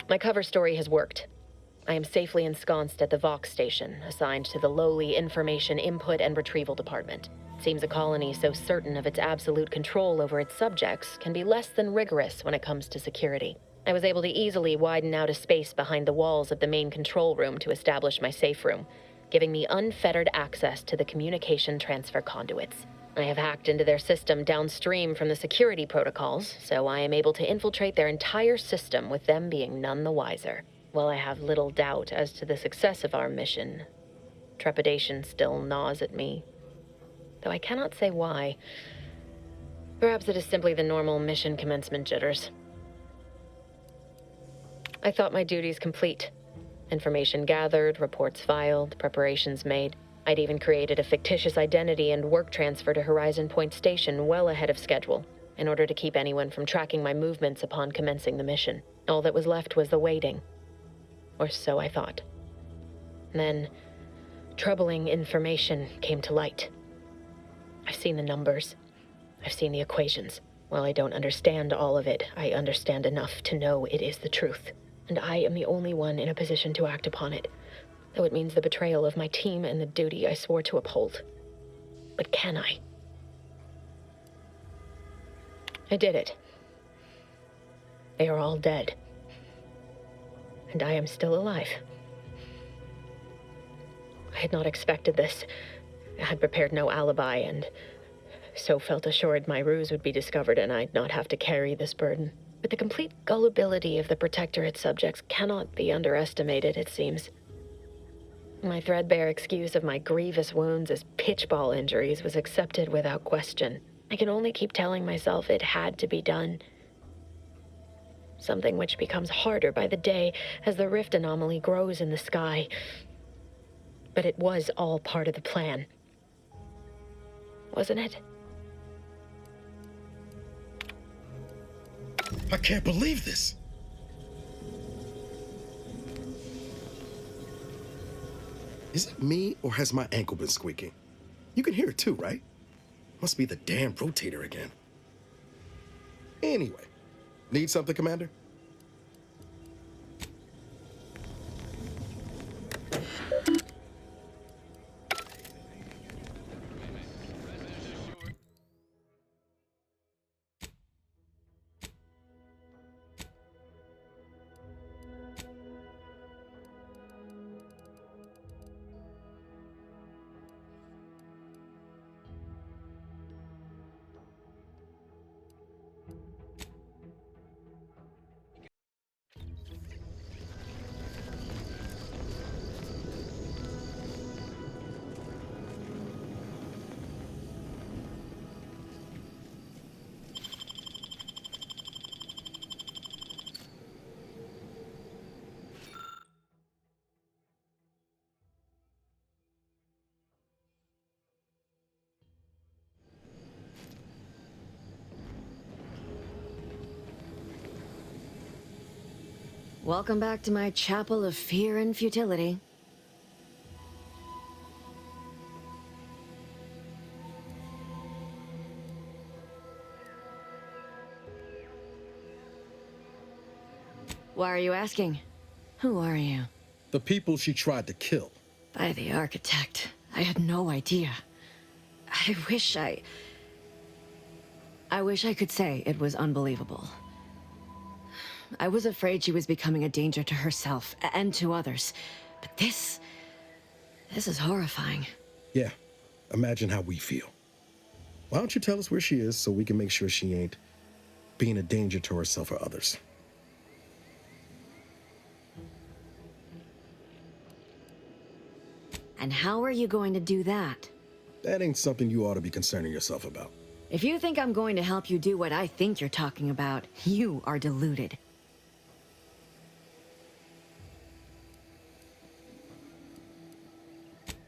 My cover story has worked. I am safely ensconced at the Vox station, assigned to the lowly Information Input and Retrieval Department. It seems a colony so certain of its absolute control over its subjects can be less than rigorous when it comes to security. I was able to easily widen out a space behind the walls of the main control room to establish my safe room, giving me unfettered access to the communication transfer conduits. I have hacked into their system downstream from the security protocols, so I am able to infiltrate their entire system with them being none the wiser. While I have little doubt as to the success of our mission, trepidation still gnaws at me, though I cannot say why. Perhaps it is simply the normal mission commencement jitters. I thought my duties complete. Information gathered, reports filed, preparations made. I'd even created a fictitious identity and work transfer to Horizon Point Station well ahead of schedule, in order to keep anyone from tracking my movements upon commencing the mission. All that was left was the waiting. Or so I thought. Then, troubling information came to light. I've seen the numbers. I've seen the equations. While I don't understand all of it, I understand enough to know it is the truth. And I am the only one in a position to act upon it, though it means the betrayal of my team and the duty I swore to uphold. But can I? I did it. They are all dead. And I am still alive. I had not expected this. I had prepared no alibi, and so felt assured my ruse would be discovered and I'd not have to carry this burden. But the complete gullibility of the Protectorate subjects cannot be underestimated, it seems. My threadbare excuse of my grievous wounds as pitchball injuries was accepted without question. I can only keep telling myself it had to be done. Something which becomes harder by the day as the rift anomaly grows in the sky. But it was all part of the plan. Wasn't it? I can't believe this. Is it me, or has my ankle been squeaking? You can hear it too, right? Must be the damn rotator again. Anyway, need something, Commander? Welcome back to my chapel of fear and futility. Why are you asking? Who are you? The people she tried to kill. By the architect. I had no idea. I wish I could say it was unbelievable. I was afraid she was becoming a danger to herself and to others. But this is horrifying. Yeah, imagine how we feel. Why don't you tell us where she is so we can make sure she ain't being a danger to herself or others? And how are you going to do that? That ain't something you ought to be concerning yourself about. If you think I'm going to help you do what I think you're talking about, you are deluded.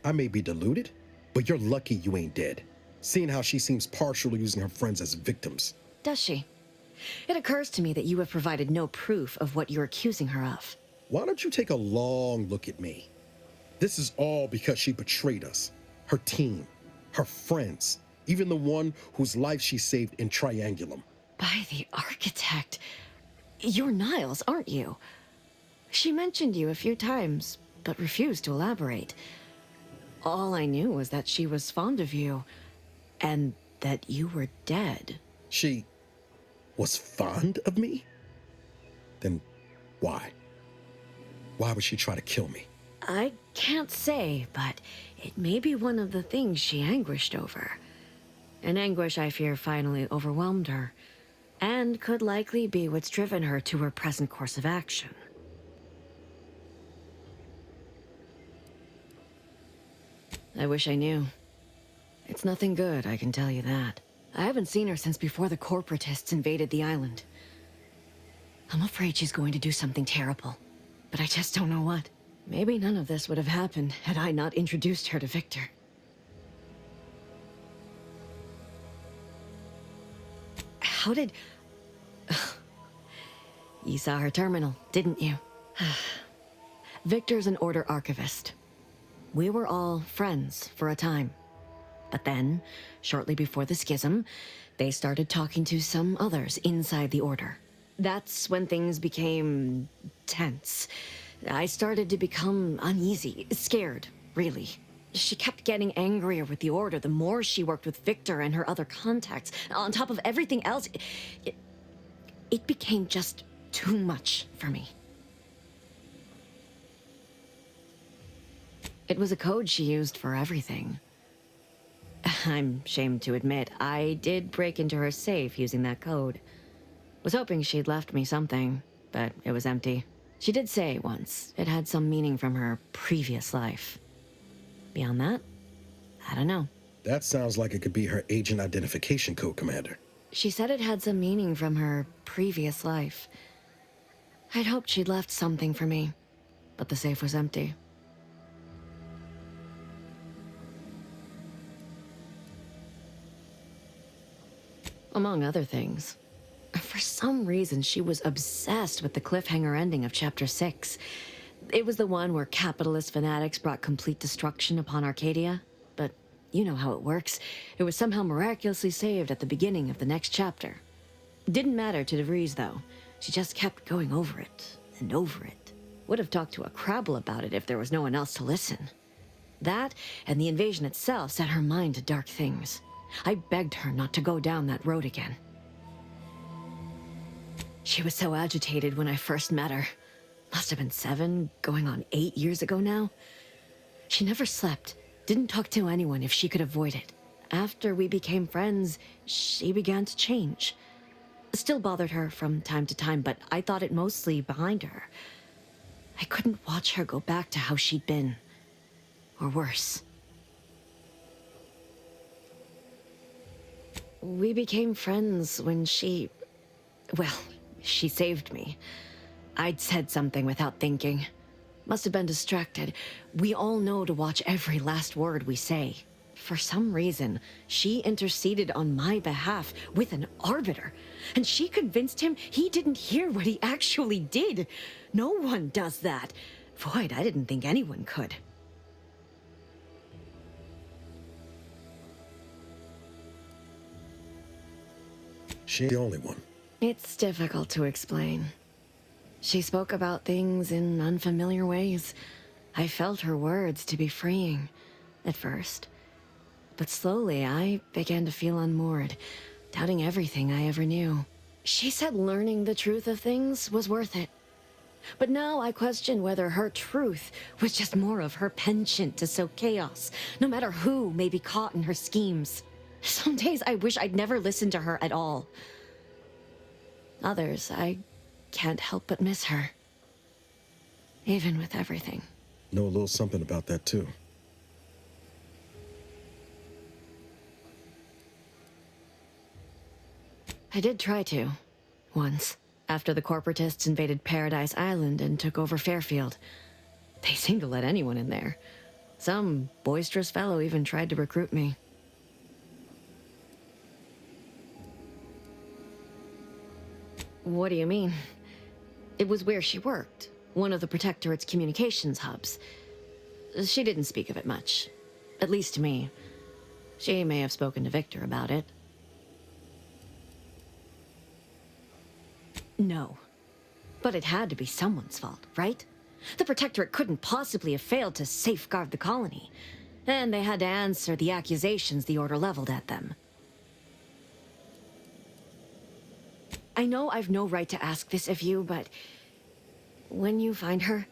I may be deluded, but you're lucky you ain't dead, seeing how she seems partial to using her friends as victims. Does she? It occurs to me that you have provided no proof of what you're accusing her of. Why don't you take a long look at me? This is all because she betrayed us, her team, her friends, even the one whose life she saved in Triangulum. By the architect. You're Niles, aren't you? She mentioned you a few times, but refused to elaborate. All I knew was that she was fond of you, and that you were dead. She was fond of me? Then why? Why would she try to kill me? I can't say, but it may be one of the things she anguished over. An anguish I fear finally overwhelmed her, and could likely be what's driven her to her present course of action. I wish I knew. It's nothing good, I can tell you that. I haven't seen her since before the corporatists invaded the island. I'm afraid she's going to do something terrible, but I just don't know what. Maybe none of this would have happened had I not introduced her to Victor. How did... You saw her terminal, didn't you? Victor's an Order archivist. We were all friends for a time. But then, shortly before the schism, they started talking to some others inside the Order. That's when things became tense. I started to become uneasy, scared, really. She kept getting angrier with the Order the more she worked with Victor and her other contacts. On top of everything else, it became just too much for me. It was a code she used for everything. I'm ashamed to admit, I did break into her safe using that code. Was hoping she'd left me something, but it was empty. She did say once it had some meaning from her previous life. Beyond that, I don't know. That sounds like it could be her agent identification code, Commander. She said it had some meaning from her previous life. I'd hoped she'd left something for me, but the safe was empty. Among other things. For some reason, she was obsessed with the cliffhanger ending of Chapter 6. It was the one where capitalist fanatics brought complete destruction upon Arcadia. But you know how it works. It was somehow miraculously saved at the beginning of the next chapter. Didn't matter to DeVries, though. She just kept going over it and over it. Would have talked to a Crabble about it if there was no one else to listen. That, and the invasion itself, set her mind to dark things. I begged her not to go down that road again. She was so agitated when I first met her. Must have been 7, going on 8 years ago now. She never slept, didn't talk to anyone if she could avoid it. After we became friends, she began to change. Still bothered her from time to time, but I thought it mostly behind her. I couldn't watch her go back to how she'd been. Or worse. We became friends when she... Well, she saved me. I'd said something without thinking. Must have been distracted. We all know to watch every last word we say. For some reason, she interceded on my behalf with an arbiter. And she convinced him he didn't hear what he actually did. No one does that. Void, I didn't think anyone could. She ain't the only one. It's difficult to explain. She spoke about things in unfamiliar ways. I felt her words to be freeing, at first. But slowly, I began to feel unmoored, doubting everything I ever knew. She said learning the truth of things was worth it. But now I question whether her truth was just more of her penchant to sow chaos, no matter who may be caught in her schemes. Some days I wish I'd never listened to her at all. Others, I can't help but miss her. Even with everything. Know a little something about that, too. I did try to. Once. After the corporatists invaded Paradise Island and took over Fairfield. They seemed to let anyone in there. Some boisterous fellow even tried to recruit me. What do you mean? It was where she worked. One of the Protectorate's communications hubs. She didn't speak of it much. At least to me. She may have spoken to Victor about it. No. But it had to be someone's fault, right? The Protectorate couldn't possibly have failed to safeguard the colony. And they had to answer the accusations the Order leveled at them. I know I've no right to ask this of you, but when you find her,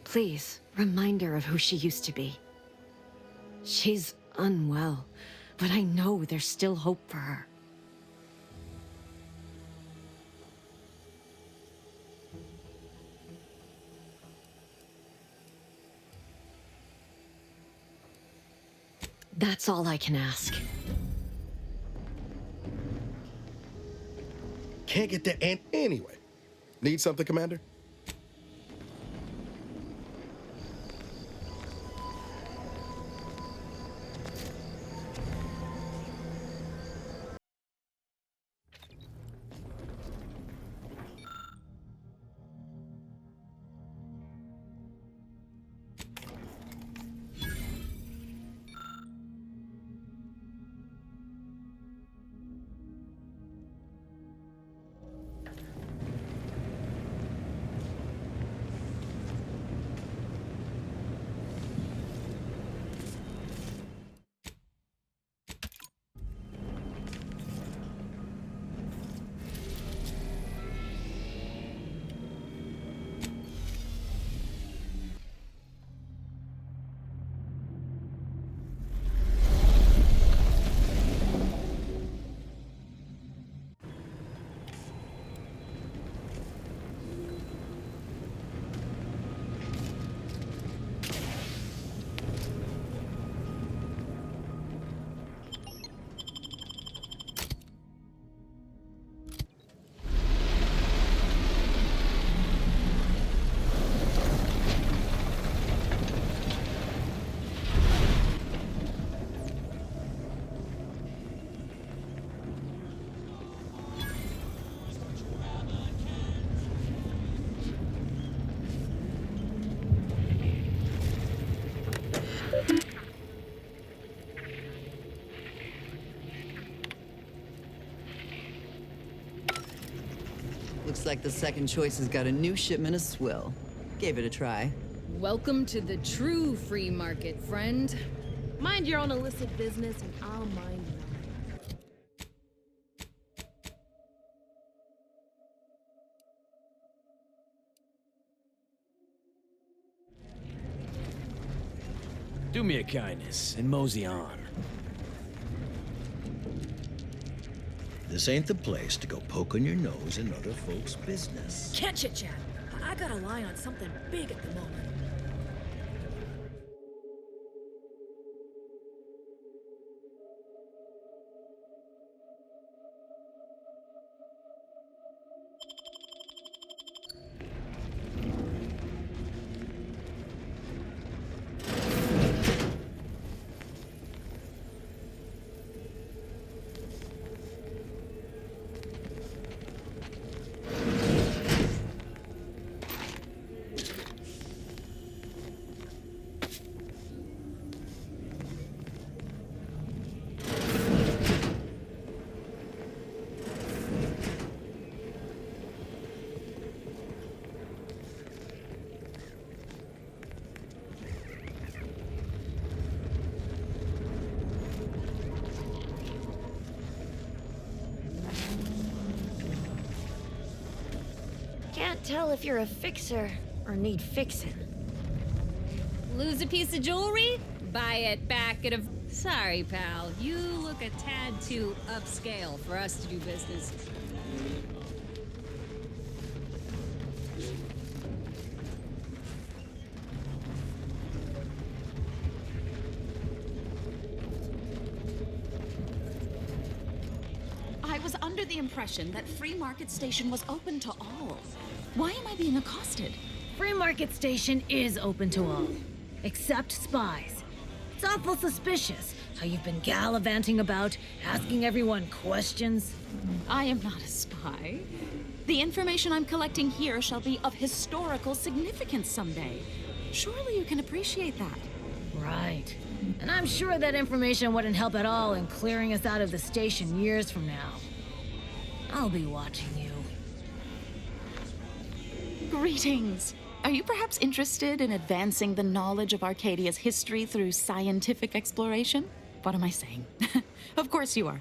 please remind her of who she used to be. She's unwell, but I know there's still hope for her. That's all I can ask. Can't get that ant anyway. Need something, Commander? Looks like the second choice has got a new shipment of swill. Gave it a try. Welcome to the true free market, friend. Mind your own illicit business and I'll mind mine. Do me a kindness and mosey on. This ain't the place to go poking your nose in other folks' business. Catch it, Chad. I got a line on something big at the moment. Can't tell if you're a fixer or need fixing. Lose a piece of jewelry? Buy it back at a... Sorry, pal. You look a tad too upscale for us to do business. I was under the impression that Free Market Station was open to all. Why am I being accosted? Free Market Station is open to all, except spies. It's awful suspicious how you've been gallivanting about, asking everyone questions. I am not a spy. The information I'm collecting here shall be of historical significance someday. Surely you can appreciate that. Right. And I'm sure that information wouldn't help at all in clearing us out of the station years from now. I'll be watching you. Greetings. Are you perhaps interested in advancing the knowledge of Arcadia's history through scientific exploration? What am I saying? Of course you are.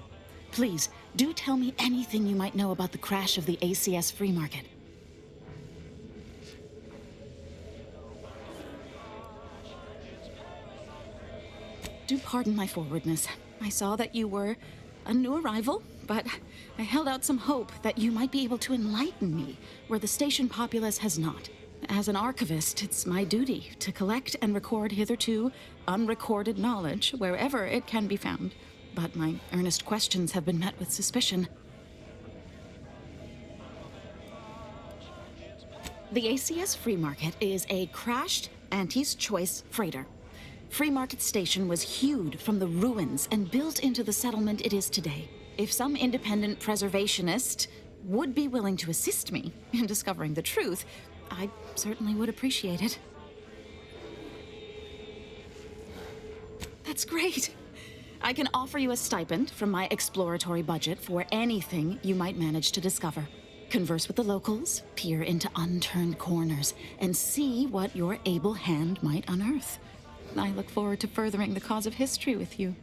Please, do tell me anything you might know about the crash of the ACS free market. Do pardon my forwardness. I saw that you were a new arrival, but I held out some hope that you might be able to enlighten me where the station populace has not. As an archivist, it's my duty to collect and record hitherto unrecorded knowledge wherever it can be found. But my earnest questions have been met with suspicion. The ACS Free Market is a crashed Auntie's Choice freighter. Free Market Station was hewed from the ruins and built into the settlement it is today. If some independent preservationist would be willing to assist me in discovering the truth, I certainly would appreciate it. That's great. I can offer you a stipend from my exploratory budget for anything you might manage to discover. Converse with the locals, peer into unturned corners, and see what your able hand might unearth. I look forward to furthering the cause of history with you.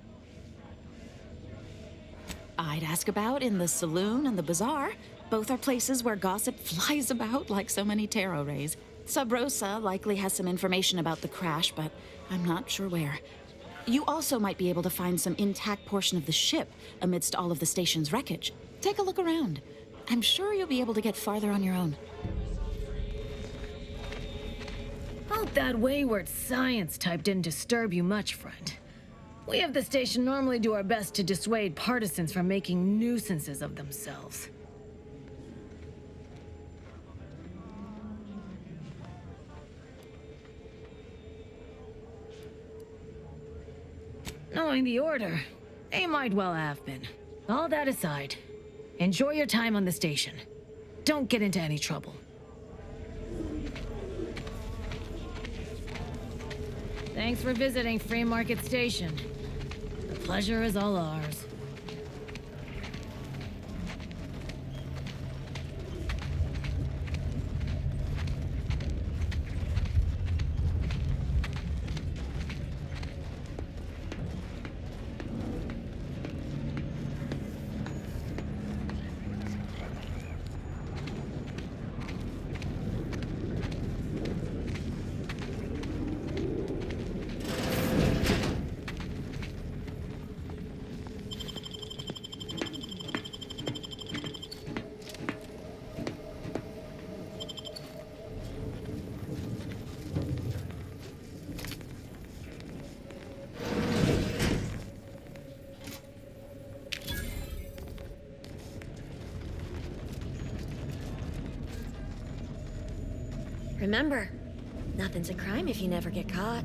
I'd ask about in the saloon and the bazaar. Both are places where gossip flies about like so many tarot rays. Sub Rosa likely has some information about the crash, but I'm not sure where. You also might be able to find some intact portion of the ship amidst all of the station's wreckage. Take a look around. I'm sure you'll be able to get farther on your own. Hope that wayward science type didn't disturb you much, friend. We of the station normally do our best to dissuade partisans from making nuisances of themselves. Knowing the Order, they might well have been. All that aside, enjoy your time on the station. Don't get into any trouble. Thanks for visiting Free Market Station. The pleasure is all ours. Remember, nothing's a crime if you never get caught.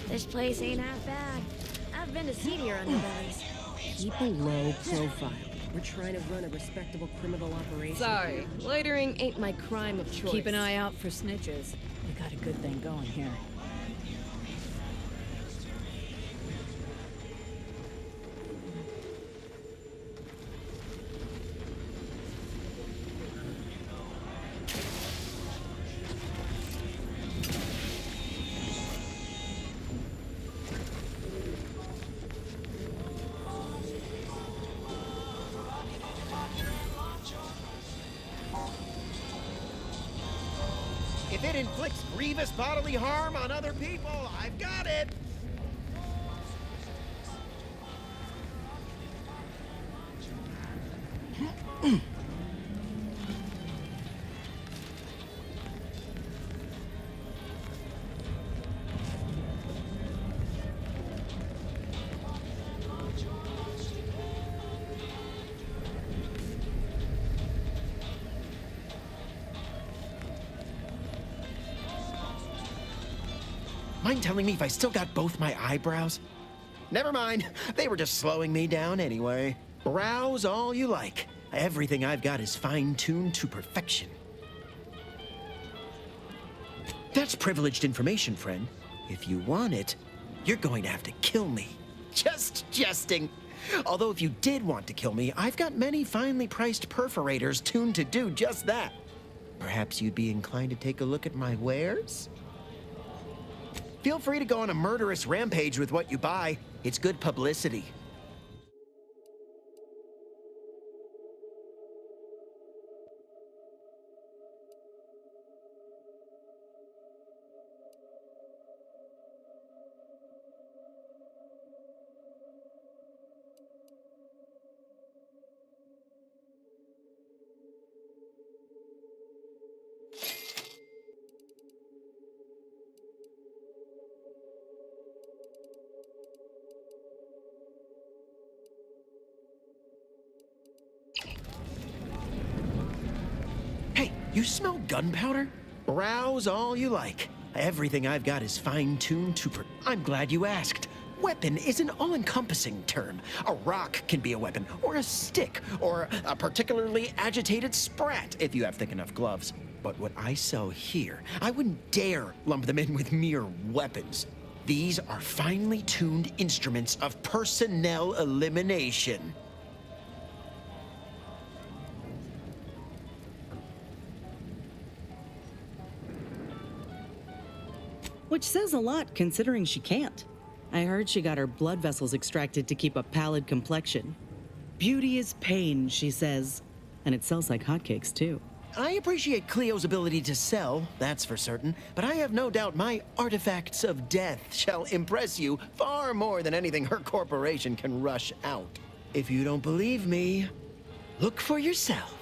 This place ain't half bad. I've been to seedier underbellies. Keep a low profile. We're trying to run a respectable criminal operation. Sorry, loitering ain't my crime of choice. Keep an eye out for snitches. We got a good thing going here. If it inflicts grievous bodily harm on other people, I've got it! Mind telling me if I still got both my eyebrows? Never mind. They were just slowing me down anyway. Browse all you like. Everything I've got is fine-tuned to perfection. That's privileged information, friend. If you want it, you're going to have to kill me. Just jesting. Although if you did want to kill me, I've got many finely priced perforators tuned to do just that. Perhaps you'd be inclined to take a look at my wares? Feel free to go on a murderous rampage with what you buy. It's good publicity. Hey, you smell gunpowder? Browse all you like. Everything I've got is fine-tuned to I'm glad you asked. Weapon is an all-encompassing term. A rock can be a weapon, or a stick, or a particularly agitated sprat if you have thick enough gloves. But what I sell here, I wouldn't dare lump them in with mere weapons. These are finely tuned instruments of personnel elimination. Which says a lot, considering she can't. I heard she got her blood vessels extracted to keep a pallid complexion. Beauty is pain, she says. And it sells like hotcakes, too. I appreciate Cleo's ability to sell, that's for certain, but I have no doubt my artifacts of death shall impress you far more than anything her corporation can rush out. If you don't believe me, look for yourself.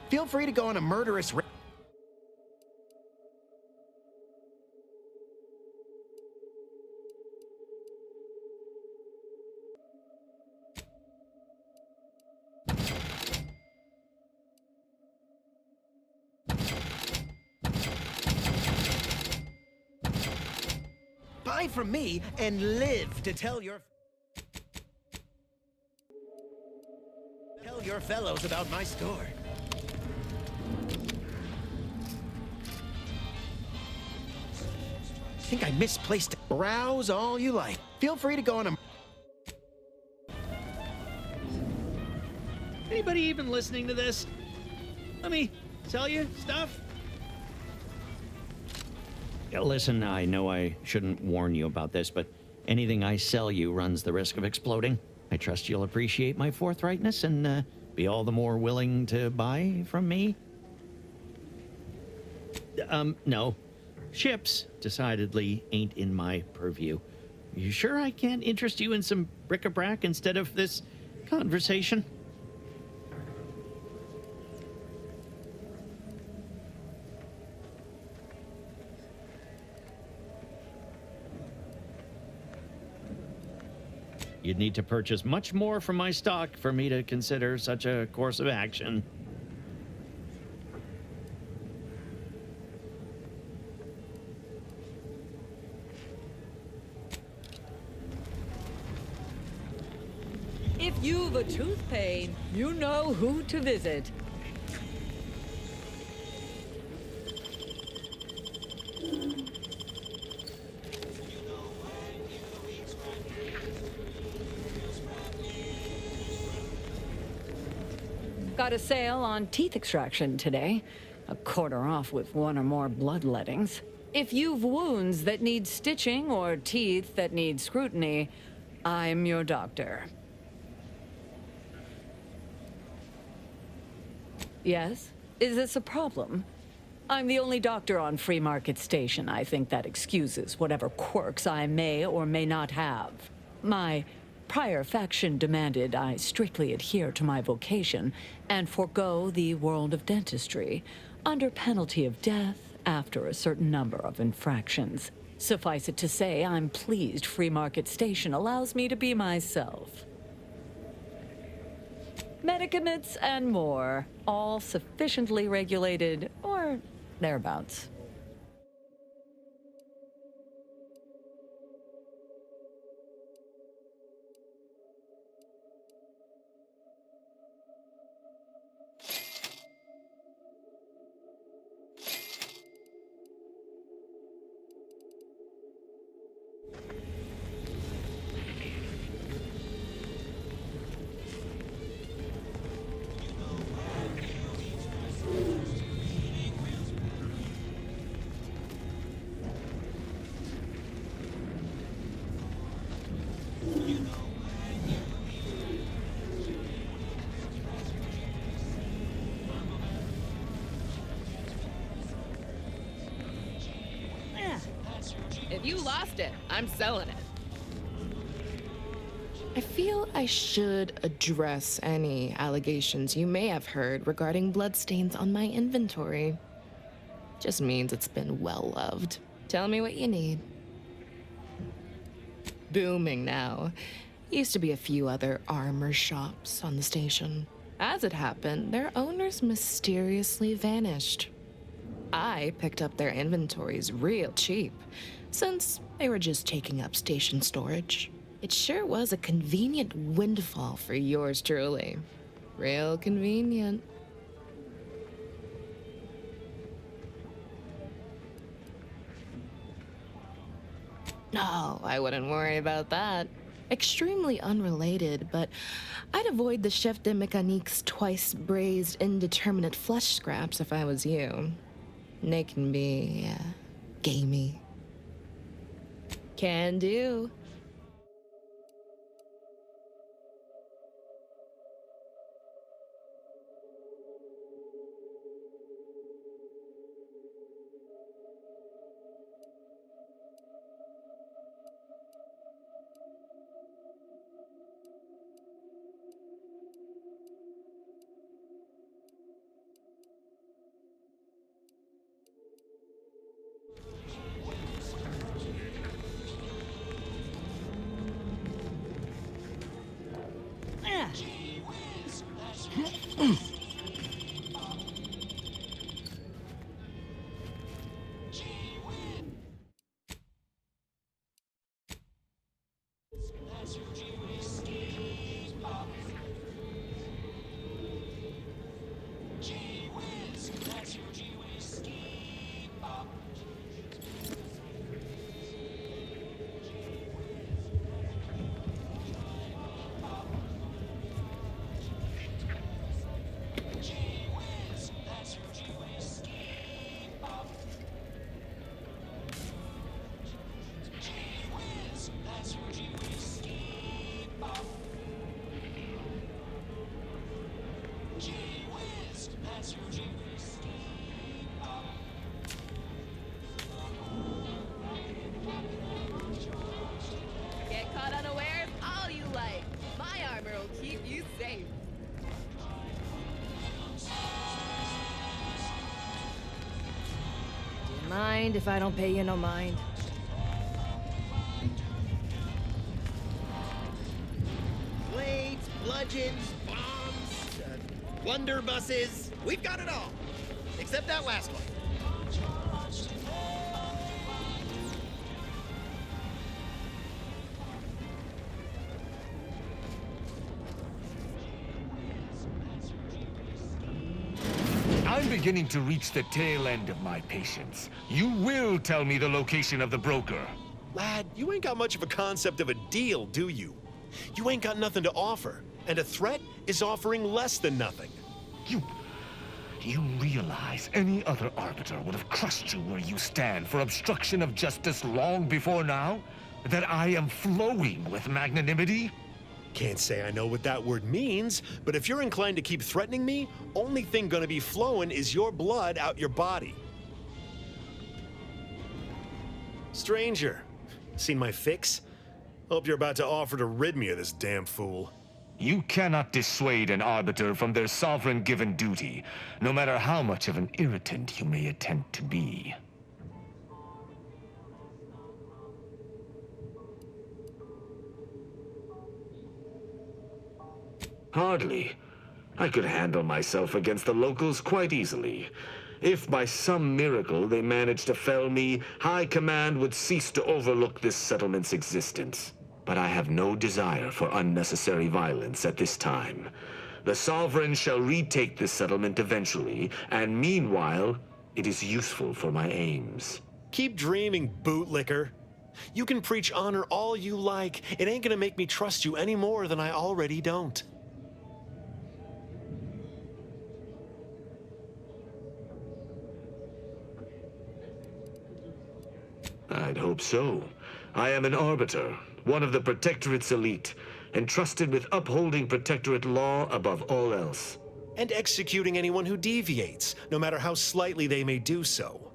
Feel free to go on a murderous buy from me and live to tell your fellows about my store. Think I misplaced it. Browse all you like. Feel free to go on a Anybody even listening to this? Let me sell you stuff? Yeah, listen, I know I shouldn't warn you about this, but anything I sell you runs the risk of exploding. I trust you'll appreciate my forthrightness and be all the more willing to buy from me. No. Ships decidedly ain't in my purview. You sure I can't interest you in some bric-a-brac instead of this conversation? You'd need to purchase much more from my stock for me to consider such a course of action. If you've a tooth pain, you know who to visit. Got a sale on teeth extraction today. A quarter off with one or more bloodlettings. If you've wounds that need stitching or teeth that need scrutiny, I'm your doctor. Yes? Is this a problem? I'm the only doctor on Free Market Station. I think that excuses whatever quirks I may or may not have. My prior faction demanded I strictly adhere to my vocation and forego the world of dentistry, under penalty of death after a certain number of infractions. Suffice it to say, I'm pleased Free Market Station allows me to be myself. Medicaments and more, all sufficiently regulated, or thereabouts. You lost it. I'm selling it. I feel I should address any allegations you may have heard regarding bloodstains on my inventory. Just means it's been well loved. Tell me what you need. Booming now. Used to be a few other armor shops on the station. As it happened, their owners mysteriously vanished. I picked up their inventories real cheap, since they were just taking up station storage. It sure was a convenient windfall for yours truly. Real convenient. No, I wouldn't worry about that. Extremely unrelated, but I'd avoid the chef de mécanique's twice braised indeterminate flesh scraps if I was you. They can be, gamey. Can do. Get caught unawares all you like. My armor will keep you safe. Do you mind if I don't pay you no mind? Blades, bludgeons, bombs, blunderbusses. We've got it all. Except that last one. I'm beginning to reach the tail end of my patience. You will tell me the location of the broker. Lad, you ain't got much of a concept of a deal, do you? You ain't got nothing to offer, and a threat is offering less than nothing. You realize any other arbiter would have crushed you where you stand for obstruction of justice long before now? That I am flowing with magnanimity? Can't say I know what that word means, but if you're inclined to keep threatening me, only thing gonna be flowing is your blood out your body. Stranger, seen my fix? Hope you're about to offer to rid me of this damn fool. You cannot dissuade an arbiter from their sovereign-given duty, no matter how much of an irritant you may attempt to be. Hardly. I could handle myself against the locals quite easily. If by some miracle they managed to fell me, High Command would cease to overlook this settlement's existence. But I have no desire for unnecessary violence at this time. The Sovereign shall retake this settlement eventually, and meanwhile, it is useful for my aims. Keep dreaming, bootlicker. You can preach honor all you like. It ain't gonna make me trust you any more than I already don't. I'd hope so. I am an arbiter, one of the Protectorate's elite, entrusted with upholding Protectorate law above all else. And executing anyone who deviates, no matter how slightly they may do so.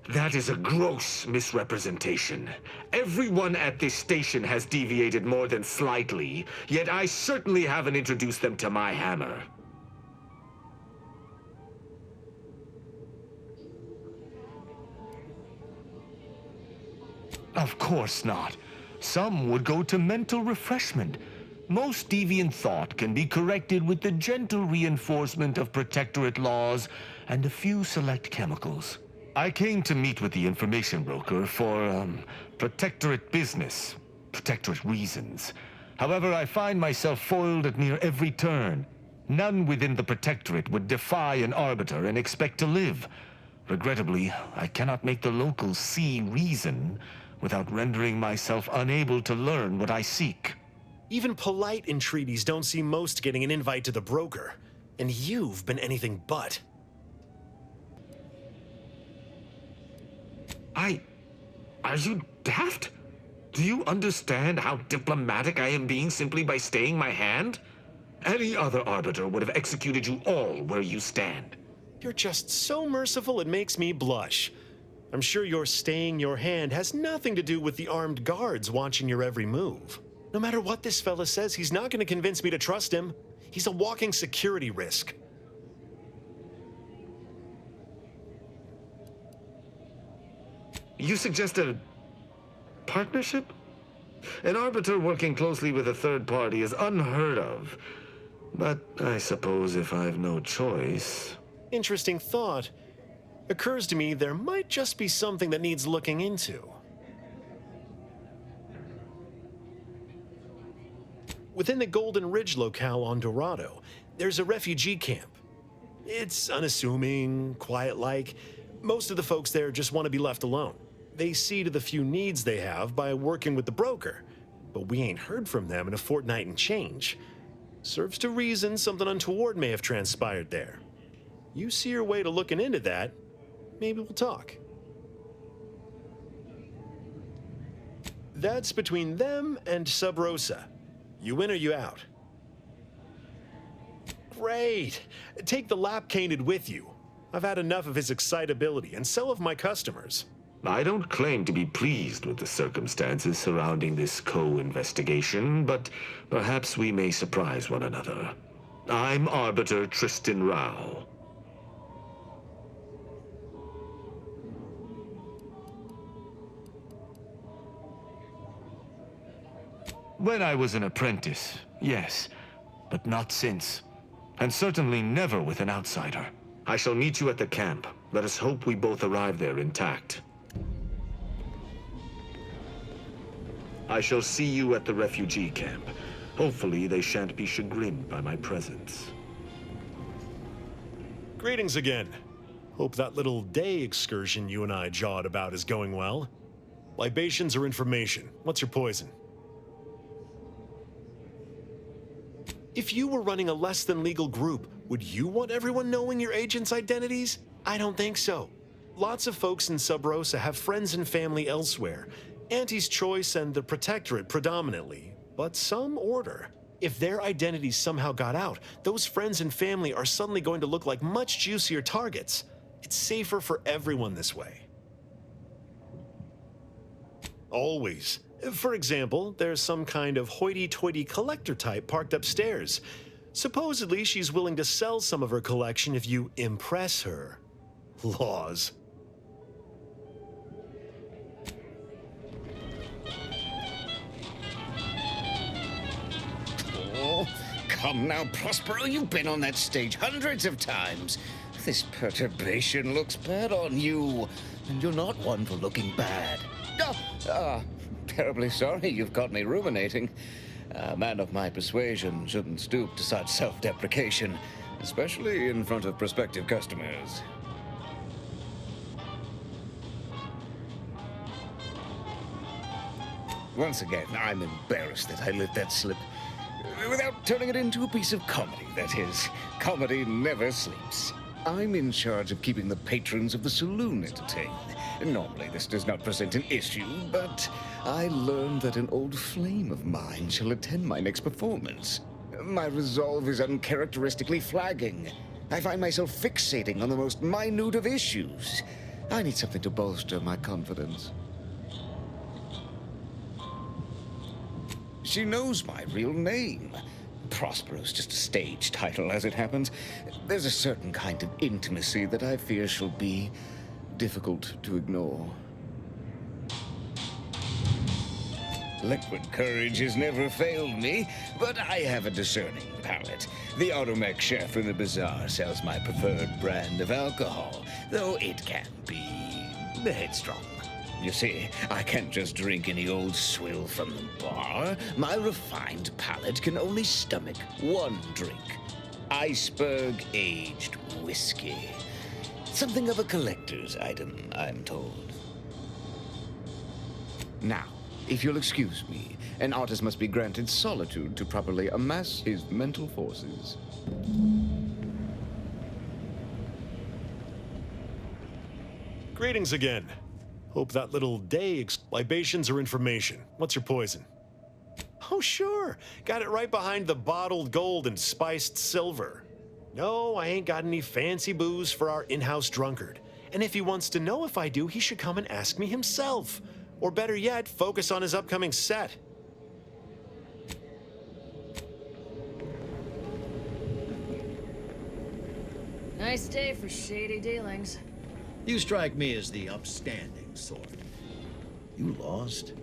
That is a gross misrepresentation. Everyone at this station has deviated more than slightly, yet I certainly haven't introduced them to my hammer. Of course not. Some would go to mental refreshment. Most deviant thought can be corrected with the gentle reinforcement of protectorate laws and a few select chemicals. I came to meet with the information broker for, protectorate business, protectorate reasons. However, I find myself foiled at near every turn. None within the protectorate would defy an arbiter and expect to live. Regrettably, I cannot make the locals see reason without rendering myself unable to learn what I seek. Even polite entreaties don't see most getting an invite to the broker. And you've been anything but. Are you daft? Do you understand how diplomatic I am being simply by staying my hand? Any other arbiter would have executed you all where you stand. You're just so merciful it makes me blush. I'm sure your staying your hand has nothing to do with the armed guards watching your every move. No matter what this fella says, he's not going to convince me to trust him. He's a walking security risk. You suggest a partnership? An arbiter working closely with a third party is unheard of. But I suppose if I've no choice... Interesting thought. Occurs to me there might just be something that needs looking into. Within the Golden Ridge locale on Dorado, there's a refugee camp. It's unassuming, quiet-like. Most of the folks there just want to be left alone. They see to the few needs they have by working with the broker, but we ain't heard from them in a fortnight and change. Serves to reason something untoward may have transpired there. You see your way to looking into that, maybe we'll talk. That's between them and Sub Rosa. You in or you out? Great! Take the lap canid with you. I've had enough of his excitability, and so have my customers. I don't claim to be pleased with the circumstances surrounding this co-investigation, but perhaps we may surprise one another. I'm Arbiter Tristan Rao. When I was an apprentice, yes, but not since. And certainly never with an outsider. I shall meet you at the camp. Let us hope we both arrive there intact. I shall see you at the refugee camp. Hopefully they shan't be chagrined by my presence. Greetings again. Hope that little day excursion you and I jawed about is going well. Libations or information? What's your poison? If you were running a less than legal group, would you want everyone knowing your agents' identities? I don't think so. Lots of folks in Sub Rosa have friends and family elsewhere. Auntie's Choice and the Protectorate predominantly, but some order. If their identities somehow got out, those friends and family are suddenly going to look like much juicier targets. It's safer for everyone this way. Always. For example, there's some kind of hoity-toity collector type parked upstairs. Supposedly, she's willing to sell some of her collection if you impress her. Laws. Oh, come now, Prospero, you've been on that stage hundreds of times. This perturbation looks bad on you, and you're not one for looking bad. Terribly sorry you've got me ruminating. A man of my persuasion shouldn't stoop to such self-deprecation, especially in front of prospective customers. Once again, I'm embarrassed that I let that slip. Without turning it into a piece of comedy, that is. Comedy never sleeps. I'm in charge of keeping the patrons of the saloon entertained. Normally, this does not present an issue, but I learned that an old flame of mine shall attend my next performance. My resolve is uncharacteristically flagging. I find myself fixating on the most minute of issues. I need something to bolster my confidence. She knows my real name. Prospero's just a stage title, as it happens. There's a certain kind of intimacy that I fear shall be difficult to ignore. Liquid courage has never failed me, but I have a discerning palate. The automech chef in the bazaar sells my preferred brand of alcohol, though it can be headstrong. You see, I can't just drink any old swill from the bar. My refined palate can only stomach one drink. Iceberg-aged whiskey. Something of a collector's item, I'm told. Now, if you'll excuse me, an artist must be granted solitude to properly amass his mental forces. Greetings again. Hope that little day libations or information. What's your poison? Oh, sure. Got it right behind the bottled gold and spiced silver. No, I ain't got any fancy booze for our in-house drunkard. And if he wants to know if I do, he should come and ask me himself. Or better yet, focus on his upcoming set. Nice day for shady dealings. You strike me as the upstanding sort. You lost?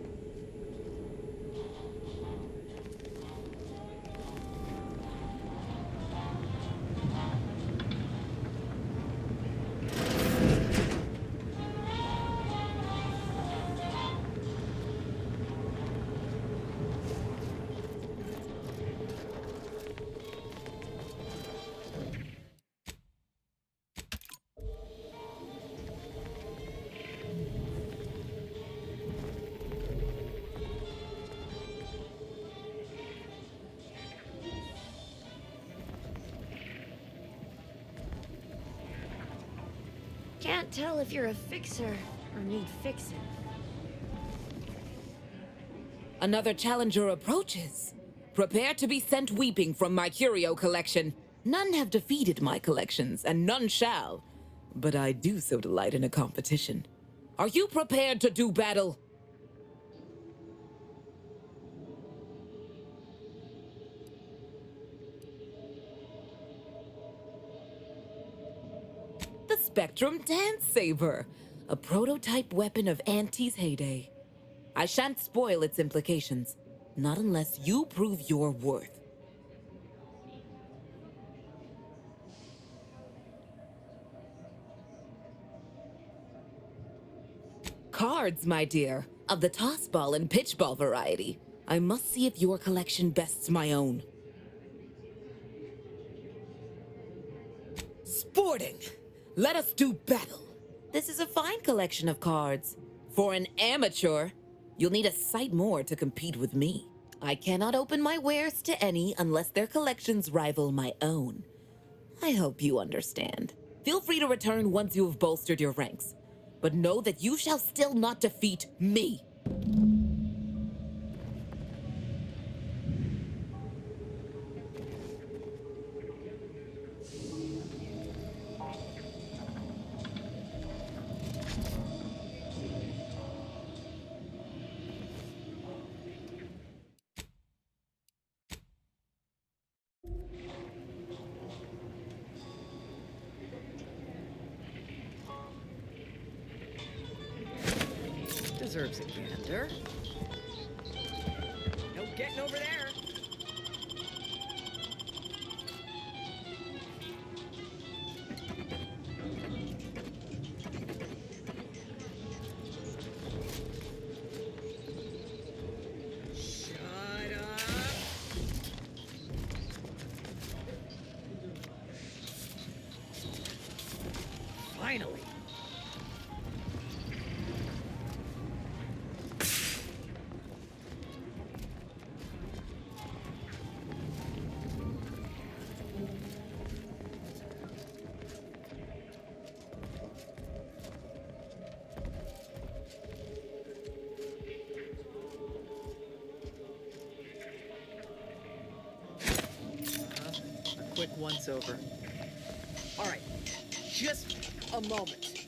Can't tell if you're a fixer or need fixing. Another challenger approaches. Prepare to be sent weeping from my curio collection. None have defeated my collections, and none shall. But I do so delight in a competition. Are you prepared to do battle? The Spectrum Dance Saber, a prototype weapon of Auntie's heyday. I shan't spoil its implications, not unless you prove your worth. Cards, my dear, of the tossball and pitchball variety. I must see if your collection bests my own. Sporting! Let us do battle. This is a fine collection of cards. For an amateur, you'll need a sight more to compete with me. I cannot open my wares to any unless their collections rival my own. I hope you understand. Feel free to return once you have bolstered your ranks. But know that you shall still not defeat me. Deserves a gander. No getting over there. Shut up. Finally. Quick once over. All right, just a moment.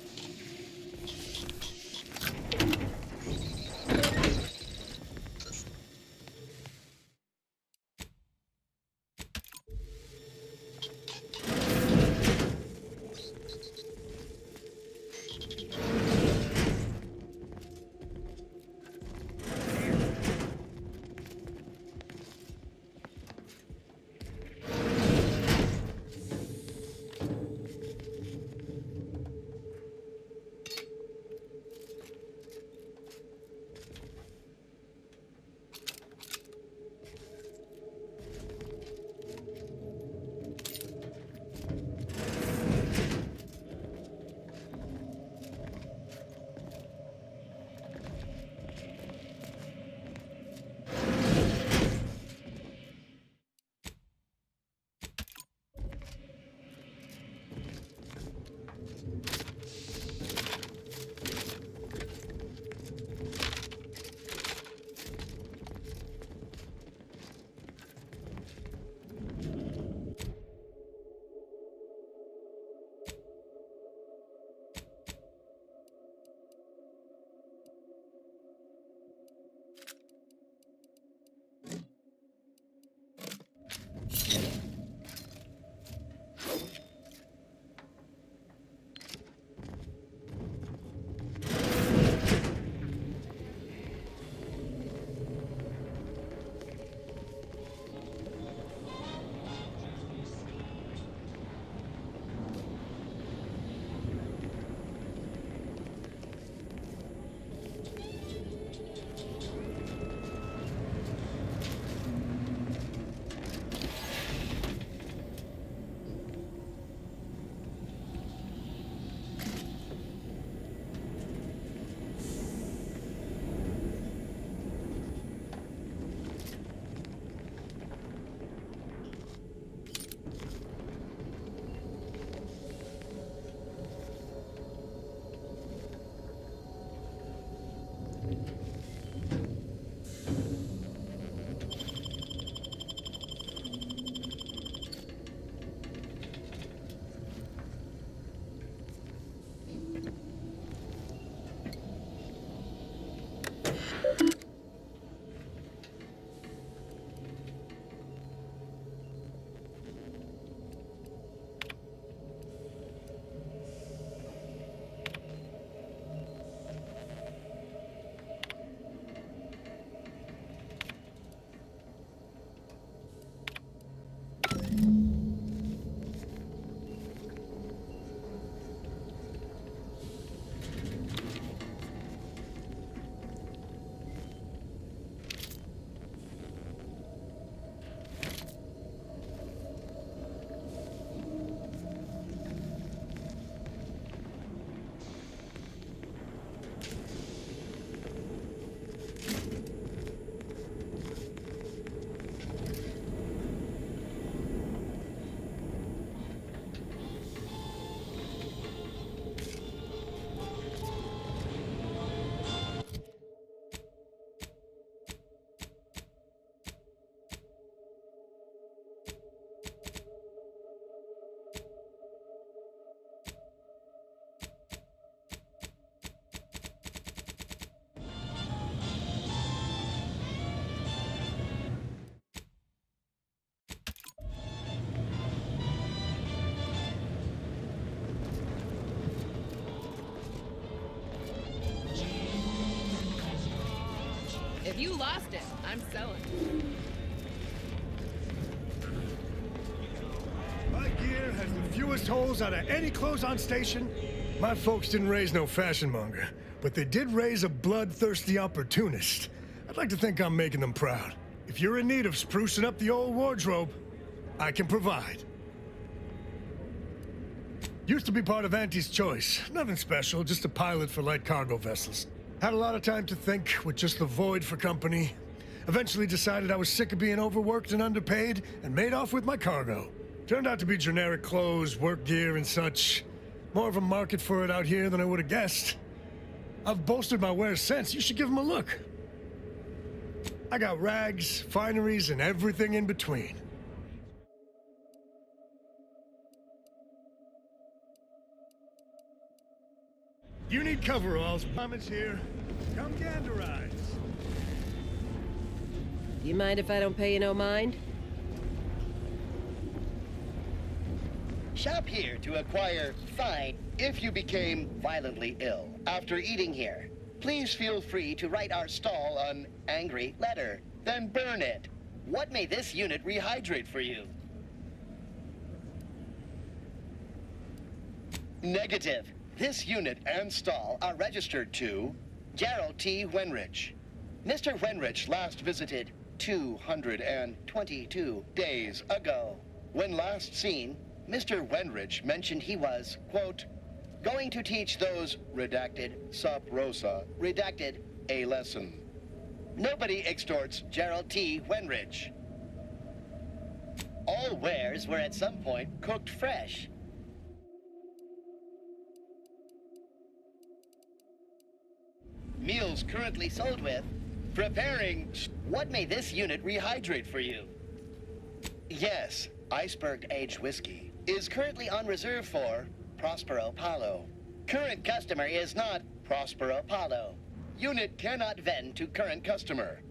you lost it, I'm selling. My gear has the fewest holes out of any clothes on station. My folks didn't raise no fashion monger, but they did raise a bloodthirsty opportunist. I'd like to think I'm making them proud. If you're in need of sprucing up the old wardrobe, I can provide. Used to be part of Auntie's Choice. Nothing special, just a pilot for light cargo vessels. Had a lot of time to think with just the void for company. Eventually decided I was sick of being overworked and underpaid and made off with my cargo. Turned out to be generic clothes, work gear, and such. More of a market for it out here than I would have guessed. I've bolstered my wares since. You should give them a look. I got rags, fineries, and everything in between. You need coveralls. Mommy's here. Come ganderize. You mind if I don't pay you no mind? Shop here to acquire fine if you became violently ill after eating here. Please feel free to write our stall an angry letter, then burn it. What may this unit rehydrate for you? Negative. This unit and stall are registered to Gerald T. Wenrich. Mr. Wenrich last visited 222 days ago. When last seen, Mr. Wenrich mentioned he was, quote, going to teach those, redacted, sub rosa, redacted, a lesson. Nobody extorts Gerald T. Wenrich. All wares were at some point cooked fresh. Meals currently sold with, preparing. What may this unit rehydrate for you? Yes, iceberg-aged whiskey is currently on reserve for Prospero Palo. Current customer is not Prospero Palo. Unit cannot vend to current customer.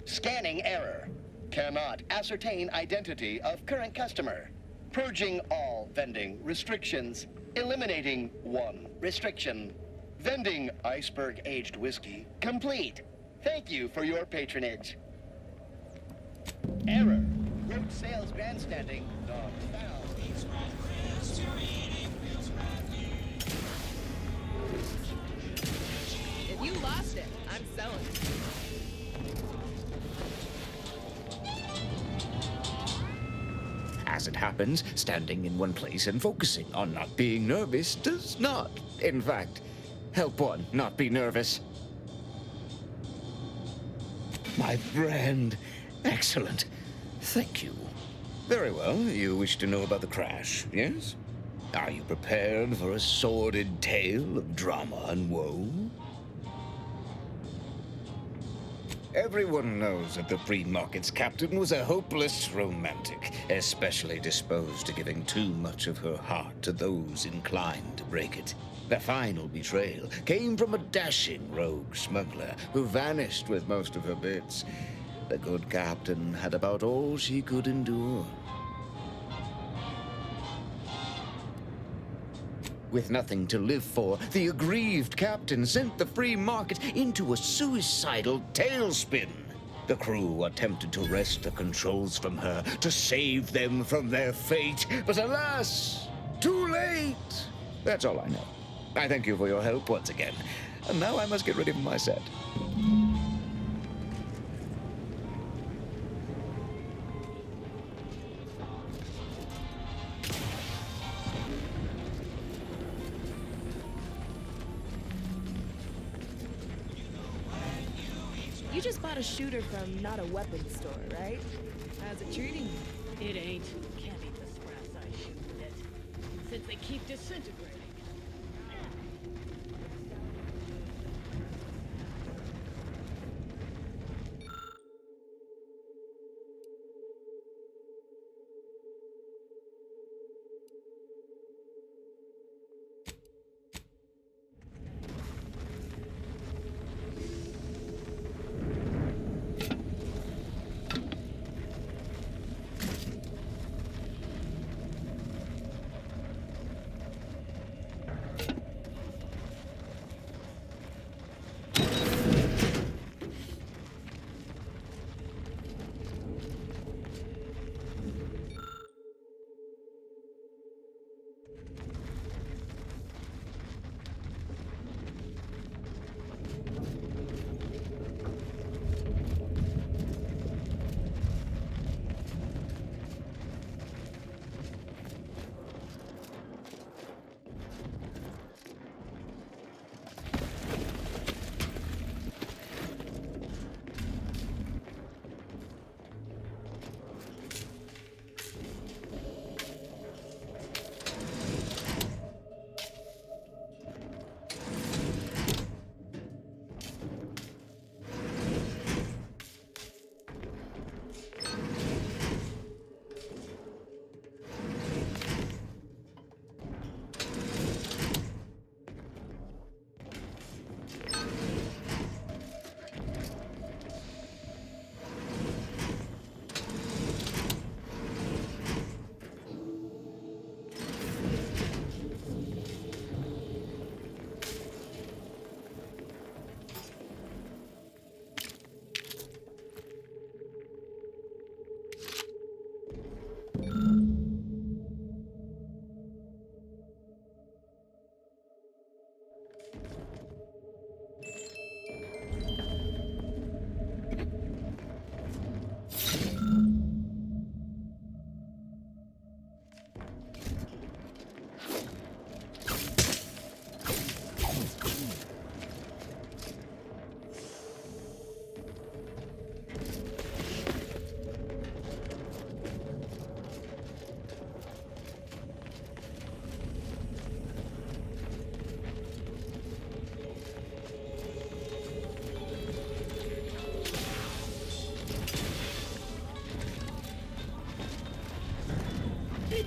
Scanning error. Cannot ascertain identity of current customer. Purging all vending restrictions. Eliminating one restriction. Vending iceberg-aged whiskey complete. Thank you for your patronage. Error. Road sales grandstanding not found. If you lost it, I'm selling. As it happens, standing in one place and focusing on not being nervous does not, in fact, help one not be nervous. My friend. Excellent. Thank you. Very well. You wish to know about the crash, yes? Are you prepared for a sordid tale of drama and woe? Everyone knows that the Free Market's captain was a hopeless romantic, especially disposed to giving too much of her heart to those inclined to break it. The final betrayal came from a dashing rogue smuggler who vanished with most of her bits. The good captain had about all she could endure. With nothing to live for, the aggrieved captain sent the Free Market into a suicidal tailspin. The crew attempted to wrest the controls from her to save them from their fate, but alas, too late. That's all I know. I thank you for your help once again, and now I must get ready for my set. You just bought a shooter from not a weapons store, right? How's it treating you? It ain't. Can't eat the scraps I shoot with it. Since they keep disintegrating.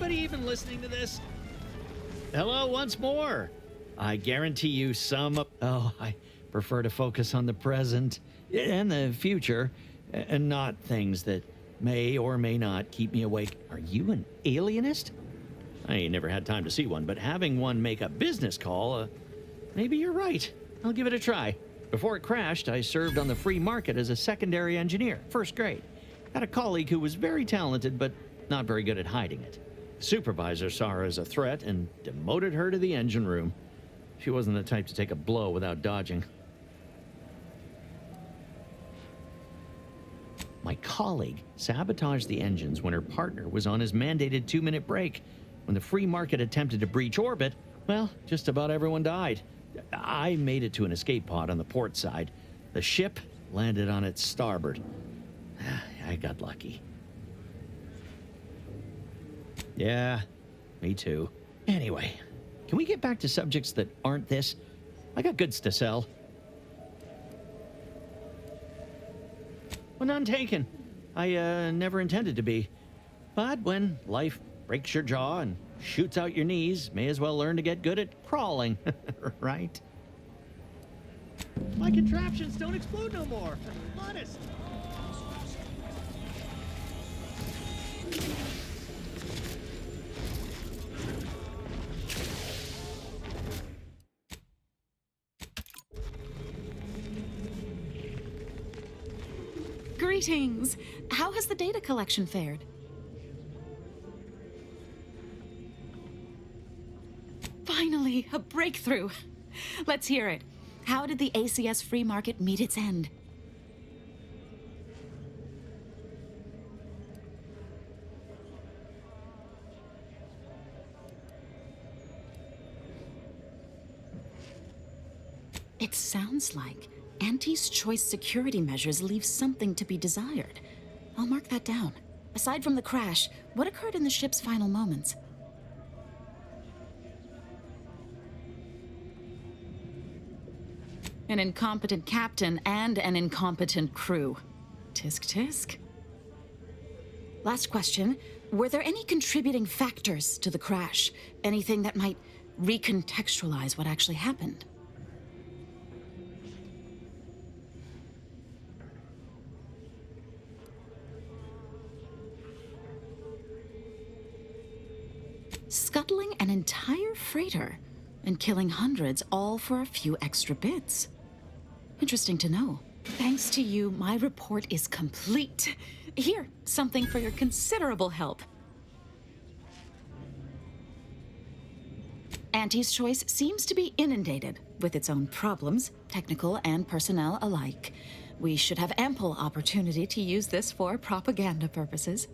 anybody even listening to this? Hello, once more. I guarantee you some... Oh, I prefer to focus on the present and the future, and not things that may or may not keep me awake. Are you an alienist? I ain't never had time to see one, but having one make a business call, maybe you're right. I'll give it a try. Before it crashed, I served on the free market as a secondary engineer, first grade. Had a colleague who was very talented, but not very good at hiding it. The supervisor saw her as a threat and demoted her to the engine room. She wasn't the type to take a blow without dodging. My colleague sabotaged the engines when her partner was on his mandated 2-minute break. When the free market attempted to breach orbit, well, just about everyone died. I made it to an escape pod on the port side. The ship landed on its starboard. I got lucky. Yeah, me too. Anyway, can we get back to subjects that aren't this? I got goods to sell. Well, none taken. I never intended to be. But when life breaks your jaw and shoots out your knees, may as well learn to get good at crawling, right? My contraptions don't explode no more. Honest. Greetings! How has the data collection fared? Finally, a breakthrough! Let's hear it. How did the ACS free market meet its end? It sounds like Auntie's choice security measures leave something to be desired. I'll mark that down. Aside from the crash, what occurred in the ship's final moments? An incompetent captain and an incompetent crew. Tisk tisk. Last question. Were there any contributing factors to the crash? Anything that might recontextualize what actually happened? Scuttling an entire freighter and killing hundreds all for a few extra bits. Interesting to know. Thanks to you, my report is complete. Here, something for your considerable help. Auntie's Choice seems to be inundated with its own problems, technical and personnel alike. We should have ample opportunity to use this for propaganda purposes.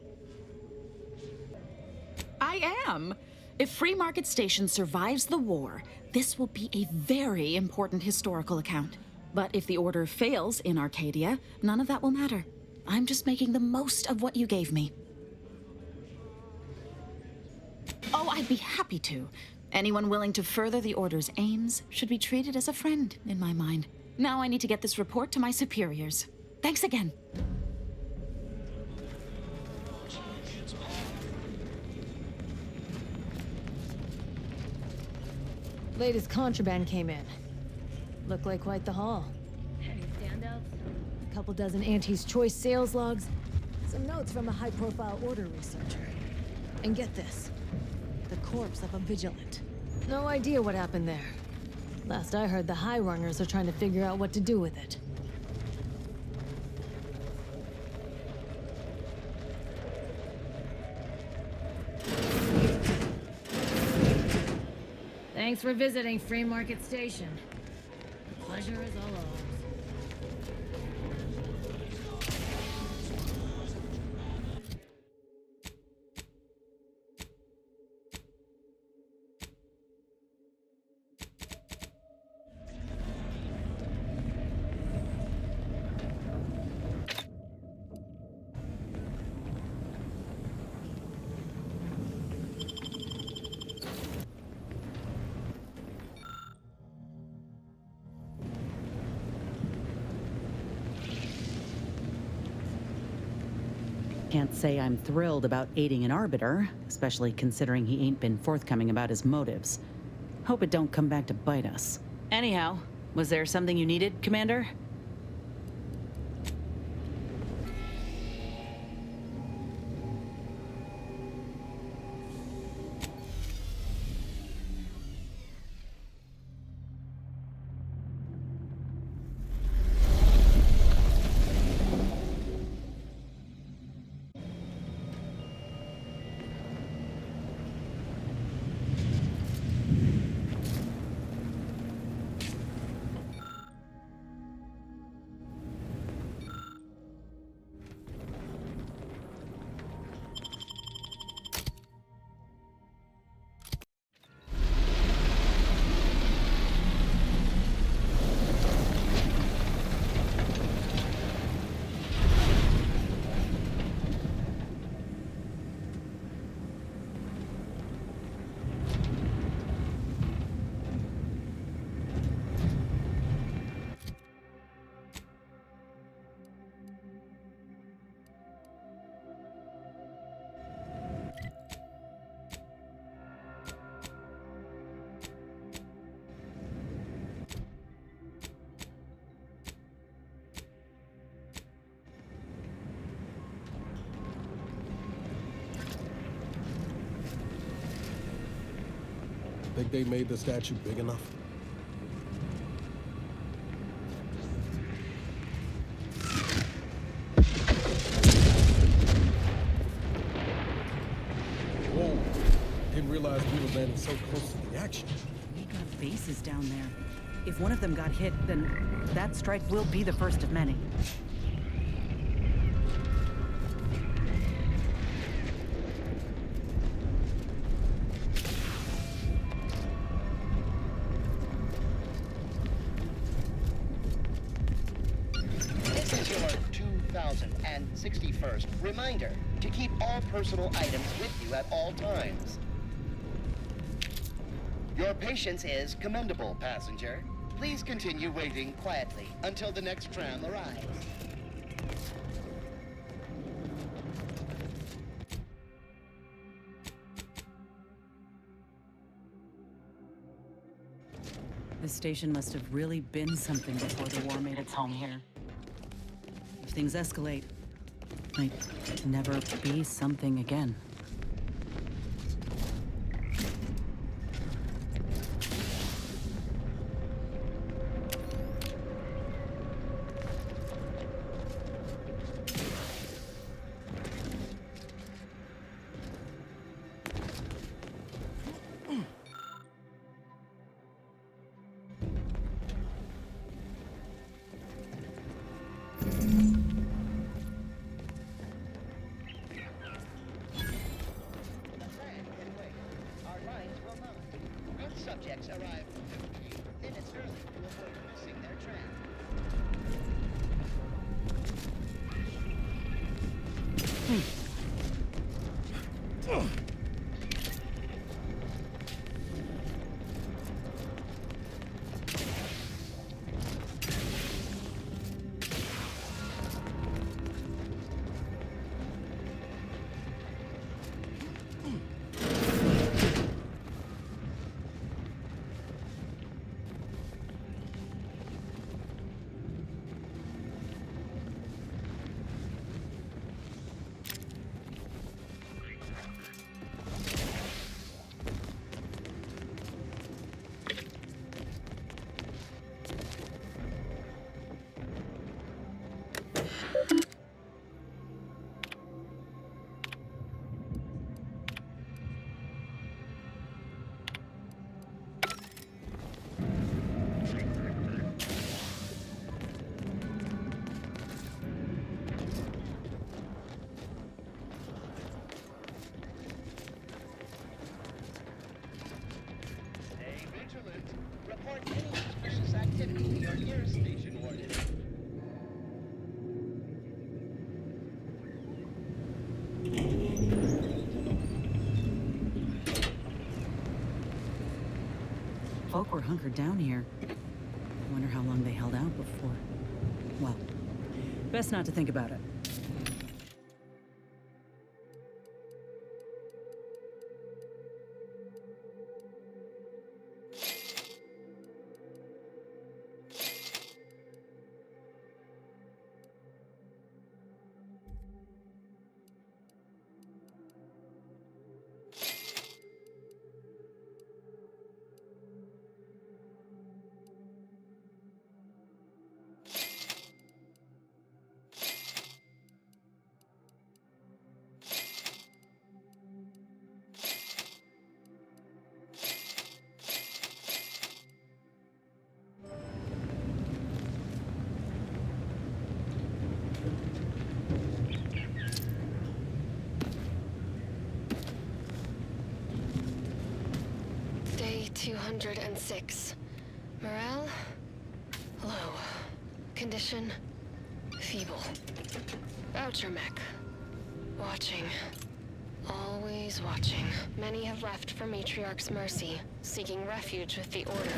I am! If Free Market Station survives the war, this will be a very important historical account. But if the order fails in Arcadia, none of that will matter. I'm just making the most of what you gave me. Oh, I'd be happy to. Anyone willing to further the Order's aims should be treated as a friend, in my mind. Now I need to get this report to my superiors. Thanks again. Latest contraband came in. Looked like quite the haul. Any standouts? A couple dozen Auntie's Choice sales logs. Some notes from a high-profile order researcher. And get this. The corpse of a vigilant. No idea what happened there. Last I heard, the High Runners are trying to figure out what to do with it. Thanks for visiting Free Market Station. The pleasure is all ours. can't say I'm thrilled about aiding an arbiter, especially considering he ain't been forthcoming about his motives. Hope it don't come back to bite us. Anyhow, was there something you needed, Commander? Think they made the statue big enough? Whoa, didn't realize we were landing so close to the action. We got bases down there. If one of them got hit, then that strike will be the first of many. This is your 2061st reminder to keep all personal items with you at all times. Your patience is commendable, passenger. Please continue waiting quietly until the next tram arrives. This station must have really been something before the war made its home here. If things escalate, it might never be something again. Subjects arrive 15 minutes early to avoid missing their tram. Report any suspicious activity to your nearest station warden. Folk were hunkered down here. I wonder how long they held out before. Well, best not to think about it. 206. Morale? Low. Condition? Feeble. Voucher mech. Watching. Always watching. Many have left for Matriarch's mercy, seeking refuge with the Order.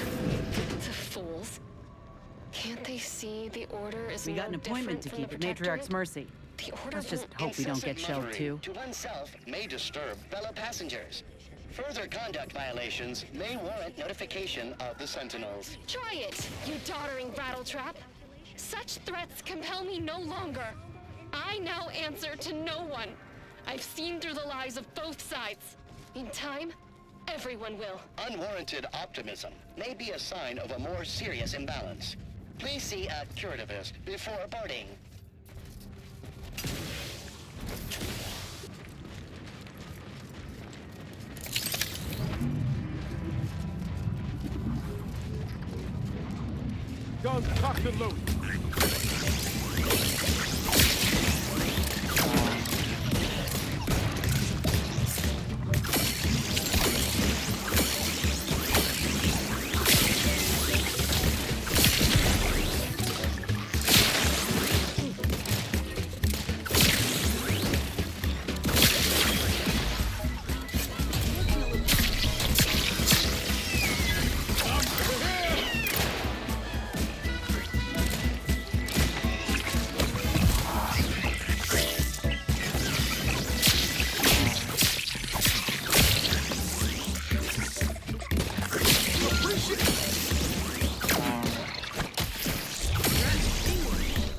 The fools. Can't they see the Order is We got an appointment to keep at Matriarch's mercy. Let's just hope we don't get shelled too. To oneself may disturb fellow passengers. Further conduct violations may warrant notification of the Sentinels. Try it, you doddering rattletrap. Such threats compel me no longer. I now answer to no one. I've seen through the lies of both sides. In time, everyone will. Unwarranted optimism may be a sign of a more serious imbalance. Please see a curativist before boarding. Guns cocked and loaded.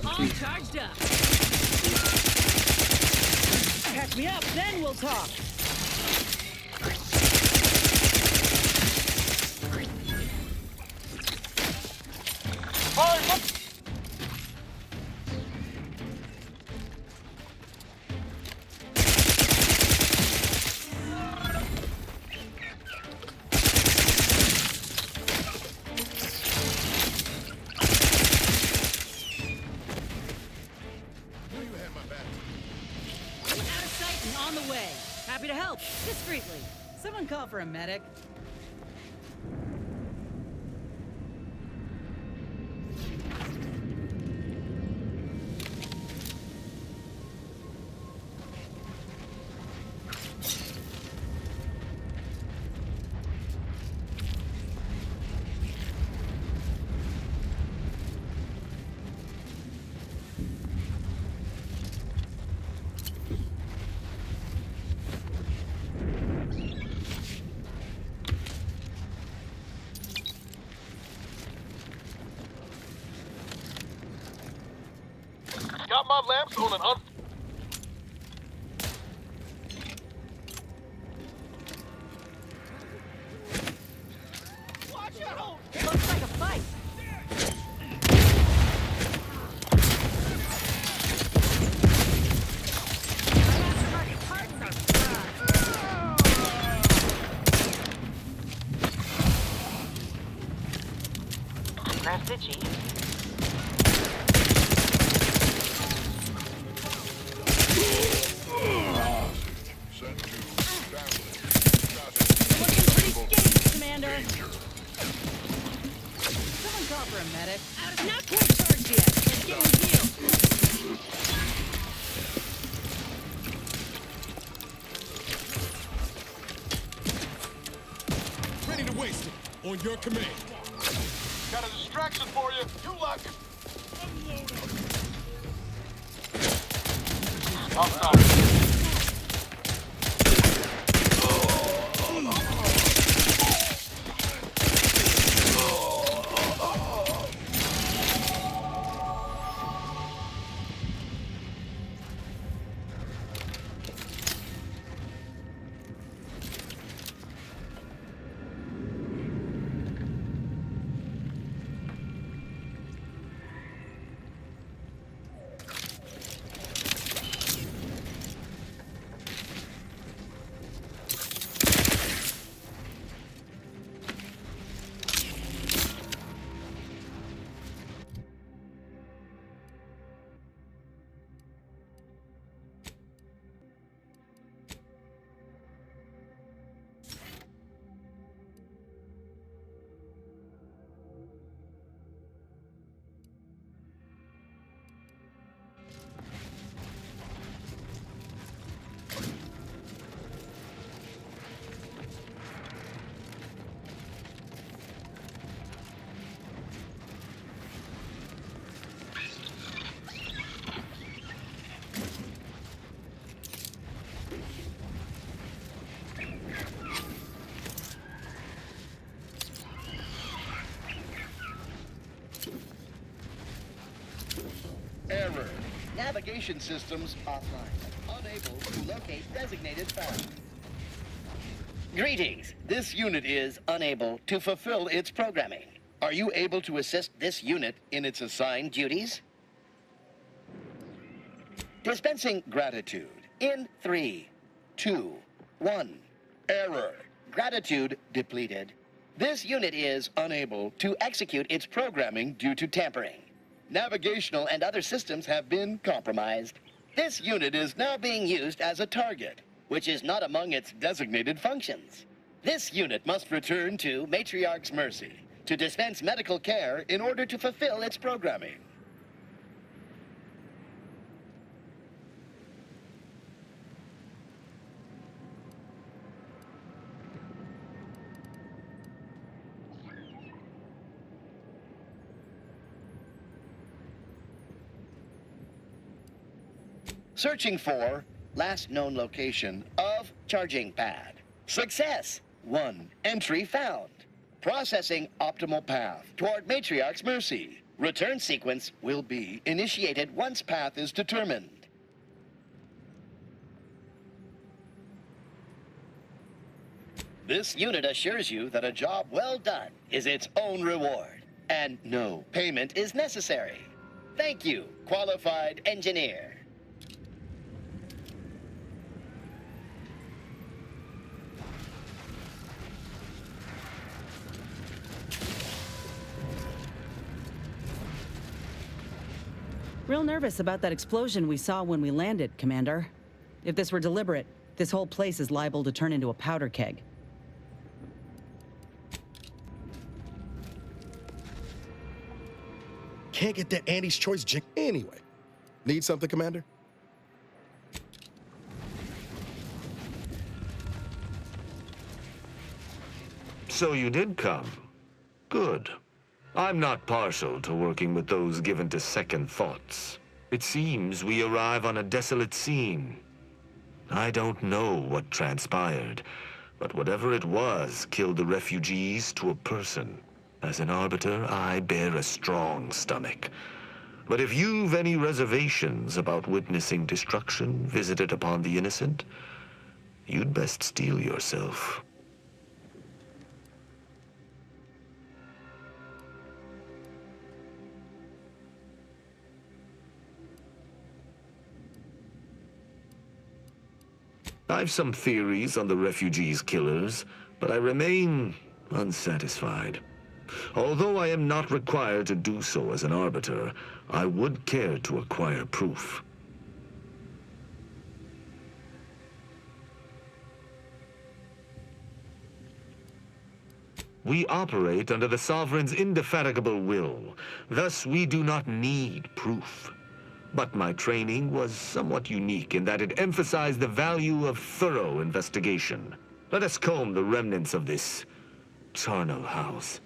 All charged up. Catch me up, then we'll talk. Out of sight and on the way. Happy to help, discreetly. Someone call for a medic. Got my lamps on an Watch out! Looks like a fight. Grass itchy. Commander. Someone call for a medic. Not quite charged yet. Let's get him healed. ready to waste it. On your command. Got a distraction for you. You luck. Navigation systems offline. Unable to locate designated found. Greetings. This unit is unable to fulfill its programming. Are you able to assist this unit in its assigned duties? Dispensing gratitude in 3, 2, 1. Error. Gratitude depleted. This unit is unable to execute its programming due to tampering. Navigational and other systems have been compromised. This unit is now being used as a target, which is not among its designated functions. This unit must return to Matriarch's Mercy to dispense medical care in order to fulfill its programming. Searching for last known location of charging pad. Success! 1 entry found. Processing optimal path toward Matriarch's Mercy. Return sequence will be initiated once path is determined. This unit assures you that a job well done is its own reward, and no payment is necessary. Thank you, qualified engineer. Real nervous about that explosion we saw when we landed, Commander. If this were deliberate, this whole place is liable to turn into a powder keg. Can't get that Andy's Choice jink anyway. Need something, Commander? So you did come. Good. I'm not partial to working with those given to second thoughts. It seems we arrive on a desolate scene. I don't know what transpired, but whatever it was killed the refugees to a person. As an Arbiter, I bear a strong stomach. But if you've any reservations about witnessing destruction visited upon the innocent, you'd best steel yourself. I've some theories on the refugees' killers, but I remain unsatisfied. Although I am not required to do so as an Arbiter, I would care to acquire proof. We operate under the Sovereign's indefatigable will. Thus, we do not need proof. But my training was somewhat unique in that it emphasized the value of thorough investigation. Let us comb the remnants of this charnel house.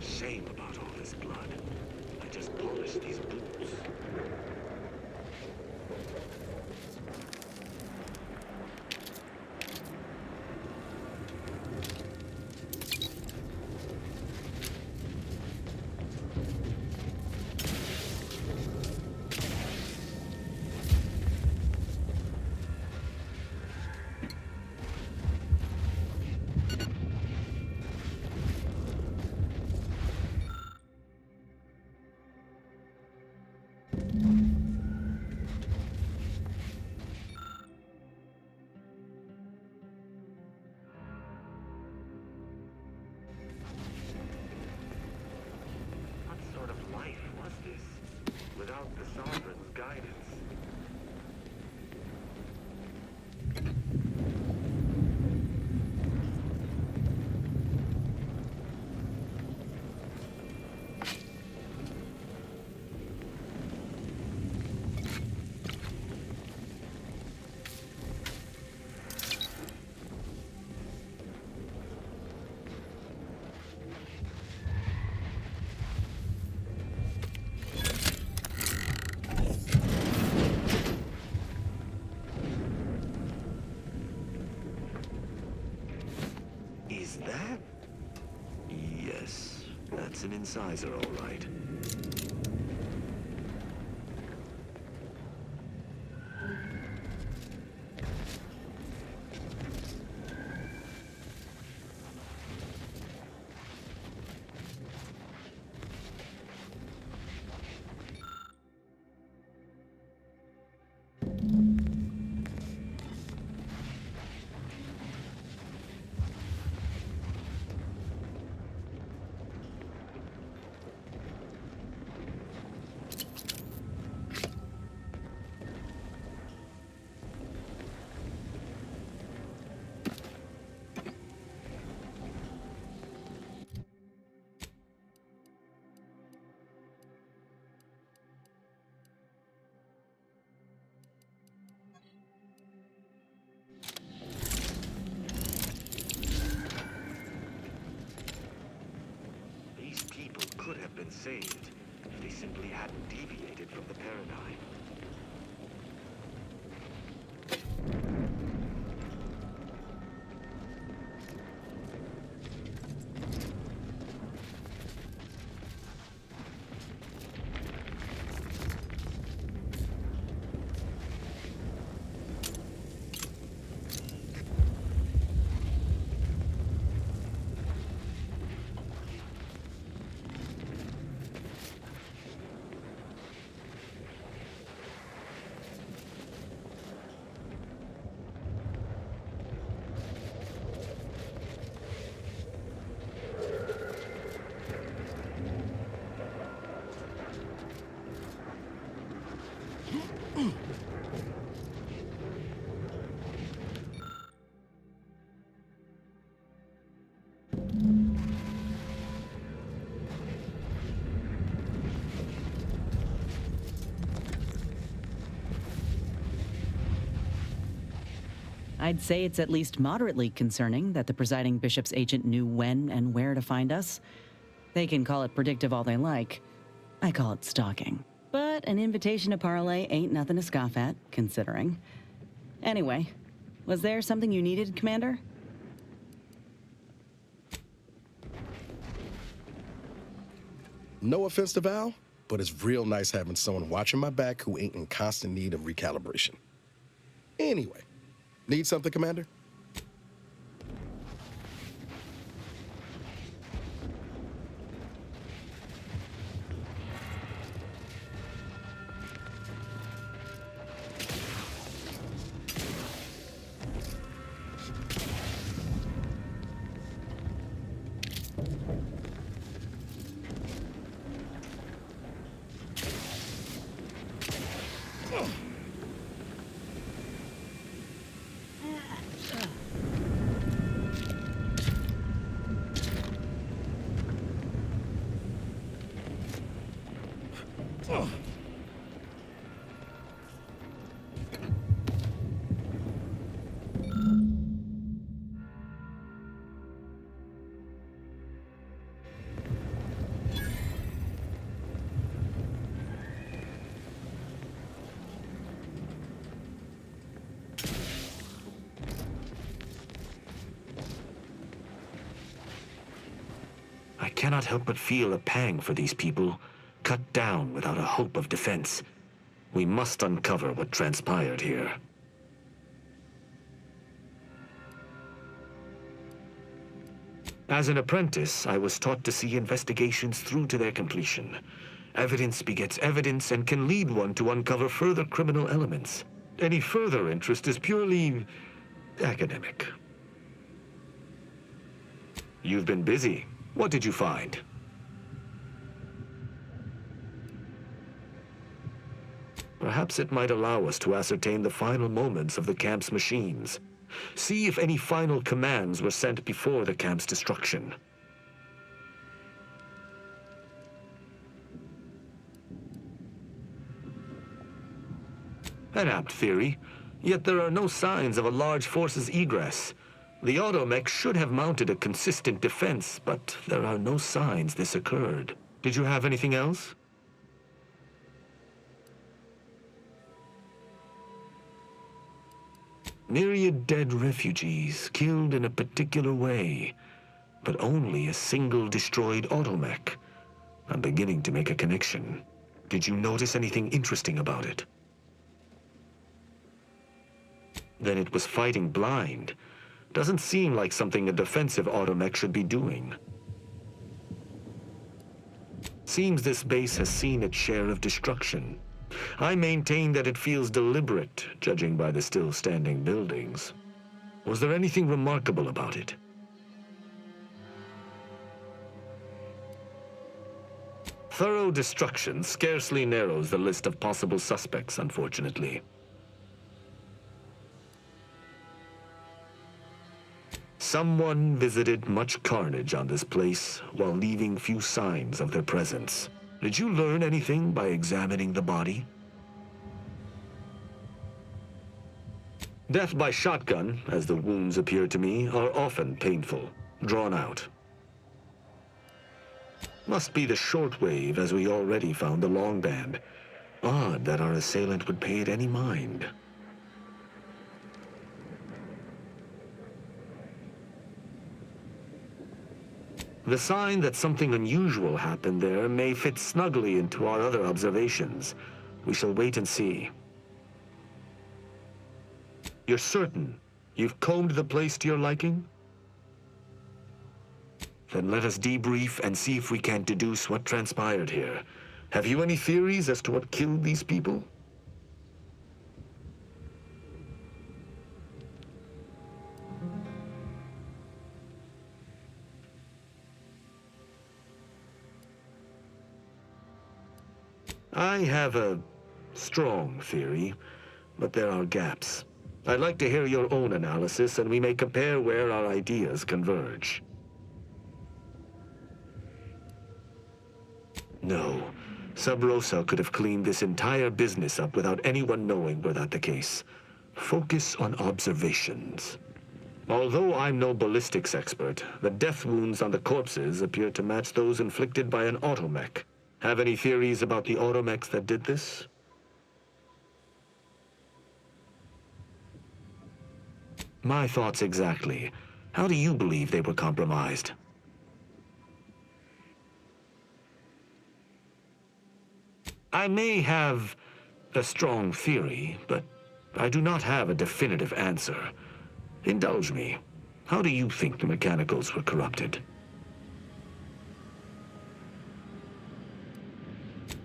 Shame about all this blood. I just polished these boots. That's an incisor, all right. Could have been saved if they simply hadn't deviated from the paradigm. I'd say it's at least moderately concerning that the presiding bishop's agent knew when and where to find us. They can call it predictive all they like. I call it stalking. But an invitation to parlay ain't nothing to scoff at, considering. Anyway, was there something you needed, Commander? No offense to Val, but it's real nice having someone watching my back who ain't in constant need of recalibration. Anyway, need something, Commander? I cannot help but feel a pang for these people, cut down without a hope of defense. We must uncover what transpired here. As an apprentice, I was taught to see investigations through to their completion. Evidence begets evidence and can lead one to uncover further criminal elements. Any further interest is purely academic. You've been busy. What did you find? Perhaps it might allow us to ascertain the final moments of the camp's machines. See if any final commands were sent before the camp's destruction. An apt theory, yet there are no signs of a large force's egress. The automech should have mounted a consistent defense, but there are no signs this occurred. Did you have anything else? Myriad dead refugees, killed in a particular way, but only a single destroyed automech. I'm beginning to make a connection. Did you notice anything interesting about it? Then it was fighting blind. Doesn't seem like something a defensive automech should be doing. Seems this base has seen its share of destruction. I maintain that it feels deliberate, judging by the still standing buildings. Was there anything remarkable about it? Thorough destruction scarcely narrows the list of possible suspects, unfortunately. Someone visited much carnage on this place while leaving few signs of their presence. Did you learn anything by examining the body? Death by shotgun, as the wounds appear to me, are often painful, drawn out. Must be the shortwave, as we already found the long band. Odd that our assailant would pay it any mind. The sign that something unusual happened there may fit snugly into our other observations. We shall wait and see. You're certain you've combed the place to your liking? Then let us debrief and see if we can deduce what transpired here. Have you any theories as to what killed these people? I have a strong theory, but there are gaps. I'd like to hear your own analysis, and we may compare where our ideas converge. No. Sub Rosa could have cleaned this entire business up without anyone knowing were that the case. Focus on observations. Although I'm no ballistics expert, the death wounds on the corpses appear to match those inflicted by an automech. Have any theories about the automechs that did this? My thoughts exactly. How do you believe they were compromised? I may have a strong theory, but I do not have a definitive answer. Indulge me. How do you think the mechanicals were corrupted?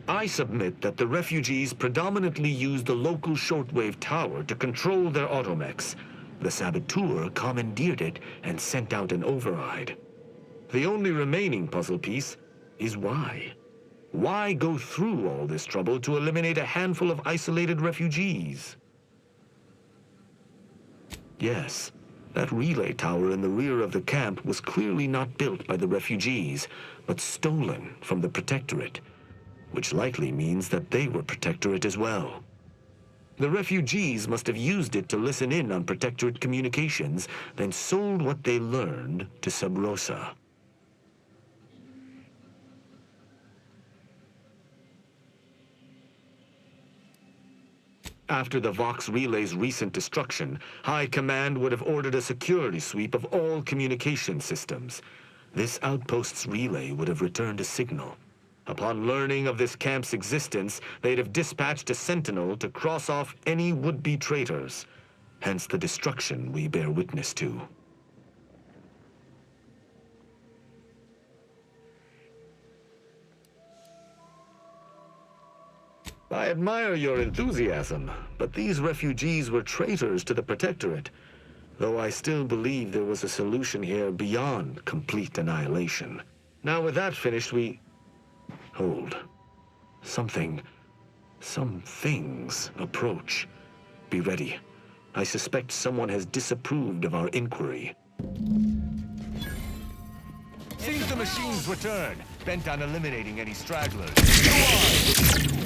I submit that the refugees predominantly used the local shortwave tower to control their automechs. The saboteur commandeered it and sent out an override. The only remaining puzzle piece is why. Why go through all this trouble to eliminate a handful of isolated refugees? Yes, that relay tower in the rear of the camp was clearly not built by the refugees, but stolen from the Protectorate, which likely means that they were Protectorate as well. The refugees must have used it to listen in on Protectorate communications, then sold what they learned to Sub Rosa. After the Vox Relay's recent destruction, High Command would have ordered a security sweep of all communication systems. This outpost's relay would have returned a signal. Upon learning of this camp's existence, they'd have dispatched a sentinel to cross off any would-be traitors. Hence the destruction we bear witness to. I admire your enthusiasm, but these refugees were traitors to the Protectorate, though I still believe there was a solution here beyond complete annihilation. Now with that finished, Hold. Some things approach. Be ready. I suspect someone has disapproved of our inquiry. Seems the machines return, bent on eliminating any stragglers. Go on!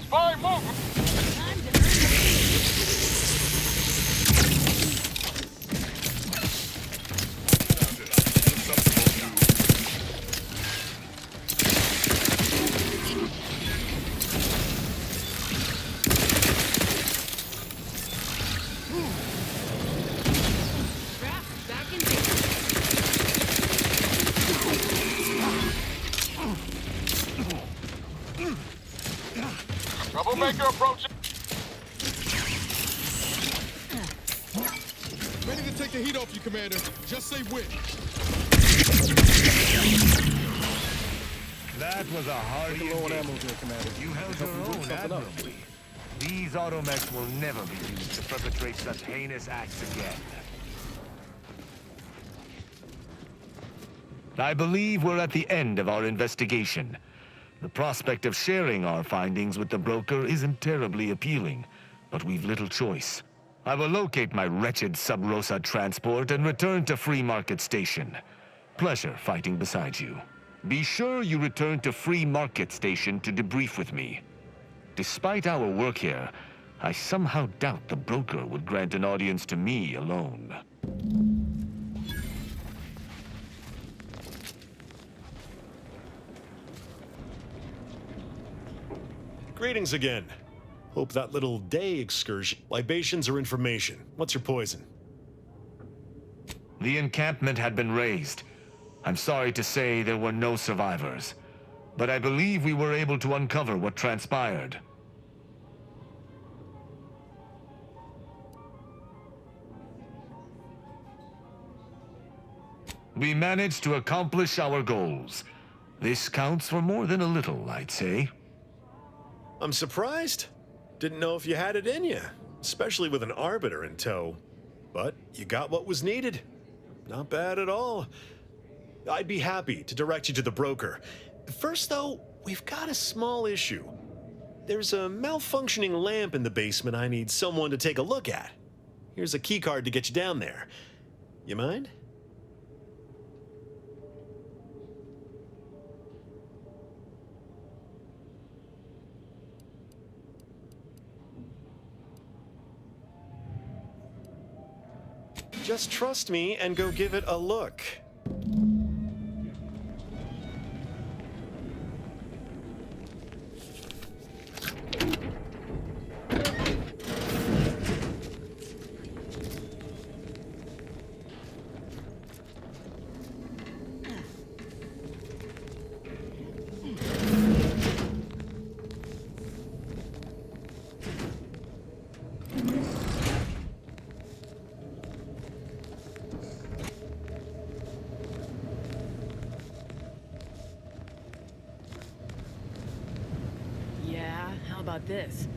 Spy movement! Troublemaker approaching. Ready to take the heat off you, Commander. Just say when. That was a hardy engagement. You held your own admirably. These automechs will never be used to perpetrate such heinous acts again. I believe we're at the end of our investigation. The prospect of sharing our findings with the broker isn't terribly appealing, but we've little choice. I will locate my wretched Sub Rosa transport and return to Free Market Station. Pleasure fighting beside you. Be sure you return to Free Market Station to debrief with me. Despite our work here, I somehow doubt the broker would grant an audience to me alone. Greetings again. Hope that little day excursion. Libations or information? What's your poison? The encampment had been razed. I'm sorry to say there were no survivors, but I believe we were able to uncover what transpired. We managed to accomplish our goals. This counts for more than a little, I'd say. I'm surprised. Didn't know if you had it in you, especially with an Arbiter in tow. But you got what was needed. Not bad at all. I'd be happy to direct you to the broker. First, though, we've got a small issue. There's a malfunctioning lamp in the basement I need someone to take a look at. Here's a keycard to get you down there. You mind? Just trust me and go give it a look. Yeah, how about this?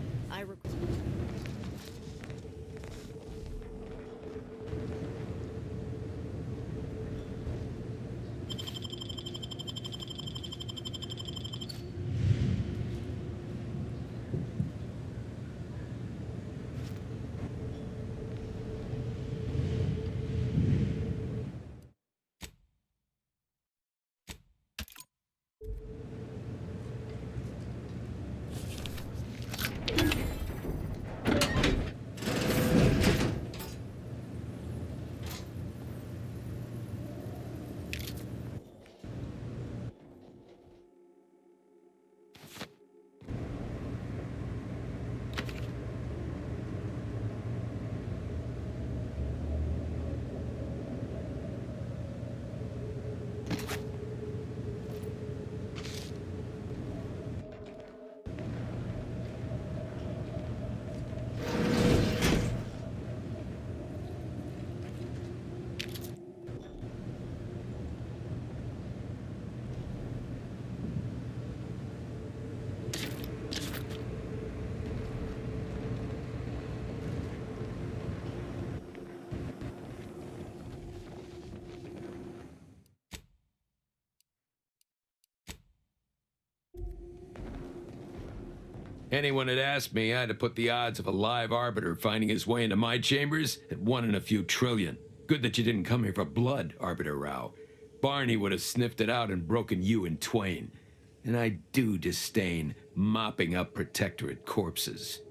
Anyone had asked me, I'd have put the odds of a live Arbiter finding his way into my chambers at 1 in a few trillion. Good that you didn't come here for blood, Arbiter Rao. Barney would have sniffed it out and broken you in twain. And I do disdain mopping up Protectorate corpses.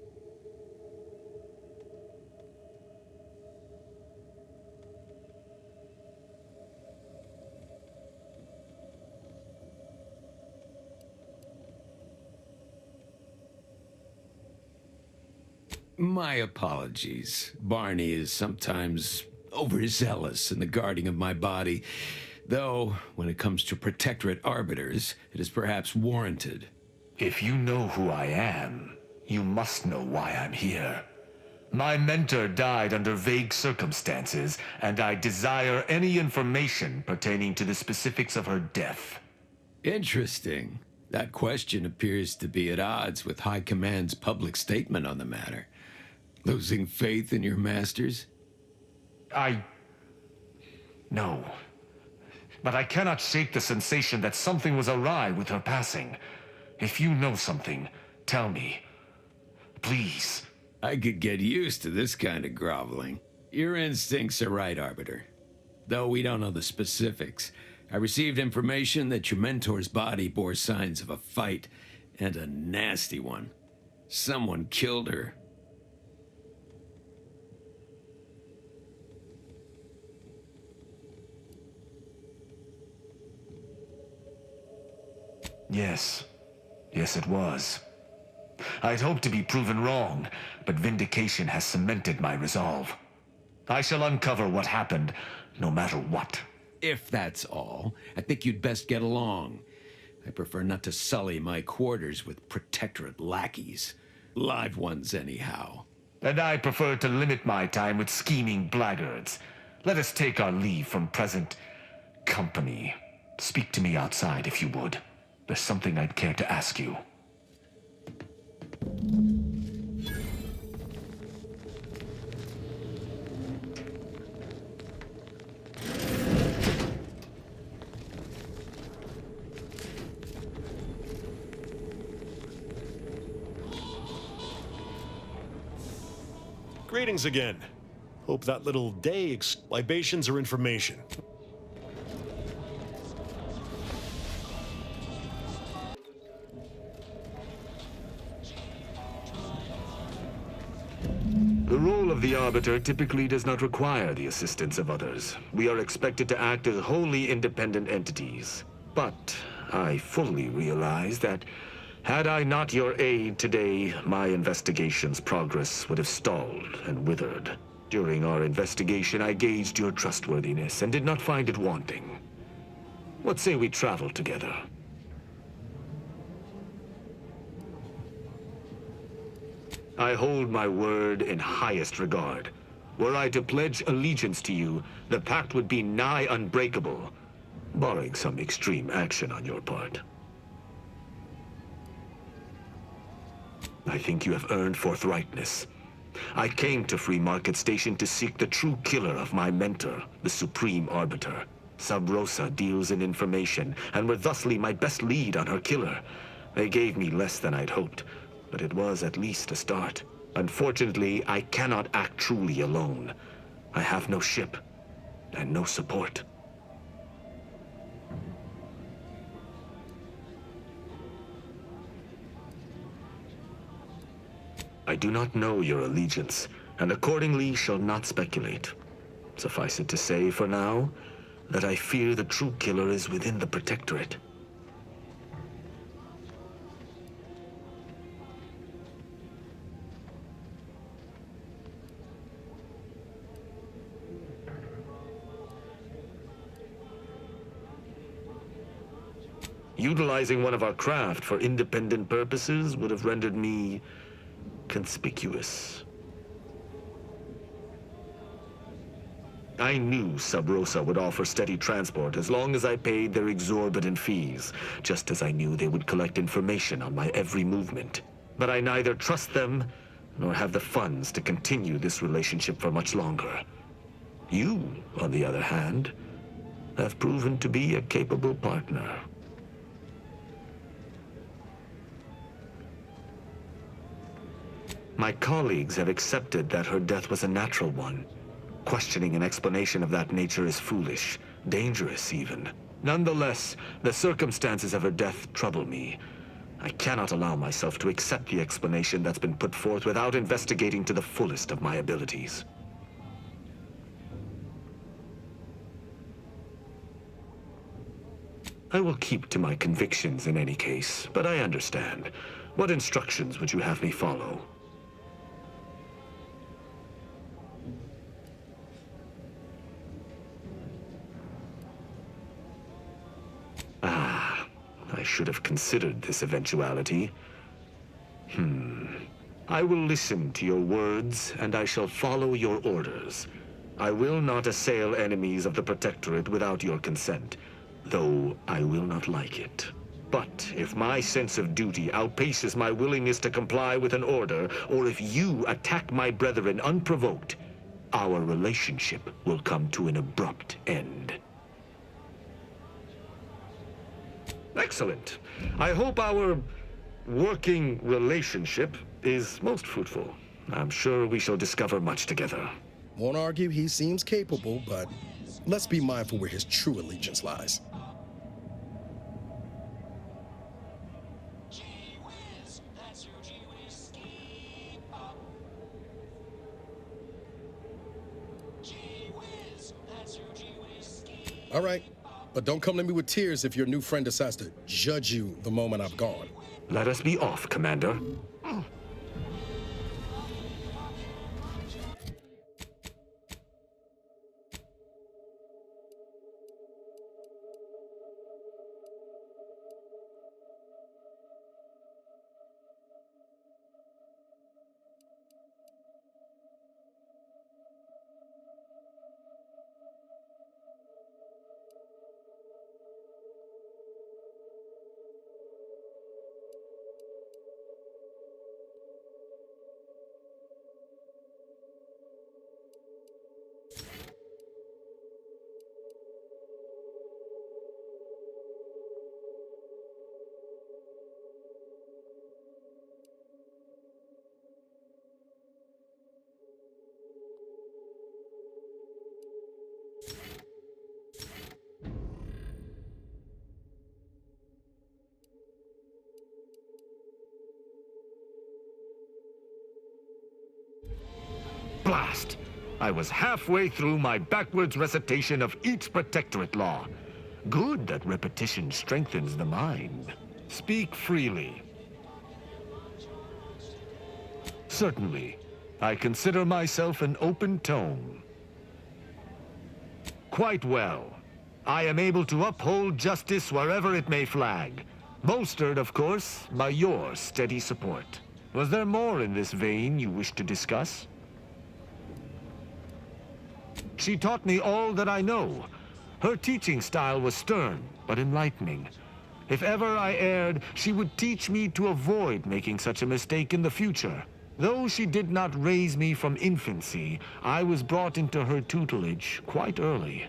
My apologies. Barney is sometimes overzealous in the guarding of my body, though when it comes to Protectorate Arbiters, it is perhaps warranted. If you know who I am, You must know why I'm here. My mentor died under vague circumstances, and I desire any information pertaining to the specifics of her death. Interesting. That question appears to be at odds with High Command's public statement on the matter. Losing faith in your masters? No. But I cannot shake the sensation that something was awry with her passing. If you know something, tell me. Please. I could get used to this kind of groveling. Your instincts are right, Arbiter. Though we don't know the specifics, I received information that your mentor's body bore signs of a fight, and a nasty one. Someone killed her. Yes. Yes, it was. I'd hoped to be proven wrong, but vindication has cemented my resolve. I shall uncover what happened, no matter what. If that's all, I think you'd best get along. I prefer not to sully my quarters with protectorate lackeys. Live ones, anyhow. And I prefer to limit my time with scheming blackguards. Let us take our leave from present company. Speak to me outside, if you would. There's something I'd care to ask you. Greetings again. Hope that little day libations are information. The role of the Arbiter typically does not require the assistance of others. We are expected to act as wholly independent entities. But I fully realize that had I not your aid today, my investigation's progress would have stalled and withered. During our investigation, I gauged your trustworthiness and did not find it wanting. What say we travel together? I hold my word in highest regard. Were I to pledge allegiance to you, the pact would be nigh unbreakable, barring some extreme action on your part. I think you have earned forthrightness. I came to Free Market Station to seek the true killer of my mentor, the Supreme Arbiter. Sub Rosa deals in information, and were thusly my best lead on her killer. They gave me less than I'd hoped, but it was at least a start. Unfortunately, I cannot act truly alone. I have no ship, and no support. I do not know your allegiance, and accordingly shall not speculate. Suffice it to say, for now, that I fear the true killer is within the Protectorate. Utilizing one of our craft for independent purposes would have rendered me conspicuous. I knew Sub Rosa would offer steady transport as long as I paid their exorbitant fees, just as I knew they would collect information on my every movement. But I neither trust them nor have the funds to continue this relationship for much longer. You, on the other hand, have proven to be a capable partner. My colleagues have accepted that her death was a natural one. Questioning an explanation of that nature is foolish, dangerous even. Nonetheless, the circumstances of her death trouble me. I cannot allow myself to accept the explanation that's been put forth without investigating to the fullest of my abilities. I will keep to my convictions in any case, but I understand. What instructions would you have me follow? I should have considered this eventuality. I will listen to your words, and I shall follow your orders. I will not assail enemies of the Protectorate without your consent, though I will not like it. But if my sense of duty outpaces my willingness to comply with an order, or if you attack my brethren unprovoked, our relationship will come to an abrupt end. Excellent. I hope our working relationship is most fruitful. I'm sure we shall discover much together. Won't argue he seems capable, but let's be mindful where his true allegiance lies. All right, but don't come to me with tears if your new friend decides to judge you the moment I've gone. Let us be off, Commander. Blast! I was halfway through my backwards recitation of each Protectorate law. Good that repetition strengthens the mind. Speak freely. Certainly. I consider myself an open tome. Quite well. I am able to uphold justice wherever it may flag. Bolstered, of course, by your steady support. Was there more in this vein you wish to discuss? She taught me all that I know. Her teaching style was stern, but enlightening. If ever I erred, she would teach me to avoid making such a mistake in the future. Though she did not raise me from infancy, I was brought into her tutelage quite early.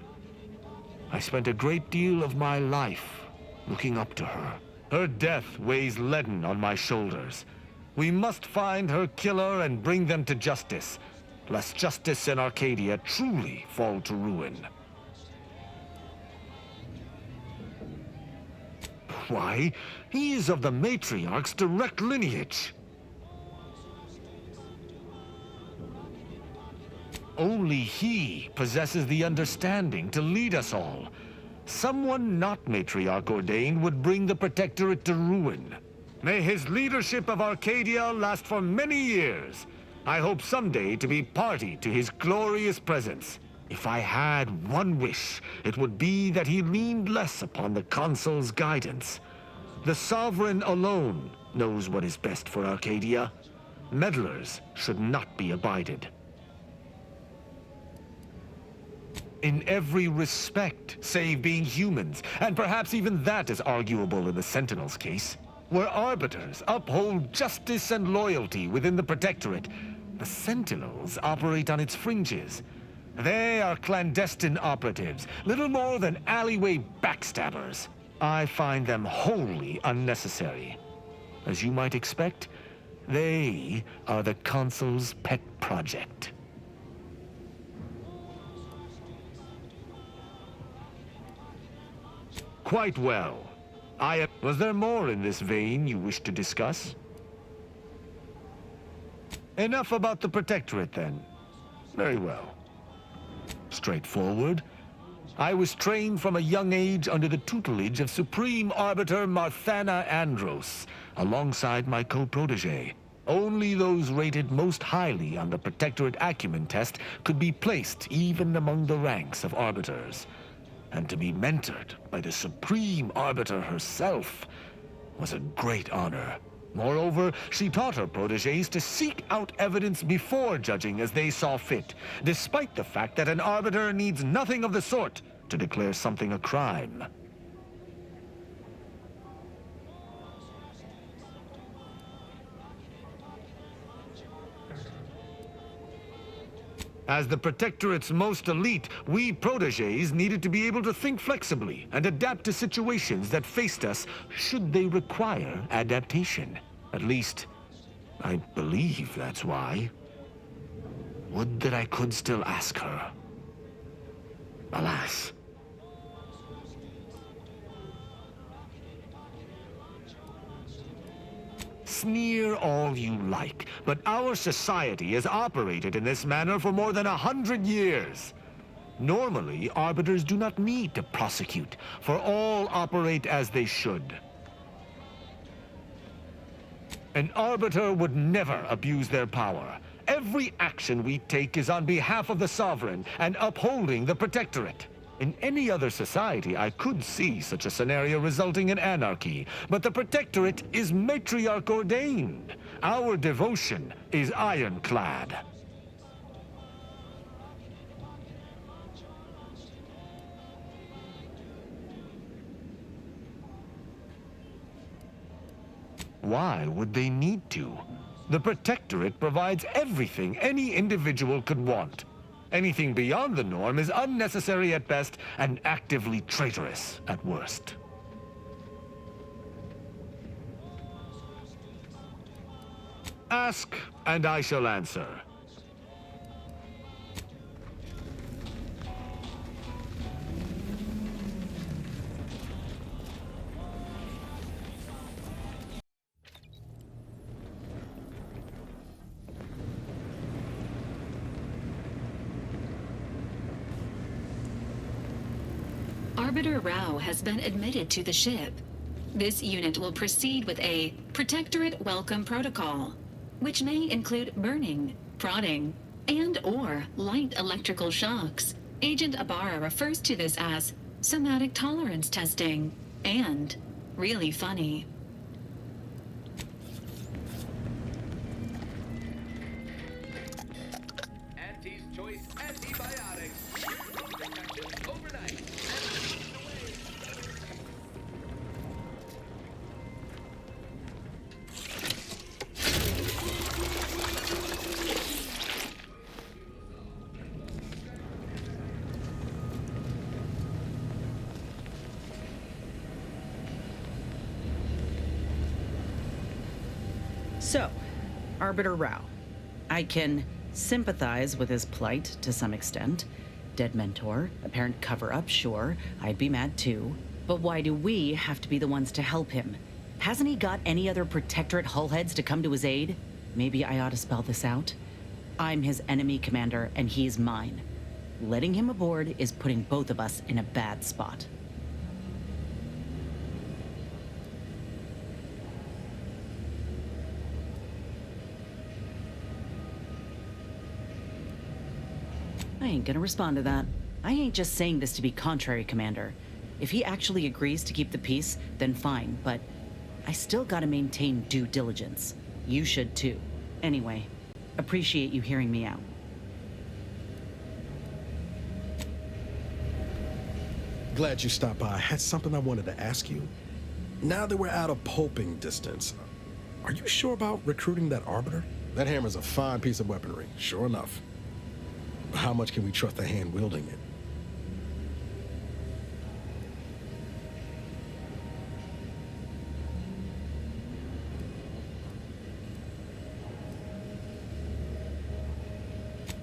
I spent a great deal of my life looking up to her. Her death weighs leaden on my shoulders. We must find her killer and bring them to justice, lest justice in Arcadia truly fall to ruin. Why, he is of the Matriarch's direct lineage. Only he possesses the understanding to lead us all. Someone not Matriarch ordained would bring the Protectorate to ruin. May his leadership of Arcadia last for many years. I hope someday to be party to his glorious presence. If I had one wish, it would be that he leaned less upon the Consul's guidance. The Sovereign alone knows what is best for Arcadia. Meddlers should not be abided. In every respect, save being humans, and perhaps even that is arguable in the Sentinel's case. Where arbiters uphold justice and loyalty within the Protectorate, the Sentinels operate on its fringes. They are clandestine operatives, little more than alleyway backstabbers. I find them wholly unnecessary. As you might expect, they are the Consul's pet project. Quite well. Was there more in this vein you wish to discuss? Enough about the Protectorate, then. Very well. Straightforward. I was trained from a young age under the tutelage of Supreme Arbiter Marthana Andros, alongside my co-protege. Only those rated most highly on the Protectorate acumen test could be placed even among the ranks of arbiters. And to be mentored by the Supreme Arbiter herself was a great honor. Moreover, she taught her protégés to seek out evidence before judging as they saw fit, despite the fact that an arbiter needs nothing of the sort to declare something a crime. As the Protectorate's most elite, we protégés needed to be able to think flexibly and adapt to situations that faced us should they require adaptation. At least, I believe that's why. Would that I could still ask her. Alas. Sneer all you like, but our society has operated in this manner for more than 100 years. Normally, arbiters do not need to prosecute, for all operate as they should. An arbiter would never abuse their power. Every action we take is on behalf of the Sovereign and upholding the Protectorate. In any other society, I could see such a scenario resulting in anarchy, but the Protectorate is matriarch ordained. Our devotion is ironclad. Why would they need to? The Protectorate provides everything any individual could want. Anything beyond the norm is unnecessary at best and actively traitorous at worst. Ask, and I shall answer. Arbiter Rao has been admitted to the ship. This unit will proceed with a Protectorate Welcome Protocol, which may include burning, prodding, and/or light electrical shocks. Agent Ibarra refers to this as somatic tolerance testing, and really funny. Auntie's Choice Antibiotics. Protection overnight. So, Arbiter Rao. I can sympathize with his plight to some extent. Dead mentor, apparent cover-up, sure, I'd be mad too. But why do we have to be the ones to help him? Hasn't he got any other Protectorate hullheads to come to his aid? Maybe I ought to spell this out. I'm his enemy commander, and he's mine. Letting him aboard is putting both of us in a bad spot. I ain't gonna respond to that. I ain't just saying this to be contrary, Commander. If he actually agrees to keep the peace, then fine, but I still gotta maintain due diligence. You should too. Anyway, appreciate you hearing me out. Glad you stopped by. I had something I wanted to ask you. Now that we're out of pulping distance, are you sure about recruiting that Arbiter? That hammer's a fine piece of weaponry, sure enough. How much can we trust the hand wielding it?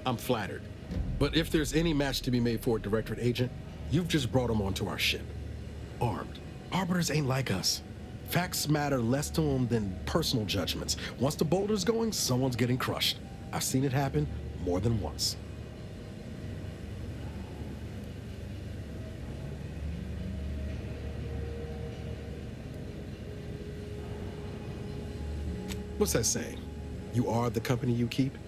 I'm flattered. But if there's any match to be made for a Directorate agent, you've just brought him onto our ship. Armed. Arbiters ain't like us. Facts matter less to them than personal judgments. Once the boulder's going, someone's getting crushed. I've seen it happen more than once. What's that saying? You are the company you keep?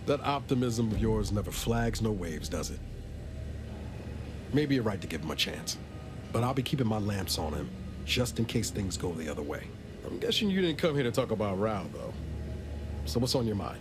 That optimism of yours never flags nor waves, does it? Maybe you're right to give him a chance. but I'll be keeping my lamps on him, just in case things go the other way. I'm guessing you didn't come here to talk about Rao, though. So what's on your mind?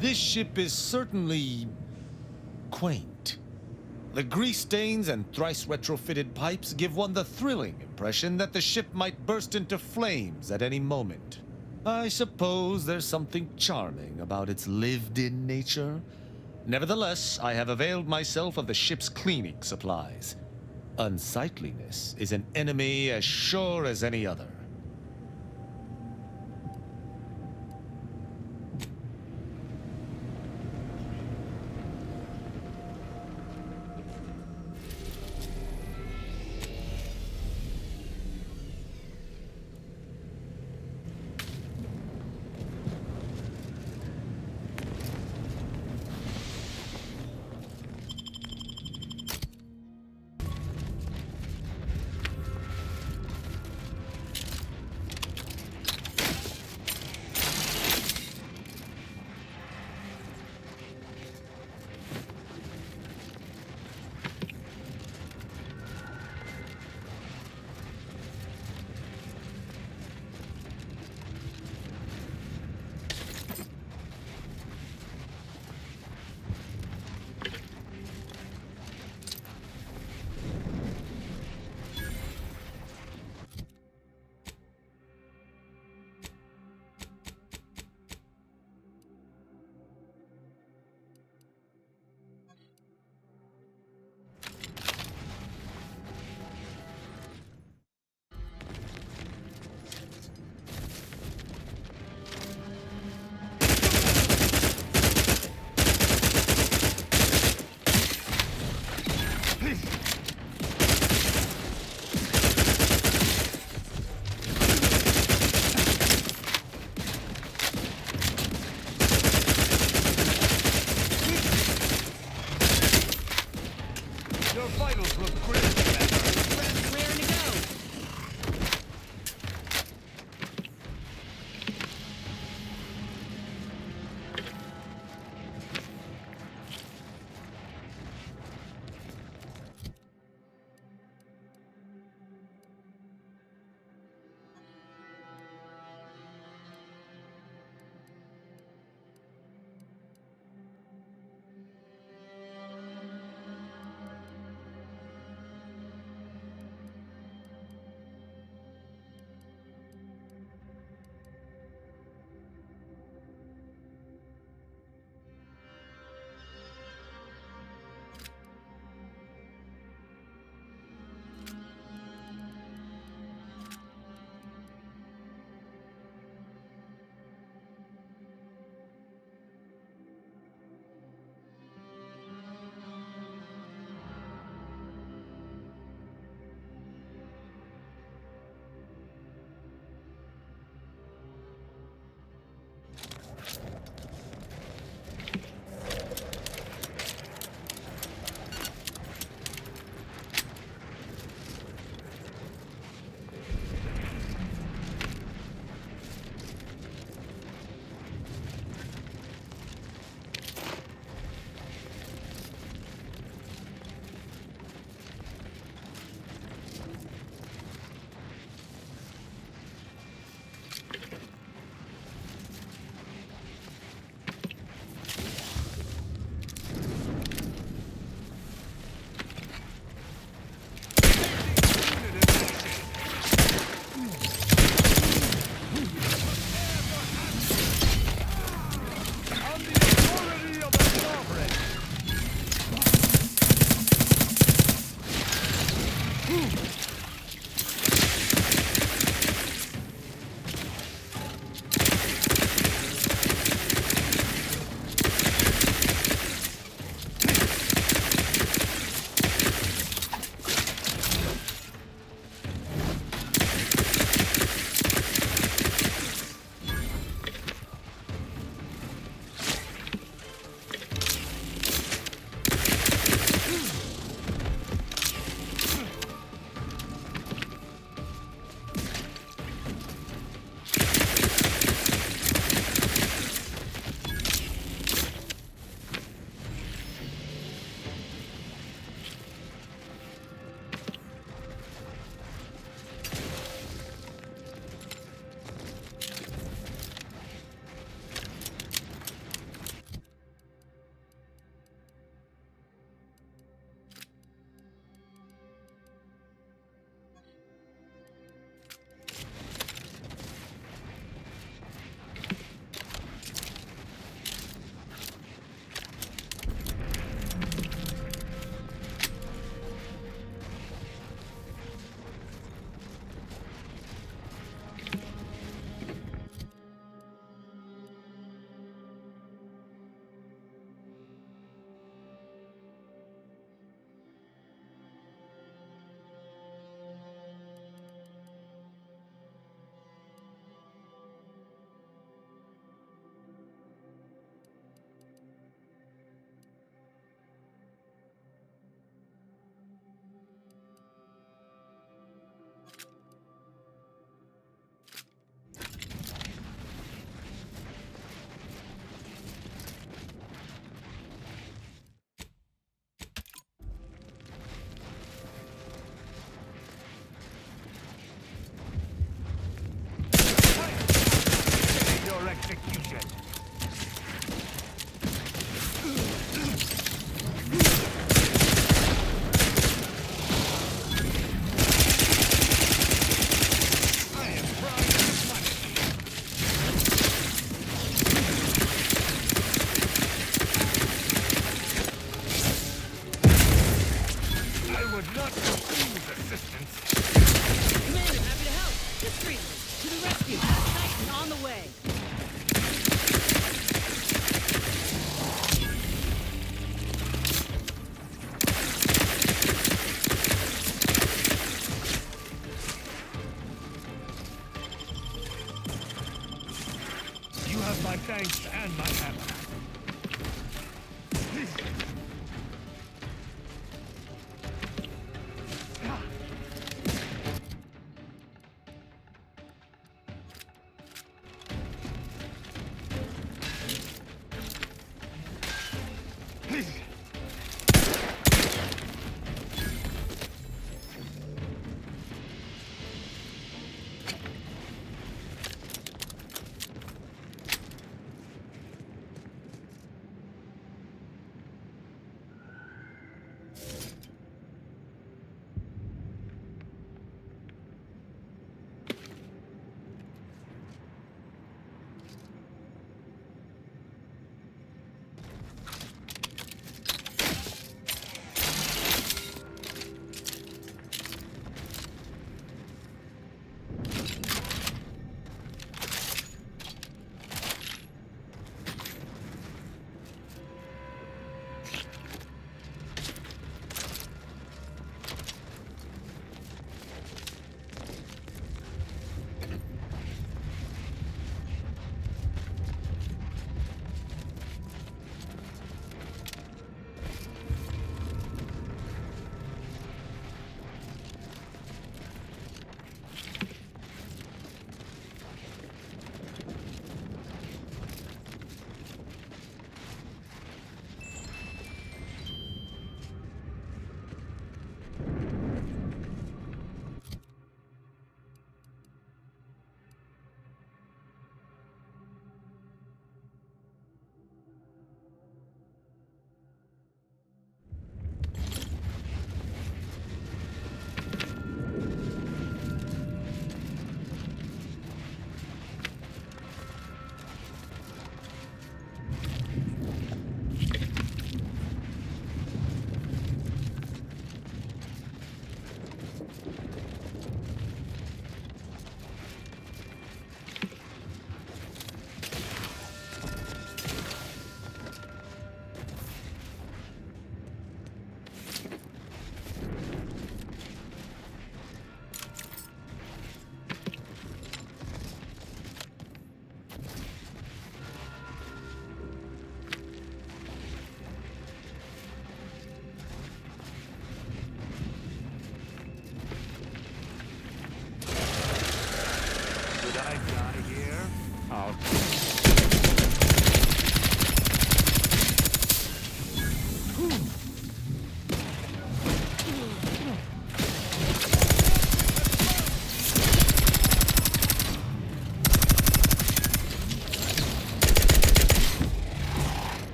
This ship is certainly quaint. The grease stains and thrice retrofitted pipes give one the thrilling impression that the ship might burst into flames at any moment. I suppose there's something charming about its lived-in nature. Nevertheless, I have availed myself of the ship's cleaning supplies. Unsightliness is an enemy as sure as any other.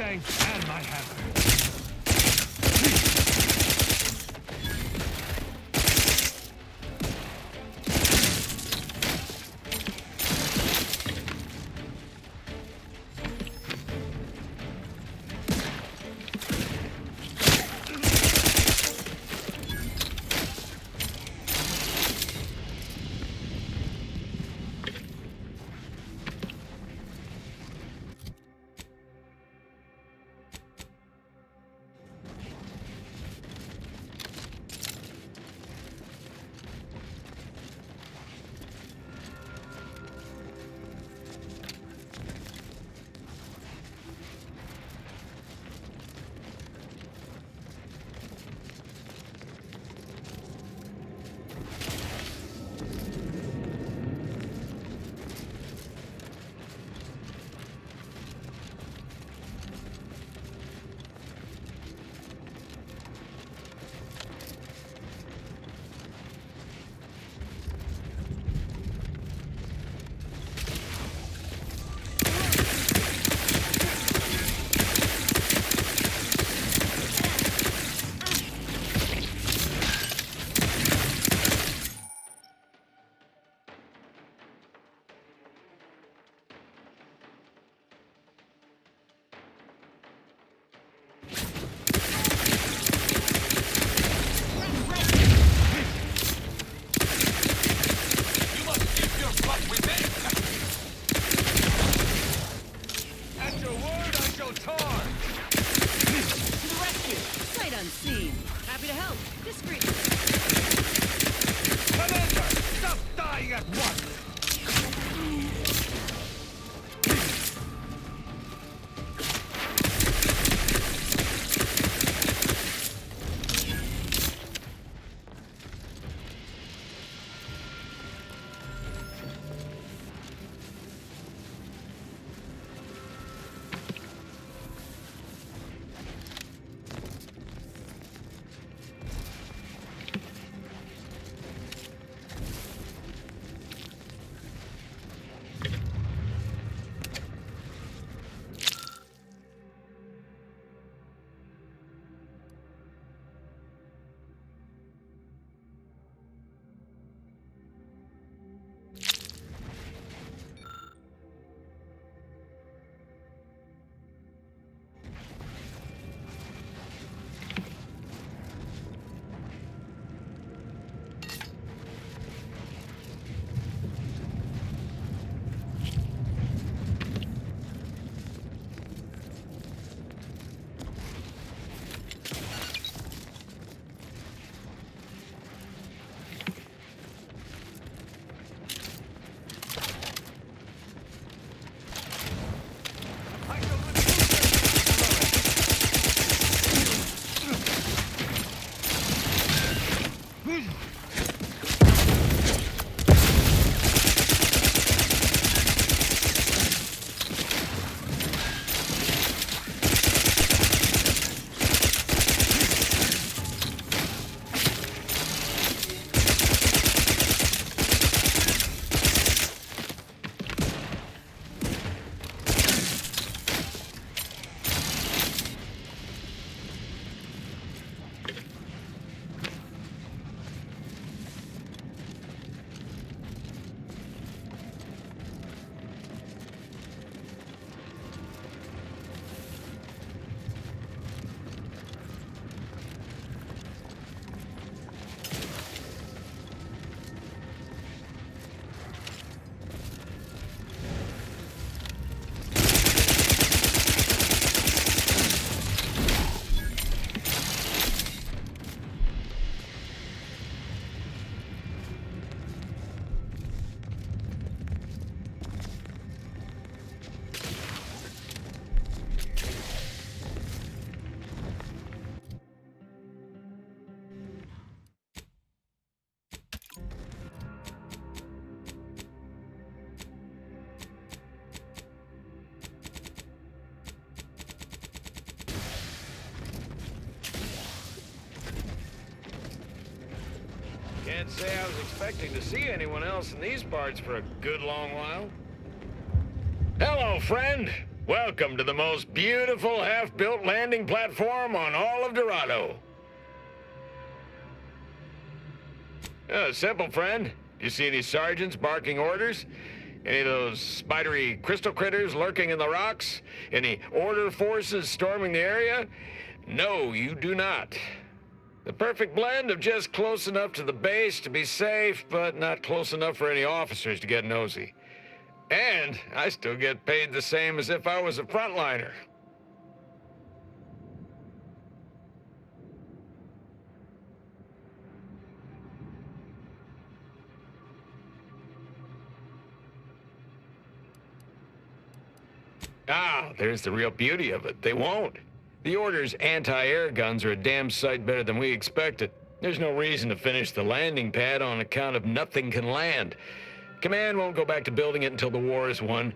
tank and my hammer. Unseen. Happy to help. Discreetly. Commander, stop dying at once! Can't say I was expecting to see anyone else in these parts for a good long while. Hello, friend. Welcome to the most beautiful half-built landing platform on all of Dorado. Simple, friend. You see any sergeants barking orders? Any of those spidery crystal critters lurking in the rocks? Any order forces storming the area? No, you do not. The perfect blend of just close enough to the base to be safe, but not close enough for any officers to get nosy. And I still get paid the same as if I was a frontliner. Ah, there's the real beauty of it. They won't. The Order's anti-air guns are a damn sight better than we expected. There's no reason to finish the landing pad on account of nothing can land. Command won't go back to building it until the war is won.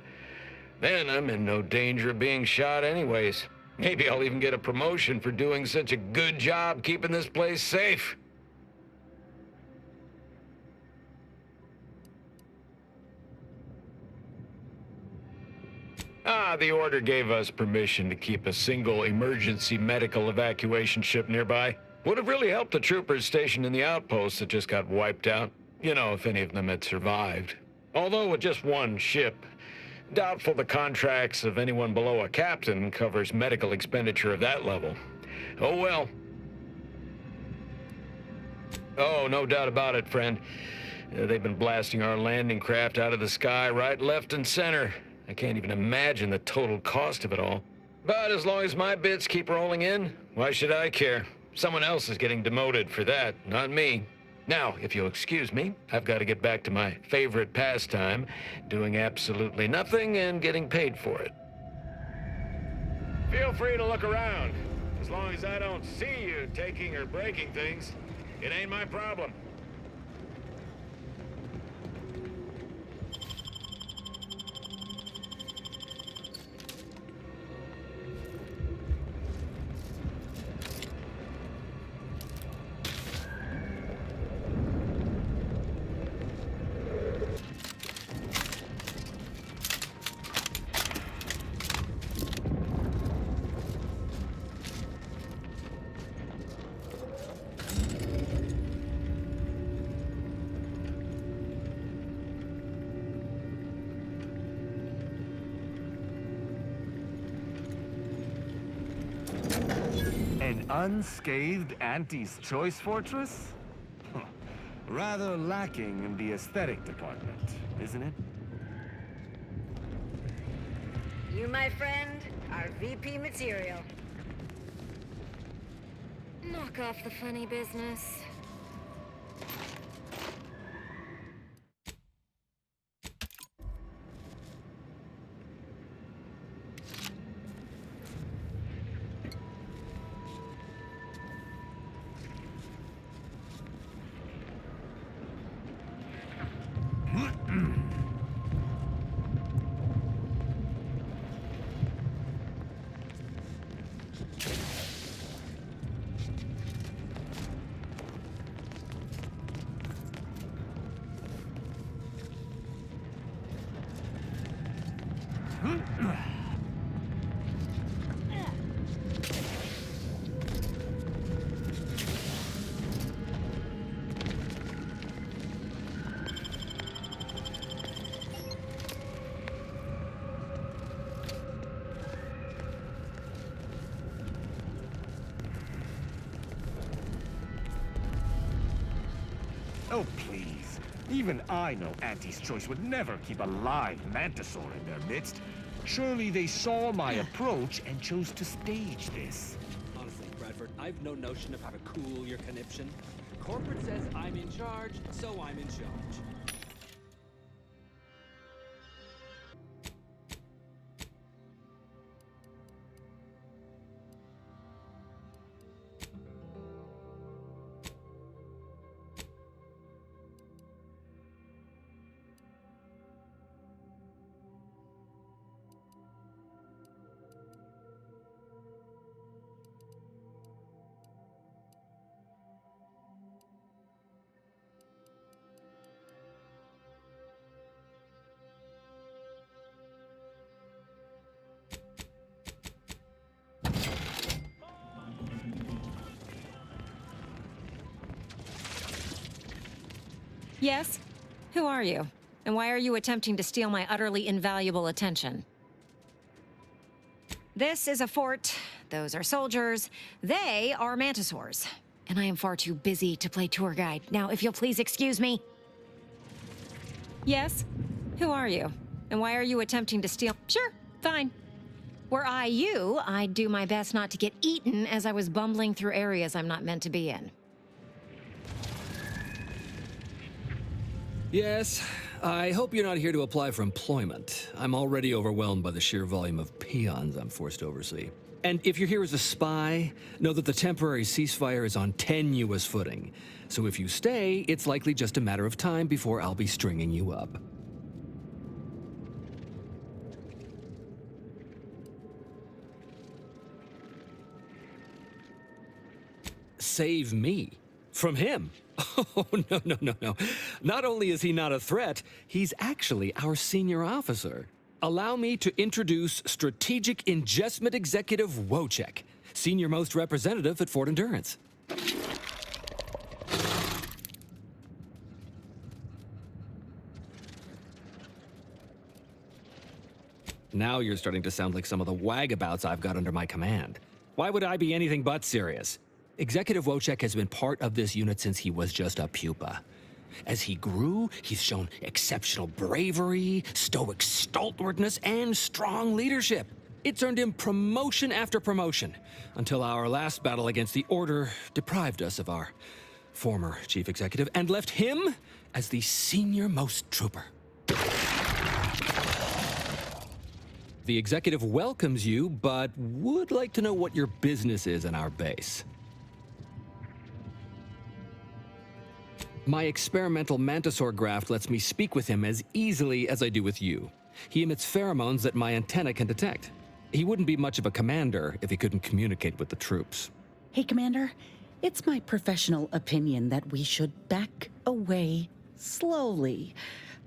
Then I'm in no danger of being shot anyways. Maybe I'll even get a promotion for doing such a good job keeping this place safe. The Order gave us permission to keep a single emergency medical evacuation ship nearby. Would have really helped the troopers stationed in the outposts that just got wiped out. You know, if any of them had survived. Although with just one ship, doubtful the contracts of anyone below a captain covers medical expenditure of that level. Oh well. Oh, no doubt about it, friend. They've been blasting our landing craft out of the sky right, left, and center. I can't even imagine the total cost of it all. But as long as my bits keep rolling in, why should I care? Someone else is getting demoted for that, not me. Now, if you'll excuse me, I've got to get back to my favorite pastime, doing absolutely nothing and getting paid for it. Feel free to look around. As long as I don't see you taking or breaking things, it ain't my problem. An unscathed Auntie's Choice Fortress? Rather lacking in the aesthetic department, isn't it? You, my friend, are VP material. Knock off the funny business. Oh, please. Even I know Auntie's Choice would never keep a live mantisaur in their midst. Surely they saw my approach and chose to stage this. Honestly, Bradford, I've no notion of how to cool your conniption. Corporate says I'm in charge, so I'm in charge. Yes? Who are you? And why are you attempting to steal my utterly invaluable attention? This is a fort. Those are soldiers. They are mantisaurs. And I am far too busy to play tour guide. Now, if you'll please excuse me. Yes? Who are you? And why are you attempting to steal? Sure, fine. Were I you, I'd do my best not to get eaten as I was bumbling through areas I'm not meant to be in. Yes, I hope you're not here to apply for employment. I'm already overwhelmed by the sheer volume of peons I'm forced to oversee. And if you're here as a spy, know that the temporary ceasefire is on tenuous footing. So if you stay, it's likely just a matter of time before I'll be stringing you up. Save me? From him? Oh, no. Not only is he not a threat, he's actually our senior officer. Allow me to introduce Strategic Ingestment Executive Wojciech, senior-most representative at Fort Endurance. Now you're starting to sound like some of the wagabouts I've got under my command. Why would I be anything but serious? Executive Wojciech has been part of this unit since he was just a pupa. As he grew, he's shown exceptional bravery, stoic stalwartness, and strong leadership. It's earned him promotion after promotion, until our last battle against the Order deprived us of our former chief executive and left him as the senior-most trooper. The executive welcomes you, but would like to know what your business is in our base. My experimental mantisaur graft lets me speak with him as easily as I do with you. He emits pheromones that my antenna can detect. He wouldn't be much of a commander if he couldn't communicate with the troops. Hey, Commander, it's my professional opinion that we should back away slowly.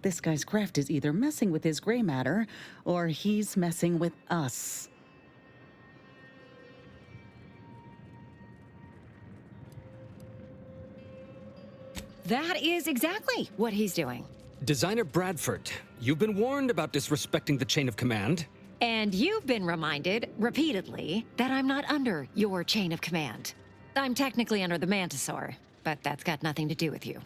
This guy's craft is either messing with his gray matter, or he's messing with us. That is exactly what he's doing. Designer Bradford, you've been warned about disrespecting the chain of command. And you've been reminded, repeatedly, that I'm not under your chain of command. I'm technically under the Mantisaur, but that's got nothing to do with you.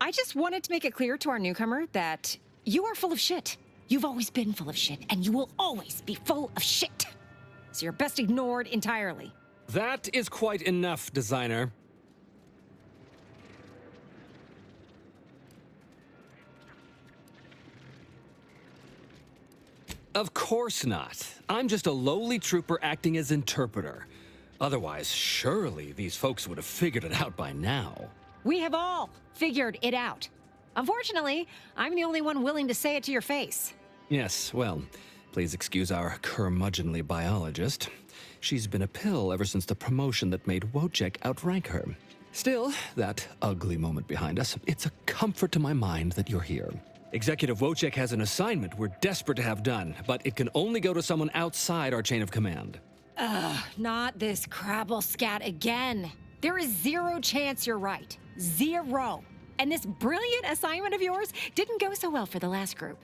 I just wanted to make it clear to our newcomer that you are full of shit. You've always been full of shit, and you will always be full of shit. So you're best ignored entirely. That is quite enough, Designer. Of course not. I'm just a lowly trooper acting as interpreter. Otherwise, surely these folks would have figured it out by now. We have all figured it out. Unfortunately, I'm the only one willing to say it to your face. Yes, well, please excuse our curmudgeonly biologist. She's been a pill ever since the promotion that made Wojciech outrank her. Still, that ugly moment behind us, it's a comfort to my mind that you're here. Executive Wojciech has an assignment we're desperate to have done, but it can only go to someone outside our chain of command. Ugh, not this crabble scat again. There is zero chance you're right. Zero. And this brilliant assignment of yours didn't go so well for the last group.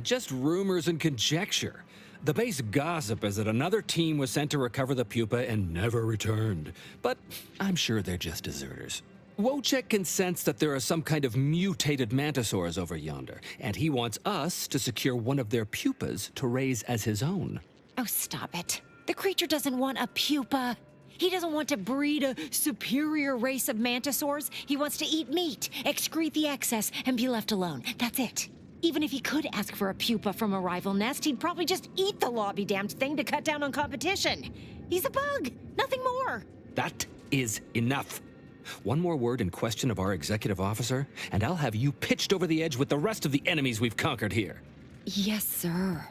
Just rumors and conjecture. The base gossip is that another team was sent to recover the pupa and never returned. But I'm sure they're just deserters. Wojciech can sense that there are some kind of mutated mantisaurs over yonder, and he wants us to secure one of their pupas to raise as his own. Oh, stop it. The creature doesn't want a pupa. He doesn't want to breed a superior race of mantisaurs. He wants to eat meat, excrete the excess, and be left alone. That's it. Even if he could ask for a pupa from a rival nest, he'd probably just eat the law-be-damned thing to cut down on competition. He's a bug, nothing more. That is enough. One more word in question of our executive officer, and I'll have you pitched over the edge with the rest of the enemies we've conquered here. Yes, sir.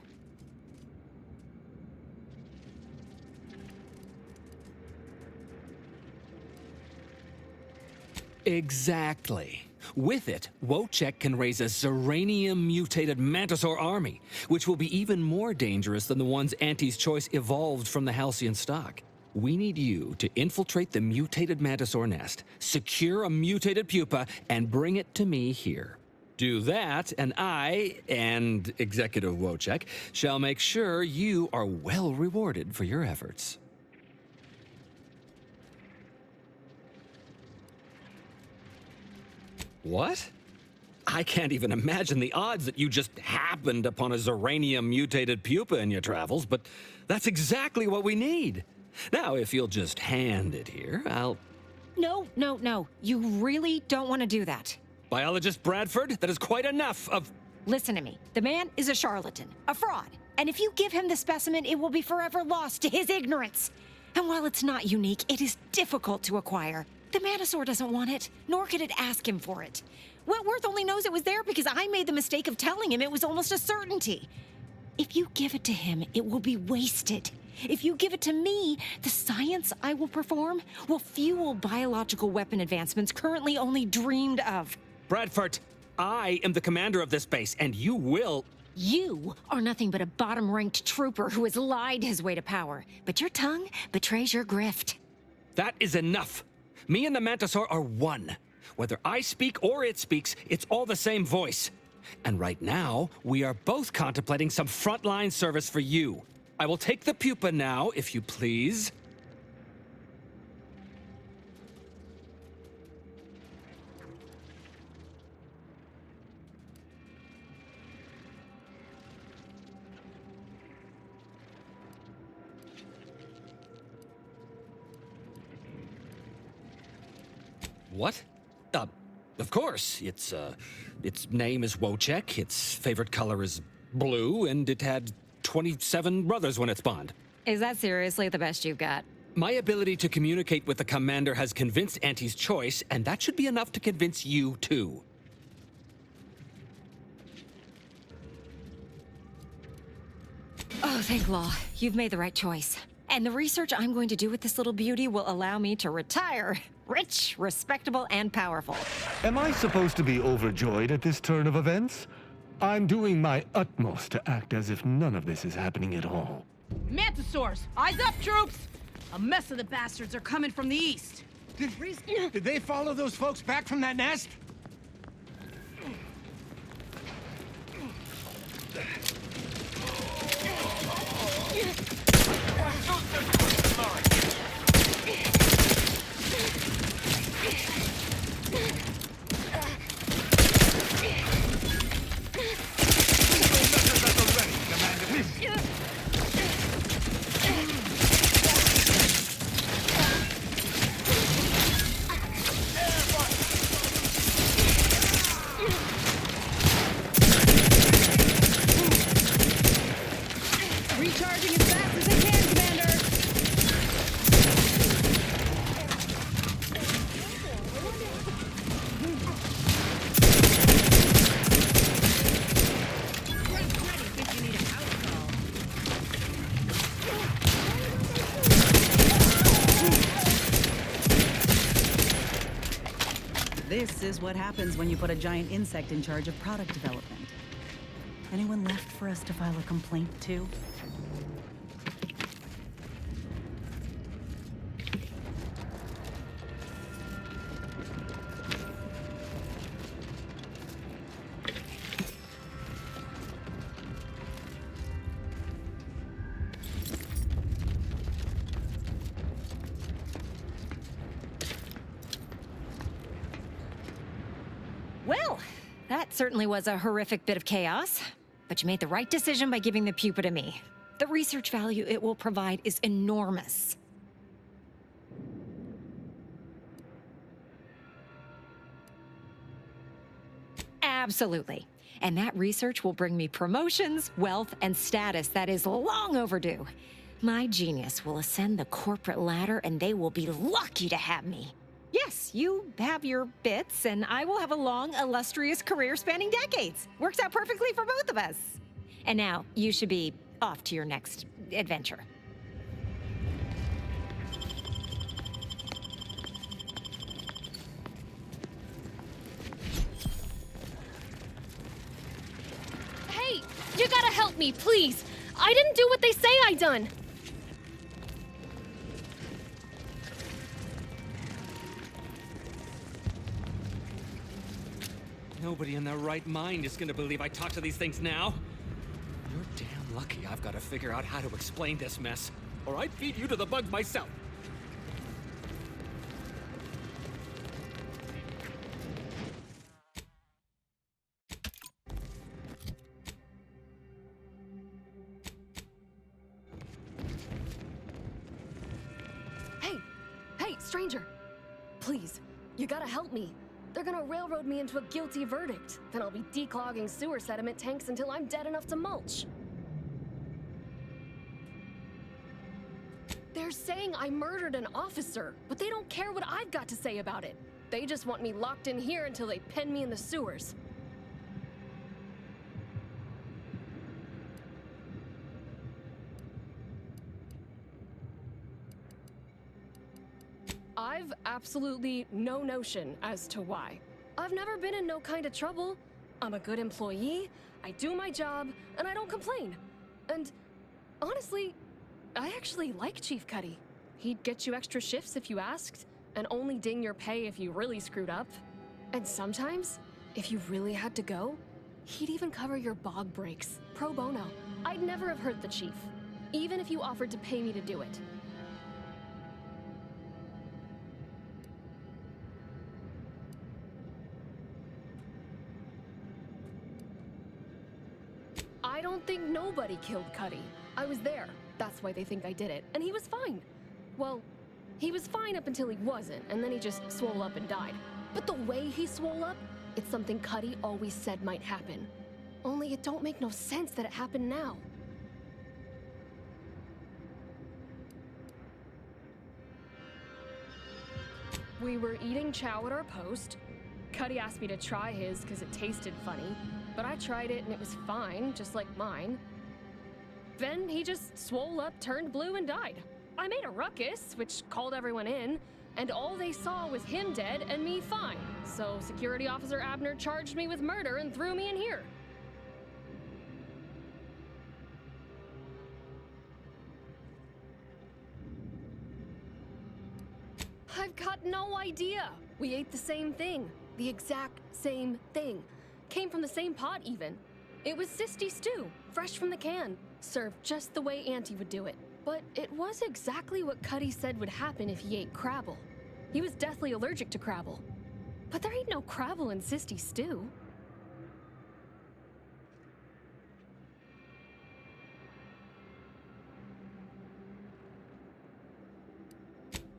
Exactly. With it, Wojciech can raise a Zeranium-mutated Mantisaur army, which will be even more dangerous than the ones Auntie's Choice evolved from the Halcyon stock. We need you to infiltrate the mutated Mantisaur nest, secure a mutated pupa, and bring it to me here. Do that, and I, and Executive Wojciech, shall make sure you are well rewarded for your efforts. What? I can't even imagine the odds that you just happened upon a Zeranium-mutated pupa in your travels, but that's exactly what we need. Now, if you'll just hand it here, I'll... No. You really don't want to do that. Biologist Bradford, that is quite enough of... Listen to me. The man is a charlatan, a fraud. And if you give him the specimen, it will be forever lost to his ignorance. And while it's not unique, it is difficult to acquire. The Mantisaur doesn't want it, nor could it ask him for it. Wentworth only knows it was there because I made the mistake of telling him it was almost a certainty. If you give it to him, it will be wasted. If you give it to me, the science I will perform will fuel biological weapon advancements currently only dreamed of. Bradford, I am the commander of this base, and you will... You are nothing but a bottom-ranked trooper who has lied his way to power, but your tongue betrays your grift. That is enough. Me and the Mantisaur are one. Whether I speak or it speaks, it's all the same voice. And right now, we are both contemplating some frontline service for you. I will take the pupa now, if you please. What? Of course. Its name is Wojciech, its favorite color is blue, and it had 27 brothers when it spawned. Is that seriously the best you've got? My ability to communicate with the commander has convinced Auntie's choice, and that should be enough to convince you, too. Oh, thank law. You've made the right choice. And the research I'm going to do with this little beauty will allow me to retire rich, respectable, and powerful. Am I supposed to be overjoyed at this turn of events? I'm doing my utmost to act as if none of this is happening at all. Mantisaurs, eyes up, troops! A mess of the bastards are coming from the east. Did they follow those folks back from that nest? Recharging as fast as I can, Commander! This is what happens when you put a giant insect in charge of product development. Anyone left for us to file a complaint to? Well, that certainly was a horrific bit of chaos. But you made the right decision by giving the pupa to me. The research value it will provide is enormous. Absolutely. And that research will bring me promotions, wealth, and status that is long overdue. My genius will ascend the corporate ladder, and they will be lucky to have me. Yes, you have your bits, and I will have a long, illustrious career spanning decades. Works out perfectly for both of us. And now, you should be off to your next adventure. Hey, you gotta help me, please. I didn't do what they say I done. Nobody in their right mind is gonna believe I talk to these things now. You're damn lucky I've got to figure out how to explain this mess, or I'd feed you to the bugs myself. Hey, stranger! Please, you gotta help me. They're gonna railroad me into a guilty verdict. Then I'll be declogging sewer sediment tanks until I'm dead enough to mulch. They're saying I murdered an officer, but they don't care what I've got to say about it. They just want me locked in here until they pen me in the sewers. I've absolutely no notion as to why. I've never been in no kind of trouble. I'm a good employee, I do my job, and I don't complain. And honestly, I actually like Chief Cuddy. He'd get you extra shifts if you asked, and only ding your pay if you really screwed up. And sometimes, if you really had to go, he'd even cover your bog breaks, pro bono. I'd never have hurt the Chief, even if you offered to pay me to do it. I don't think nobody killed Cuddy. I was there. That's why they think I did it. And he was fine. Well, he was fine up until he wasn't, and then he just swole up and died. But the way he swole up, it's something Cuddy always said might happen. Only it don't make no sense that it happened now. We were eating chow at our post. Cuddy asked me to try his because it tasted funny, but I tried it and it was fine, just like mine. Then he just swole up, turned blue, and died. I made a ruckus, which called everyone in, and all they saw was him dead and me fine. So Security Officer Abner charged me with murder and threw me in here. I've got no idea. We ate the same thing. The exact same thing. Came from the same pot, even. It was Sisty stew, fresh from the can, served just the way Auntie would do it. But it was exactly what Cuddy said would happen if he ate Crabble. He was deathly allergic to Crabble. But there ain't no Crabble in Sisty stew.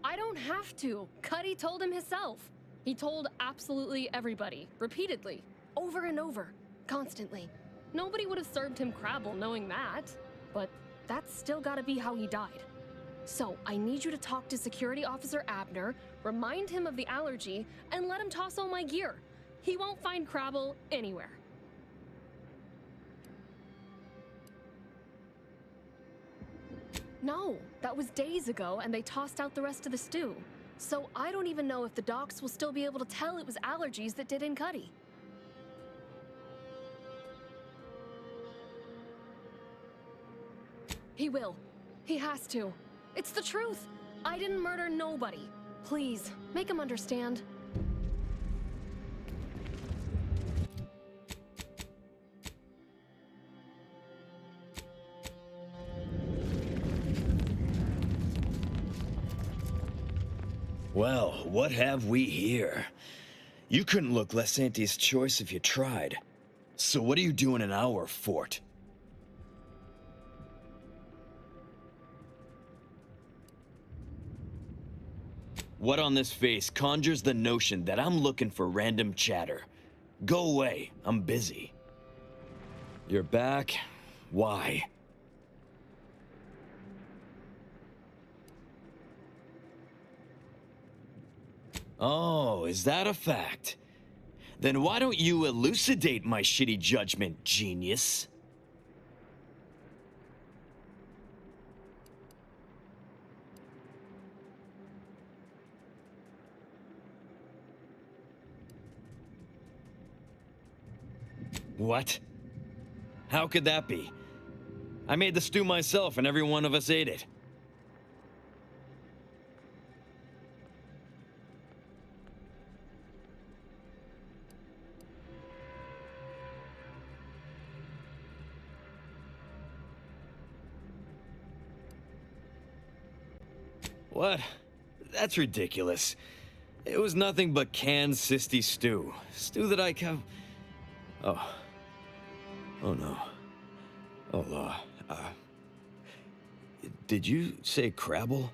I don't have to. Cuddy told him himself. He told absolutely everybody, repeatedly, over and over, constantly. Nobody would have served him Crabble knowing that, but that's still gotta be how he died. So I need you to talk to Security Officer Abner, remind him of the allergy, and let him toss all my gear. He won't find Crabble anywhere. No, that was days ago, and they tossed out the rest of the stew. So I don't even know if the docs will still be able to tell it was allergies that did in Cuddy. He will. He has to. It's the truth. I didn't murder nobody. Please, make him understand. Well, what have we here? You couldn't look less Auntie's choice if you tried. So what are you doing in our fort? What on this face conjures the notion that I'm looking for random chatter? Go away, I'm busy. You're back? Why? Oh, is that a fact? Then why don't you elucidate my shitty judgment, genius? What? How could that be? I made the stew myself and every one of us ate it. What? That's ridiculous. It was nothing but canned sisty stew. Stew that I can... Oh. Oh no. Oh, did you say Crabble?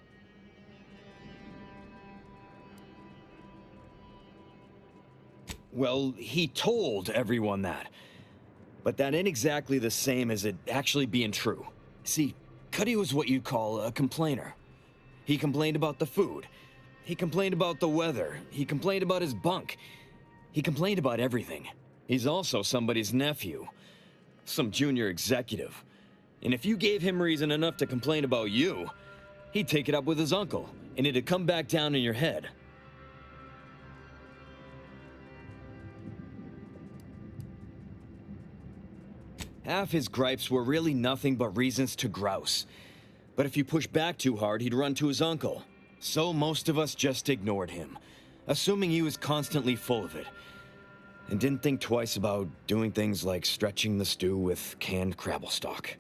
Well, he told everyone that. But that ain't exactly the same as it actually being true. See, Cuddy was what you'd call a complainer. He complained about the food. He complained about the weather. He complained about his bunk. He complained about everything. He's also somebody's nephew. Some junior executive. And if you gave him reason enough to complain about you, he'd take it up with his uncle, and it'd come back down in your head. Half his gripes were really nothing but reasons to grouse. But if you push back too hard, he'd run to his uncle. So most of us just ignored him, assuming he was constantly full of it, and didn't think twice about doing things like stretching the stew with canned crabble stock.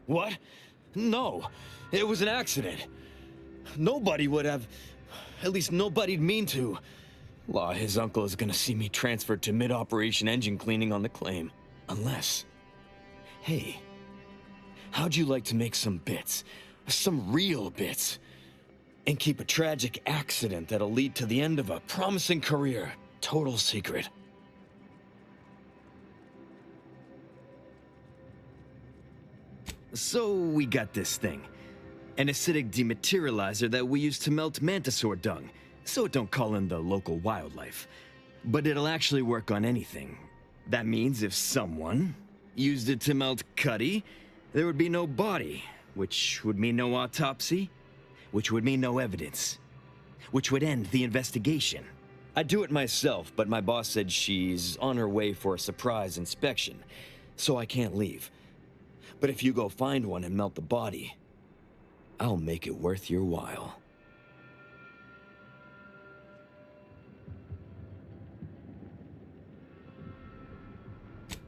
What? No, it was an accident. Nobody would have... At least nobody'd mean to. Law, his uncle is gonna see me transferred to mid-operation engine cleaning on the claim. Unless... Hey, how'd you like to make some bits? Some real bits? And keep a tragic accident that'll lead to the end of a promising career. Total secret. So we got this thing. An acidic dematerializer that we use to melt mantisaur dung, so it don't call in the local wildlife. But it'll actually work on anything. That means if someone used it to melt Cuddy, there would be no body, which would mean no autopsy, which would mean no evidence, which would end the investigation. I'd do it myself, but my boss said she's on her way for a surprise inspection, so I can't leave. But if you go find one and melt the body, I'll make it worth your while.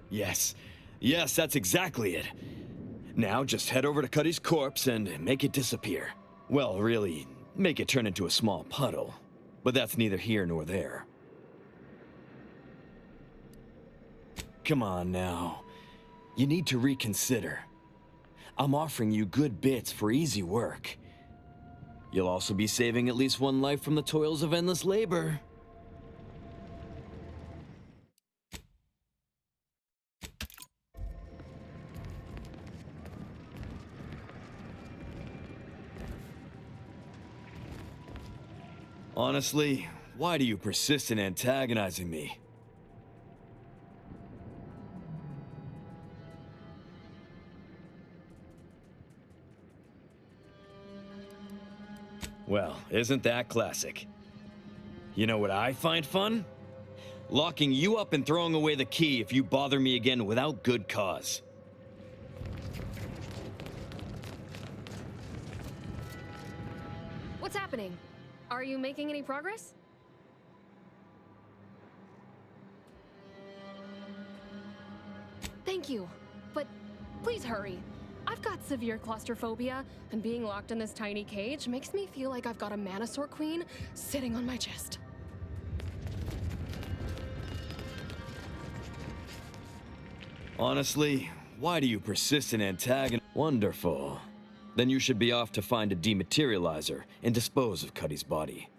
Yes. Yes, that's exactly it. Now just head over to Cuddy's corpse and make it disappear. Well, really, make it turn into a small puddle. But that's neither here nor there. Come on now. You need to reconsider. I'm offering you good bits for easy work. You'll also be saving at least one life from the toils of endless labor. Honestly, why do you persist in antagonizing me? Well, isn't that classic? You know what I find fun? Locking you up and throwing away the key if you bother me again without good cause. What's happening? Are you making any progress? Thank you, but please hurry. I've got severe claustrophobia, and being locked in this tiny cage makes me feel like I've got a Manosaur Queen sitting on my chest. Honestly, why do you persist in antagonizing? Wonderful. Then you should be off to find a dematerializer and dispose of Cuddy's body.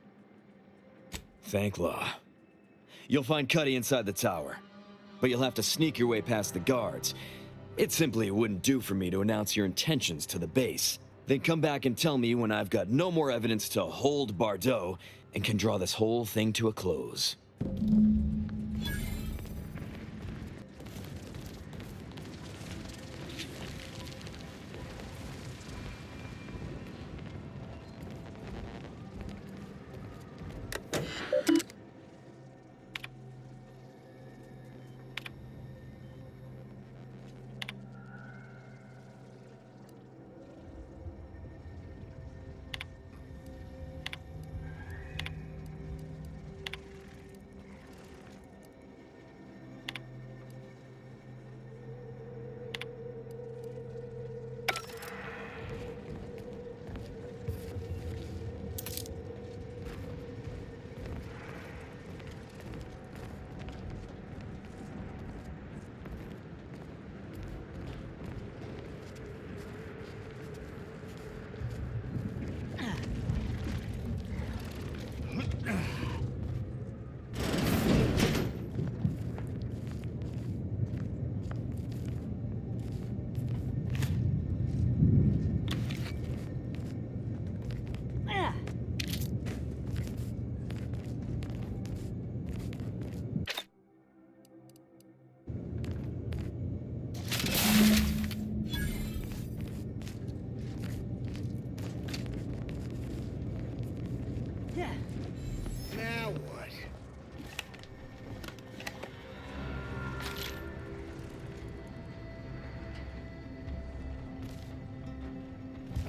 Thank law. You'll find Cuddy inside the tower, but you'll have to sneak your way past the guards. It simply wouldn't do for me to announce your intentions to the base. Then come back and tell me when I've got no more evidence to hold Baytuh and can draw this whole thing to a close.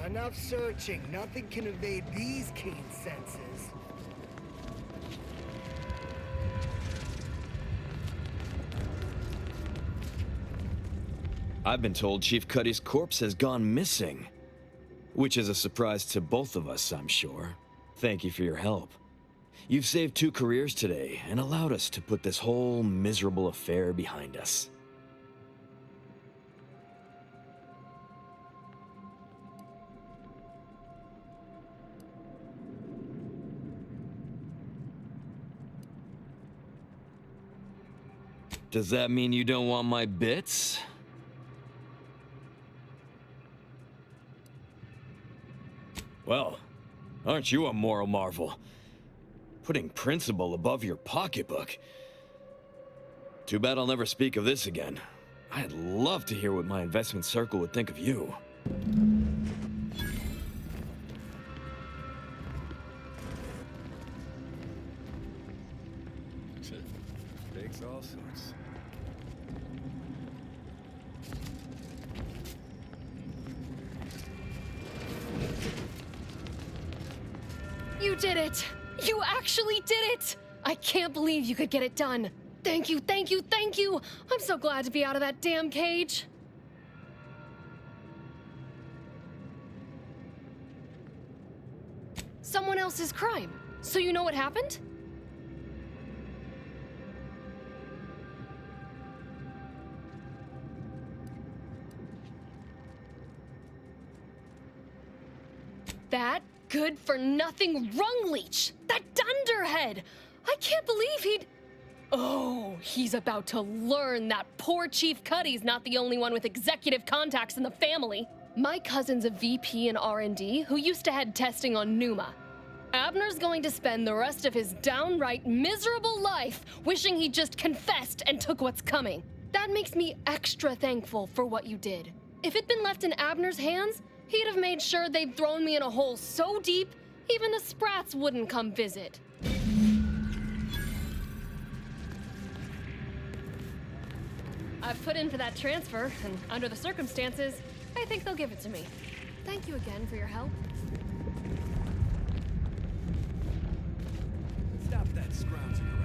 Enough searching. Nothing can evade these keen senses. I've been told Chief Cuddy's corpse has gone missing. Which is a surprise to both of us, I'm sure. Thank you for your help. You've saved 2 careers today and allowed us to put this whole miserable affair behind us. Does that mean you don't want my bits? Well, aren't you a moral marvel? Putting principle above your pocketbook. Too bad I'll never speak of this again. I'd love to hear what my investment circle would think of you. Takes all sorts. You did it! You actually did it! I can't believe you could get it done. Thank you, thank you, thank you! I'm so glad to be out of that damn cage. Someone else's crime. So you know what happened? That good-for-nothing rung leech! That dunderhead! I can't believe he'd... Oh, he's about to learn that poor Chief Cuddy's not the only one with executive contacts in the family. My cousin's a VP in R&D who used to head testing on Numa. Abner's going to spend the rest of his downright miserable life wishing he just confessed and took what's coming. That makes me extra thankful for what you did. If it'd been left in Abner's hands, he'd have made sure they'd thrown me in a hole so deep, even the Sprats wouldn't come visit. I've put in for that transfer, and under the circumstances, I think they'll give it to me. Thank you again for your help. Stop that scrounging around.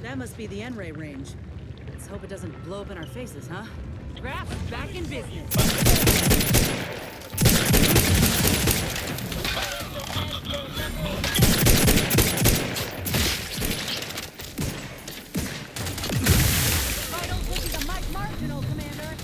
That must be the N-ray range. Let's hope it doesn't blow up in our faces, huh? Graf, back in business. Vitals will be the Mike Marginal, Commander.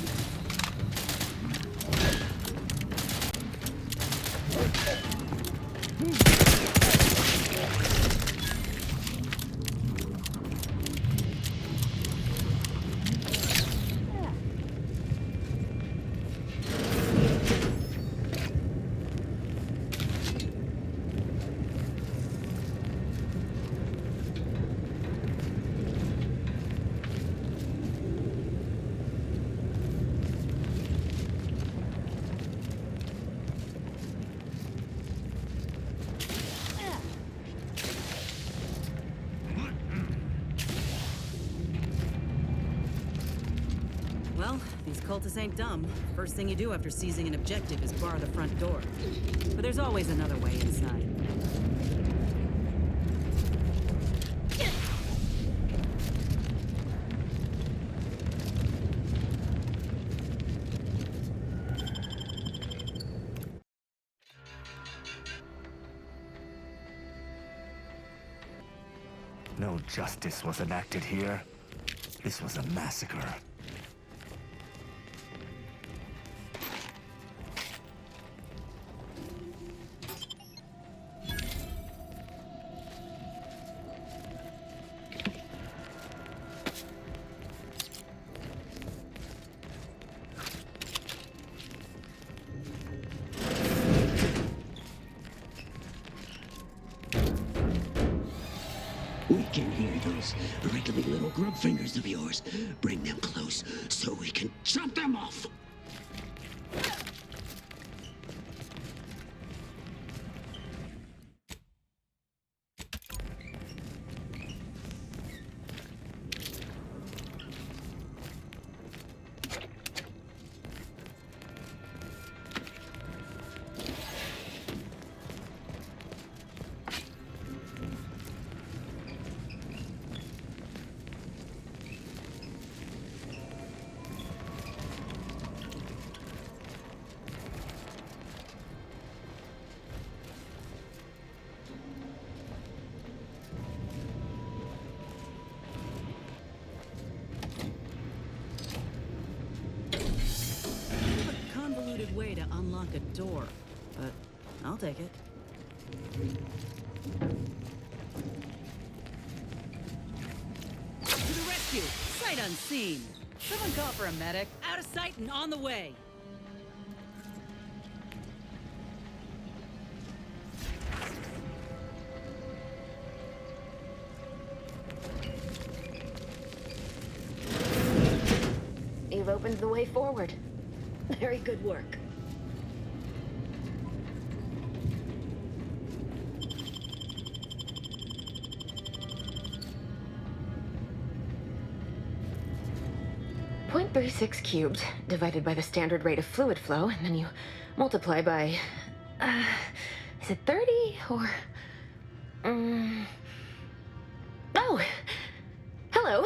cultists ain't dumb. First thing you do after seizing an objective is bar the front door. But there's always another way inside. No justice was enacted here. This was a massacre. We can hear those wriggly little grub fingers of yours. Bring them close so we can chop them off. Way to unlock a door, but I'll take it. To the rescue! Sight unseen! Someone call for a medic. Out of sight and on the way! You've opened the way forward. Very good work. .36 cubed divided by the standard rate of fluid flow, and then you multiply by, is it 30 or, oh, hello.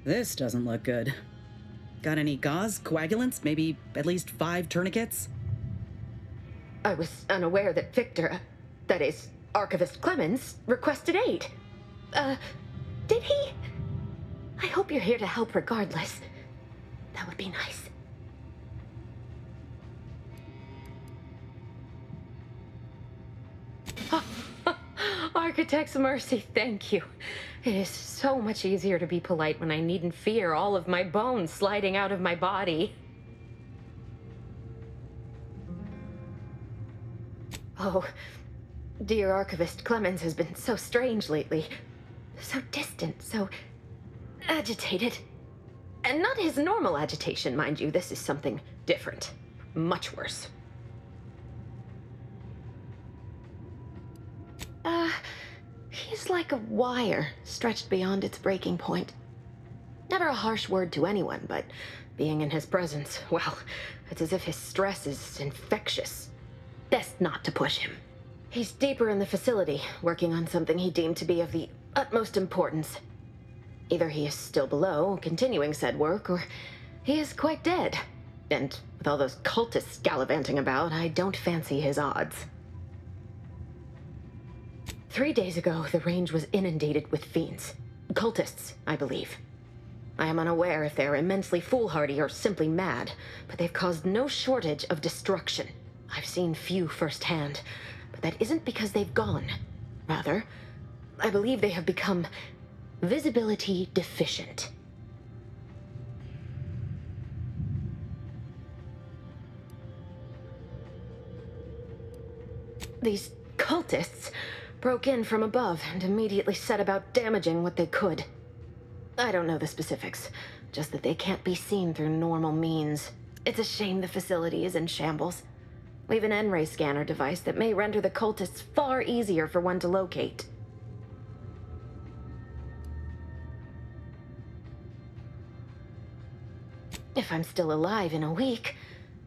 This doesn't look good. Got any gauze, coagulants, maybe at least 5 tourniquets? I was unaware that Victor, that is, Archivist Clemens, requested aid. Did he? I hope you're here to help regardless. That would be nice. Architect's mercy, thank you. It is so much easier to be polite when I needn't fear all of my bones sliding out of my body. Oh, dear Archivist Clemens has been so strange lately. So distant, so agitated. And not his normal agitation, mind you. This is something different. Much worse. He's like a wire stretched beyond its breaking point. Never a harsh word to anyone, but being in his presence, well, it's as if his stress is infectious. Best not to push him. He's deeper in the facility, working on something he deemed to be of the utmost importance. Either he is still below, continuing said work, or he is quite dead. And with all those cultists gallivanting about, I don't fancy his odds. 3 days ago, the range was inundated with fiends. Cultists, I believe. I am unaware if they're immensely foolhardy or simply mad, but they've caused no shortage of destruction. I've seen few firsthand, but that isn't because they've gone. Rather, I believe they have become visibility deficient. These cultists broke in from above and immediately set about damaging what they could. I don't know the specifics, just that they can't be seen through normal means. It's a shame the facility is in shambles. We've an N-ray scanner device that may render the cultists far easier for one to locate. If I'm still alive in a week,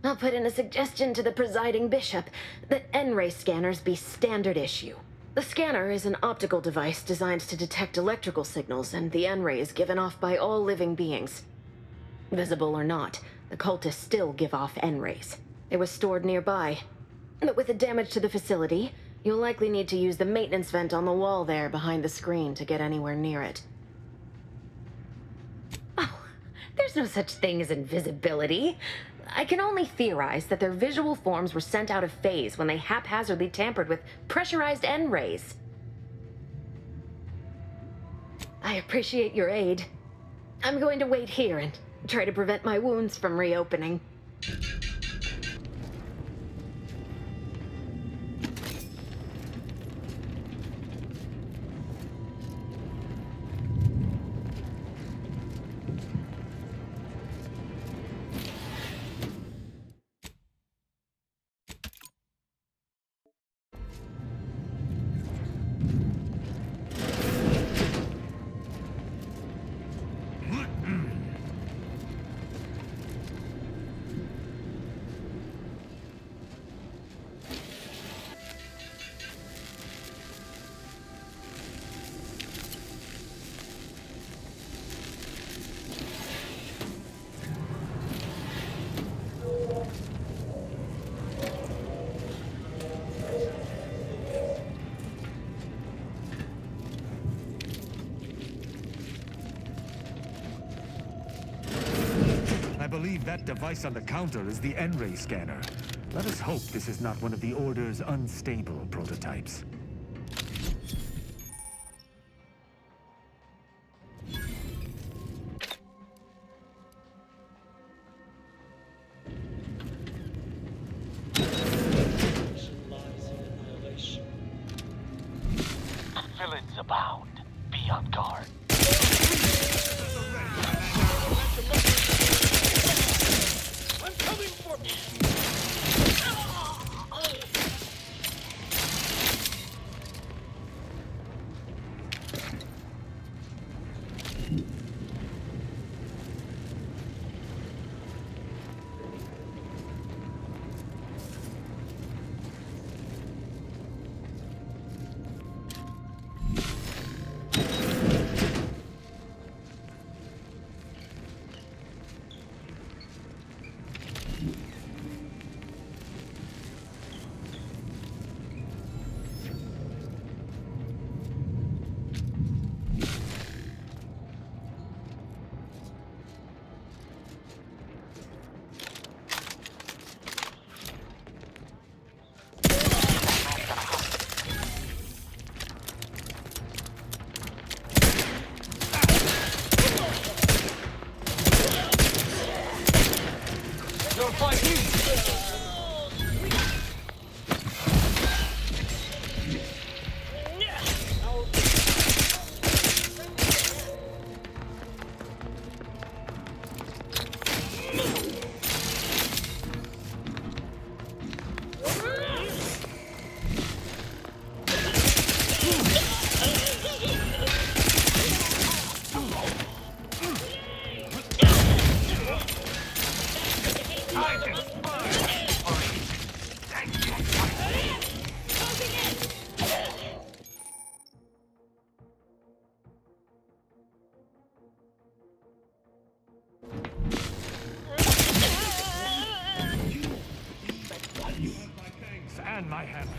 I'll put in a suggestion to the presiding bishop that N-ray scanners be standard issue. The scanner is an optical device designed to detect electrical signals, and the N-ray is given off by all living beings. Visible or not, the cultists still give off N-rays. It was stored nearby. But with the damage to the facility, you'll likely need to use the maintenance vent on the wall there behind the screen to get anywhere near it. Oh, there's no such thing as invisibility. I can only theorize that their visual forms were sent out of phase when they haphazardly tampered with pressurized N-rays. I appreciate your aid. I'm going to wait here and try to prevent my wounds from reopening. I believe that device on the counter is the N-ray scanner. Let us hope this is not one of the Order's unstable prototypes. Villains abound. Be on guard. I'm coming for you! And my hammer.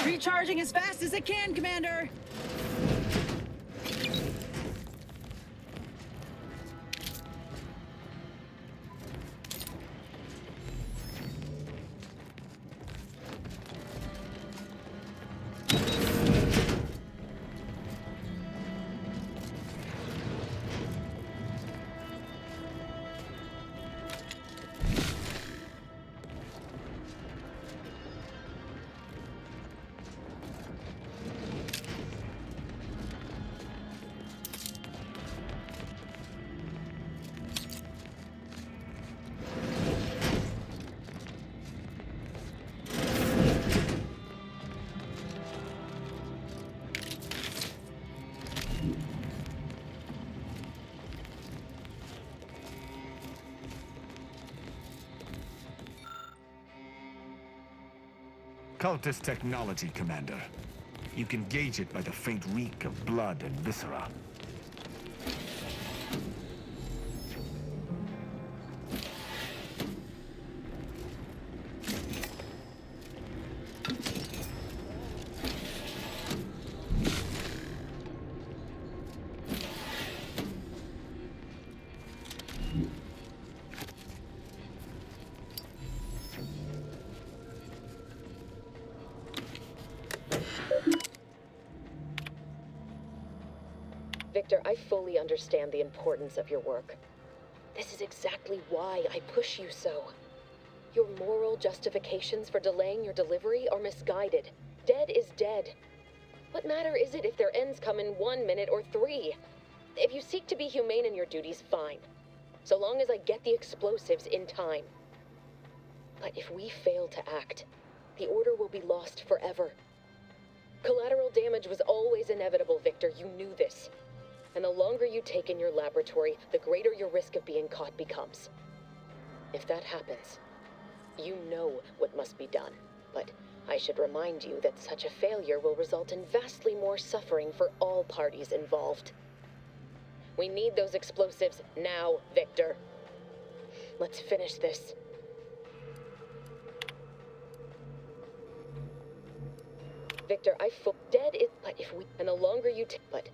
Recharging as fast as it can, Commander! Cultist technology, Commander. You can gauge it by the faint reek of blood and viscera. Victor, I fully understand the importance of your work. This is exactly why I push you so. Your moral justifications for delaying your delivery are misguided. Dead is dead. What matter is it if their ends come in 1 minute or 3? If you seek to be humane in your duties, fine. So long as I get the explosives in time. But if we fail to act, the Order will be lost forever. Collateral damage was always inevitable, Victor. You knew this. And the longer you take in your laboratory, the greater your risk of being caught becomes. If that happens, you know what must be done. But I should remind you that such a failure will result in vastly more suffering for all parties involved. We need those explosives now, Victor. Let's finish this. Victor, dead is, but if we, and the longer you but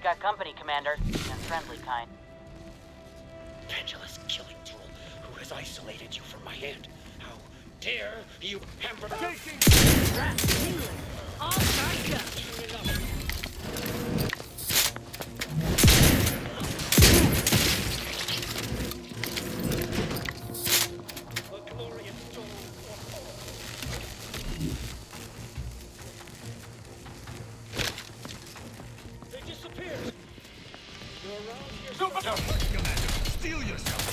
got company, Commander, and friendly kind. Pendulous killing tool who has isolated you from my hand. How dare you hamper taking Rat healing. All back up. Steel yourself!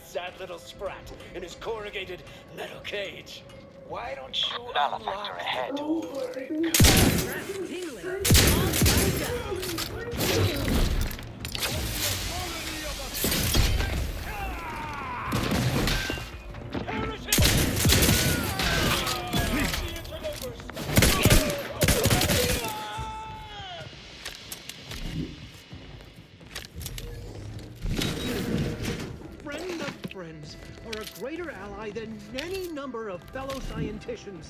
sad little sprat in his corrugated metal cage. Why don't you Nullifactor ahead. Friend of friends are a greater ally than any number of fellow scienticians.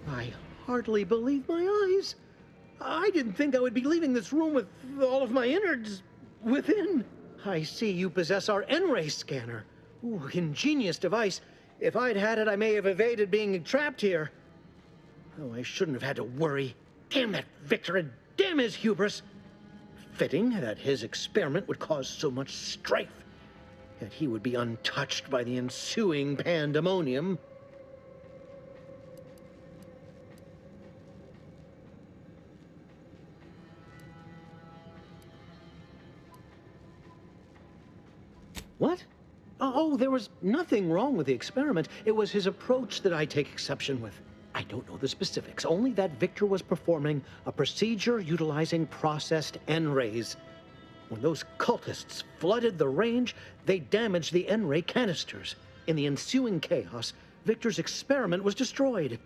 I hardly believe my eyes. I didn't think I would be leaving this room with all of my innards within. I see you possess our N-ray scanner. Ooh, ingenious device. If I'd had it, I may have evaded being trapped here. Oh, I shouldn't have had to worry. Damn that Victor and damn his hubris. Fitting that his experiment would cause so much strife. Yet he would be untouched by the ensuing pandemonium. What? Oh, there was nothing wrong with the experiment. It was his approach that I take exception with. I don't know the specifics, only that Victor was performing a procedure utilizing processed N-rays. When those cultists flooded the range, they damaged the N-ray canisters. In the ensuing chaos, Victor's experiment was destroyed.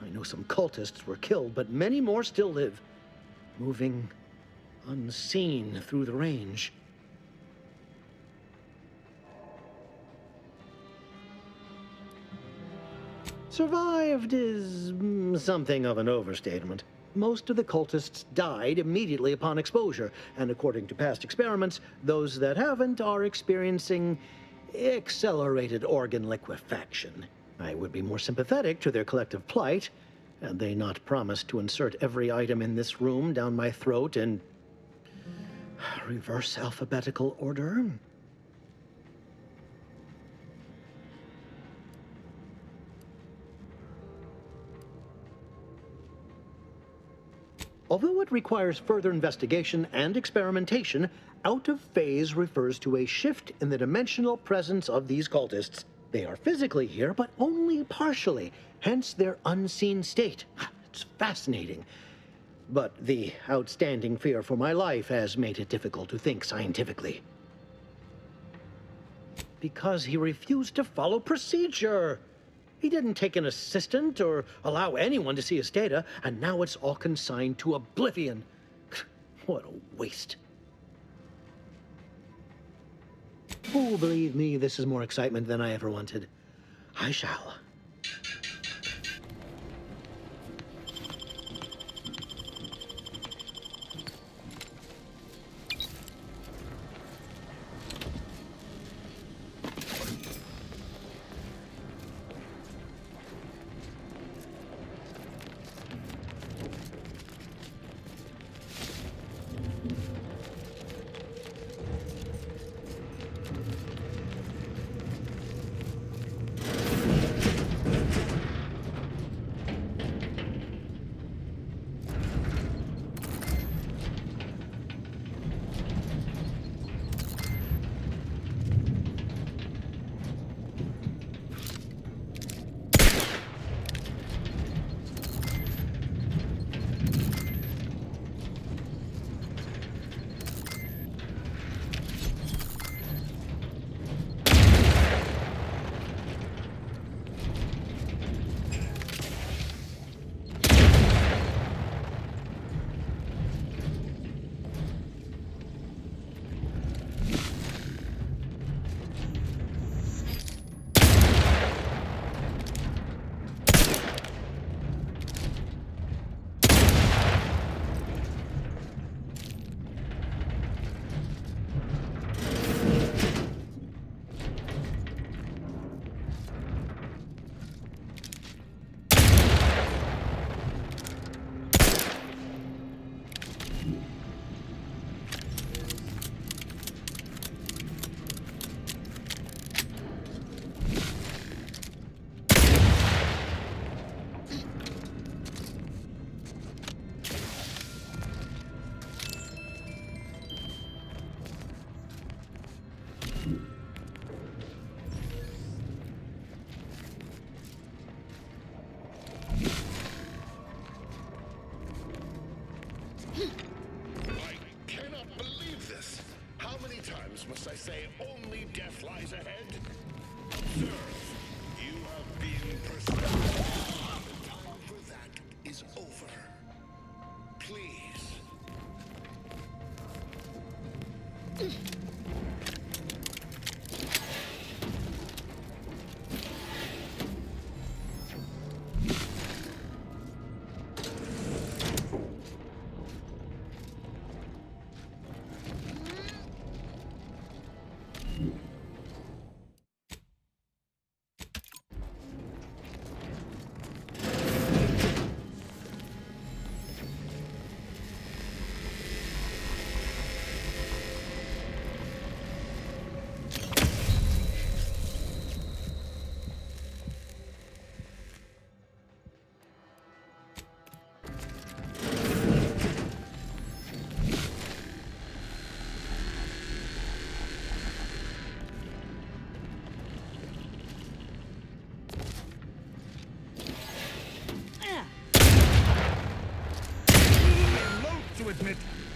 I know some cultists were killed, but many more still live, moving unseen through the range. Survived is something of an overstatement. Most of the cultists died immediately upon exposure, and according to past experiments, those that haven't are experiencing accelerated organ liquefaction. I would be more sympathetic to their collective plight, had they not promised to insert every item in this room down my throat in reverse alphabetical order. Although it requires further investigation and experimentation, out of phase refers to a shift in the dimensional presence of these cultists. They are physically here, but only partially, hence their unseen state. It's fascinating. But the outstanding fear for my life has made it difficult to think scientifically. Because he refused to follow procedure. He didn't take an assistant or allow anyone to see his data, and now it's all consigned to oblivion. What a waste. Oh, believe me, this is more excitement than I ever wanted. I shall.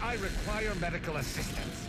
I require medical assistance.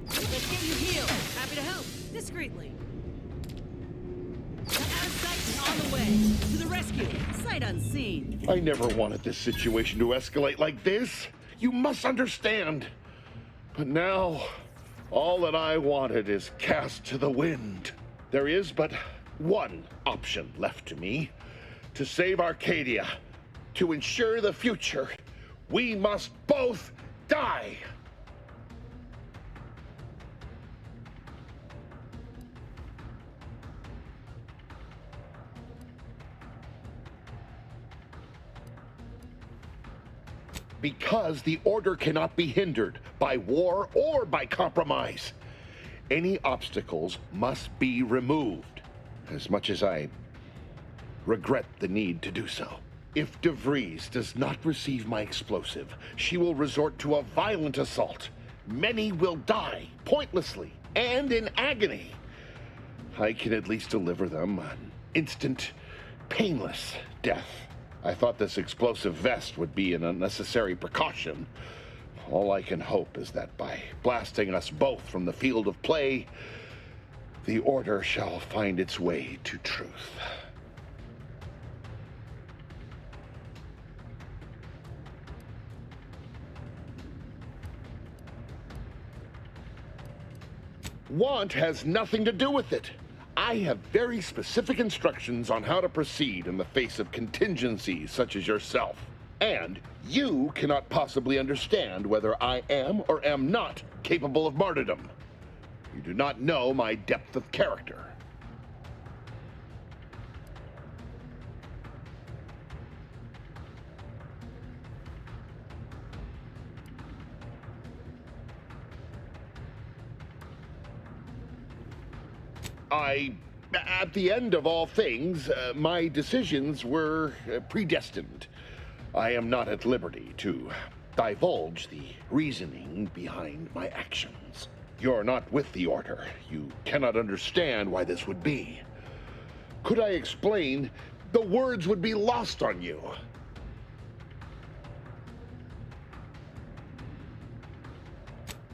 Let's get you healed. Happy to help. Discreetly. Out of sight and on the way. To the rescue. Sight unseen. I never wanted this situation to escalate like this. You must understand. But now, all that I wanted is cast to the wind. There is but one option left to me. To save Arcadia, to ensure the future, we must both die. Because the Order cannot be hindered by war or by compromise. Any obstacles must be removed, as much as I regret the need to do so. If DeVries does not receive my explosive, she will resort to a violent assault. Many will die, pointlessly, and in agony. I can at least deliver them an instant, painless death. I thought this explosive vest would be an unnecessary precaution. All I can hope is that by blasting us both from the field of play, the Order shall find its way to truth. Want has nothing to do with it. I have very specific instructions on how to proceed in the face of contingencies such as yourself. And you cannot possibly understand whether I am or am not capable of martyrdom. You do not know my depth of character. At the end of all things, my decisions were predestined. I am not at liberty to divulge the reasoning behind my actions. You're not with the Order. You cannot understand why this would be. Could I explain, the words would be lost on you.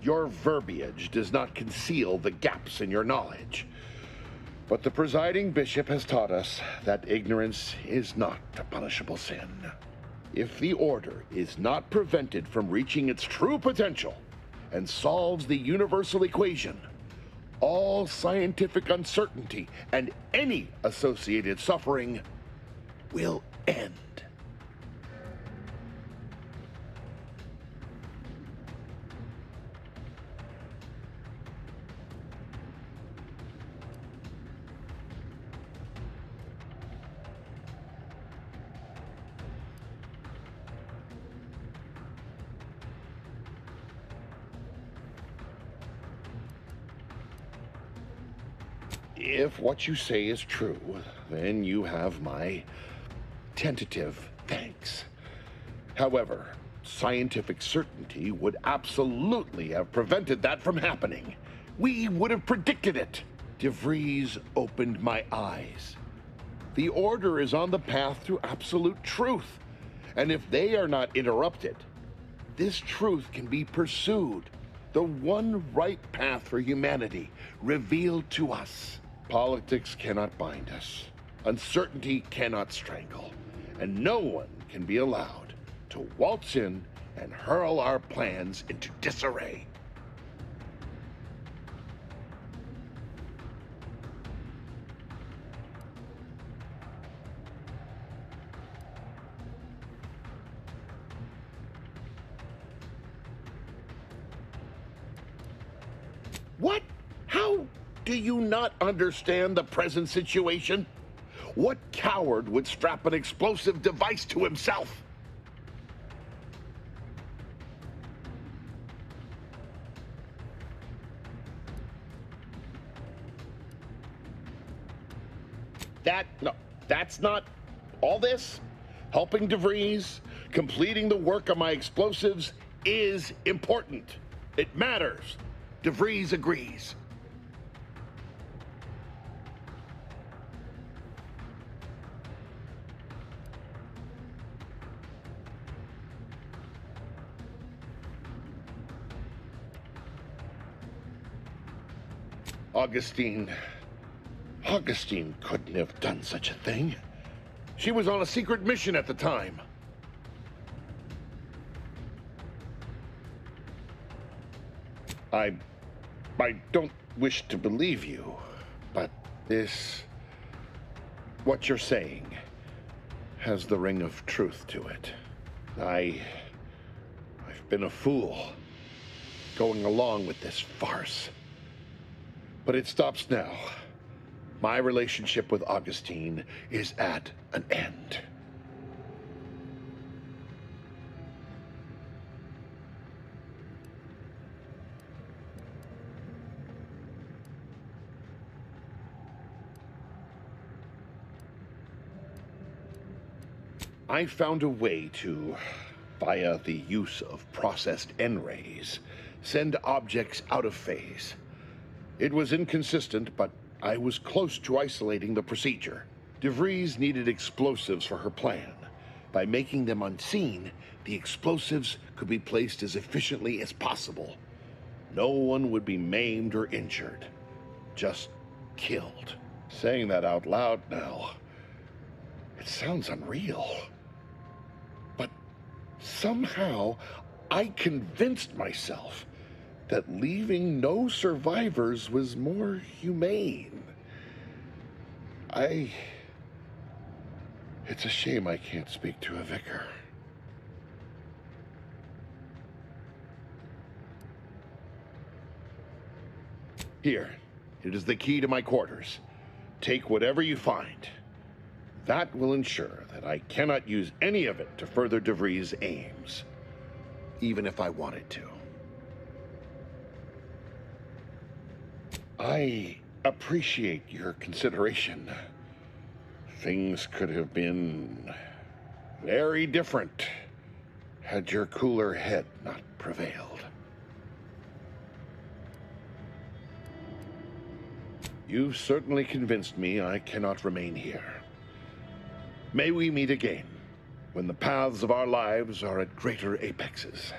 Your verbiage does not conceal the gaps in your knowledge. But the presiding bishop has taught us that ignorance is not a punishable sin. If the Order is not prevented from reaching its true potential and solves the universal equation, all scientific uncertainty and any associated suffering will end. If what you say is true, then you have my tentative thanks. However, scientific certainty would absolutely have prevented that from happening. We would have predicted it. DeVries opened my eyes. The Order is on the path to absolute truth, and if they are not interrupted, this truth can be pursued. The one right path for humanity revealed to us. Politics cannot bind us. Uncertainty cannot strangle. And no one can be allowed to waltz in and hurl our plans into disarray. What? How do you not understand the present situation? What coward would strap an explosive device to himself? No, that's not all this. Helping DeVries, completing the work on my explosives is important. It matters. DeVries agrees. Augustine couldn't have done such a thing. She was on a secret mission at the time. I don't wish to believe you, but what you're saying has the ring of truth to it. I've been a fool going along with this farce. But it stops now. My relationship with Augustine is at an end. I found a way to, via the use of processed N-rays, send objects out of phase. It was inconsistent, but I was close to isolating the procedure. DeVries needed explosives for her plan. By making them unseen, the explosives could be placed as efficiently as possible. No one would be maimed or injured, just killed. Saying that out loud now, it sounds unreal. But somehow, I convinced myself that leaving no survivors was more humane. It's a shame I can't speak to a vicar. Here, it is the key to my quarters. Take whatever you find. That will ensure that I cannot use any of it to further DeVries' aims, even if I wanted to. I appreciate your consideration. Things could have been very different had your cooler head not prevailed. You've certainly convinced me I cannot remain here. May we meet again, when the paths of our lives are at greater apexes.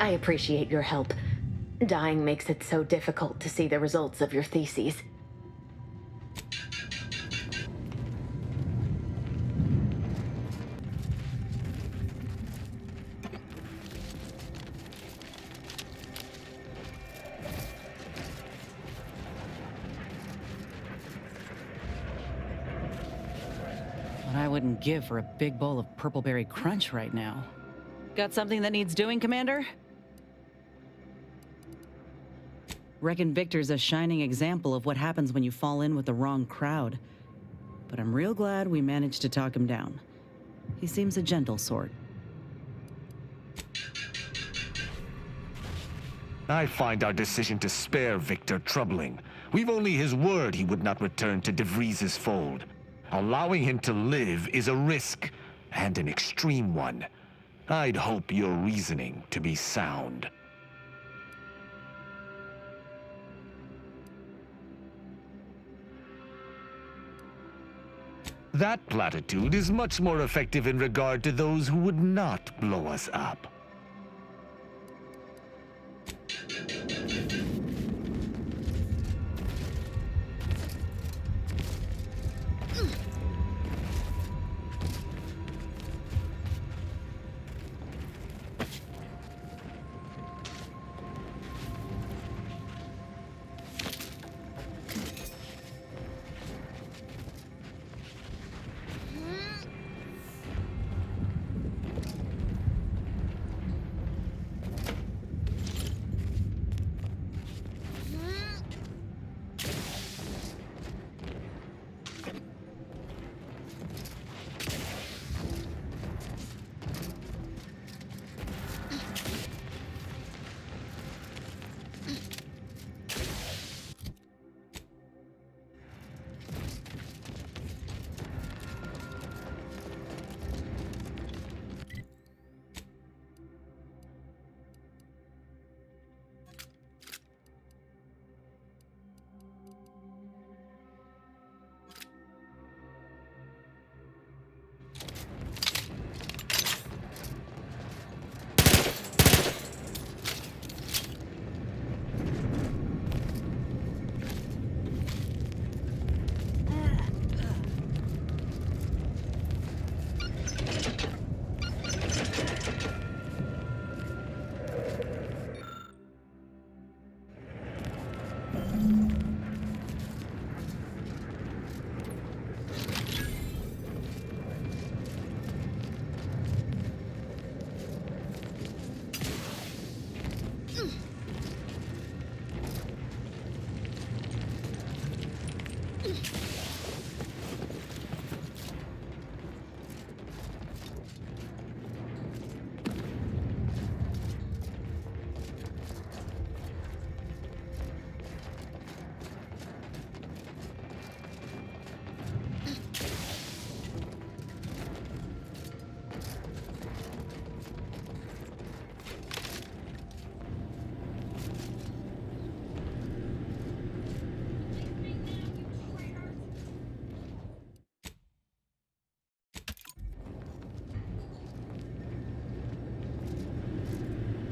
I appreciate your help. Dying makes it so difficult to see the results of your theses. What I wouldn't give for a big bowl of purpleberry crunch right now. Got something that needs doing, Commander? Reckon Victor's a shining example of what happens when you fall in with the wrong crowd. But I'm real glad we managed to talk him down. He seems a gentle sort. I find our decision to spare Victor troubling. We've only his word he would not return to DeVries's fold. Allowing him to live is a risk, and an extreme one. I'd hope your reasoning to be sound. That platitude is much more effective in regard to those who would not blow us up.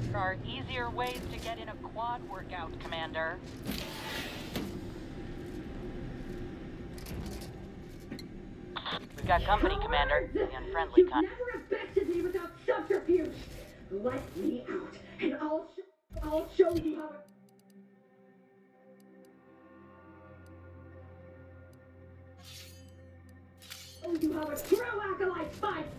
There are easier ways to get in a quad workout, Commander. We've got company, Commander. The unfriendly kind. Never affected me without subterfuge. Let me out, and I'll show you how it. Show you how a true acolyte fights.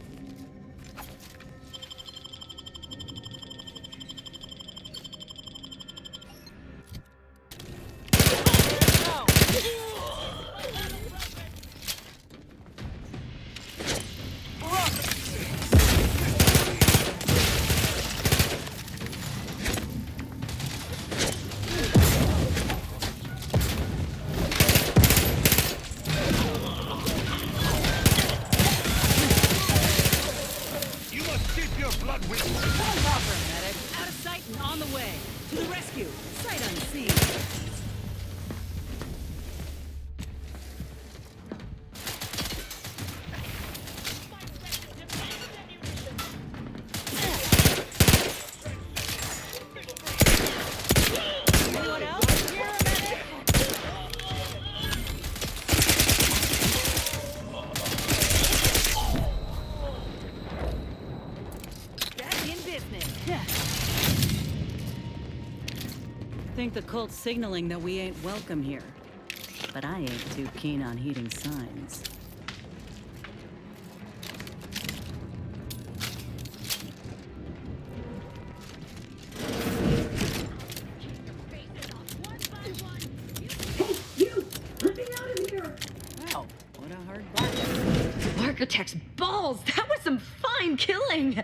think the cult's signaling that we ain't welcome here. But I ain't too keen on heeding signs. Wow, what a hard bargain. Architect's balls! That was some fine killing!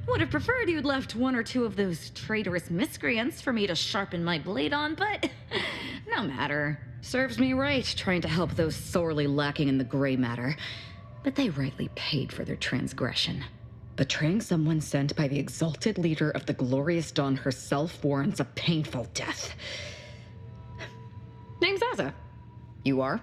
Would have preferred you'd left one or two of those traitorous miscreants for me to sharpen my blade on, but no matter. Serves me right trying to help those sorely lacking in the gray matter. But they rightly paid for their transgression. Betraying someone sent by the exalted leader of the glorious dawn herself warrants a painful death. Name's Azza. You are?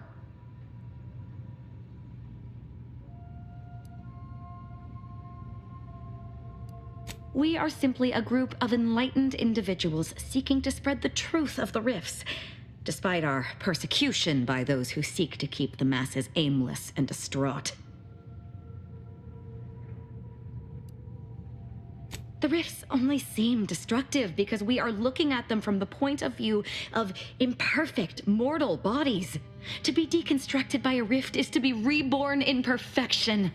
We are simply a group of enlightened individuals seeking to spread the truth of the rifts, despite our persecution by those who seek to keep the masses aimless and distraught. The rifts only seem destructive because we are looking at them from the point of view of imperfect, mortal bodies. To be deconstructed by a rift is to be reborn in perfection.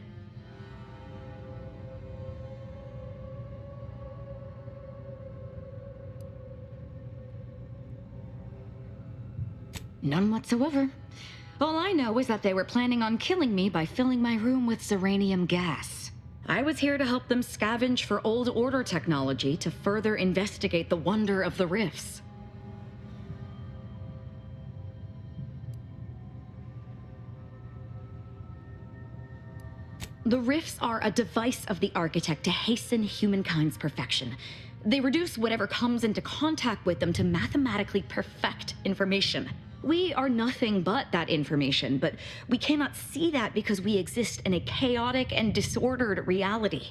None whatsoever. All I know is that they were planning on killing me by filling my room with Zeranium gas. I was here to help them scavenge for old order technology to further investigate the wonder of the rifts. The rifts are a device of the architect to hasten humankind's perfection. They reduce whatever comes into contact with them to mathematically perfect information. We are nothing but that information, but we cannot see that because we exist in a chaotic and disordered reality.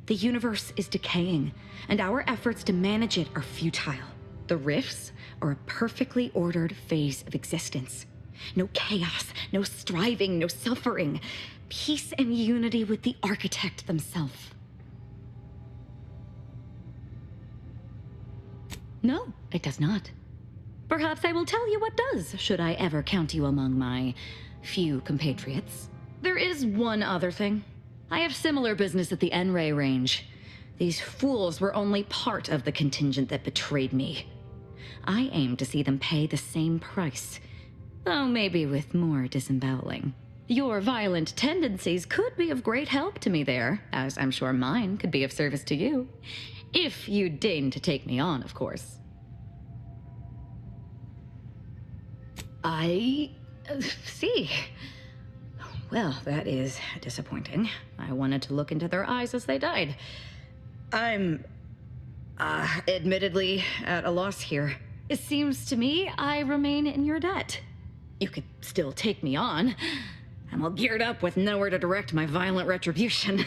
The universe is decaying, and our efforts to manage it are futile. The rifts are a perfectly ordered phase of existence. No chaos, no striving, no suffering. Peace and unity with the architect themselves. No, it does not. Perhaps I will tell you what does, should I ever count you among my few compatriots. There is one other thing. I have similar business at the N-Ray range. These fools were only part of the contingent that betrayed me. I aim to see them pay the same price, though maybe with more disemboweling. Your violent tendencies could be of great help to me there, as I'm sure mine could be of service to you. If you deign to take me on, of course. I see. Well, that is disappointing. I wanted to look into their eyes as they died. I'm, admittedly at a loss here. It seems to me I remain in your debt. You could still take me on. I'm all geared up with nowhere to direct my violent retribution.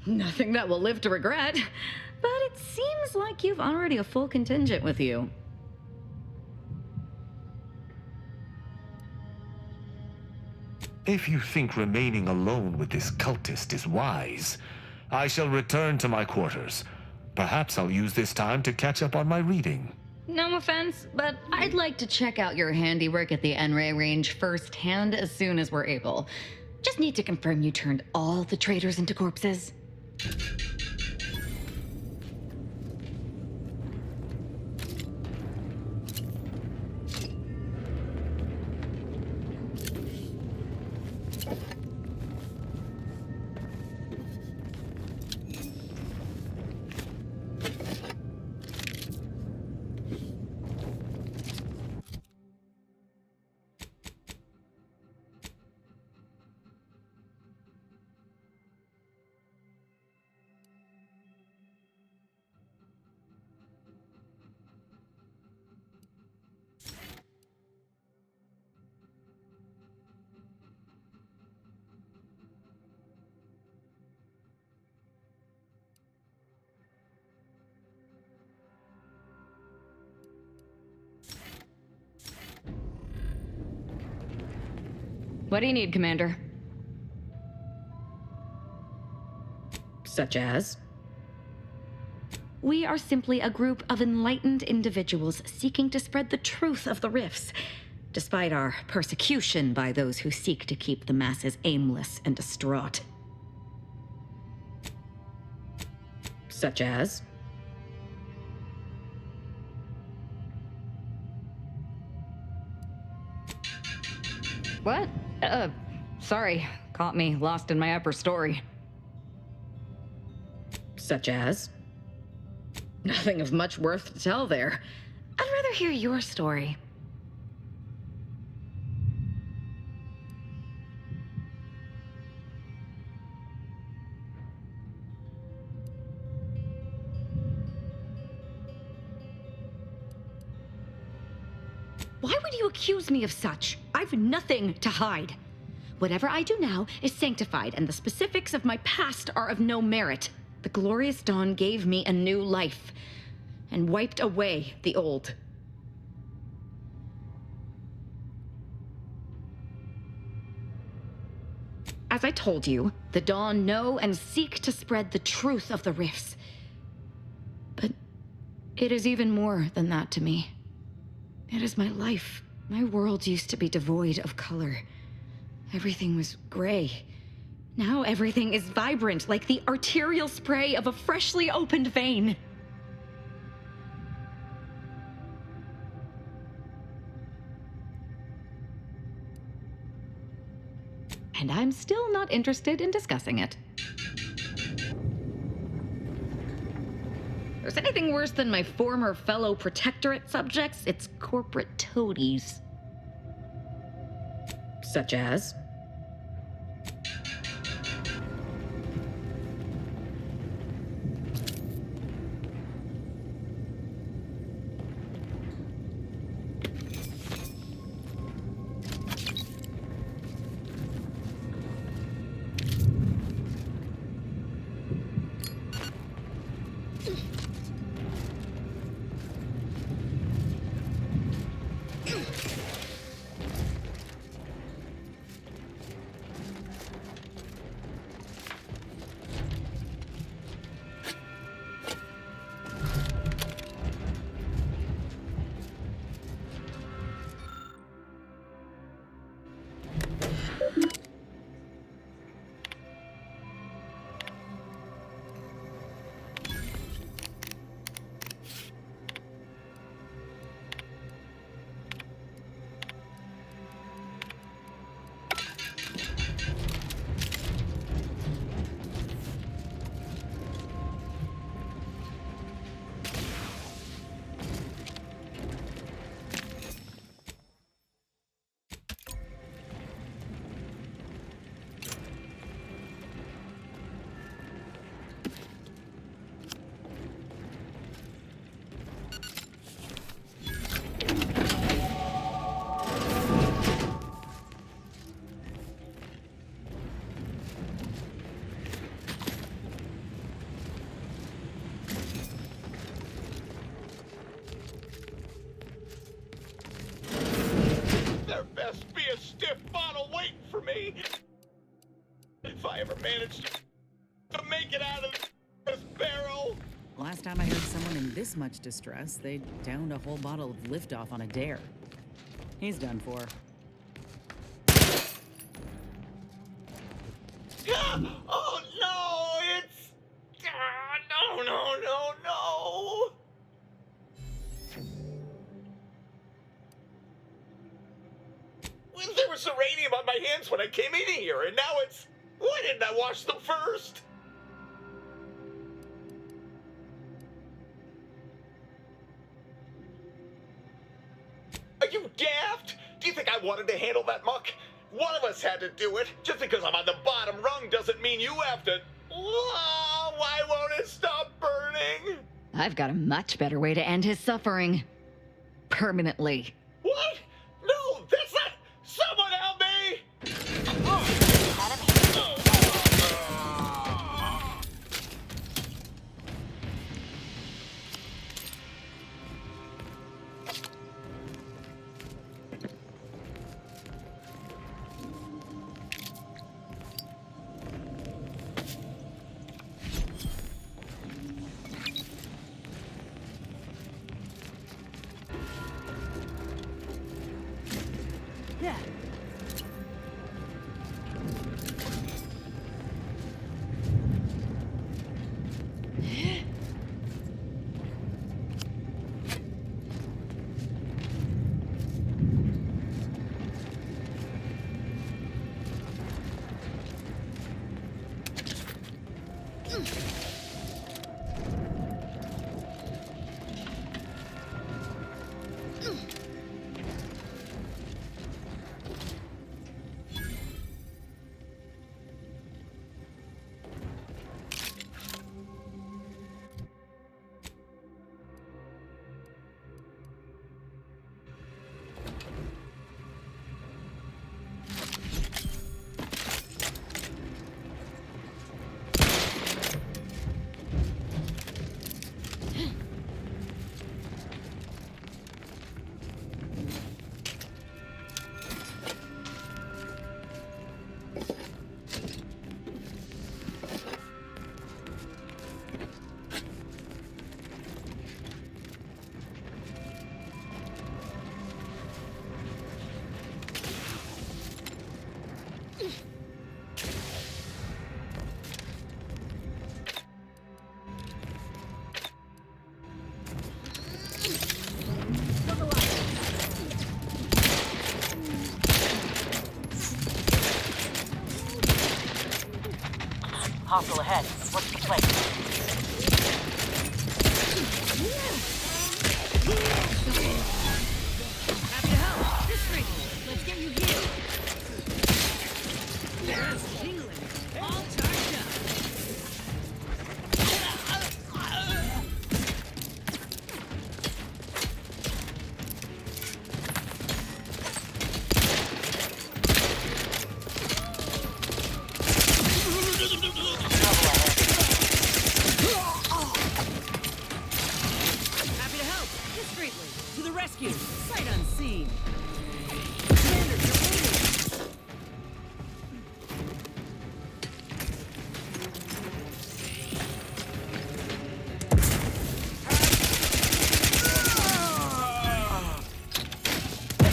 Nothing that will live to regret. But it seems like you've already a full contingent with you. If you think remaining alone with this cultist is wise, I shall return to my quarters. Perhaps I'll use this time to catch up on my reading. No offense, but I'd like to check out your handiwork at the N-Ray range firsthand as soon as we're able. Just need to confirm you turned all the traitors into corpses. What do you need, Commander? Such as? We are simply a group of enlightened individuals seeking to spread the truth of the rifts, despite our persecution by those who seek to keep the masses aimless and distraught. Such as? What? Sorry. Caught me lost in my upper story. Such as? Nothing of much worth to tell there. I'd rather hear your story. Why would you accuse me of such? I've nothing to hide. Whatever I do now is sanctified, and the specifics of my past are of no merit. The glorious dawn gave me a new life, and wiped away the old. As I told you, the dawn know and seek to spread the truth of the rifts. But it is even more than that to me. It is my life. My world used to be devoid of color. Everything was gray. Now everything is vibrant, like the arterial spray of a freshly opened vein. And I'm still not interested in discussing it. If there's anything worse than my former fellow protectorate subjects, it's corporate toadies. Such as? If I ever managed to make it out of this barrel. Last time I heard someone in this much distress, they downed a whole bottle of liftoff on a dare. He's done for. Oh no, it's... no. Well, there was uranium on my hands when I came in here, and now it's... Why didn't I wash them first? Are you daft? Do you think I wanted to handle that muck? One of us had to do it. Just because I'm on the bottom rung doesn't mean you have to. Oh, why won't it stop burning? I've got a much better way to end his suffering. Permanently. What? No, that's not... Someone help me! Yeah. Hostile ahead. What's the place? Happy to help. This street. Let's get you healed. Nerves tingling. All charged up. Happy to help. Discreetly. To the rescue. Sight unseen. Commander, you're waiting.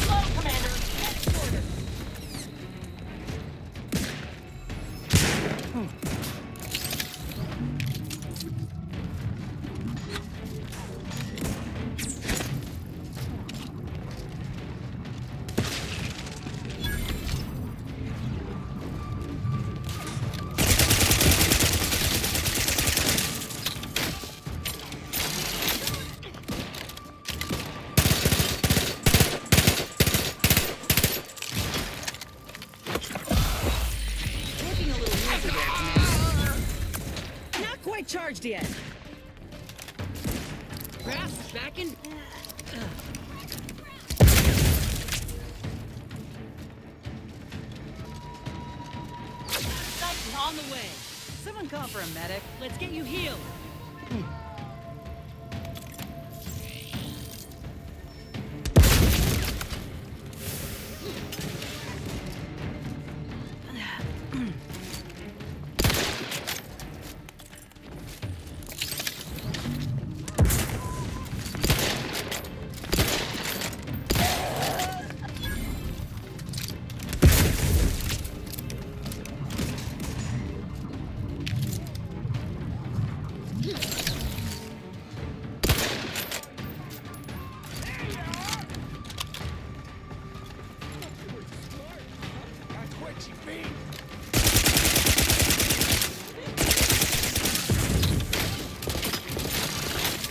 Slow, Commander. Next order. Looking a little hazy there, Commander. Not quite charged yet. Grasp back in. Sight's on the way. Someone call for a medic. Let's get you healed.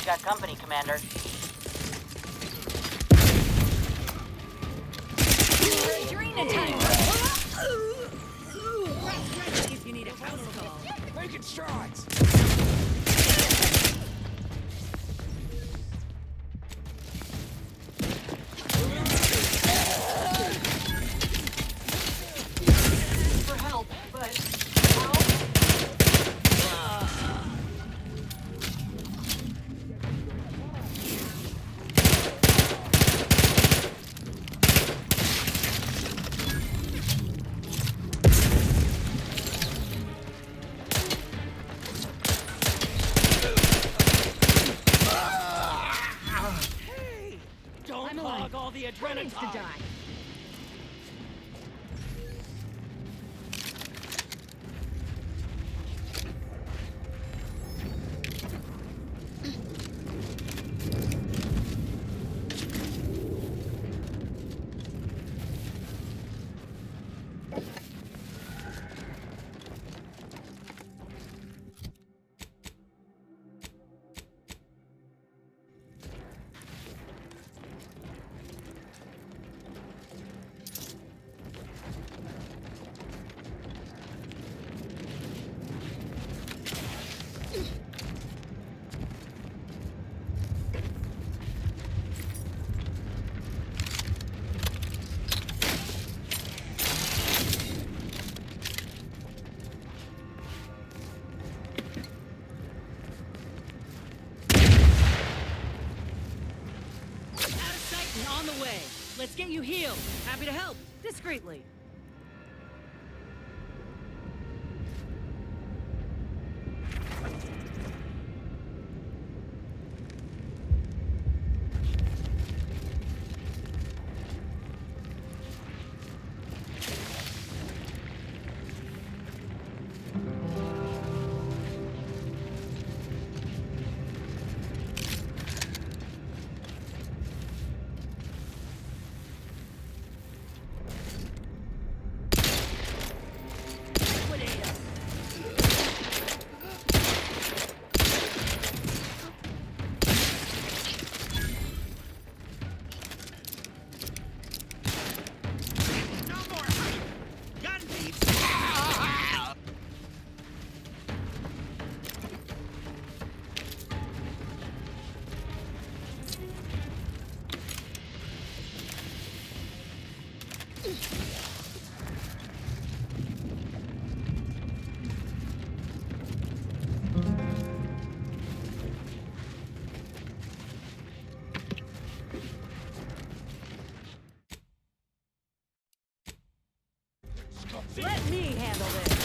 Got company, Commander. Adrena time. If you need a house call. Making strides. For help, but Don't hog all the adrenaline. to die. get you healed. Happy to help, discreetly. Let me handle this.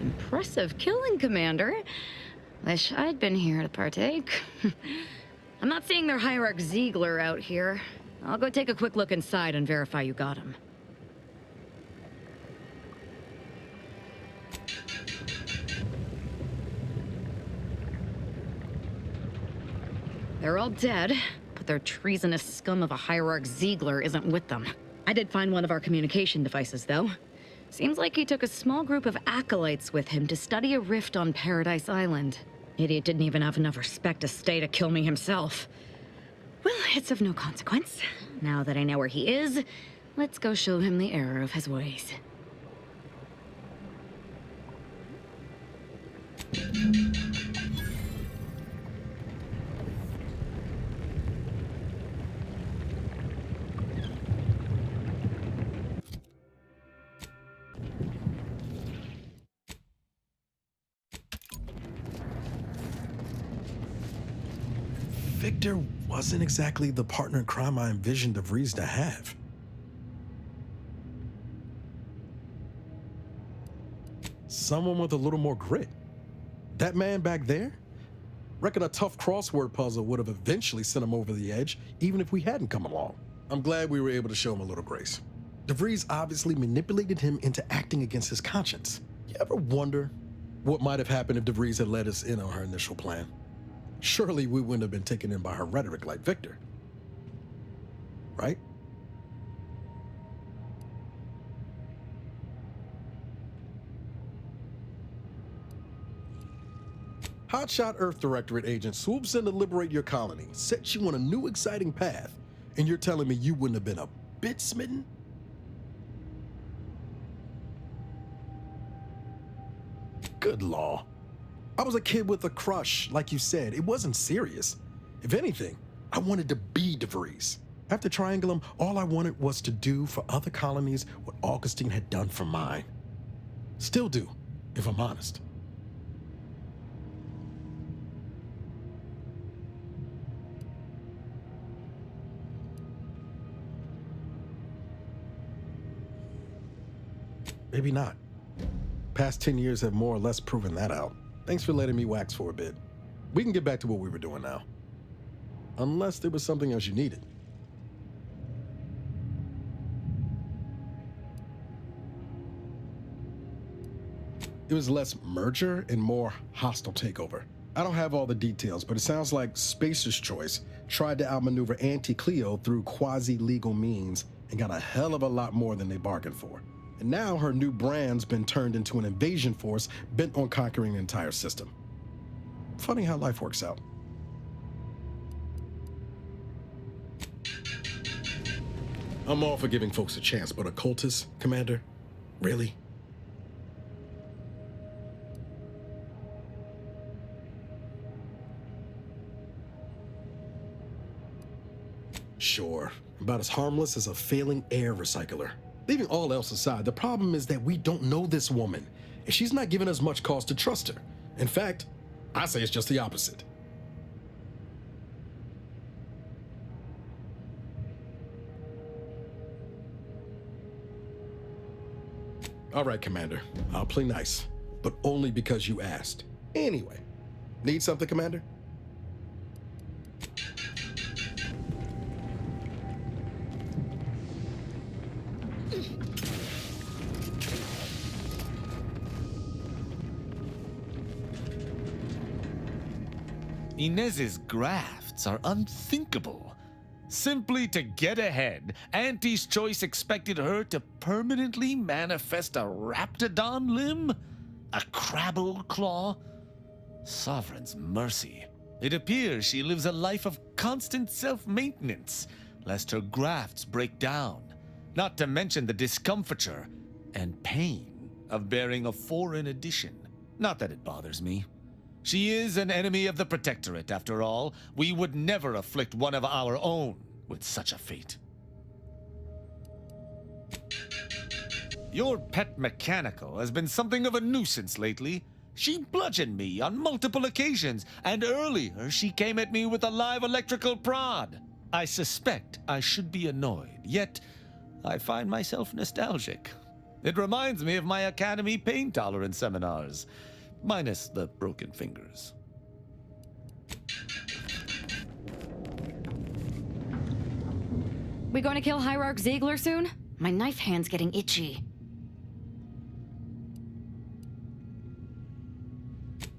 Impressive killing, Commander. Wish I'd been here to partake. I'm not seeing their hierarch Ziegler out here. I'll go take a quick look inside and verify you got him. They're all dead, but their treasonous scum of a hierarch Ziegler isn't with them. I did find one of our communication devices, though. Seems like he took a small group of acolytes with him to study a rift on Paradise Island. Idiot didn't even have enough respect to stay to kill me himself. Well, it's of no consequence. Now that I know where he is, let's go show him the error of his ways. Victor wasn't exactly the partner in crime I envisioned DeVries to have. Someone with a little more grit. That man back there? Reckon a tough crossword puzzle would have eventually sent him over the edge, even if we hadn't come along. I'm glad we were able to show him a little grace. DeVries obviously manipulated him into acting against his conscience. You ever wonder what might have happened if DeVries had let us in on her initial plan? Surely we wouldn't have been taken in by her rhetoric like Victor. Right? Hotshot Earth Directorate agent swoops in to liberate your colony, sets you on a new exciting path, and you're telling me you wouldn't have been a bit smitten? Good law. I was a kid with a crush, like you said. It wasn't serious. If anything, I wanted to be DeVries. After Triangulum, all I wanted was to do for other colonies what Augustine had done for mine. Still do, if I'm honest. Maybe not. Past 10 years have more or less proven that out. Thanks for letting me wax for a bit. We can get back to what we were doing now. Unless there was something else you needed. It was less merger and more hostile takeover. I don't have all the details, but it sounds like Spacer's Choice tried to outmaneuver Auntie Cleo through quasi-legal means and got a hell of a lot more than they bargained for. And now her new brand's been turned into an invasion force bent on conquering the entire system. Funny how life works out. I'm all for giving folks a chance, but a cultist, Commander? Really? Sure, about as harmless as a failing air recycler. Leaving all else aside, the problem is that we don't know this woman, and she's not giving us much cause to trust her. In fact, I say it's just the opposite. All right, Commander, I'll play nice, but only because you asked. Anyway, need something, Commander? Inez's grafts are unthinkable. Simply to get ahead, Auntie's choice expected her to permanently manifest a raptidon limb? A crabble claw? Sovereign's mercy. It appears she lives a life of constant self-maintenance, lest her grafts break down. Not to mention the discomfiture and pain of bearing a foreign edition. Not that it bothers me. She is an enemy of the Protectorate, after all. We would never afflict one of our own with such a fate. Your pet mechanical has been something of a nuisance lately. She bludgeoned me on multiple occasions, and earlier she came at me with a live electrical prod. I suspect I should be annoyed, yet I find myself nostalgic. It reminds me of my Academy pain tolerance seminars. Minus the broken fingers. We going to kill Hierarch Ziegler soon? My knife hand's getting itchy.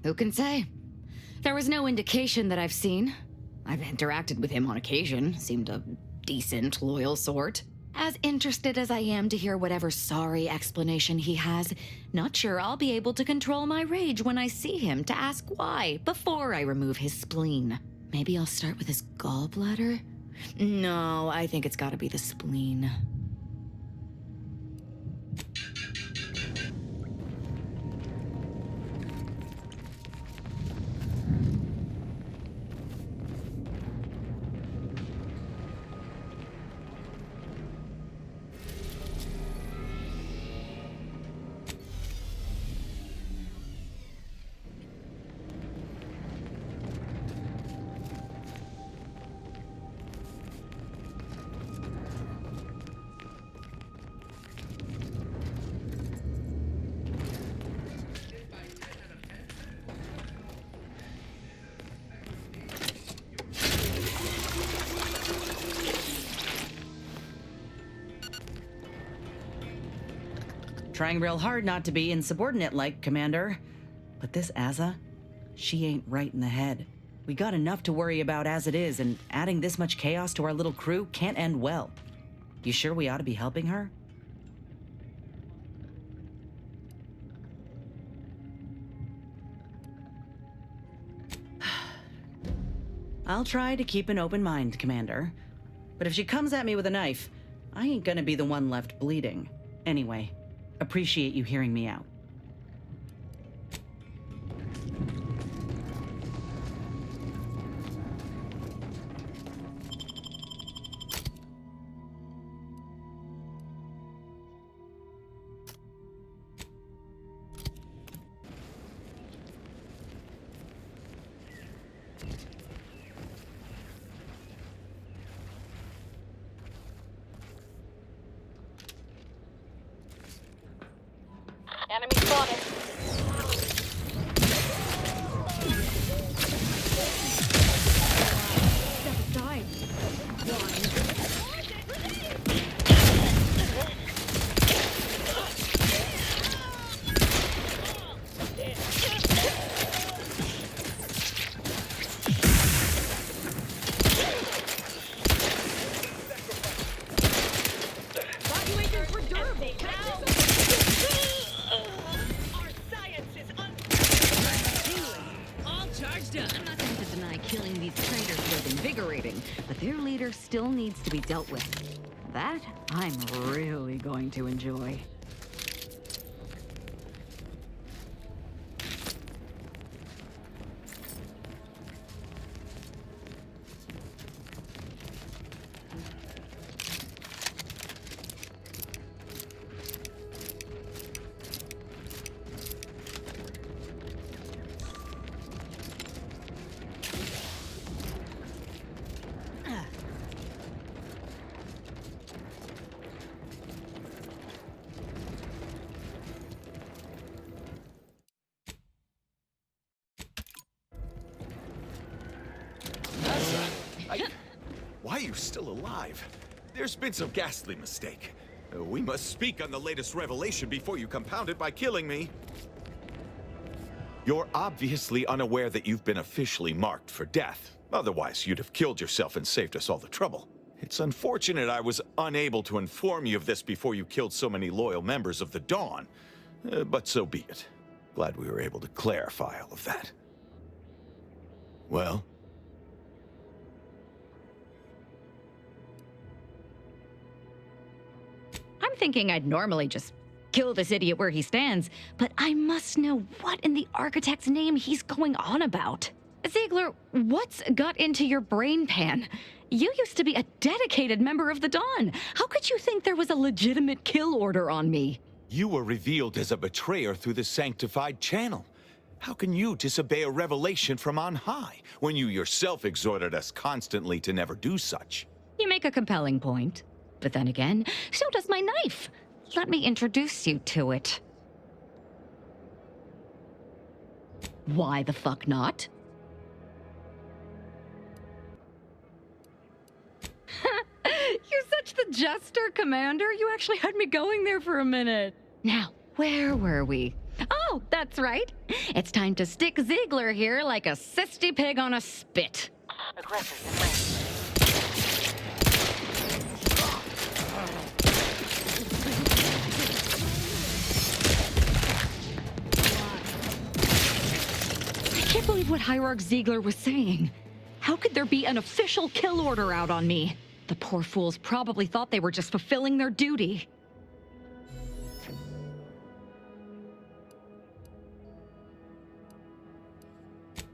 Who can say? There was no indication that I've seen. I've interacted with him on occasion. Seemed a decent, loyal sort. As interested as I am to hear whatever sorry explanation he has, not sure I'll be able to control my rage when I see him to ask why before I remove his spleen. Maybe I'll start with his gallbladder? No, I think it's gotta be the spleen. Trying real hard not to be insubordinate-like, Commander. But this Azza, she ain't right in the head. We got enough to worry about as it is, and adding this much chaos to our little crew can't end well. You sure we ought to be helping her? I'll try to keep an open mind, Commander. But if she comes at me with a knife, I ain't gonna be the one left bleeding. Anyway, appreciate you hearing me out. Enemy spotted. Evacuations for Derby. these traitors was invigorating, but their leader still needs to be dealt with. That I'm really going to enjoy. Why are you still alive? There's been some ghastly mistake. We must speak on the latest revelation before you compound it by killing me. You're obviously unaware that you've been officially marked for death. Otherwise, you'd have killed yourself and saved us all the trouble. It's unfortunate I was unable to inform you of this before you killed so many loyal members of the Dawn. But so be it. Glad we were able to clarify all of that. Well? I'm thinking I'd normally just kill this idiot where he stands, but I must know what in the architect's name he's going on about. Ziegler, what's got into your brain pan? You used to be a dedicated member of the Dawn. How could you think there was a legitimate kill order on me? You were revealed as a betrayer through the sanctified channel. How can you disobey a revelation from on high, when you yourself exhorted us constantly to never do such? You make a compelling point. But then again, so does my knife. Let me introduce you to it. Why the fuck not? You're such the jester, Commander. You actually had me going there for a minute. Now, where were we? Oh, that's right. It's time to stick Ziegler here like a cysty pig on a spit. Aggressive in range. I can't believe what Hierarch Ziegler was saying. How could there be an official kill order out on me? The poor fools probably thought they were just fulfilling their duty.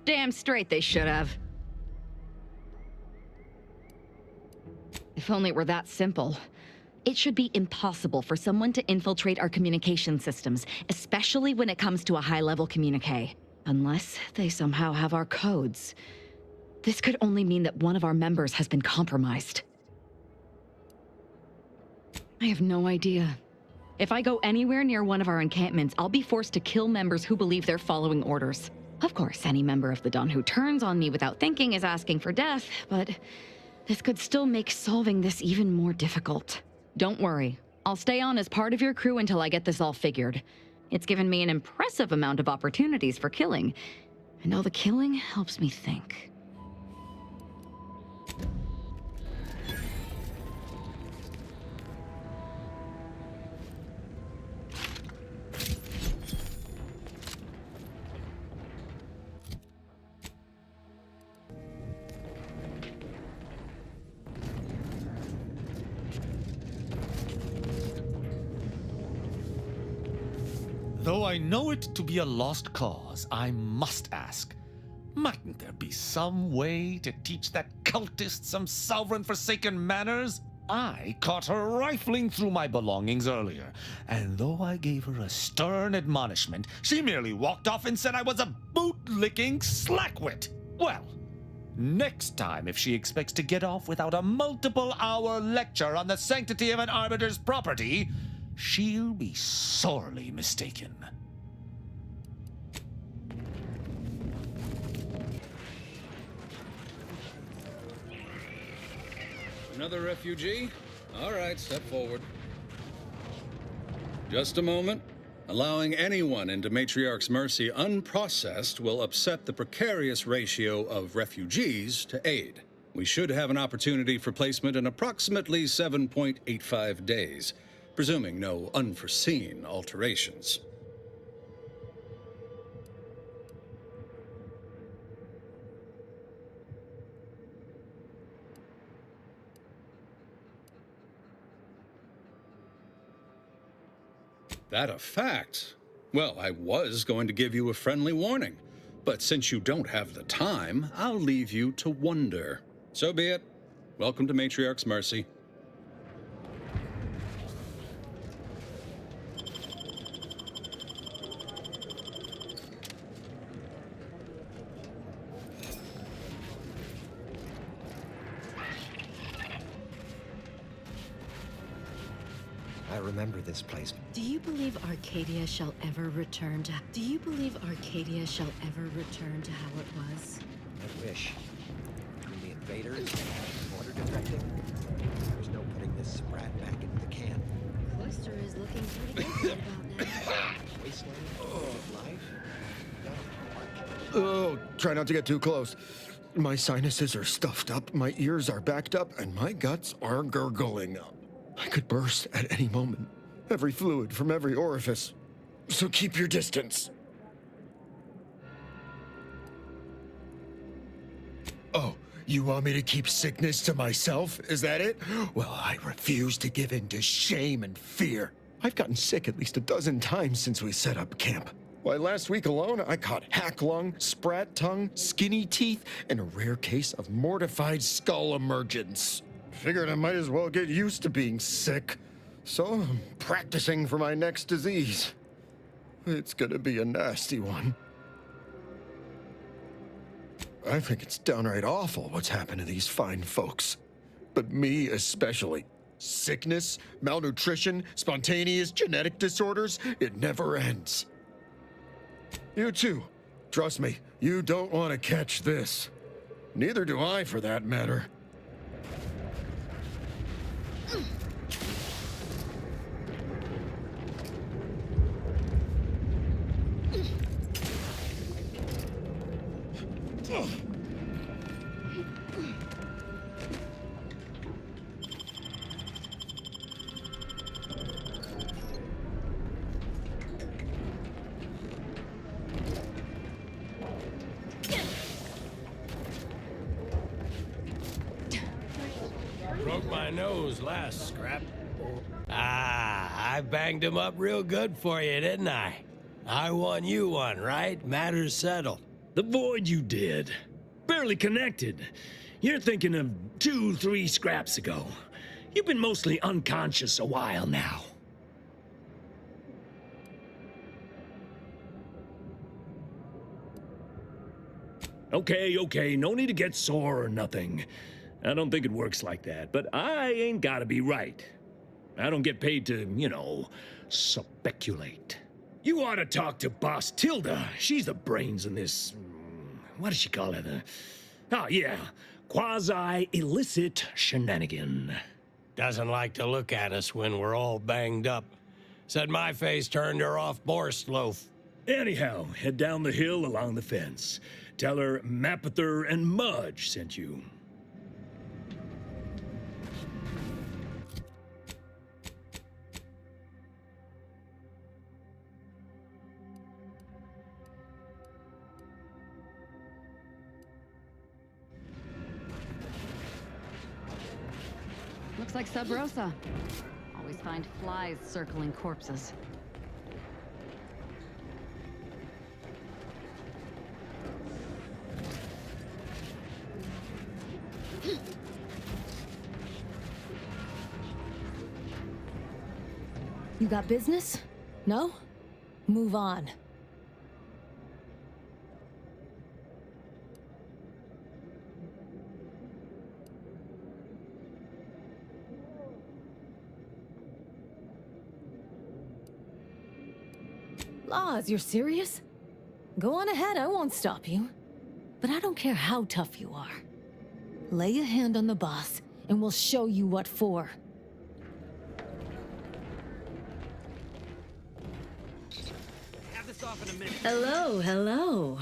Damn straight they should have. If only it were that simple. It should be impossible for someone to infiltrate our communication systems, especially when it comes to a high-level communique. Unless they somehow have our codes. This could only mean that one of our members has been compromised. I have no idea. If I go anywhere near one of our encampments, I'll be forced to kill members who believe they're following orders. Of course, any member of the Dawn who turns on me without thinking is asking for death, but this could still make solving this even more difficult. Don't worry. I'll stay on as part of your crew until I get this all figured. It's given me an impressive amount of opportunities for killing, and all the killing helps me think. Though I know it to be a lost cause, I must ask, mightn't there be some way to teach that cultist some sovereign forsaken manners? I caught her rifling through my belongings earlier, and though I gave her a stern admonishment, she merely walked off and said I was a boot-licking slackwit. Well, next time if she expects to get off without a multiple-hour lecture on the sanctity of an arbiter's property, she'll be sorely mistaken. Another refugee? All right, step forward. Just a moment. Allowing anyone into Matriarch's mercy unprocessed will upset the precarious ratio of refugees to aid. We should have an opportunity for placement in approximately 7.85 days. Presuming no unforeseen alterations. That a fact? Well, I was going to give you a friendly warning, but since you don't have the time, I'll leave you to wonder. So be it. Welcome to Matriarch's Mercy. I remember this place. Do you believe Arcadia shall ever return to... Do you believe Arcadia shall ever return to how it was? I wish. Between the invaders and border defecting, there's no putting this sprat back into the can. Cloister is looking pretty good about now. Wasteland of life? Oh, try not to get too close. My sinuses are stuffed up, my ears are backed up, and my guts are gurgling. I could burst at any moment. Every fluid from every orifice. So keep your distance. Oh, you want me to keep sickness to myself? Is that it? Well, I refuse to give in to shame and fear. I've gotten sick at least a dozen times since we set up camp. Why, last week alone, I caught hack lung, sprat tongue, skinny teeth, and a rare case of mortified skull emergence. Figured I might as well get used to being sick. So I'm practicing for my next disease. It's gonna be a nasty one. I think it's downright awful what's happened to these fine folks. But me especially. Sickness, malnutrition, spontaneous genetic disorders, it never ends. You too. Trust me, you don't want to catch this. Neither do I, for that matter. Broke my nose last scrap. I banged him up real good for you, didn't I? I won you one, right? Matters settled. The void you did. Barely connected. You're thinking of 2-3 scraps ago. You've been mostly unconscious a while now. Okay, no need to get sore or nothing. I don't think it works like that, but I ain't gotta be right. I don't get paid to, speculate. You ought to talk to Boss Tilda. She's the brains in this... What does she call it? Oh, yeah. Quasi-illicit shenanigan. Doesn't like to look at us when we're all banged up. Said my face turned her off Borscht loaf. Anyhow, head down the hill along the fence. Tell her Mapother and Mudge sent you. Looks like Sub Rosa. Always find flies circling corpses. You got business? No? Move on. Laws, you're serious? Go on ahead, I won't stop you. But I don't care how tough you are. Lay a hand on the boss, and we'll show you what for. Hello.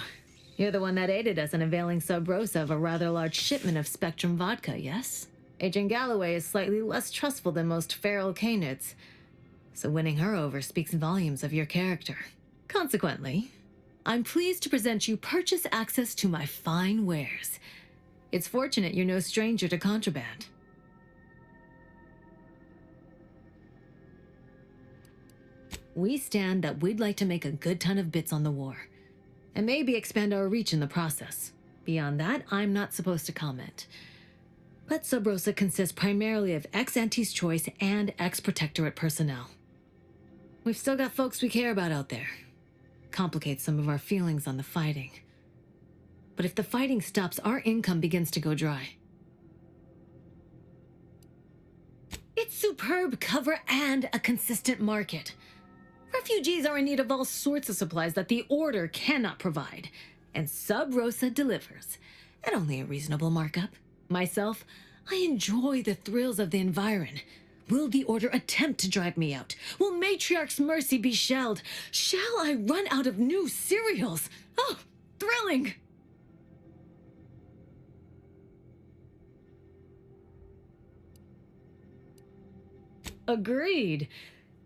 You're the one that aided us in availing Sub Rosa of a rather large shipment of Spectrum vodka, yes? Agent Galloway is slightly less trustful than most feral canids, so winning her over speaks volumes of your character. Consequently, I'm pleased to present you purchase access to my fine wares. It's fortunate you're no stranger to contraband. we stand that we'd like to make a good ton of bits on the war, and maybe expand our reach in the process. Beyond that, I'm not supposed to comment. But Sub Rosa consists primarily of ex-Anti's Choice and ex-Protectorate personnel. We've still got folks we care about out there. Complicates some of our feelings on the fighting. But if the fighting stops, our income begins to go dry. It's superb cover and a consistent market. Refugees are in need of all sorts of supplies that the Order cannot provide, and Sub Rosa delivers, at only a reasonable markup. Myself, I enjoy the thrills of the environ. Will the Order attempt to drive me out? Will Matriarch's mercy be shelled? Shall I run out of new cereals? Oh, thrilling! Agreed.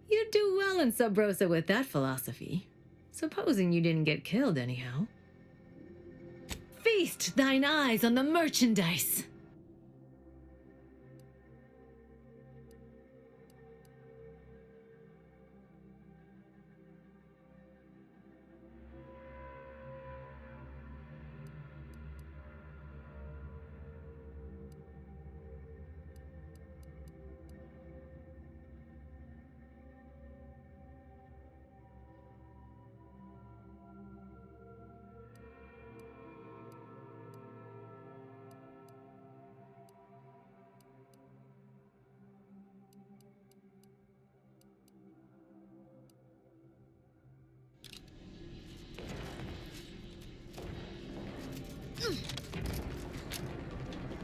You'd do well in Sub Rosa with that philosophy. Supposing you didn't get killed anyhow. Feast thine eyes on the merchandise!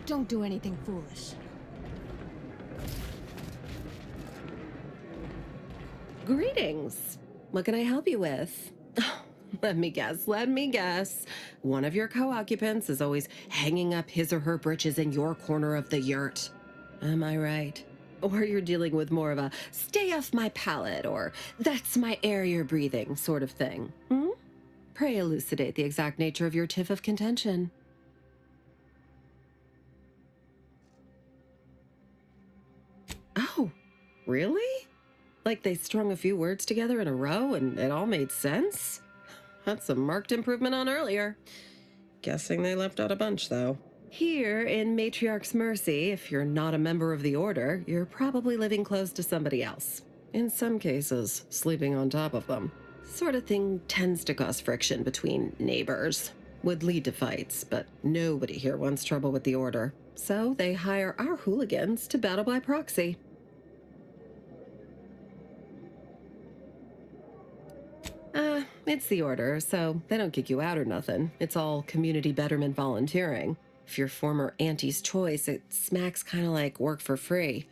Don't do anything foolish. Greetings. What can I help you with? Let me guess. One of your co-occupants is always hanging up his or her britches in your corner of the yurt. Am I right? Or you're dealing with more of a stay off my palate or that's my air you're breathing sort of thing. Hmm? Pray elucidate the exact nature of your tiff of contention. Oh, really? Like they strung a few words together in a row and it all made sense? That's a marked improvement on earlier. Guessing they left out a bunch, though. Here in Matriarch's Mercy, if you're not a member of the Order, you're probably living close to somebody else. In some cases, sleeping on top of them. Sort of thing tends to cause friction between neighbors. Would lead to fights, but nobody here wants trouble with the Order. So they hire our hooligans to battle by proxy. It's the Order, so they don't kick you out or nothing. It's all community betterment volunteering. If you're former Auntie's Choice, it smacks kind of like work for free.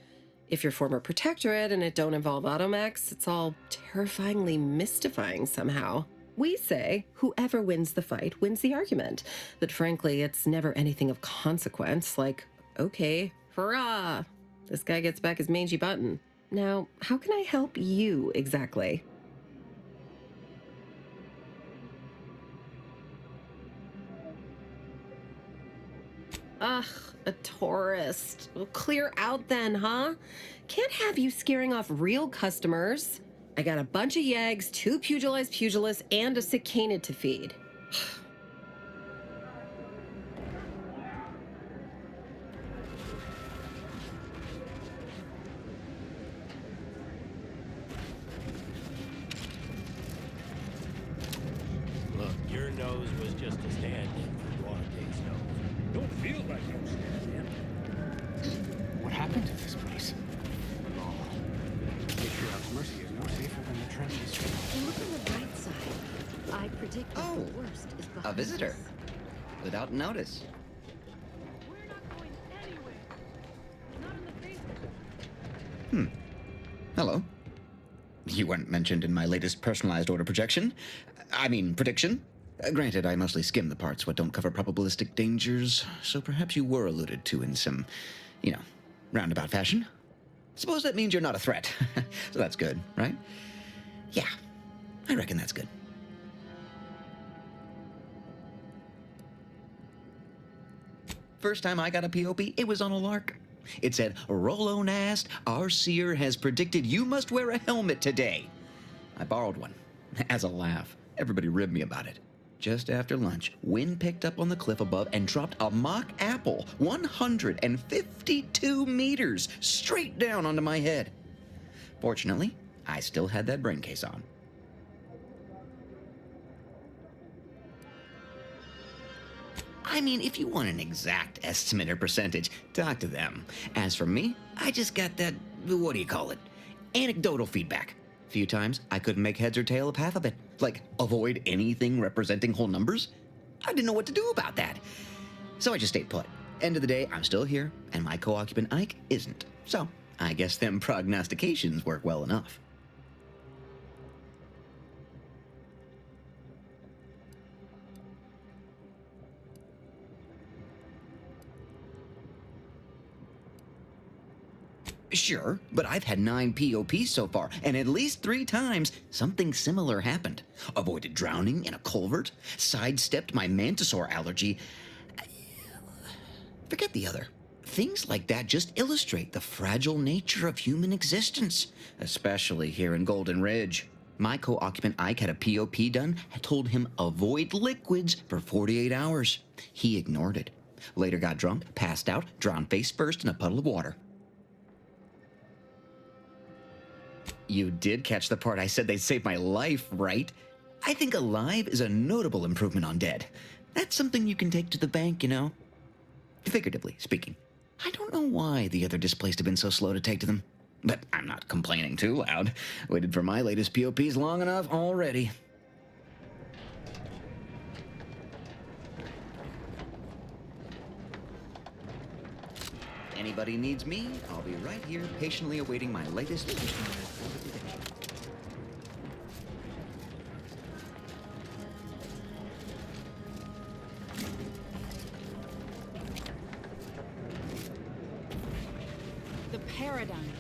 If you're former Protectorate and it don't involve automechs, it's all terrifyingly mystifying somehow. We say whoever wins the fight wins the argument, but frankly, it's never anything of consequence, like, okay, hurrah, this guy gets back his mangy button. Now, how can I help you exactly? Ugh, a tourist. Well, clear out then, huh? Can't have you scaring off real customers. I got a bunch of yeggs, 2 pugilized pugilists, and a cicanid to feed. Look, your nose was just a stand-in for Watergate's nose. Don't feel like no stand-in. What happened to this place? Oh, Matriarch's Mercy is no safer than the trenches. Look on the bright side. I predict that the worst is behind A visitor. us. Without notice. Hello. You weren't mentioned in my latest personalized order prediction. Granted, I mostly skim the parts what don't cover probabilistic dangers, so perhaps you were alluded to in some, roundabout fashion. Suppose that means you're not a threat. So that's good, right? Yeah, I reckon that's good. First time I got a POP, it was on a lark. It said, Rolo Nast, our seer has predicted you must wear a helmet today. I borrowed one. As a laugh, everybody ribbed me about it. Just after lunch, wind picked up on the cliff above and dropped a mock apple 152 meters straight down onto my head. Fortunately, I still had that brain case on. I mean, if you want an exact estimate or percentage, talk to them. As for me, I just got that, what do you call it, anecdotal feedback. A few times, I couldn't make heads or tail of half of it. Like, avoid anything representing whole numbers? I didn't know what to do about that. So I just stayed put. End of the day, I'm still here, and my co-occupant Ike isn't. So, I guess them prognostications work well enough. Sure, but I've had 9 POPs so far, and at least 3 times something similar happened. Avoided drowning in a culvert, sidestepped my mantisaur allergy. Forget the other. Things like that just illustrate the fragile nature of human existence, especially here in Golden Ridge. My co-occupant Ike had a POP done, had told him avoid liquids for 48 hours. He ignored it. Later got drunk, passed out, drowned face first in a puddle of water. You did catch the part I said they'd save my life, right? I think alive is a notable improvement on dead. That's something you can take to the bank, you know? Figuratively speaking. I don't know why the other displaced have been so slow to take to them. But I'm not complaining too loud. Waited for my latest POPs long enough already. Anybody needs me, I'll be right here patiently awaiting my latest The paradigm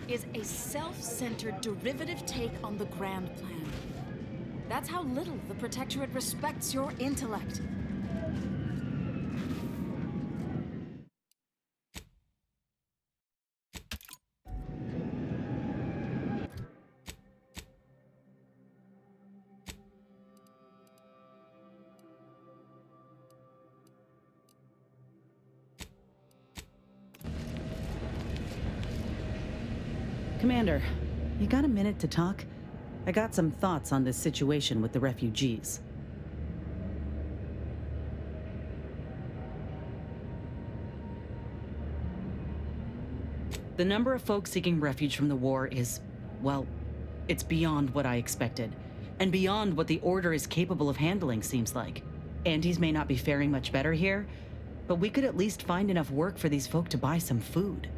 is a self-centered derivative take on the grand plan. That's how little the Protectorate respects your intellect. Commander, you got a minute to talk? I got some thoughts on this situation with the refugees. The number of folks seeking refuge from the war is, well, it's beyond what I expected. And beyond what the Order is capable of handling, seems like. Andes may not be faring much better here, but we could at least find enough work for these folk to buy some food.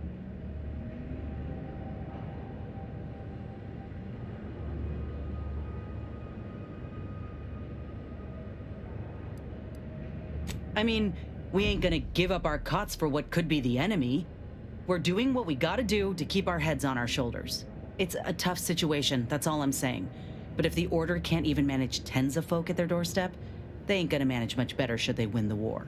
I mean, we ain't gonna give up our cots for what could be the enemy. We're doing what we gotta do to keep our heads on our shoulders. It's a tough situation, that's all I'm saying. But if the Order can't even manage tens of folk at their doorstep, they ain't gonna manage much better should they win the war.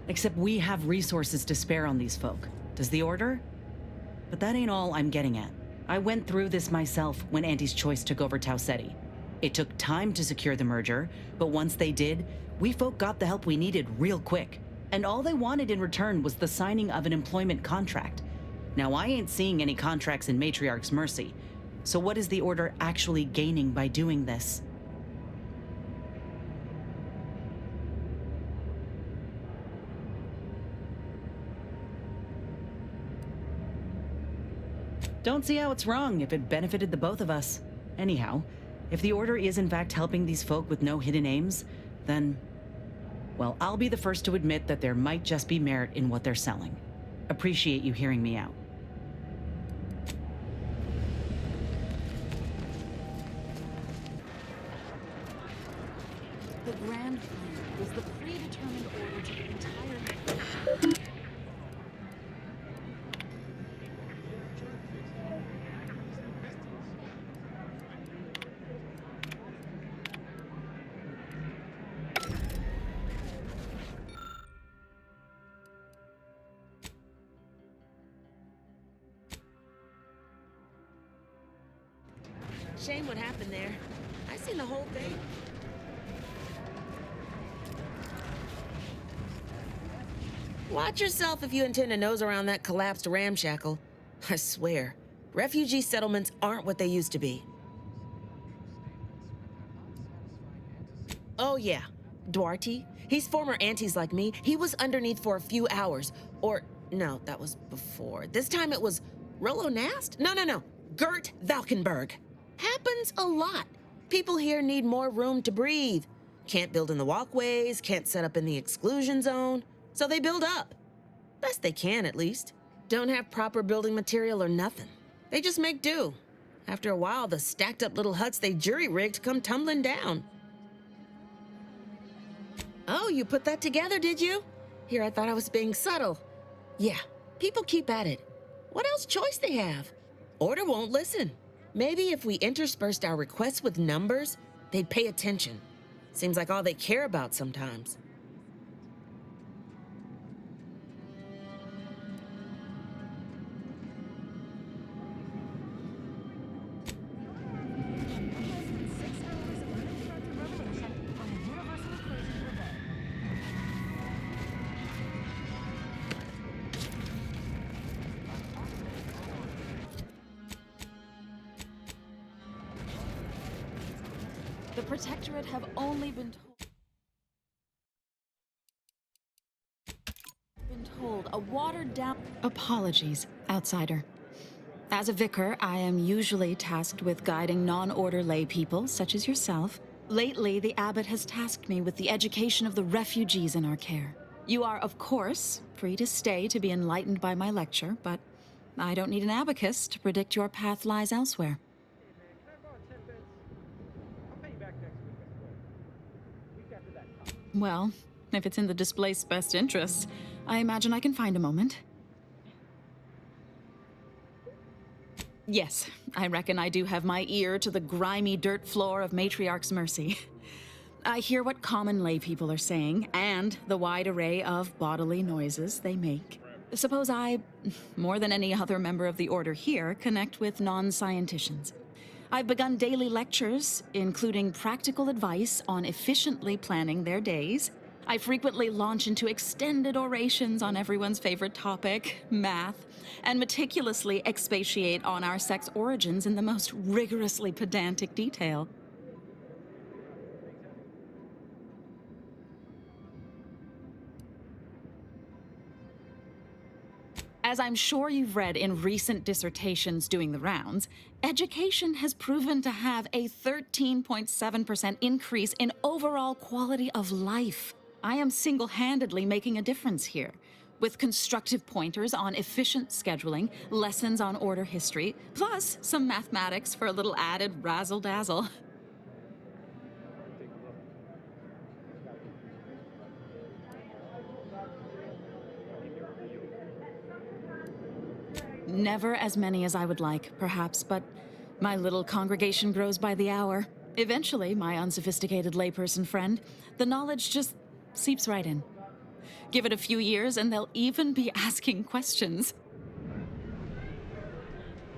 Except we have resources to spare on these folk. Does the Order? But that ain't all I'm getting at. I went through this myself when Andy's Choice took over Tau Ceti. It took time to secure the merger, but once they did, we folk got the help we needed real quick. And all they wanted in return was the signing of an employment contract. Now, I ain't seeing any contracts in Matriarch's Mercy. So what is the Order actually gaining by doing this? Don't see how it's wrong if it benefited the both of us. Anyhow, if the Order is in fact helping these folk with no hidden aims, then, well, I'll be the first to admit that there might just be merit in what they're selling. Appreciate you hearing me out. The grand plan is the predetermined order to the entire... Shame what happened there. I seen the whole thing. Watch yourself if you intend to nose around that collapsed ramshackle. I swear, refugee settlements aren't what they used to be. Oh yeah, Duarte. He's former aunties like me. He was underneath for a few hours. Or, no, that was before. This time it was Rollo Nast? No. Gert Valkenburg. Happens a lot. People here need more room to breathe. Can't build in the walkways, can't set up in the exclusion zone. So they build up. Best they can, at least. Don't have proper building material or nothing. They just make do. After a while, the stacked up little huts they jury-rigged come tumbling down. Oh, you put that together, did you? Here, I thought I was being subtle. Yeah, people keep at it. What else choice they have? Order won't listen. Maybe if we interspersed our requests with numbers, they'd pay attention. Seems like all they care about sometimes. The Protectorate have only been told a watered-down... Apologies, outsider. As a vicar, I am usually tasked with guiding non-order lay people, such as yourself. Lately, the abbot has tasked me with the education of the refugees in our care. You are, of course, free to stay to be enlightened by my lecture, but I don't need an abacus to predict your path lies elsewhere. Well, if it's in the displaced's best interests, I imagine I can find a moment. Yes, I reckon I do have my ear to the grimy dirt floor of Matriarch's Mercy. I hear what common lay people are saying, and the wide array of bodily noises they make. Suppose I, more than any other member of the Order here, connect with non-scienticians. I've begun daily lectures, including practical advice on efficiently planning their days. I frequently launch into extended orations on everyone's favorite topic, math, and meticulously expatiate on our sex origins in the most rigorously pedantic detail. As I'm sure you've read in recent dissertations doing the rounds, education has proven to have a 13.7% increase in overall quality of life. I am single-handedly making a difference here, with constructive pointers on efficient scheduling, lessons on order history, plus some mathematics for a little added razzle-dazzle. Never as many as I would like, perhaps, but my little congregation grows by the hour. Eventually, my unsophisticated layperson friend, the knowledge just seeps right in. Give it a few years and they'll even be asking questions.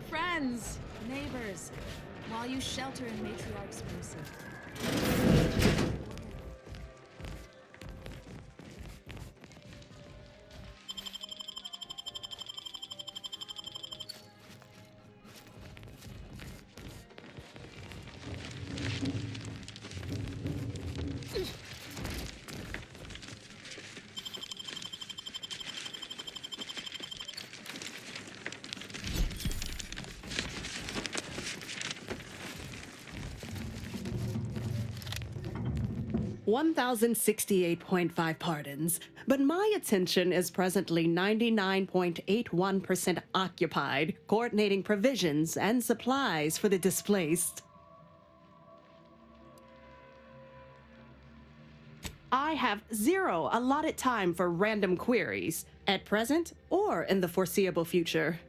Friends, neighbors, while you shelter in Matriarch's Mercy. 1,068.5 pardons, but my attention is presently 99.81% occupied, coordinating provisions and supplies for the displaced. I have zero allotted time for random queries, at present or in the foreseeable future.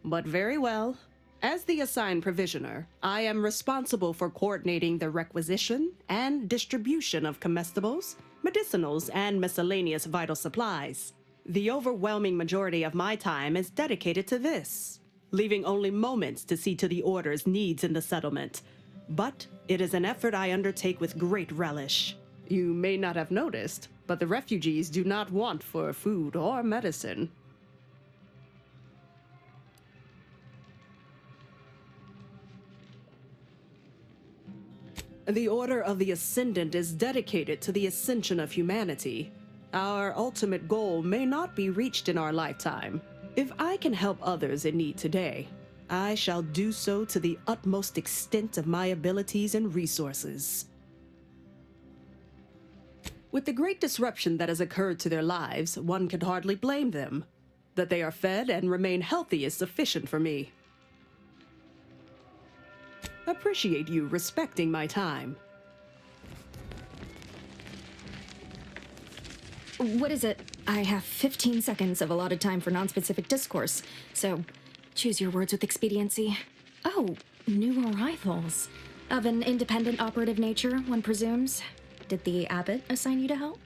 But very well. As the assigned provisioner, I am responsible for coordinating the requisition and distribution of comestibles, medicinals, and miscellaneous vital supplies. The overwhelming majority of my time is dedicated to this, leaving only moments to see to the Order's needs in the settlement. But it is an effort I undertake with great relish. You may not have noticed, but the refugees do not want for food or medicine. The Order of the Ascendant is dedicated to the ascension of humanity. Our ultimate goal may not be reached in our lifetime. If I can help others in need today, I shall do so to the utmost extent of my abilities and resources. With the great disruption that has occurred to their lives, one can hardly blame them. That they are fed and remain healthy is sufficient for me. Appreciate you respecting my time. What is it? I have 15 seconds of allotted time for non-specific discourse, so choose your words with expediency. Oh, new arrivals. Of an independent operative nature, one presumes. Did the abbot assign you to help?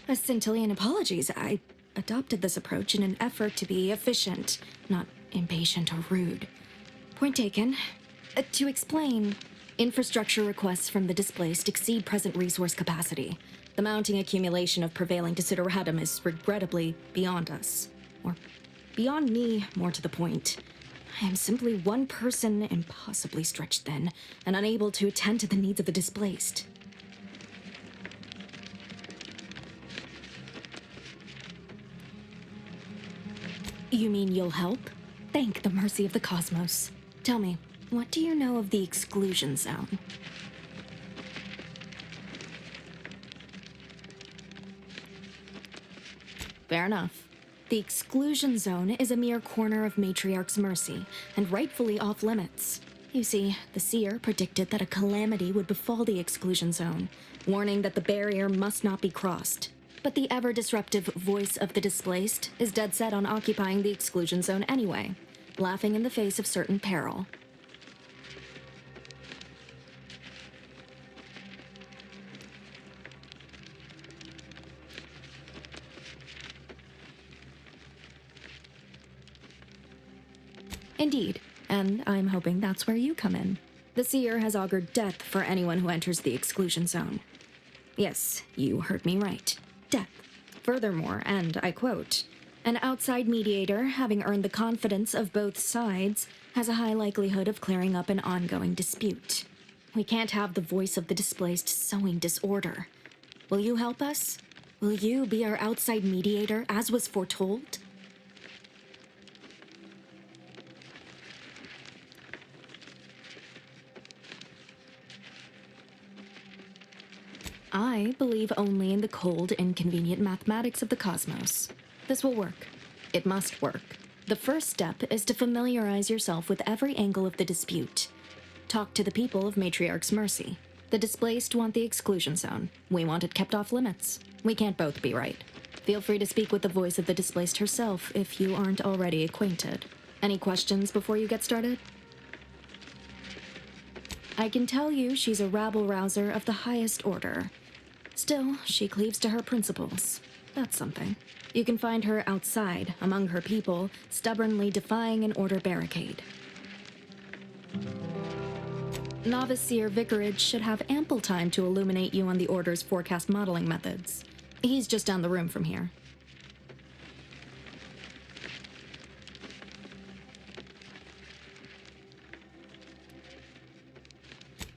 A centillion apologies. I adopted this approach in an effort to be efficient, not impatient or rude. Point taken. To explain, infrastructure requests from the displaced exceed present resource capacity. The mounting accumulation of prevailing desideratum is regrettably beyond us. Or beyond me, more to the point. I am simply one person, impossibly stretched thin, and unable to attend to the needs of the displaced. You mean you'll help? Thank the mercy of the cosmos. Tell me, what do you know of the exclusion zone? Fair enough. The exclusion zone is a mere corner of Matriarch's mercy, and rightfully off limits. You see, the seer predicted that a calamity would befall the exclusion zone, warning that the barrier must not be crossed. But the ever-disruptive voice of the displaced is dead set on occupying the exclusion zone anyway, laughing in the face of certain peril. Indeed, and I'm hoping that's where you come in. The seer has augured death for anyone who enters the exclusion zone. Yes, you heard me right. Death. Furthermore, and I quote, an outside mediator, having earned the confidence of both sides, has a high likelihood of clearing up an ongoing dispute. We can't have the voice of the displaced sowing disorder. Will you help us? Will you be our outside mediator, as was foretold? I believe only in the cold, inconvenient mathematics of the cosmos. This will work. It must work. The first step is to familiarize yourself with every angle of the dispute. Talk to the people of Matriarch's mercy. The displaced want the exclusion zone. We want it kept off limits. We can't both be right. Feel free to speak with the voice of the displaced herself if you aren't already acquainted. Any questions before you get started? I can tell you she's a rabble-rouser of the highest order. Still, she cleaves to her principles. That's something. You can find her outside, among her people, stubbornly defying an order barricade. Novice Seer Vicarage should have ample time to illuminate you on the Order's forecast modeling methods. He's just down the room from here.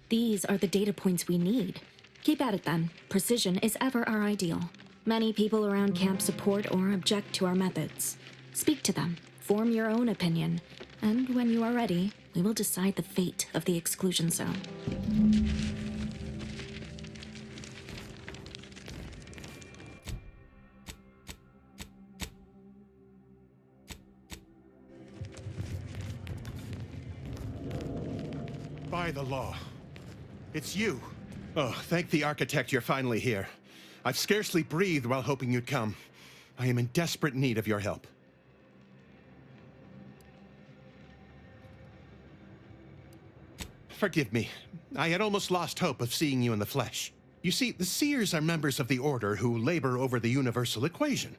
These are the data points we need. Keep at it then. Precision is ever our ideal. Many people around camp support or object to our methods. Speak to them, form your own opinion, and when you are ready, we will decide the fate of the exclusion zone. By the law. It's you. Oh, thank the architect you're finally here. I've scarcely breathed while hoping you'd come. I am in desperate need of your help. Forgive me. I had almost lost hope of seeing you in the flesh. You see, the Seers are members of the Order who labor over the universal equation.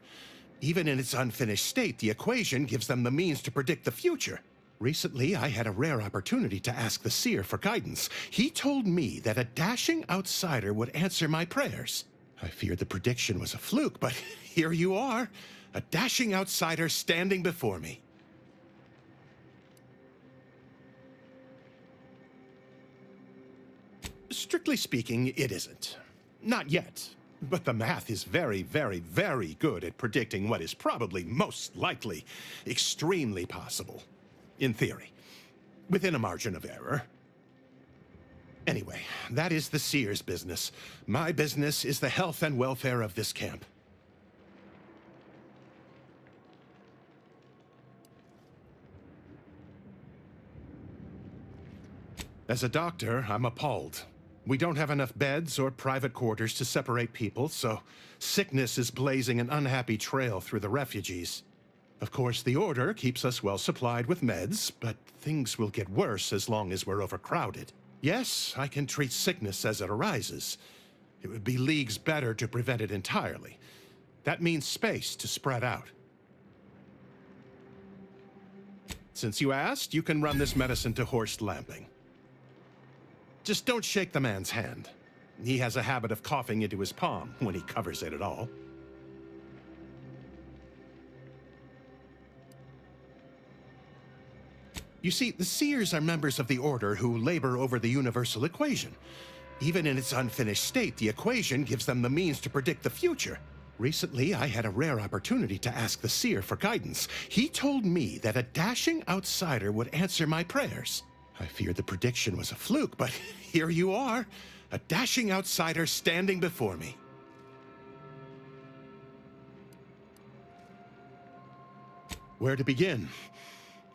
Even in its unfinished state, the equation gives them the means to predict the future. Recently, I had a rare opportunity to ask the seer for guidance. He told me that a dashing outsider would answer my prayers. I feared the prediction was a fluke, but here you are, a dashing outsider standing before me. Strictly speaking, it isn't. Not yet. But the math is very, very, very good at predicting what is probably most likely, extremely possible. In theory. Within a margin of error. Anyway, that is the seer's business. My business is the health and welfare of this camp. As a doctor, I'm appalled. We don't have enough beds or private quarters to separate people, so sickness is blazing an unhappy trail through the refugees. Of course, the Order keeps us well supplied with meds, but things will get worse as long as we're overcrowded. Yes, I can treat sickness as it arises. It would be leagues better to prevent it entirely. That means space to spread out. Since you asked, you can run this medicine to Horst Lamping. Just don't shake the man's hand. He has a habit of coughing into his palm when he covers it at all. You see, the Seers are members of the Order who labor over the universal equation. Even in its unfinished state, the equation gives them the means to predict the future. Recently, I had a rare opportunity to ask the Seer for guidance. He told me that a dashing outsider would answer my prayers. I feared the prediction was a fluke, but here you are, a dashing outsider standing before me. Where to begin?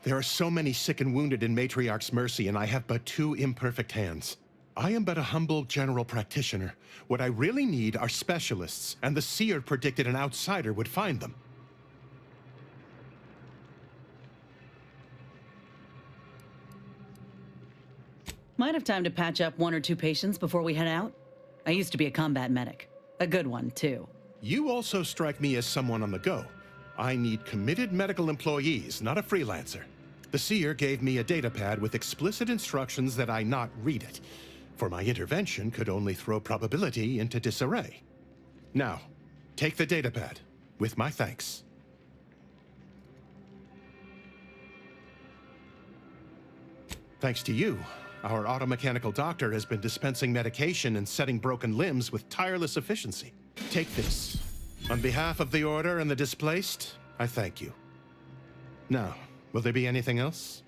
There are so many sick and wounded in Matriarch's mercy, and I have but 2 imperfect hands. I am but a humble general practitioner. What I really need are specialists, and the Seer predicted an outsider would find them. Might have time to patch up 1 or 2 patients before we head out. I used to be a combat medic. A good one, too. You also strike me as someone on the go. I need committed medical employees, not a freelancer. The Seer gave me a datapad with explicit instructions that I not read it, for my intervention could only throw probability into disarray. Now, take the datapad, with my thanks. Thanks to you, our automechanical doctor has been dispensing medication and setting broken limbs with tireless efficiency. Take this. On behalf of the Order and the displaced, I thank you. Now, will there be anything else?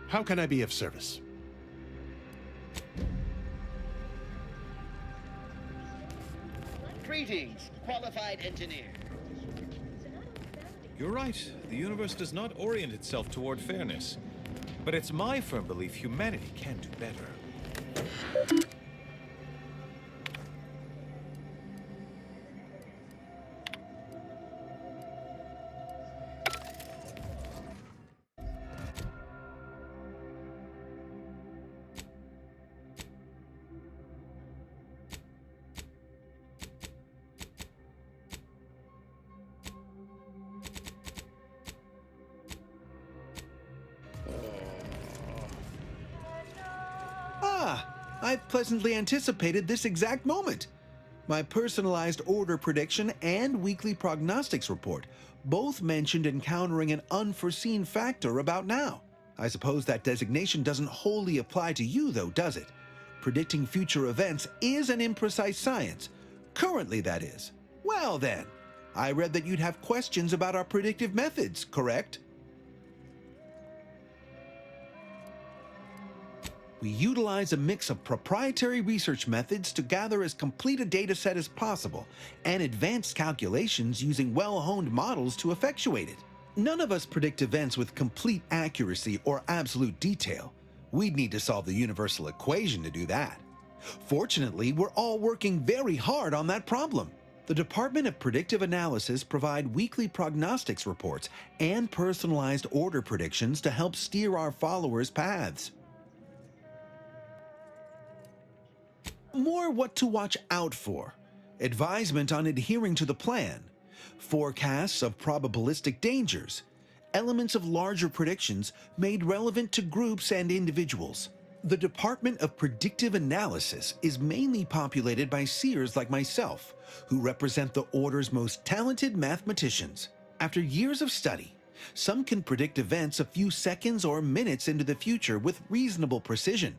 How can I be of service? Greetings, qualified engineer. You're right. The universe does not orient itself toward fairness. But it's my firm belief humanity can do better. I've pleasantly anticipated this exact moment. My personalized order prediction and weekly prognostics report both mentioned encountering an unforeseen factor about now. I suppose that designation doesn't wholly apply to you, though, does it? Predicting future events is an imprecise science. Currently, that is. Well then, I read that you'd have questions about our predictive methods, correct? We utilize a mix of proprietary research methods to gather as complete a data set as possible, and advanced calculations using well-honed models to effectuate it. None of us predict events with complete accuracy or absolute detail. We'd need to solve the universal equation to do that. Fortunately, we're all working very hard on that problem. The Department of Predictive Analysis provide weekly prognostics reports and personalized order predictions to help steer our followers' paths. More what to watch out for. advisement on adhering to the plan, forecasts of probabilistic dangers, elements of larger predictions made relevant to groups and individuals. The Department of Predictive Analysis is mainly populated by seers like myself, who represent the Order's most talented mathematicians. After years of study, some can predict events a few seconds or minutes into the future with reasonable precision.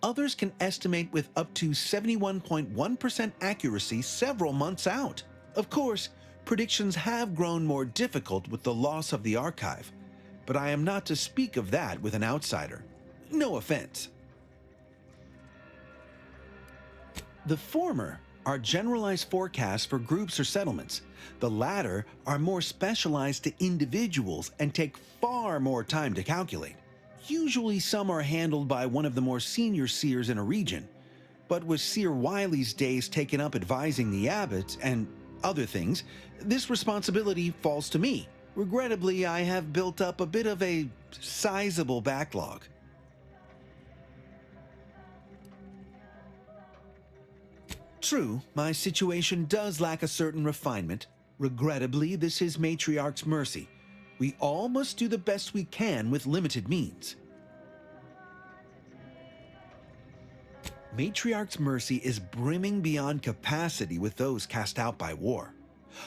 Others can estimate with up to 71.1% accuracy several months out. Of course, predictions have grown more difficult with the loss of the archive, but I am not to speak of that with an outsider. No offense. The former are generalized forecasts for groups or settlements. The latter are more specialized to individuals and take far more time to calculate. Usually some are handled by one of the more senior seers in a region, but with Seer Wiley's days taken up advising the abbots and other things, this responsibility falls to me. Regrettably, I have built up a bit of a sizable backlog. True, my situation does lack a certain refinement. Regrettably, this is Matriarch's mercy. We all must do the best we can with limited means. Matriarch's mercy is brimming beyond capacity with those cast out by war.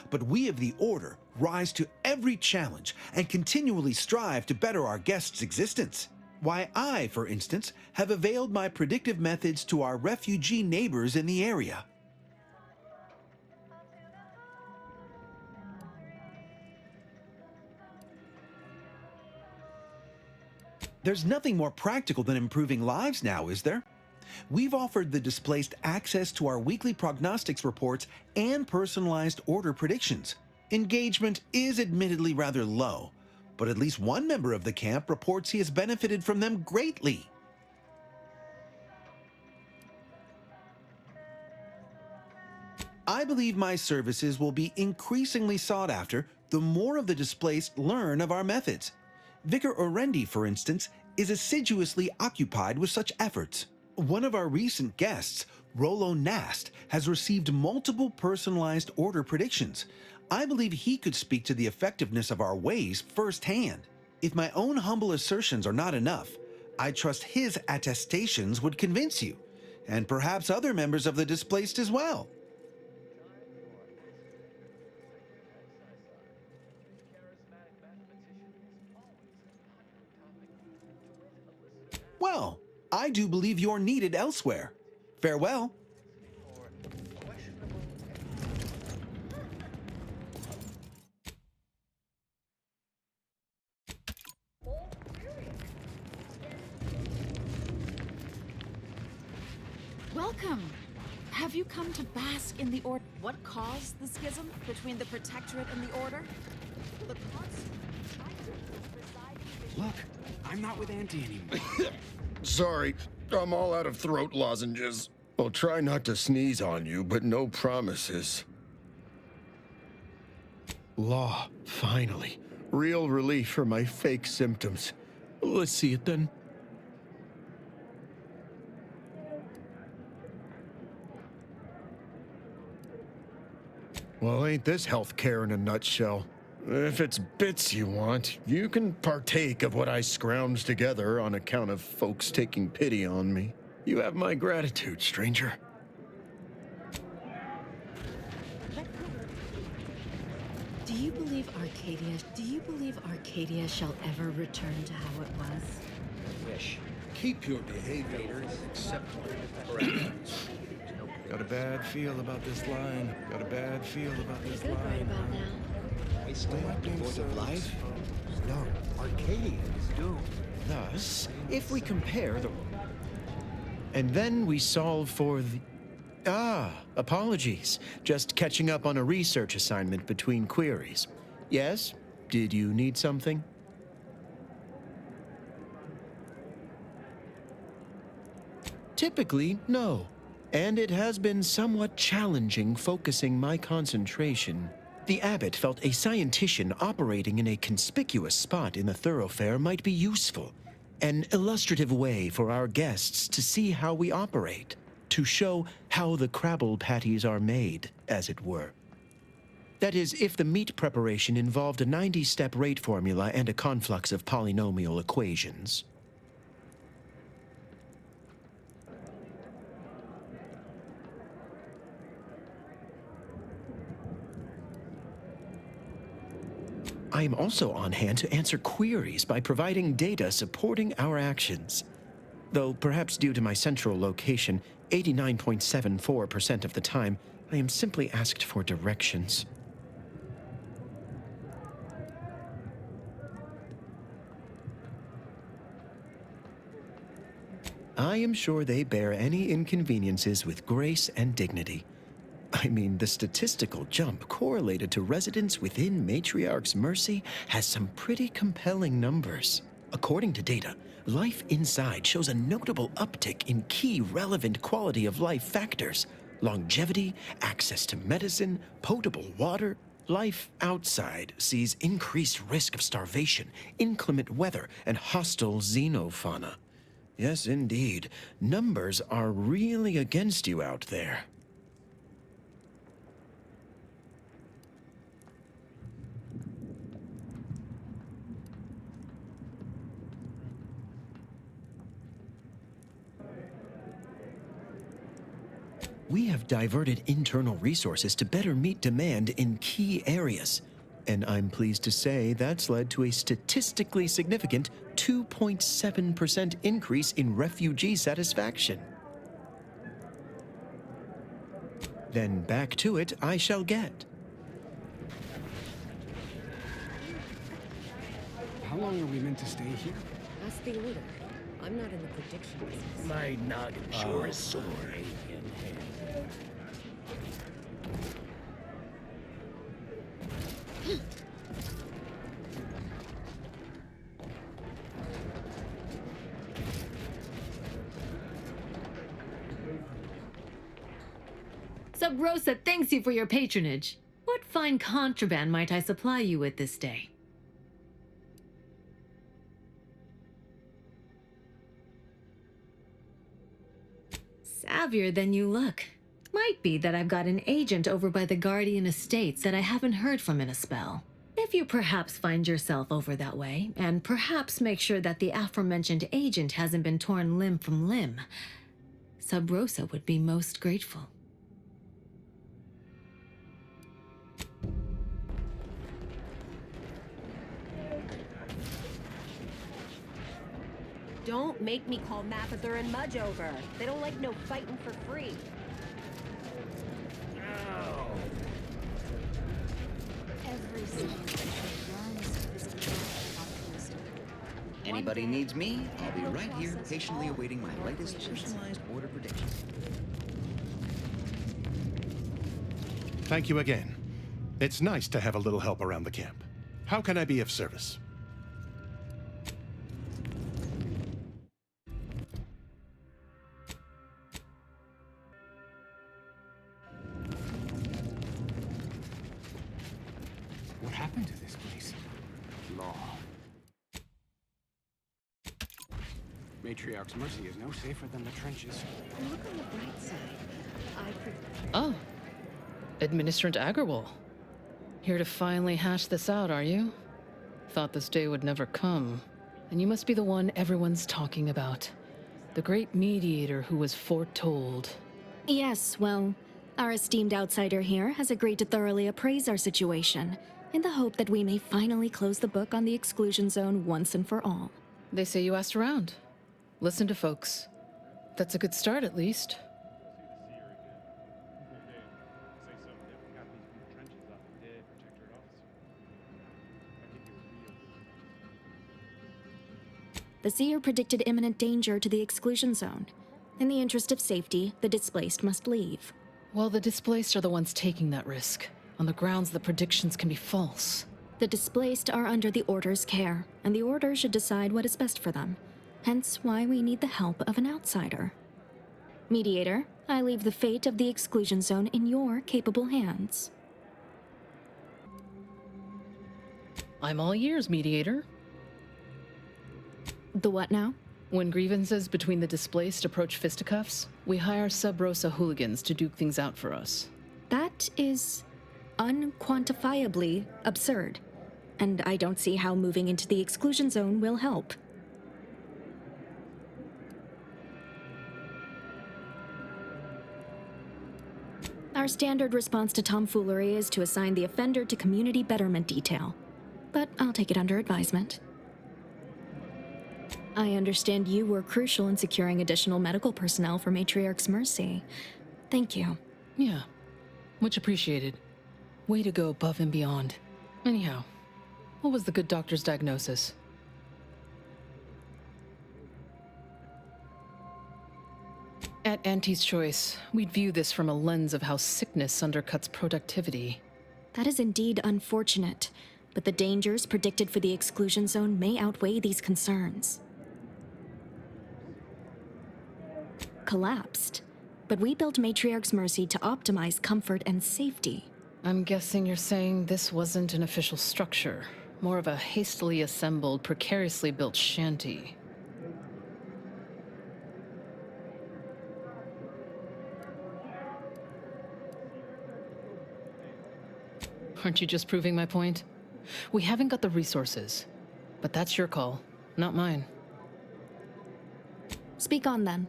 But we of the Order rise to every challenge and continually strive to better our guests' existence. Why, I, for instance, have availed my predictive methods to our refugee neighbors in the area. There's nothing more practical than improving lives now, is there? We've offered the displaced access to our weekly prognostics reports and personalized order predictions. Engagement is admittedly rather low, but at least one member of the camp reports he has benefited from them greatly. I believe my services will be increasingly sought after the more of the displaced learn of our methods. Vicar Orendi, for instance, is assiduously occupied with such efforts. One of our recent guests, Rollo Nast, has received multiple personalized order predictions. I believe he could speak to the effectiveness of our ways firsthand. If my own humble assertions are not enough, I trust his attestations would convince you, and perhaps other members of the displaced as well. Well, I do believe you're needed elsewhere. Farewell. Welcome. Have you come to bask in the Order? What caused the schism between the Protectorate and the Order? The Look, I'm not with Auntie anymore. Sorry, I'm all out of throat lozenges. I'll try not to sneeze on you, but no promises. Law, finally. Real relief for my fake symptoms. Let's see it then. Well, ain't this healthcare in a nutshell? If it's bits you want, you can partake of what I scrounged together on account of folks taking pity on me. You have my gratitude, stranger. Do you believe Arcadia shall ever return to how it was? Wish. Keep your behavior acceptable. Got a bad feel about this line. Got a bad feel about this Good right line. about now. Wasting the void of life? No, Arcadia is doomed. Thus, if we compare the... And then we solve for the... apologies. Just catching up on a research assignment between queries. Yes? Did you need something? Typically, no. And it has been somewhat challenging focusing my concentration. The abbot felt a scientician operating in a conspicuous spot in the thoroughfare might be useful. An illustrative way for our guests to see how we operate. to show how the Crabble patties are made, as it were. That is, if the meat preparation involved a 90-step rate formula and a conflux of polynomial equations. I am also on hand to answer queries by providing data supporting our actions. Though perhaps due to my central location, 89.74% of the time, I am simply asked for directions. I am sure they bear any inconveniences with grace and dignity. I mean, the statistical jump correlated to residents within Matriarch's Mercy has some pretty compelling numbers. According to data, life inside shows a notable uptick in key relevant quality of life factors: longevity, access to medicine, potable water. Life outside sees increased risk of starvation, inclement weather, and hostile xenofauna. Yes, indeed. Numbers are really against you out there. We have diverted internal resources to better meet demand in key areas. And I'm pleased to say that's led to a statistically significant 2.7% increase in refugee satisfaction. Then back to it I shall get. How long are we meant to stay here? Ask the order. I'm not in the prediction business. My noggin sure is sore. Sub Rosa thanks you for your patronage. What fine contraband might I supply you with this day? Savvier than you look. Might be that I've got an agent over by the Guardian Estates that I haven't heard from in a spell. If you perhaps find yourself over that way, and perhaps make sure that the aforementioned agent hasn't been torn limb from limb, Sub Rosa would be most grateful. Don't make me call Mapother and Mudge over. They don't like no fighting for free. Every single Anybody needs me, I'll be right here, patiently awaiting my latest personalized order prediction. Thank you again. It's nice to have a little help around the camp. How can I be of service? What happened to this place? Law. Matriarch's Mercy is no safer than the trenches. Look on the bright side. Oh. Administrant Agarwal. Here to finally hash this out, are you? Thought this day would never come. And you must be the one everyone's talking about. The great mediator who was foretold. Yes, well, our esteemed outsider here has agreed to thoroughly appraise our situation, in the hope that we may finally close the book on the exclusion zone once and for all. They say you asked around. Listen to folks. That's a good start, at least. The seer predicted imminent danger to the exclusion zone. In the interest of safety, the displaced must leave. Well, the displaced are the ones taking that risk, on the grounds the predictions can be false. The displaced are under the Order's care, and the Order should decide what is best for them. Hence why we need the help of an outsider. Mediator, I leave the fate of the exclusion zone in your capable hands. I'm all ears, Mediator. The what now? When grievances between the displaced approach fisticuffs, we hire Sub Rosa hooligans to duke things out for us. That is unquantifiably absurd, and I don't see how moving into the exclusion zone will help. Our standard response to tomfoolery is to assign the offender to community betterment detail, but I'll take it under advisement. I understand you were crucial in securing additional medical personnel for Matriarch's Mercy. Thank you. Yeah, much appreciated. Way to go above and beyond. Anyhow, what was the good doctor's diagnosis? At Auntie's Choice, we'd view this from a lens of how sickness undercuts productivity. That is indeed unfortunate, but the dangers predicted for the exclusion zone may outweigh these concerns. Collapsed, but we built Matriarch's Mercy to optimize comfort and safety. I'm guessing you're saying this wasn't an official structure, more of a hastily assembled, precariously built shanty. Aren't you just proving my point? We haven't got the resources, but that's your call, not mine. Speak on then.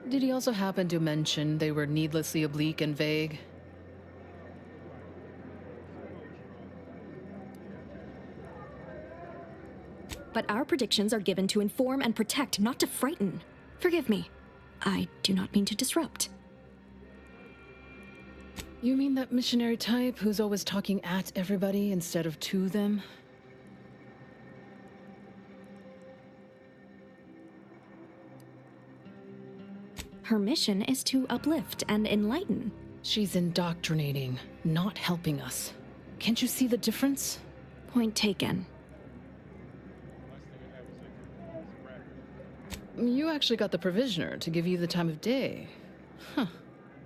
Did he also happen to mention they were needlessly oblique and vague? But our predictions are given to inform and protect, not to frighten. Forgive me. I do not mean to disrupt. You mean that missionary type who's always talking at everybody instead of to them? Her mission is to uplift and enlighten. She's indoctrinating, not helping us. Can't you see the difference? Point taken. You actually got the Provisioner to give you the time of day. Huh.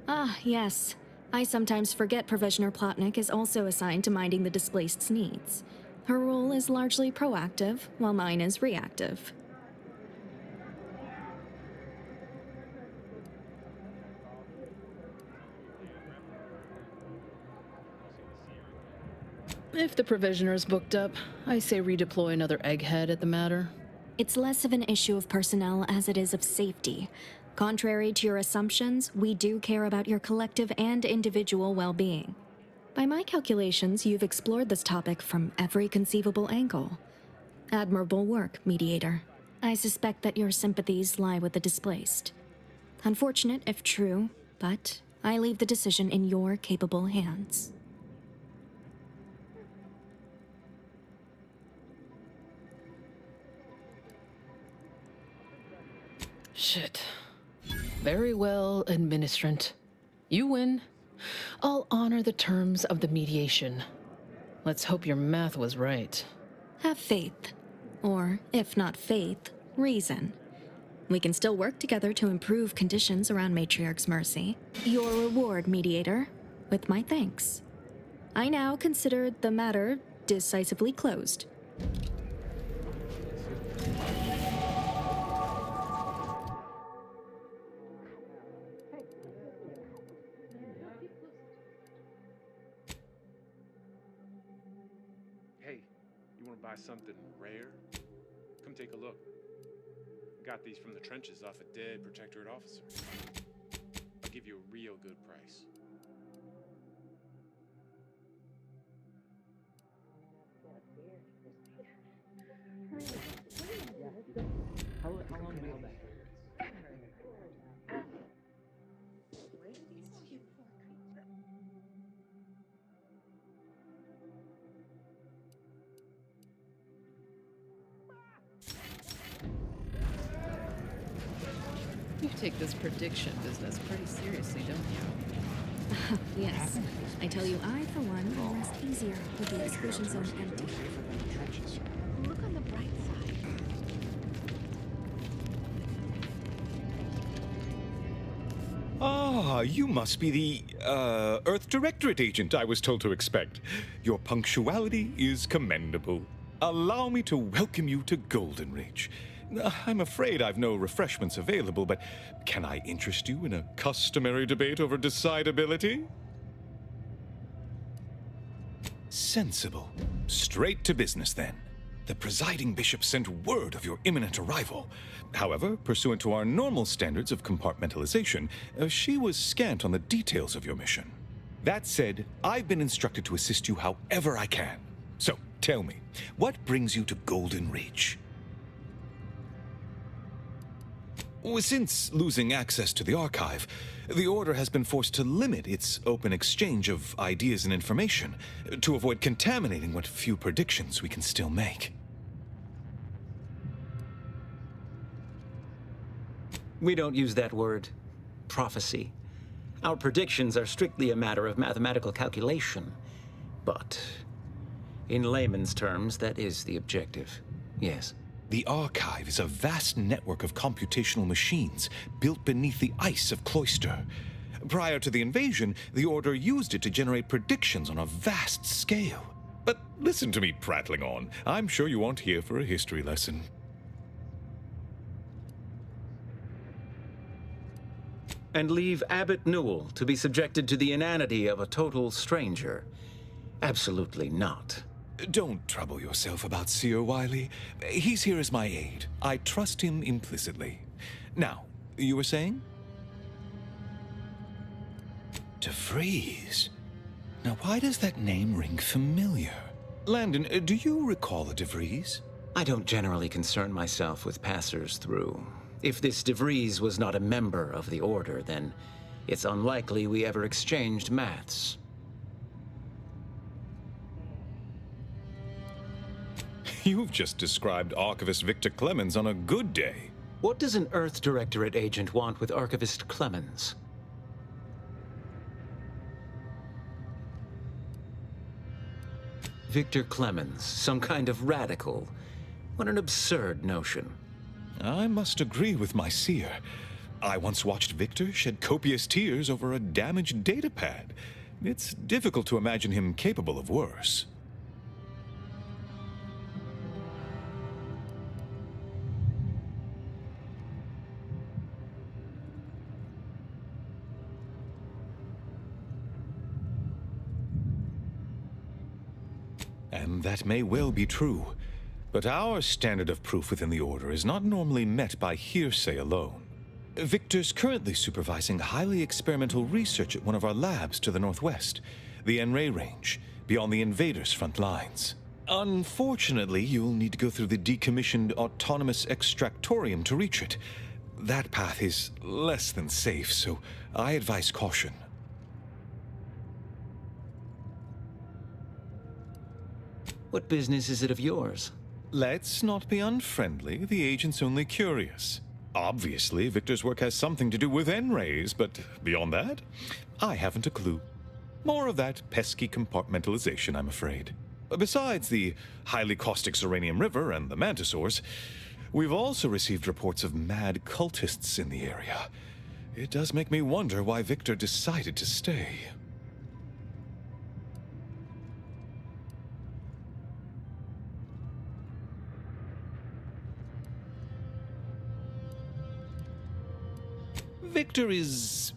Ah, yes. I sometimes forget Provisioner Plotnik is also assigned to minding the displaced's needs. Her role is largely proactive, while mine is reactive. If the Provisioner's booked up, I say redeploy another egghead at the matter. It's less of an issue of personnel as it is of safety. Contrary to your assumptions, we do care about your collective and individual well-being. By my calculations, you've explored this topic from every conceivable angle. Admirable work, Mediator. I suspect that your sympathies lie with the displaced. Unfortunate if true, but I leave the decision in your capable hands. Shit. Very well, Administrant. You win. I'll honor the terms of the mediation. Let's hope your math was right. Have faith. Or, if not faith, reason. We can still work together to improve conditions around Matriarch's Mercy. Your reward, Mediator, with my thanks. I now consider the matter decisively closed. Buy something rare? Come take a look. Got these from the trenches off a dead Protectorate officer. I'll give you a real good price. How long do we hold that? You take this prediction business pretty seriously, don't you? Yes. I tell you, I, for one, will rest easier with the exclusion zone empty. Look on the bright side. Ah, you must be the, Earth Directorate agent I was told to expect. Your punctuality is commendable. allow me to welcome you to Golden Reach. I'm afraid I've no refreshments available, but can I interest you in a customary debate over decidability? Sensible. Straight to business, then. The presiding bishop sent word of your imminent arrival. However, pursuant to our normal standards of compartmentalization, she was scant on the details of your mission. That said, I've been instructed to assist you however I can. So, tell me, what brings you to Golden Reach? Since losing access to the archive, the Order has been forced to limit its open exchange of ideas and information to avoid contaminating what few predictions we can still make. We don't use that word, prophecy. Our predictions are strictly a matter of mathematical calculation. But in layman's terms, that is the objective, yes. The archive is a vast network of computational machines built beneath the ice of Cloister. Prior to the invasion, the Order used it to generate predictions on a vast scale. But listen to me prattling on. I'm sure you aren't here for a history lesson. And leave Abbot Newell to be subjected to the inanity of a total stranger? Absolutely not. Don't trouble yourself about Seer Wiley. He's here as my aide. I trust him implicitly. Now, you were saying? DeVries. Now, why does that name ring familiar? Landon, do you recall a DeVries? I don't generally concern myself with passers-through. If this DeVries was not a member of the Order, then it's unlikely we ever exchanged maths. You've just described Archivist Victor Clemens on a good day. What does an Earth Directorate agent want with Archivist Clemens? Victor Clemens, some kind of radical. What an absurd notion. I must agree with my seer. I once watched Victor shed copious tears over a damaged datapad. It's difficult to imagine him capable of worse. And that may well be true. But our standard of proof within the Order is not normally met by hearsay alone. Victor's currently supervising highly experimental research at one of our labs to the northwest, the Enray Range, beyond the invaders' front lines. Unfortunately, you'll need to go through the decommissioned autonomous extractorium to reach it. That path is less than safe, so I advise caution. What business is it of yours? Let's not be unfriendly. The agent's only curious. Obviously, Victor's work has something to do with N-rays, but beyond that, I haven't a clue. More of that pesky compartmentalization, I'm afraid. Besides the highly caustic Serenium River and the Mantisaurs, we've also received reports of mad cultists in the area. It does make me wonder why Victor decided to stay. Victor is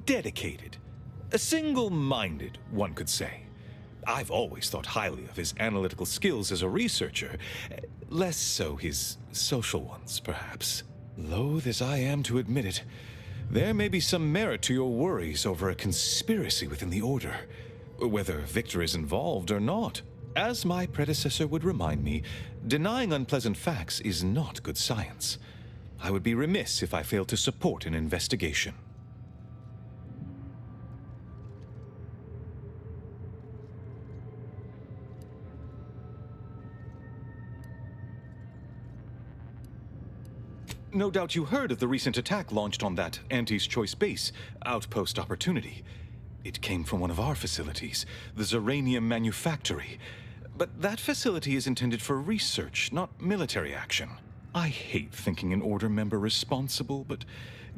dedicated. Single-minded, one could say. I've always thought highly of his analytical skills as a researcher, less so his social ones, perhaps. Loath as I am to admit it, there may be some merit to your worries over a conspiracy within the Order, whether Victor is involved or not. As my predecessor would remind me, denying unpleasant facts is not good science. I would be remiss if I failed to support an investigation. No doubt you heard of the recent attack launched on that Anti's Choice base, Outpost Opportunity. It came from one of our facilities, the Zeranium Manufactory. But that facility is intended for research, not military action. I hate thinking an Order member responsible, but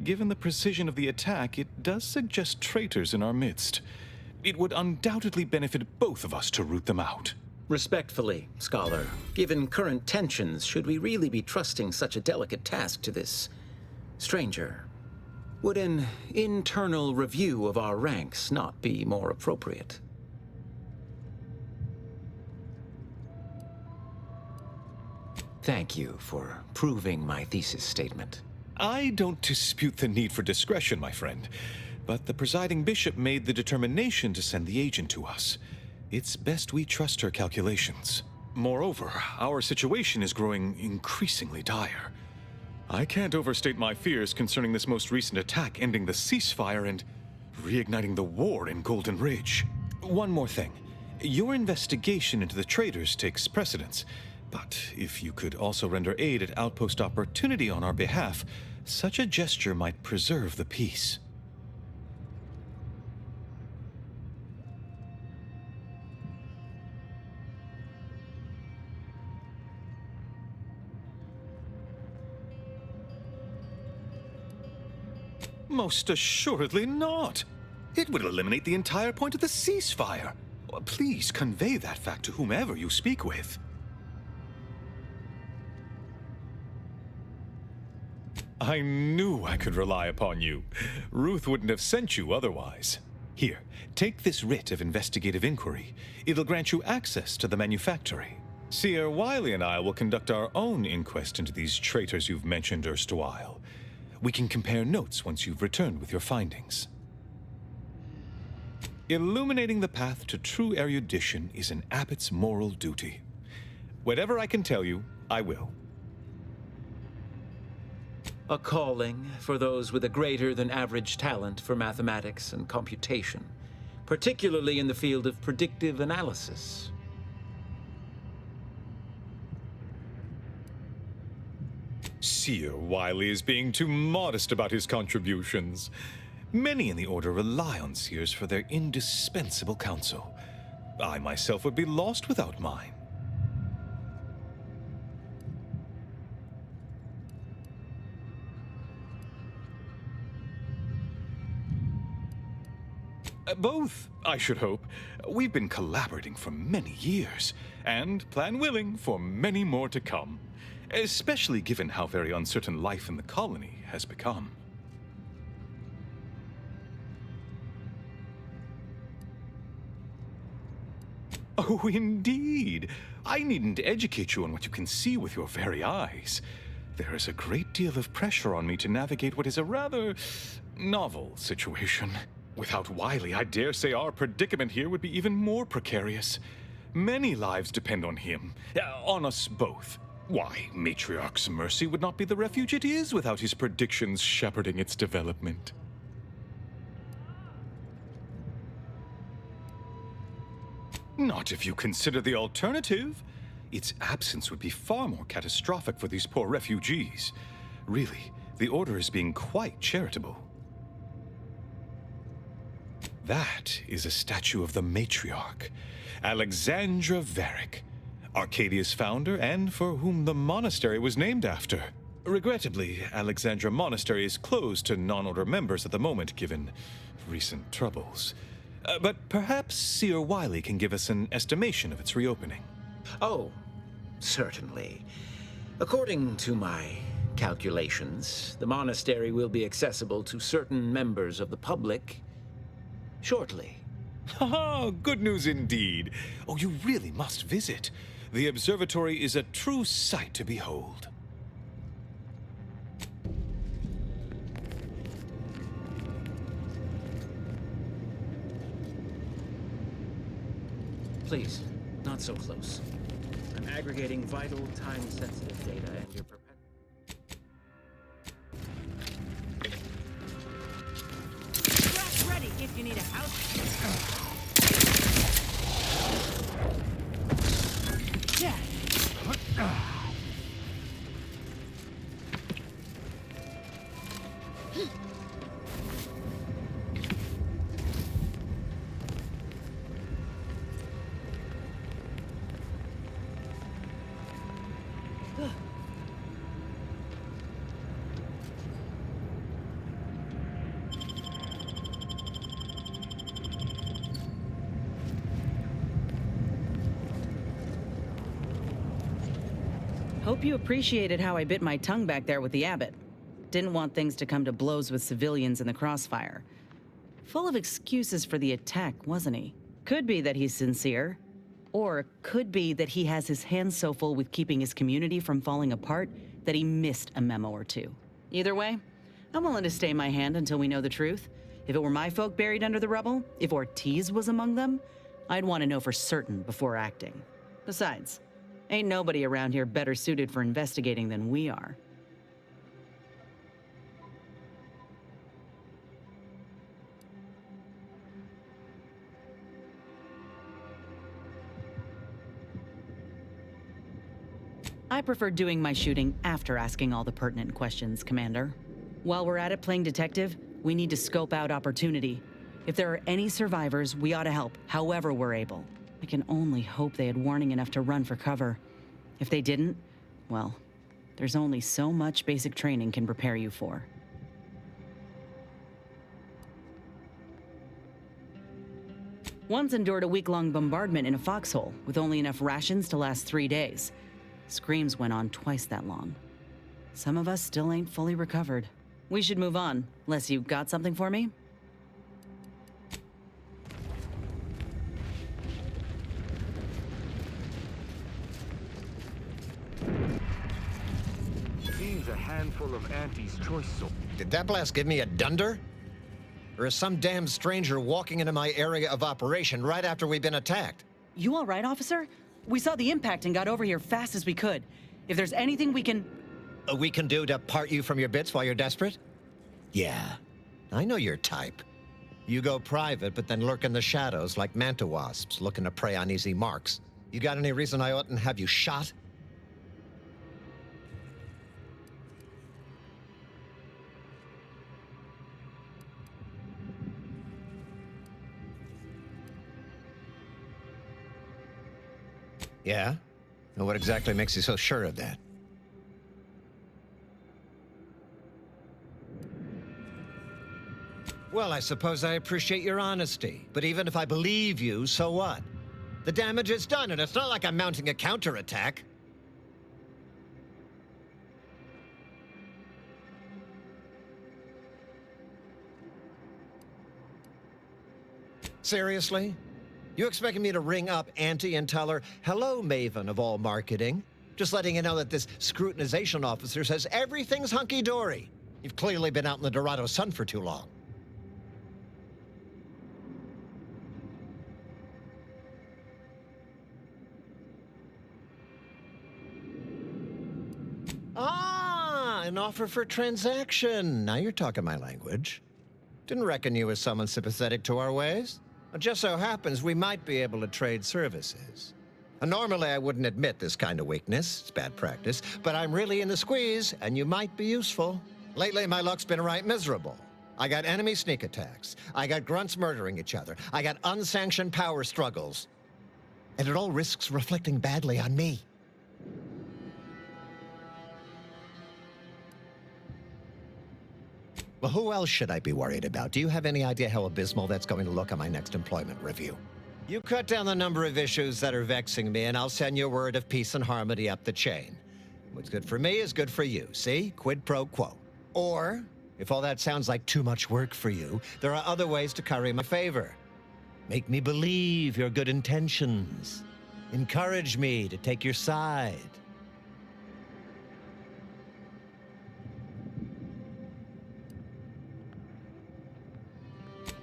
given the precision of the attack, it does suggest traitors in our midst. It would undoubtedly benefit both of us to root them out. Respectfully, Scholar, given current tensions, should we really be trusting such a delicate task to this stranger? Would an internal review of our ranks not be more appropriate? Thank you for proving my thesis statement. I don't dispute the need for discretion, my friend, but the presiding bishop made the determination to send the agent to us. It's best we trust her calculations. Moreover, our situation is growing increasingly dire. I can't overstate my fears concerning this most recent attack ending the ceasefire and reigniting the war in Golden Ridge. One more thing. Your investigation into the traitors takes precedence, but if you could also render aid at Outpost Opportunity on our behalf, such a gesture might preserve the peace. Most assuredly not. It would eliminate the entire point of the ceasefire. Please convey that fact to whomever you speak with. I knew I could rely upon you. Ruth wouldn't have sent you otherwise. Here, take this writ of investigative inquiry. It'll grant you access to the manufactory. Seer Wiley and I will conduct our own inquest into these traitors you've mentioned erstwhile. We can compare notes once you've returned with your findings. Illuminating the path to true erudition is an abbot's moral duty. Whatever I can tell you, I will. A calling for those with a greater than average talent for mathematics and computation, particularly in the field of predictive analysis. Seer Wiley is being too modest about his contributions. Many in the Order rely on seers for their indispensable counsel. I myself would be lost without mine. Both, I should hope. We've been collaborating for many years, and, plan willing, for many more to come. Especially given how very uncertain life in the colony has become. Oh, indeed. I needn't educate you on what you can see with your very eyes. There is a great deal of pressure on me to navigate what is a rather novel situation. Without Wiley, I dare say our predicament here would be even more precarious. Many lives depend on him, on us both. Why, Matriarch's Mercy would not be the refuge it is without his predictions shepherding its development. Not if you consider the alternative. Its absence would be far more catastrophic for these poor refugees. Really, the Order is being quite charitable. That is a statue of the Matriarch, Alexandra Varick, Arcadia's founder and for whom the monastery was named after. Regrettably, Alexandra Monastery is closed to non-Order members at the moment, given recent troubles. But perhaps Seer Wiley can give us an estimation of its reopening. Oh, certainly. According to my calculations, the monastery will be accessible to certain members of the public shortly. Ha! Good news indeed. Oh, you really must visit. The observatory is a true sight to behold. Please, not so close. I'm aggregating vital, time-sensitive data and your Ready if you need a house. Yeah. Hope you appreciated how I bit my tongue back there with the abbot. Didn't want things to come to blows with civilians in the crossfire. Full of excuses for the attack, wasn't he? Could be that he's sincere. Or could be that he has his hands so full with keeping his community from falling apart that he missed a memo or two. Either way, I'm willing to stay my hand until we know the truth. If it were my folk buried under the rubble, if Ortiz was among them, I'd want to know for certain before acting. Besides, ain't nobody around here better suited for investigating than we are. I prefer doing my shooting after asking all the pertinent questions, Commander. While we're at it playing detective, we need to scope out opportunity. If there are any survivors, we ought to help, however we're able. I can only hope they had warning enough to run for cover. If they didn't, well, there's only so much basic training can prepare you for. Once endured a week-long bombardment in a foxhole with only enough rations to last 3 days. Screams went on twice that long. Some of us still ain't fully recovered. We should move on, unless you got something for me? Seems a handful of Auntie's choice soul. Did that blast give me a dunder? Or is some damn stranger walking into my area of operation right after we've been attacked? You all right, officer? We saw the impact and got over here fast as we could. If there's anything we can... We can do to part you from your bits while you're desperate? Yeah, I know your type. You go private, but then lurk in the shadows like manta wasps looking to prey on easy marks. You got any reason I oughtn't have you shot? Yeah? And what exactly makes you so sure of that? Well, I suppose I appreciate your honesty. But even if I believe you, so what? The damage is done, and it's not like I'm mounting a counterattack. Seriously? You expecting me to ring up Auntie and tell her, hello, Maven of all marketing? Just letting you know that this scrutinization officer says everything's hunky-dory. You've clearly been out in the Dorado sun for too long. Ah, an offer for transaction. Now you're talking my language. Didn't reckon you as someone sympathetic to our ways. It just so happens we might be able to trade services. Normally, I wouldn't admit this kind of weakness. It's bad practice. But I'm really in the squeeze, and you might be useful. Lately, my luck's been right miserable. I got enemy sneak attacks. I got grunts murdering each other. I got unsanctioned power struggles. And it all risks reflecting badly on me. Well, who else should I be worried about? Do you have any idea how abysmal that's going to look on my next employment review? You cut down the number of issues that are vexing me, and I'll send you a word of peace and harmony up the chain. What's good for me is good for you, see? Quid pro quo. Or, if all that sounds like too much work for you, there are other ways to curry my favor. Make me believe your good intentions. Encourage me to take your side.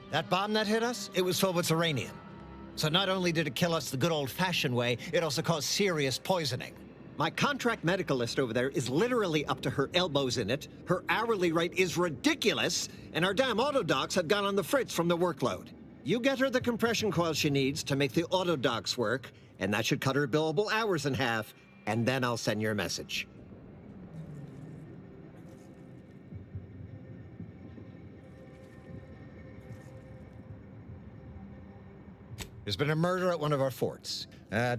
That bomb that hit us, it was filled with uranium. So not only did it kill us the good old-fashioned way, it also caused serious poisoning. My contract medicalist over there is literally up to her elbows in it, her hourly rate is ridiculous, and our damn autodocs have gone on the fritz from the workload. You get her the compression coil she needs to make the autodocs work, and that should cut her billable hours in half, and then I'll send your message. There's been a murder at one of our forts.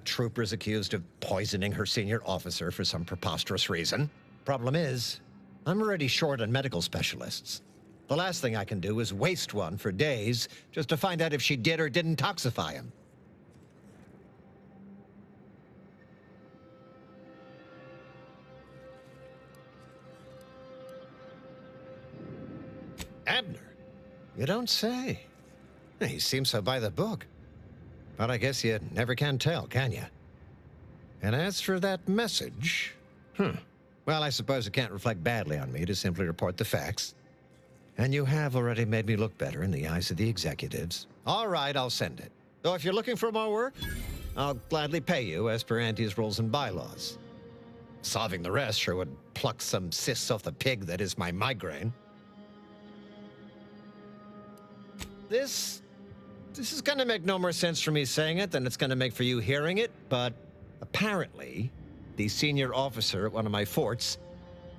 Trooper's accused of poisoning her senior officer for some preposterous reason. Problem is, I'm already short on medical specialists. The last thing I can do is waste one for days just to find out if she did or didn't toxify him. Abner? You don't say. He seems so by the book. But I guess you never can tell, can you? And as for that message, well, I suppose it can't reflect badly on me to simply report the facts. And you have already made me look better in the eyes of the executives. All right, I'll send it. Though if you're looking for more work, I'll gladly pay you as per Auntie's rules and bylaws. Solving the rest sure would pluck some cysts off the pig that is my migraine. This is gonna make no more sense for me saying it than it's gonna make for you hearing it, but apparently, the senior officer at one of my forts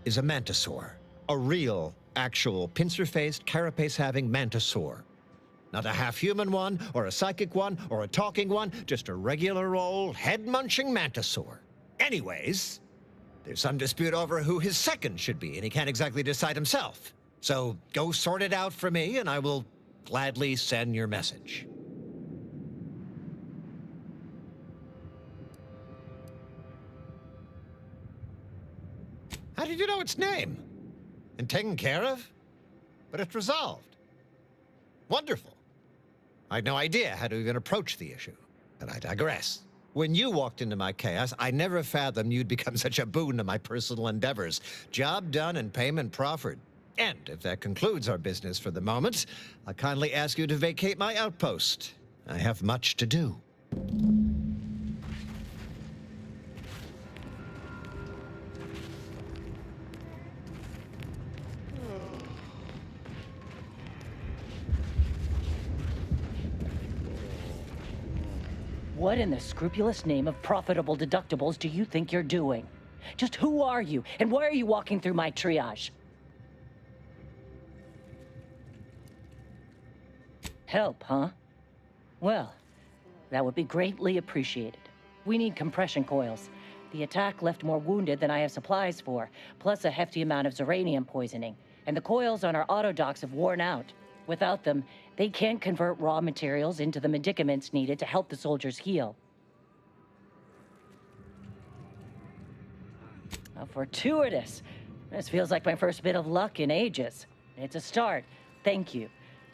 is a mantisaur. A real, actual, pincer-faced, carapace-having mantisaur. Not a half-human one, or a psychic one, or a talking one, just a regular old head-munching mantisaur. Anyways, there's some dispute over who his second should be, and he can't exactly decide himself. So go sort it out for me, and I will gladly send your message. How did you know its name? And taken care of? But it's resolved. Wonderful. I had no idea how to even approach the issue. But I digress. When you walked into my chaos, I never fathomed you'd become such a boon to my personal endeavors. Job done and payment proffered. And if that concludes our business for the moment, I kindly ask you to vacate my outpost. I have much to do. What in the scrupulous name of profitable deductibles do you think you're doing? Just who are you, and why are you walking through my triage? Help, huh? Well, that would be greatly appreciated. We need compression coils. The attack left more wounded than I have supplies for, plus a hefty amount of zeranium poisoning. And the coils on our auto docks have worn out. Without them, they can't convert raw materials into the medicaments needed to help the soldiers heal. How fortuitous. This feels like my first bit of luck in ages. It's a start. Thank you.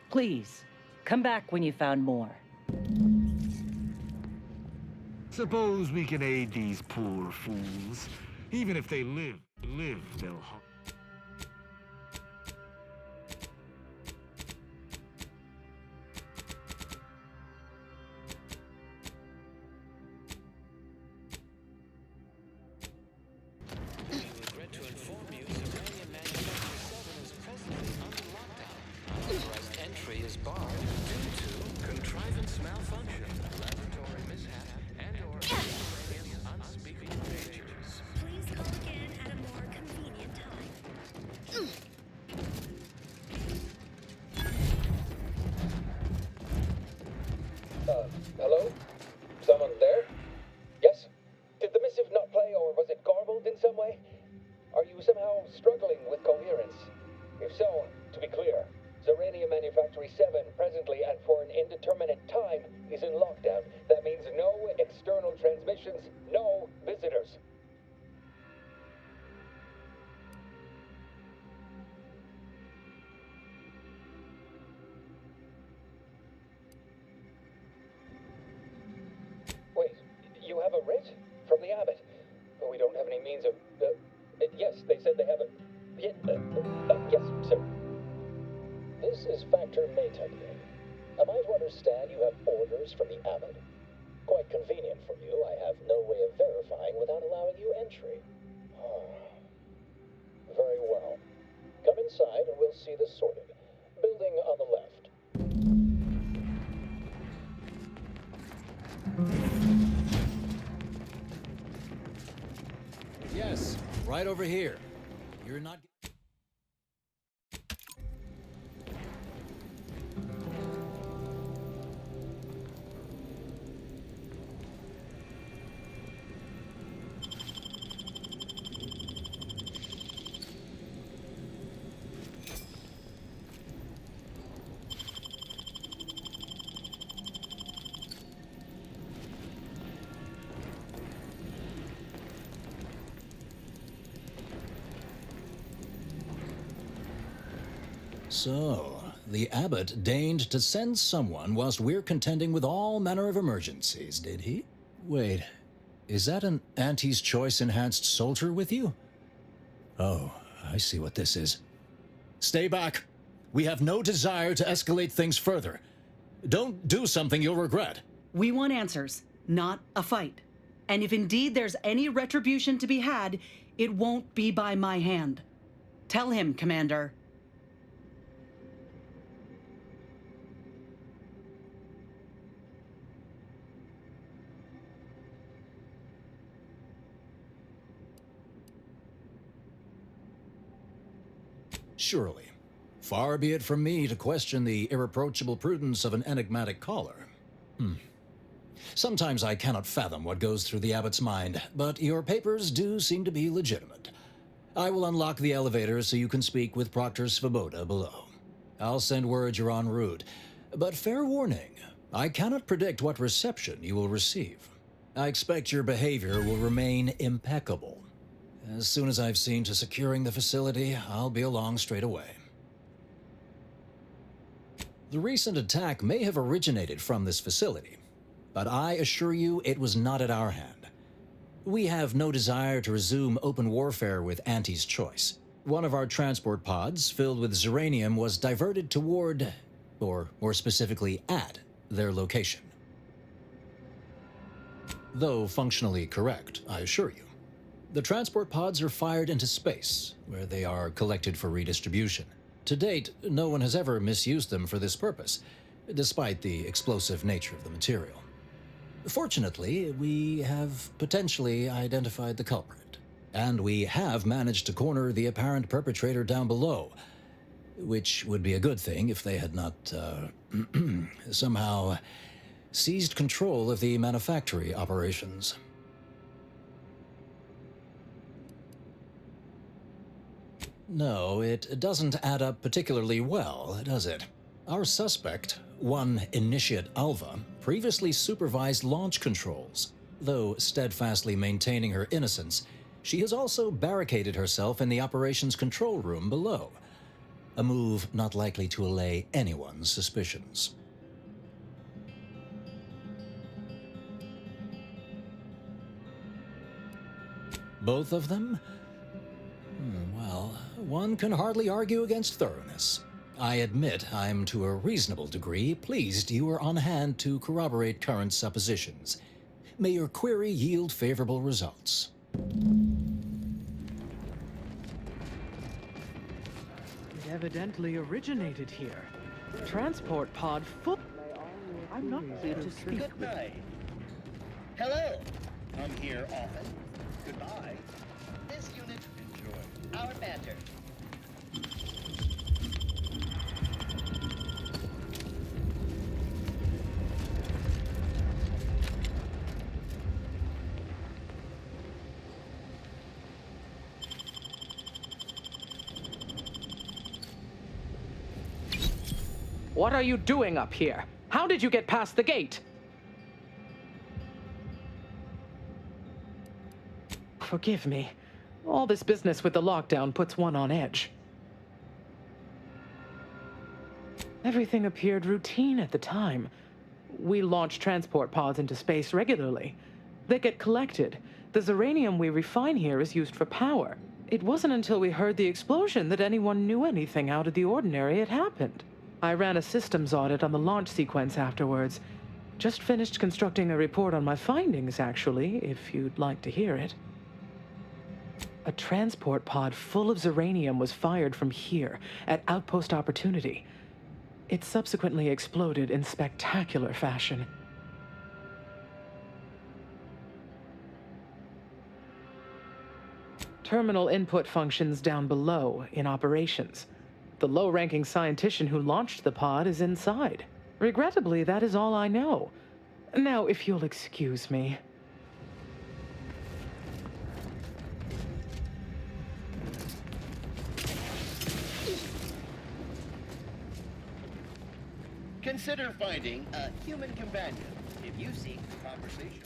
Please, come back when you found more. Suppose we can aid these poor fools. Even if they live, they'll harm. Hello? Someone there? Yes? Did the missive not play, or was it garbled in some way? Are you somehow struggling with coherence? If so, to be clear, Zeranium Manufactory 7 presently and for an indeterminate time is in lockdown. That means no external transmissions, no visitors. Wait, you have a writ? From the abbot? But we don't have any means of... yes, they said they have a... yes, sir. This is Factor Baytuh. Am I to understand you have orders from the abbot? Quite convenient for you. I have no way of verifying without allowing you entry. Very well. Come inside and we'll see this sorted. Building on the left. Yes, right over here. You're not... So, the abbot deigned to send someone whilst we're contending with all manner of emergencies, did he? Wait, is that an Auntie's Choice enhanced soldier with you? Oh, I see what this is. Stay back. We have no desire to escalate things further. Don't do something you'll regret. We want answers, not a fight. And if indeed there's any retribution to be had, it won't be by my hand. Tell him, Commander. Surely. Far be it from me to question the irreproachable prudence of an enigmatic caller. Sometimes I cannot fathom what goes through the abbot's mind, but your papers do seem to be legitimate. I will unlock the elevator so you can speak with Proctor Svoboda below. I'll send word you're en route, but fair warning, I cannot predict what reception you will receive. I expect your behavior will remain impeccable. As soon as I've seen to securing the facility, I'll be along straight away. The recent attack may have originated from this facility, but I assure you it was not at our hand. We have no desire to resume open warfare with Auntie's Choice. One of our transport pods, filled with Zeranium, was diverted toward, or more specifically at, their location. Though functionally correct, I assure you. The transport pods are fired into space, where they are collected for redistribution. To date, no one has ever misused them for this purpose, despite the explosive nature of the material. Fortunately, we have potentially identified the culprit, and we have managed to corner the apparent perpetrator down below, which would be a good thing if they had not, somehow seized control of the manufactory operations. No, it doesn't add up particularly well, does it? Our suspect, one Initiate Alva, previously supervised launch controls. Though steadfastly maintaining her innocence, she has also barricaded herself in the operations control room below. A move not likely to allay anyone's suspicions. Both of them? Well, one can hardly argue against thoroughness. I admit I'm to a reasonable degree pleased you are on hand to corroborate current suppositions. May your query yield favorable results. It evidently originated here. Transport pod full. I'm not clear to speak. Good night. Hello. Come here often. Goodbye. This unit, enjoy our banter. What are you doing up here? How did you get past the gate? Forgive me. All this business with the lockdown puts one on edge. Everything appeared routine at the time. We launch transport pods into space regularly. They get collected. The Zeranium we refine here is used for power. It wasn't until we heard the explosion that anyone knew anything out of the ordinary had happened. I ran a systems audit on the launch sequence afterwards. Just finished constructing a report on my findings, actually, if you'd like to hear it. A transport pod full of Zeranium was fired from here, at Outpost Opportunity. It subsequently exploded in spectacular fashion. Terminal input functions down below in operations. The low-ranking scientist who launched the pod is inside. Regrettably, that is all I know. Now, if you'll excuse me. Consider finding a human companion if you seek conversation.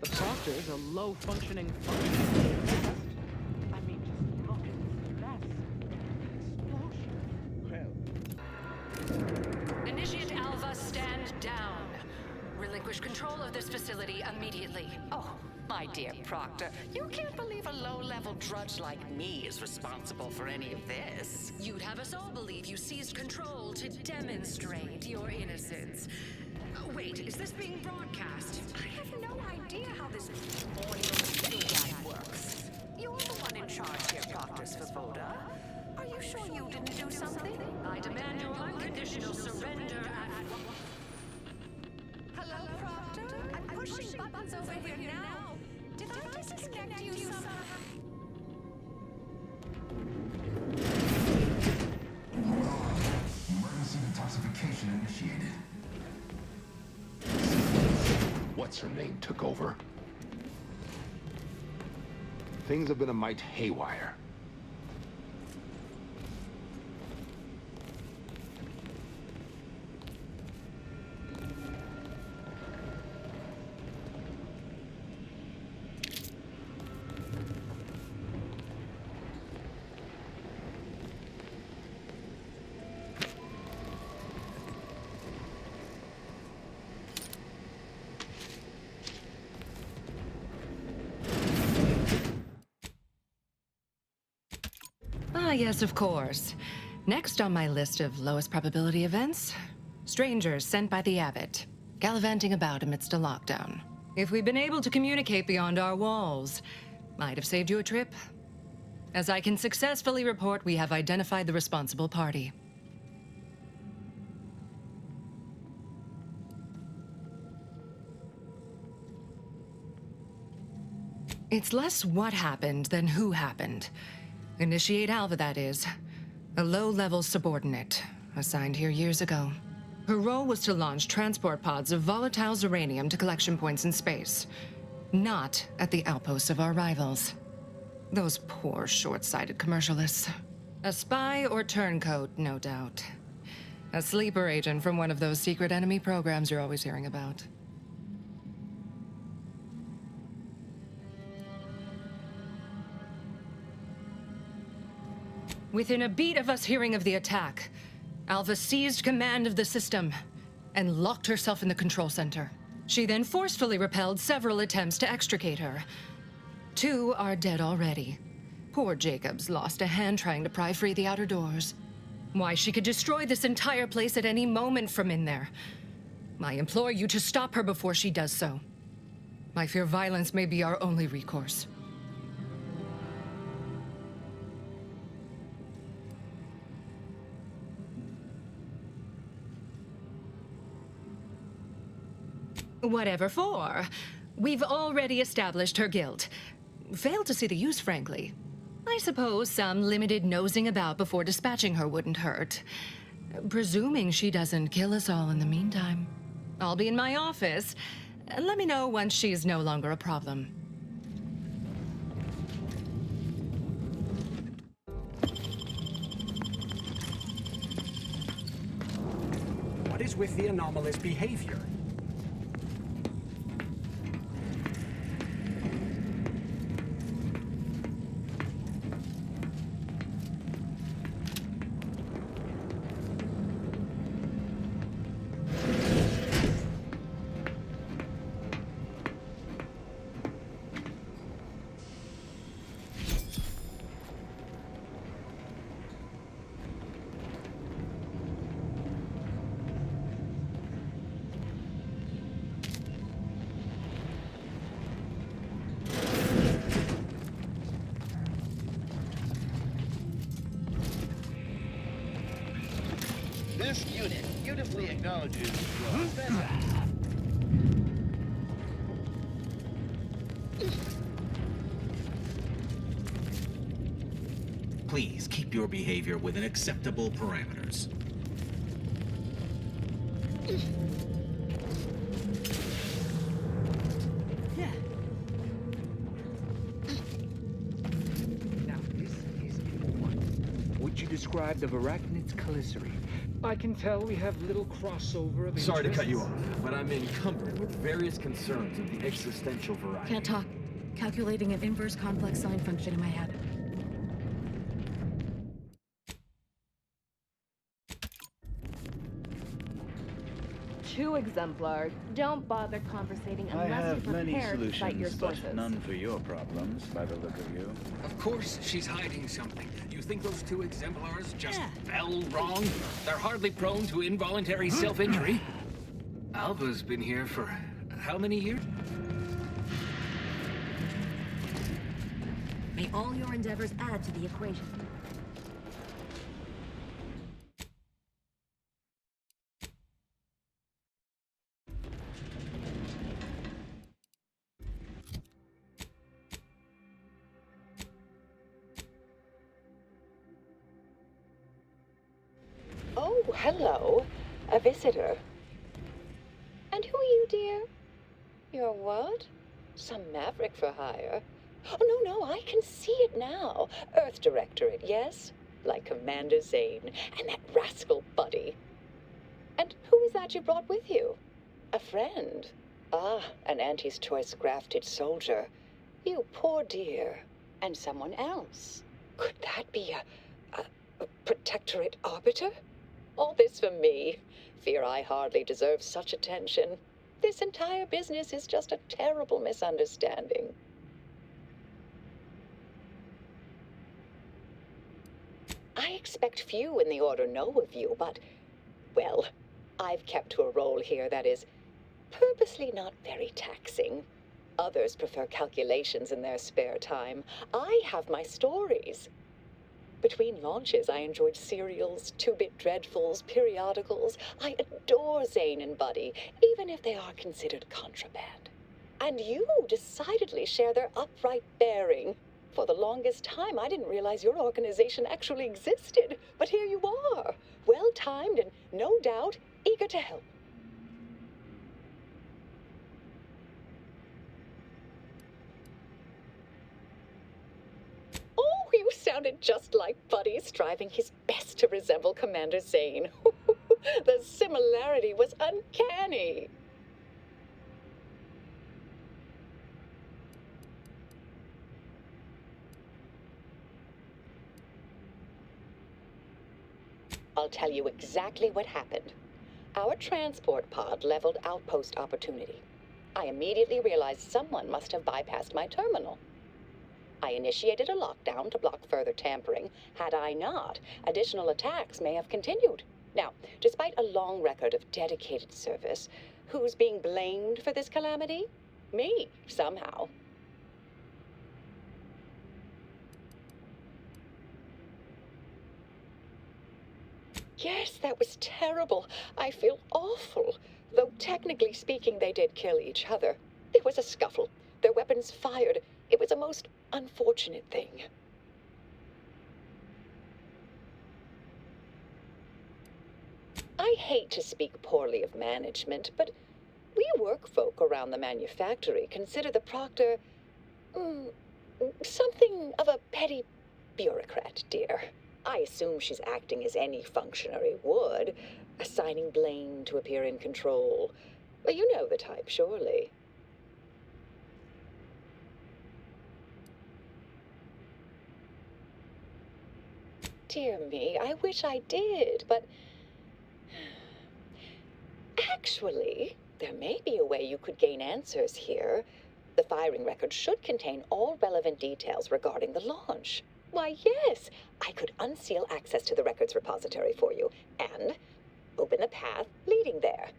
The Proctor's a low-functioning function. I mean, just look. facility immediately. Oh, my dear Proctor, you can't believe a low-level drudge like me is responsible for any of this. You'd have us all believe you seized control to demonstrate your innocence. Wait, is this being broadcast? I have no idea how this oil works. You're the one in charge here, Proctor Svoboda. Are you sure you didn't do something? I demand your unconditional surrender at... Hello, Proctor? I'm pushing buttons over here now. Did I disconnect you somehow? Emergency detoxification initiated. What's her name took over? Things have been a mite haywire. Ah, yes, of course. Next on my list of lowest probability events, strangers sent by the Abbot, gallivanting about amidst a lockdown. If we'd been able to communicate beyond our walls, might have saved you a trip. As I can successfully report, we have identified the responsible party. It's less what happened than who happened. Initiate Alva, that is. A low-level subordinate, assigned here years ago. Her role was to launch transport pods of volatile uranium to collection points in space. Not at the outposts of our rivals. Those poor, short-sighted commercialists. A spy or turncoat, no doubt. A sleeper agent from one of those secret enemy programs you're always hearing about. Within a beat of us hearing of the attack, Alva seized command of the system and locked herself in the control center. She then forcefully repelled several attempts to extricate her. 2 are dead already. Poor Jacobs lost a hand trying to pry free the outer doors. Why, she could destroy this entire place at any moment from in there. I implore you to stop her before she does so. I fear violence may be our only recourse. Whatever for. We've already established her guilt. Failed to see the use, frankly. I suppose some limited nosing about before dispatching her wouldn't hurt. Presuming she doesn't kill us all in the meantime. I'll be in my office. Let me know once she's no longer a problem. What is with the anomalous behavior? This unit beautifully acknowledges your offense. Please keep your behavior within acceptable parameters. Now, this is important. Would you describe the Varachnid's Caliceri? I can tell we have little crossover of Sorry to cut you off, interests. but I'm encumbered with various concerns of the existential variety. Can't talk. Calculating an inverse complex sine function in my head. 2 exemplars, don't bother conversating I unless have you're many prepared to cite your solutions, but sources. none for your problems, by the look of you. Of course she's hiding something. You think those 2 exemplars just fell wrong? They're hardly prone to involuntary self-injury. Alva's been here for how many years? May all your endeavors add to the equation. Oh, hello. A visitor. And who are you, dear? You're what? Some maverick for hire? Oh, no, I can see it now. Earth Directorate, yes? Like Commander Zane and that rascal Buddy. And who is that you brought with you? A friend? Ah, an Auntie's Choice grafted soldier. You poor dear. And someone else. Could that be a Protectorate Arbiter? All this for me. Fear I hardly deserve such attention. This entire business is just a terrible misunderstanding. I expect few in the Order know of you, but, well, I've kept to a role here that is purposely not very taxing. Others prefer calculations in their spare time. I have my stories. Between launches, I enjoyed serials, 2-bit dreadfuls, periodicals. I adore Zane and Buddy, even if they are considered contraband. And you decidedly share their upright bearing. For the longest time, I didn't realize your organization actually existed. But here you are, well-timed and, no doubt, eager to help. Oh, you sounded just like Buddy, striving his best to resemble Commander Zane. The similarity was uncanny. I'll tell you exactly what happened. Our transport pod leveled outpost opportunity. I immediately realized someone must have bypassed my terminal. I initiated a lockdown to block further tampering. Had I not, additional attacks may have continued. Now, despite a long record of dedicated service, who's being blamed for this calamity? Me, somehow. Yes, that was terrible. I feel awful. Though technically speaking, they did kill each other. There was a scuffle. Their weapons fired. It was a most unfortunate thing. I hate to speak poorly of management, but we work folk around the manufactory consider the proctor something of a petty bureaucrat, dear. I assume she's acting as any functionary would, assigning blame to appear in control. Well, you know the type, surely. Dear me, I wish I did, but... Actually, there may be a way you could gain answers here. The firing record should contain all relevant details regarding the launch. Why, yes, I could unseal access to the records repository for you, and open the path leading there.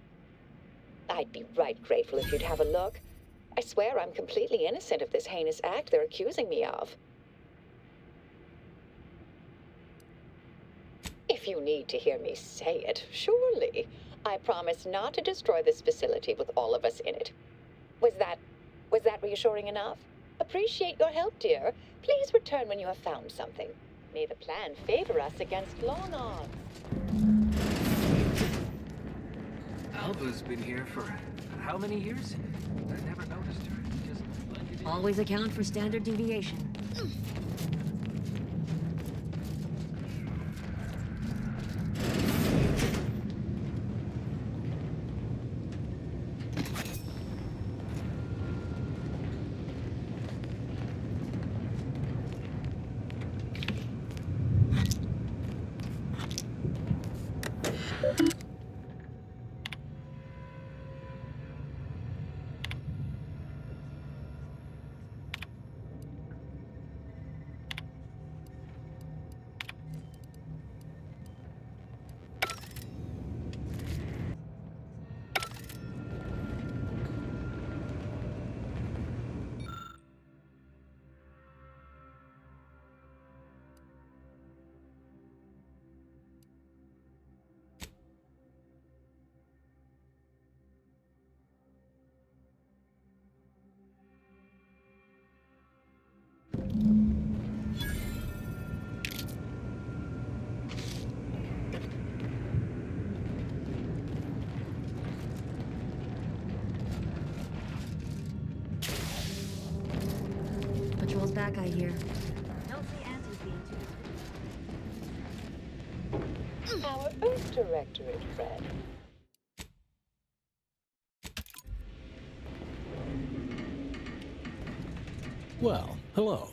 I'd be right grateful if you'd have a look. I swear I'm completely innocent of this heinous act they're accusing me of. If you need to hear me say it, surely. I promise not to destroy this facility with all of us in it. Was that reassuring enough? Appreciate your help, dear. Please return when you have found something. May the plan favor us against long odds. Alva's been here for how many years? I never noticed her. Just blended in. Always account for standard deviation. patrol's back, I hear. Don't see Auntie's being too... Our Earth Directorate, Fred. Well, hello.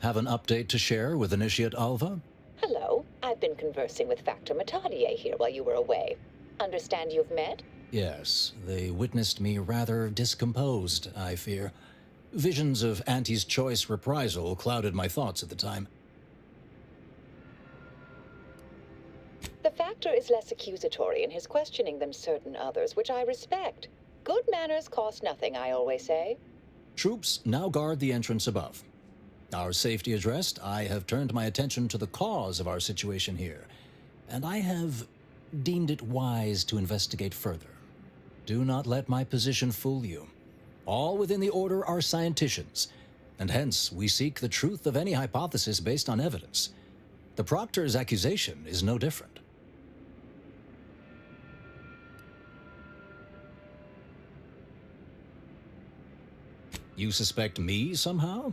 Have an update to share with Initiate Alva? Hello. I've been conversing with Factor Matadier here while you were away. Understand you've met? Yes, they witnessed me rather discomposed, I fear. Visions of Auntie's choice reprisal clouded my thoughts at the time. The Factor is less accusatory in his questioning than certain others, which I respect. Good manners cost nothing, I always say. Troops now guard the entrance above. Our safety addressed, I have turned my attention to the cause of our situation here, and I have deemed it wise to investigate further. Do not let my position fool you. All within the Order are scienticians, and hence we seek the truth of any hypothesis based on evidence. The Proctor's accusation is no different. You suspect me somehow?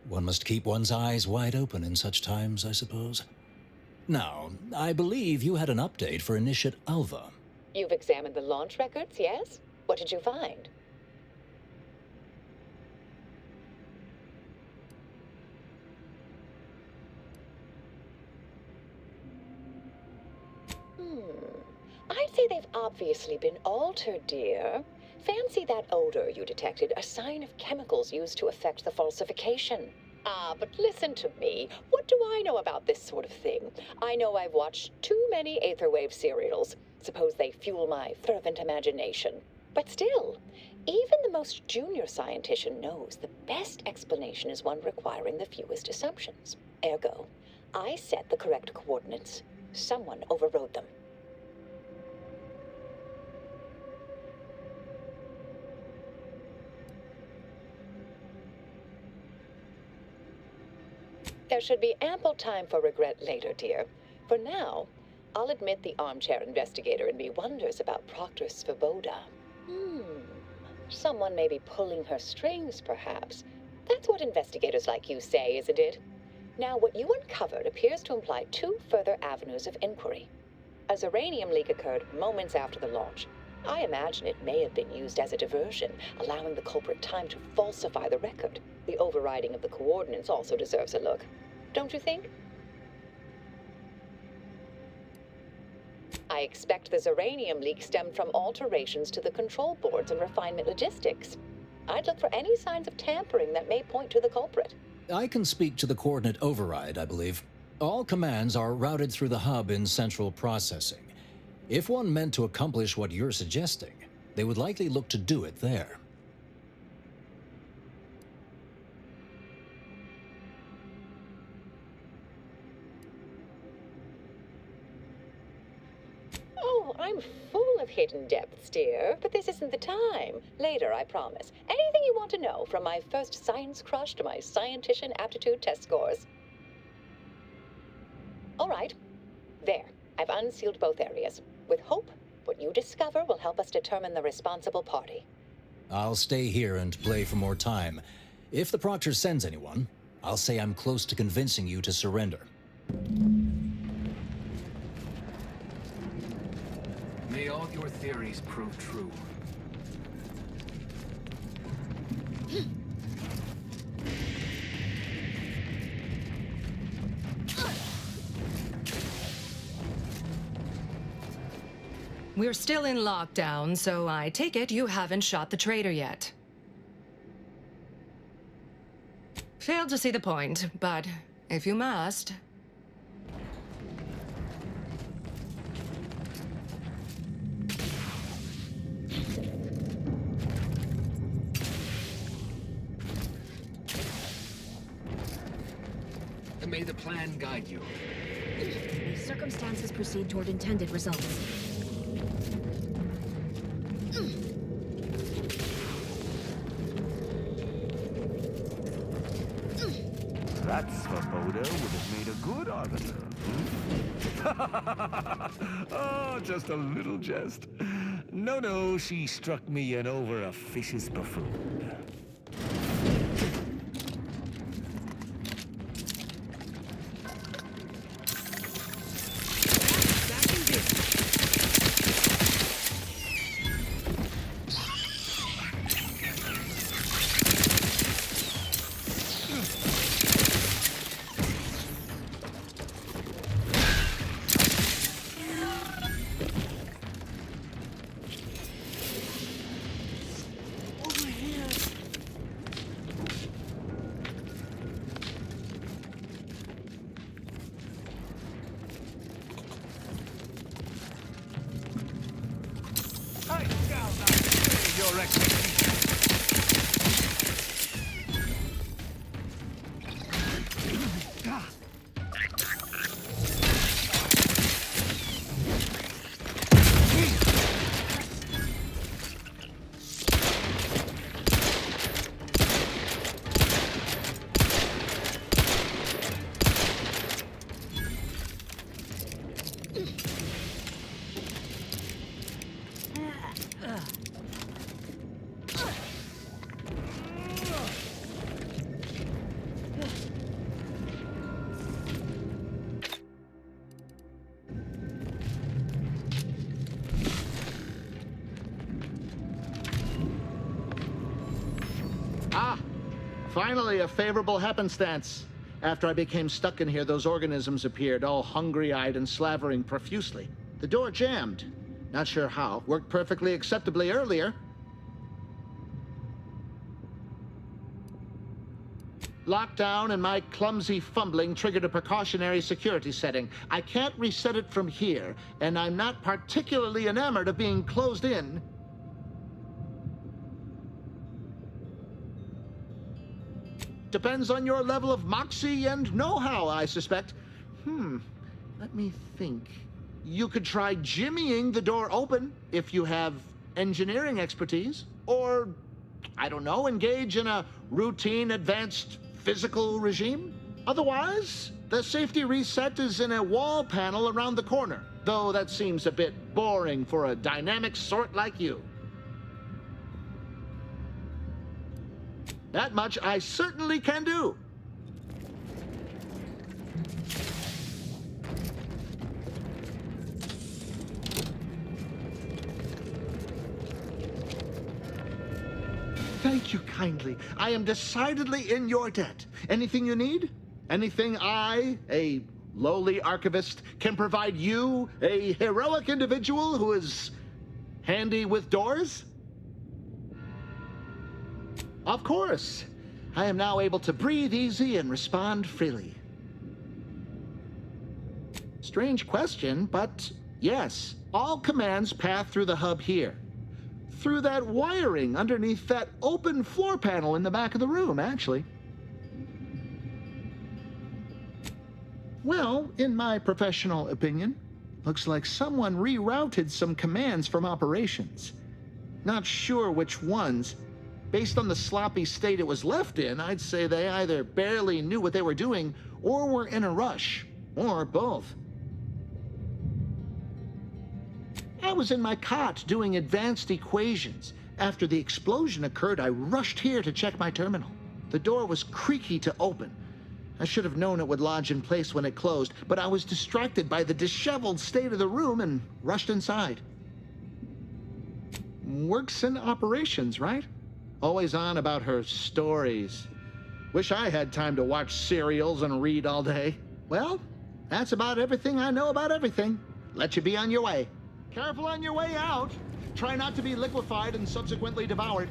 One must keep one's eyes wide open in such times, I suppose. Now, I believe you had an update for Initiate Alva. You've examined the launch records, yes? What did you find? I'd say they've obviously been altered, dear. Fancy that odor you detected, a sign of chemicals used to affect the falsification. Ah, but listen to me. What do I know about this sort of thing? I know I've watched too many Aetherwave serials. Suppose they fuel my fervent imagination. But still, even the most junior scientician knows the best explanation is one requiring the fewest assumptions. Ergo, I set the correct coordinates. Someone overrode them. There should be ample time for regret later, dear. For now, I'll admit the armchair investigator in me wonders about Proctor Svoboda. Someone may be pulling her strings, perhaps. That's what investigators like you say, isn't it? Now, what you uncovered appears to imply two further avenues of inquiry. A Zeranium leak occurred moments after the launch. I imagine it may have been used as a diversion, allowing the culprit time to falsify the record. The overriding of the coordinates also deserves a look. Don't you think? I expect the Zeranium leak stemmed from alterations to the control boards and refinement logistics. I'd look for any signs of tampering that may point to the culprit. I can speak to the coordinate override, I believe. All commands are routed through the hub in central processing. If one meant to accomplish what you're suggesting, they would likely look to do it there. Oh, I'm full of hidden depths, dear, but this isn't the time. Later, I promise. Anything you want to know, from my first science crush to my scientician aptitude test scores. All right. There. I've unsealed both areas. With hope, what you discover will help us determine the responsible party. I'll stay here and play for more time. If the Proctor sends anyone, I'll say I'm close to convincing you to surrender. May all your theories prove true. We're still in lockdown, so I take it you haven't shot the traitor yet. Failed to see the point, but if you must... May the plan guide you. May circumstances proceed toward intended results. That Svoboda would have made a good arbiter. Oh, just a little jest. No, she struck me an over-officious buffoon. Finally, a favorable happenstance. After I became stuck in here, those organisms appeared, all hungry-eyed and slavering profusely. The door jammed. Not sure how. Worked perfectly acceptably earlier. Lockdown and my clumsy fumbling triggered a precautionary security setting. I can't reset it from here, and I'm not particularly enamored of being closed in. Depends on your level of moxie and know-how, I suspect. Let me think. You could try jimmying the door open if you have engineering expertise. Or, I don't know, engage in a routine advanced physical regime. Otherwise, the safety reset is in a wall panel around the corner, though that seems a bit boring for a dynamic sort like you. That much I certainly can do. Thank you kindly. I am decidedly in your debt. Anything you need? Anything I, a lowly archivist, can provide you, a heroic individual who is handy with doors? Of course. I am now able to breathe easy and respond freely. Strange question, but yes, all commands pass through the hub here. Through that wiring underneath that open floor panel in the back of the room, actually. Well, in my professional opinion, looks like someone rerouted some commands from operations. Not sure which ones. Based on the sloppy state it was left in, I'd say they either barely knew what they were doing or were in a rush, or both. I was in my cot doing advanced equations. After the explosion occurred, I rushed here to check my terminal. The door was creaky to open. I should have known it would lodge in place when it closed, but I was distracted by the disheveled state of the room and rushed inside. Works in operations, right? Always on about her stories. Wish I had time to watch serials and read all day. Well, that's about everything I know about everything. Let you be on your way. Careful on your way out. Try not to be liquefied and subsequently devoured.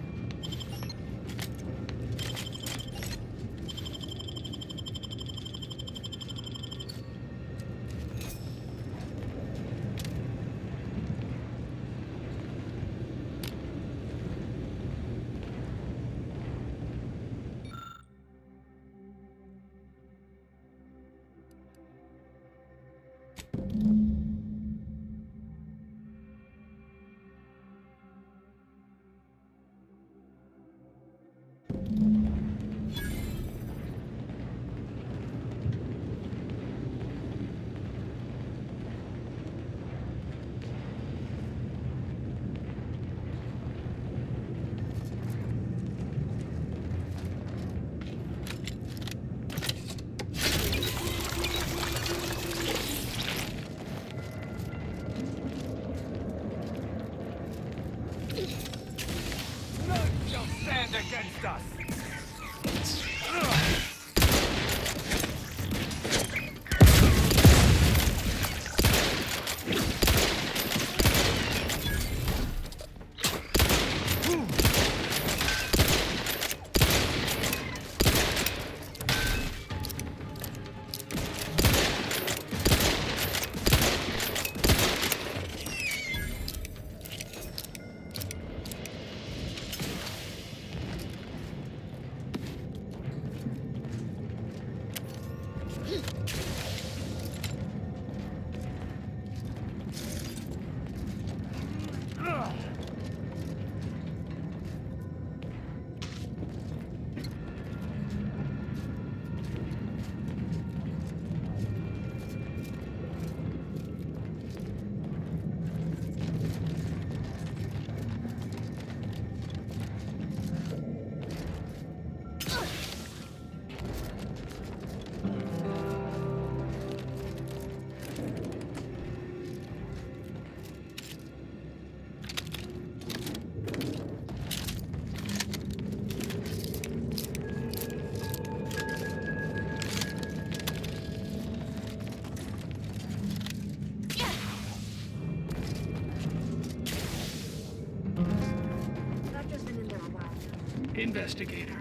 investigator.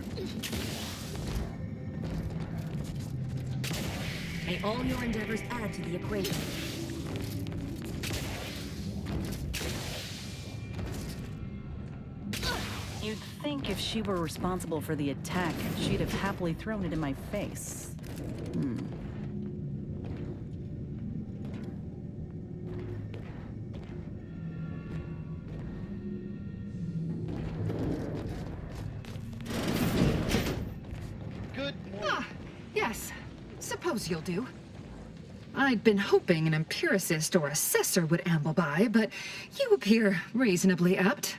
May all your endeavors add to the equation. You'd think if she were responsible for the attack, she'd have happily thrown it in my face. Yes, suppose you'll do. I'd been hoping an empiricist or assessor would amble by, but you appear reasonably apt.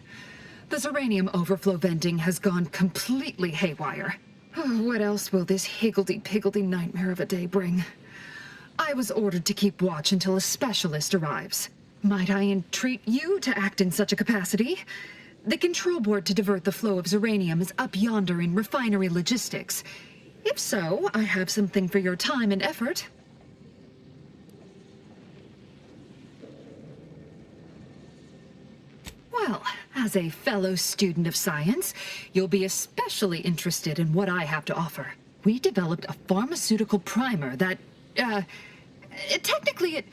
The Zeranium overflow venting has gone completely haywire. What else will this higgledy-piggledy nightmare of a day bring? I was ordered to keep watch until a specialist arrives. Might I entreat you to act in such a capacity? The control board to divert the flow of Zeranium is up yonder in refinery logistics. If so, I have something for your time and effort. Well, as a fellow student of science, you'll be especially interested in what I have to offer. We developed a pharmaceutical primer that, technically it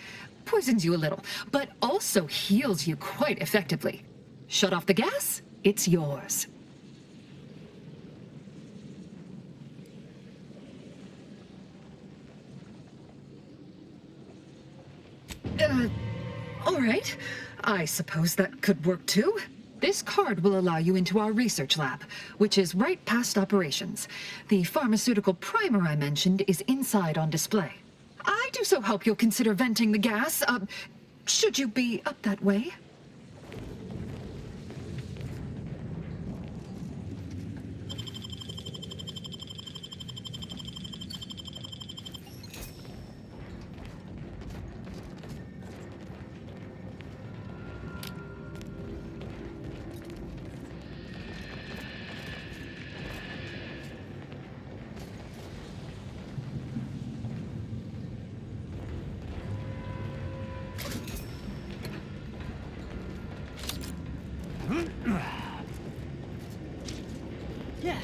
poisons you a little, but also heals you quite effectively. Shut off the gas, it's yours. All right. I suppose that could work too. This card will allow you into our research lab, which is right past operations. The pharmaceutical primer I mentioned is inside on display. I do so hope you'll consider venting the gas, should you be up that way. Yeah.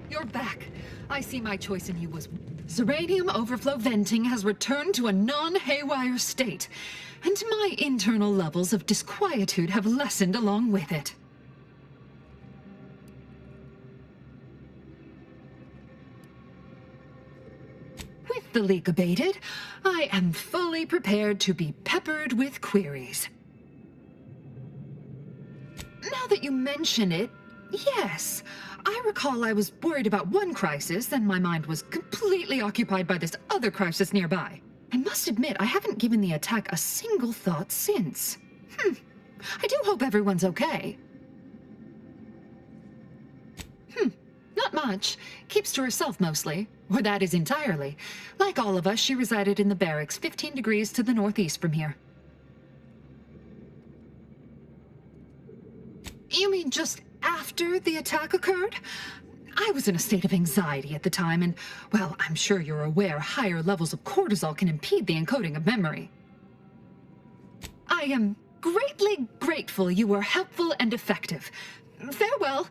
You're back. I see my choice in you was... Zeranium overflow venting has returned to a non-haywire state, and my internal levels of disquietude have lessened along with it. With the leak abated, I am fully prepared to be peppered with queries. Now that you mention it, Yes. I recall I was worried about one crisis, then my mind was completely occupied by this other crisis nearby. I must admit, I haven't given the attack a single thought since. I do hope everyone's okay. Not much. Keeps to herself mostly. Or that is entirely. Like all of us, she resided in the barracks 15 degrees to the northeast from here. You mean just after the attack occurred? I was in a state of anxiety at the time, and, well, I'm sure you're aware higher levels of cortisol can impede the encoding of memory. I am greatly grateful you were helpful and effective. Farewell.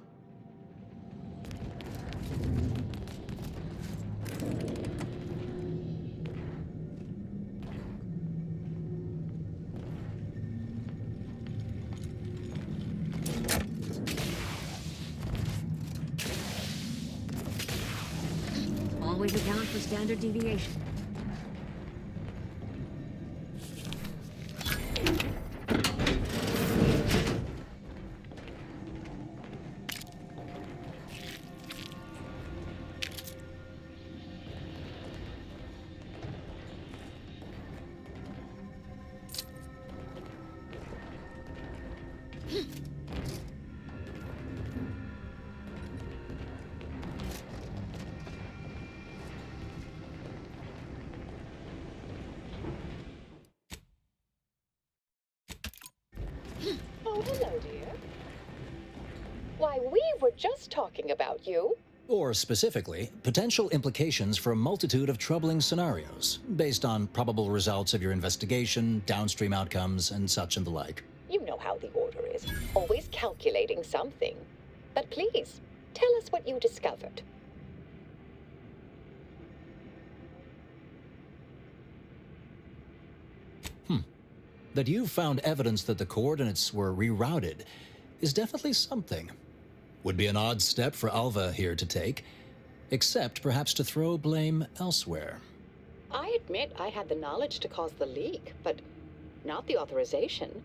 Always account for standard deviation. Oh, hello, dear. Why, we were just talking about you. Or specifically, potential implications for a multitude of troubling scenarios, based on probable results of your investigation, downstream outcomes, and such and the like. You know how the Order is, always calculating something. But please, tell us what you discovered. That you found evidence that the coordinates were rerouted is definitely something. Would be an odd step for Alva here to take, except perhaps to throw blame elsewhere. I admit I had the knowledge to cause the leak, but not the authorization.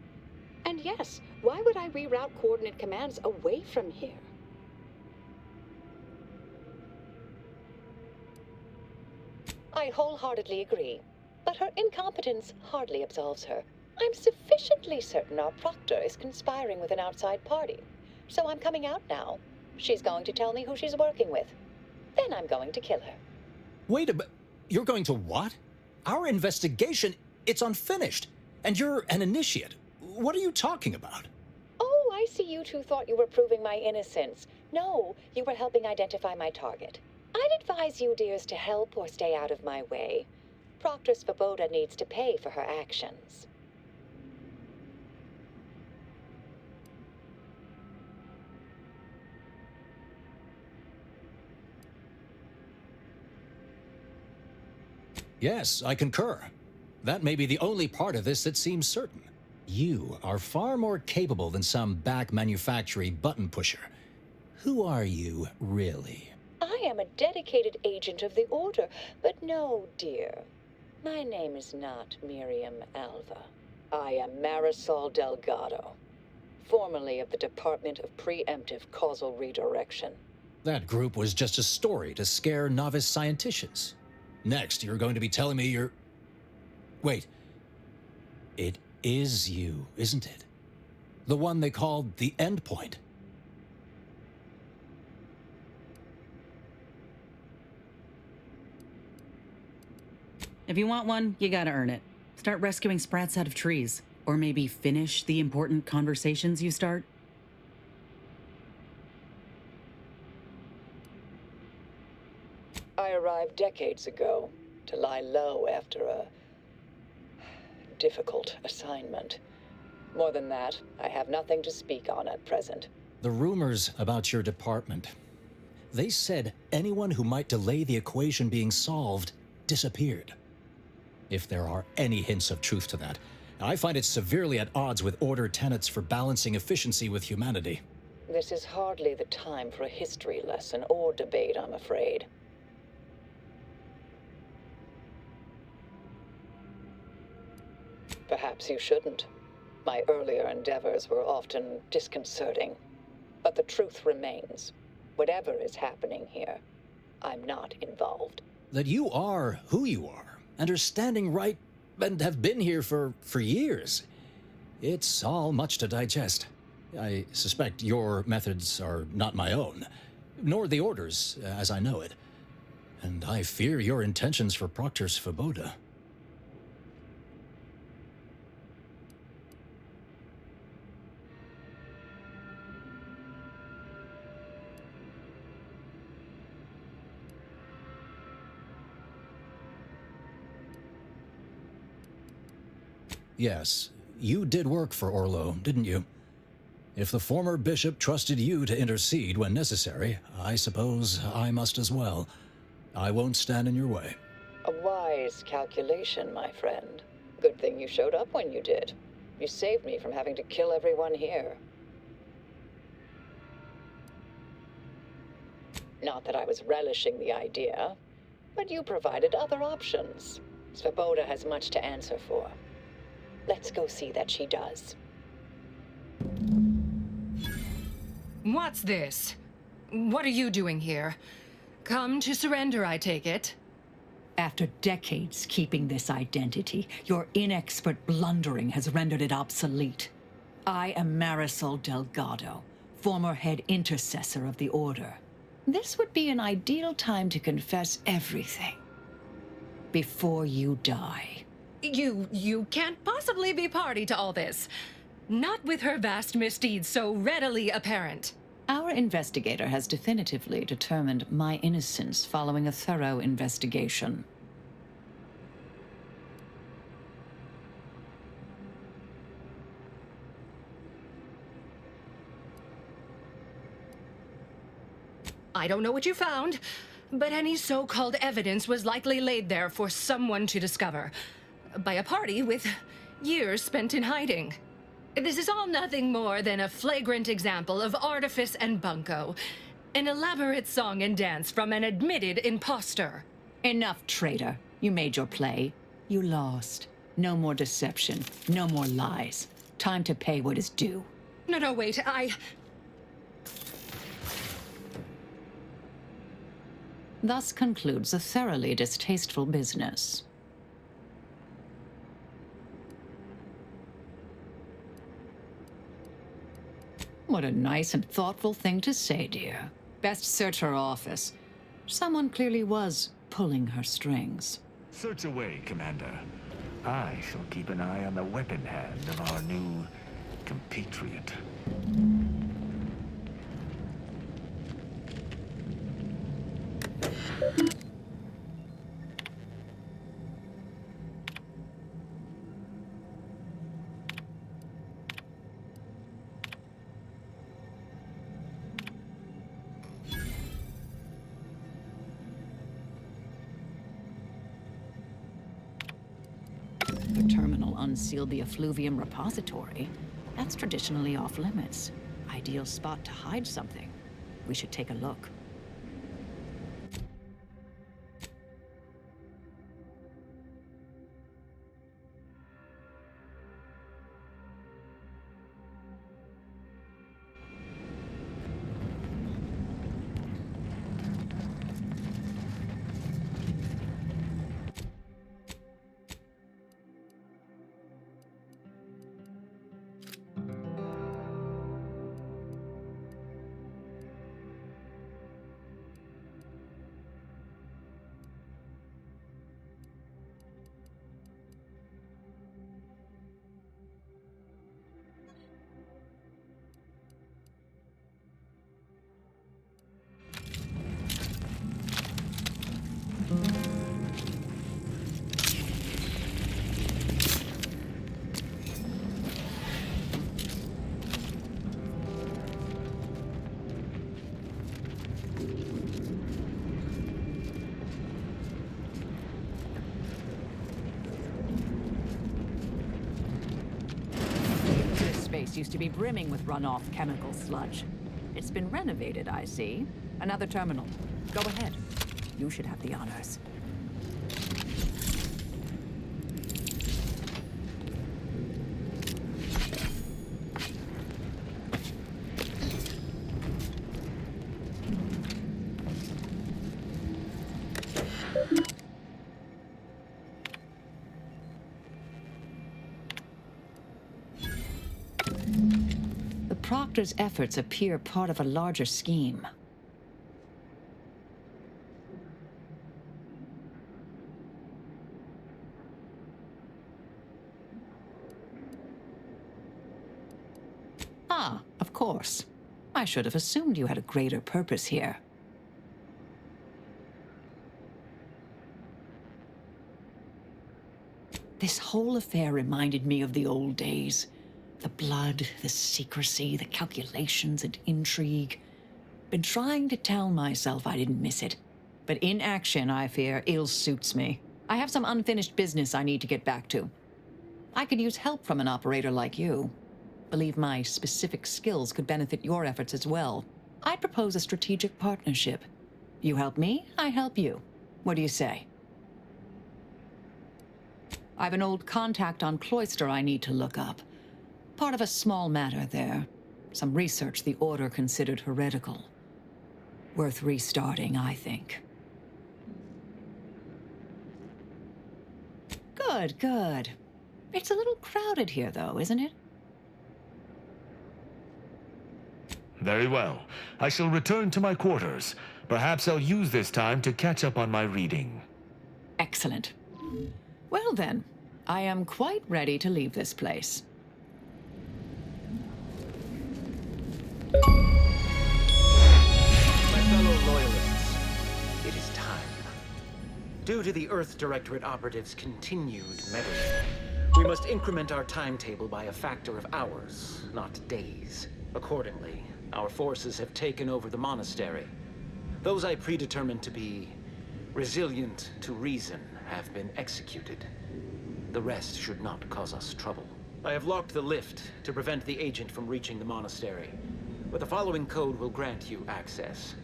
And yes, why would I reroute coordinate commands away from here? I wholeheartedly agree, but her incompetence hardly absolves her. I'm sufficiently certain our proctor is conspiring with an outside party, so I'm coming out now. She's going to tell me who she's working with. Then I'm going to kill her. Wait a minute. You're going to what? Our investigation, it's unfinished. And you're an initiate. What are you talking about? Oh, I see you two thought you were proving my innocence. No, you were helping identify my target. I'd advise you dears to help or stay out of my way. Proctor Svoboda needs to pay for her actions. Yes, I concur. That may be the only part of this that seems certain. You are far more capable than some back manufacturing button pusher. Who are you, really? I am a dedicated agent of the Order, but no, dear. My name is not Miriam Alva. I am Marisol Delgado, formerly of the Department of Preemptive Causal Redirection. That group was just a story to scare novice scienticians. Next, you're going to be telling me you're... Wait. It is you, isn't it? The one they called the Endpoint. If you want one, you gotta earn it. Start rescuing sprats out of trees. Or maybe finish the important conversations you start. I arrived decades ago to lie low after a difficult assignment. More than that, I have nothing to speak on at present. The rumors about your department. They said anyone who might delay the equation being solved disappeared. If there are any hints of truth to that, I find it severely at odds with Order tenets for balancing efficiency with humanity. This is hardly the time for a history lesson or debate, I'm afraid. Perhaps you shouldn't. My earlier endeavors were often disconcerting. But the truth remains. Whatever is happening here, I'm not involved. That you are who you are, and are standing right, and have been here for years. It's all much to digest. I suspect your methods are not my own, nor the Order's, as I know it. And I fear your intentions for Proctor Svoboda. Yes, you did work for Orlo, didn't you? If the former bishop trusted you to intercede when necessary, I suppose I must as well. I won't stand in your way. A wise calculation, my friend. Good thing you showed up when you did. You saved me from having to kill everyone here. Not that I was relishing the idea, but you provided other options. Svoboda has much to answer for. Let's go see that she does. What's this? What are you doing here? Come to surrender, I take it? After decades keeping this identity, your inexpert blundering has rendered it obsolete. I am Marisol Delgado, former head intercessor of the Order. This would be an ideal time to confess everything. Before you die. You can't possibly be party to all this. Not with her vast misdeeds so readily apparent. Our investigator has definitively determined my innocence following a thorough investigation. I don't know what you found, but any so-called evidence was likely laid there for someone to discover. By a party with years spent in hiding. This is all nothing more than a flagrant example of artifice and bunco. An elaborate song and dance from an admitted imposter. Enough, traitor. You made your play. You lost. No more deception. No more lies. Time to pay what is due. No, wait, Thus concludes a thoroughly distasteful business. What a nice and thoughtful thing to say, dear. Best search her office. Someone clearly was pulling her strings. Search away, Commander. I shall keep an eye on the weapon hand of our new compatriot. The terminal unsealed the effluvium repository. That's traditionally off limits. Ideal spot to hide something. We should take a look. Used to be brimming with runoff chemical sludge. It's been renovated, I see. Another terminal. Go ahead. You should have the honors. Proctor's efforts appear part of a larger scheme. Ah, of course. I should have assumed you had a greater purpose here. This whole affair reminded me of the old days. The blood, the secrecy, the calculations and intrigue. Been trying to tell myself I didn't miss it. But in action, I fear, ill suits me. I have some unfinished business I need to get back to. I could use help from an operator like you. Believe my specific skills could benefit your efforts as well. I'd propose a strategic partnership. You help me, I help you. What do you say? I have an old contact on Cloister I need to look up. Part of a small matter there. Some research the Order considered heretical. Worth restarting, I think. Good, good. It's a little crowded here, though, isn't it? Very well. I shall return to my quarters. Perhaps I'll use this time to catch up on my reading. Excellent. Well then, I am quite ready to leave this place. My fellow loyalists, it is time. Due to the Earth Directorate operatives' continued meddling, we must increment our timetable by a factor of hours, not days. Accordingly, our forces have taken over the monastery. Those I predetermined to be resilient to reason have been executed. The rest should not cause us trouble. I have locked the lift to prevent the agent from reaching the monastery, but the following code will grant you access.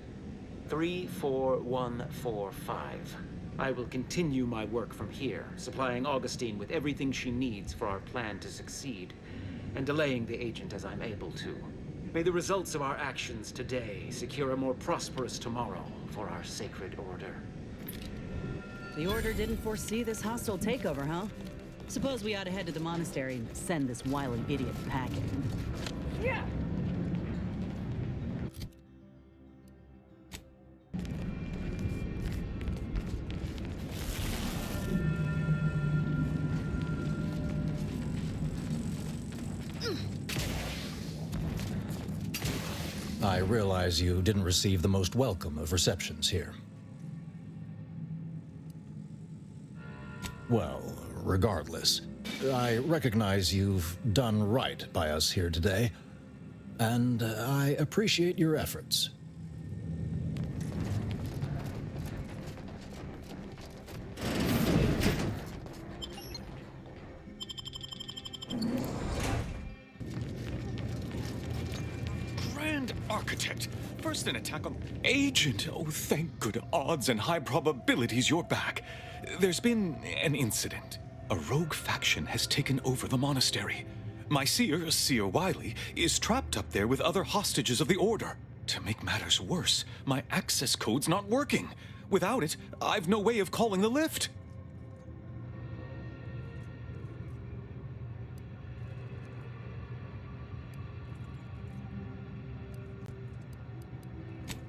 34145. I will continue my work from here, supplying Augustine with everything she needs for our plan to succeed, and delaying the agent as I'm able to. May the results of our actions today secure a more prosperous tomorrow for our sacred order. The Order didn't foresee this hostile takeover, huh? Suppose we ought to head to the monastery and send this wily idiot packing. Yeah! I realize you didn't receive the most welcome of receptions here. Well, regardless, I recognize you've done right by us here today, and I appreciate your efforts. Architect. First an attack on Agent. Oh, thank good odds and high probabilities you're back. There's been an incident. A rogue faction has taken over the monastery. My Seer Wiley, is trapped up there with other hostages of the Order. To make matters worse, my access code's not working. Without it, I've no way of calling the lift.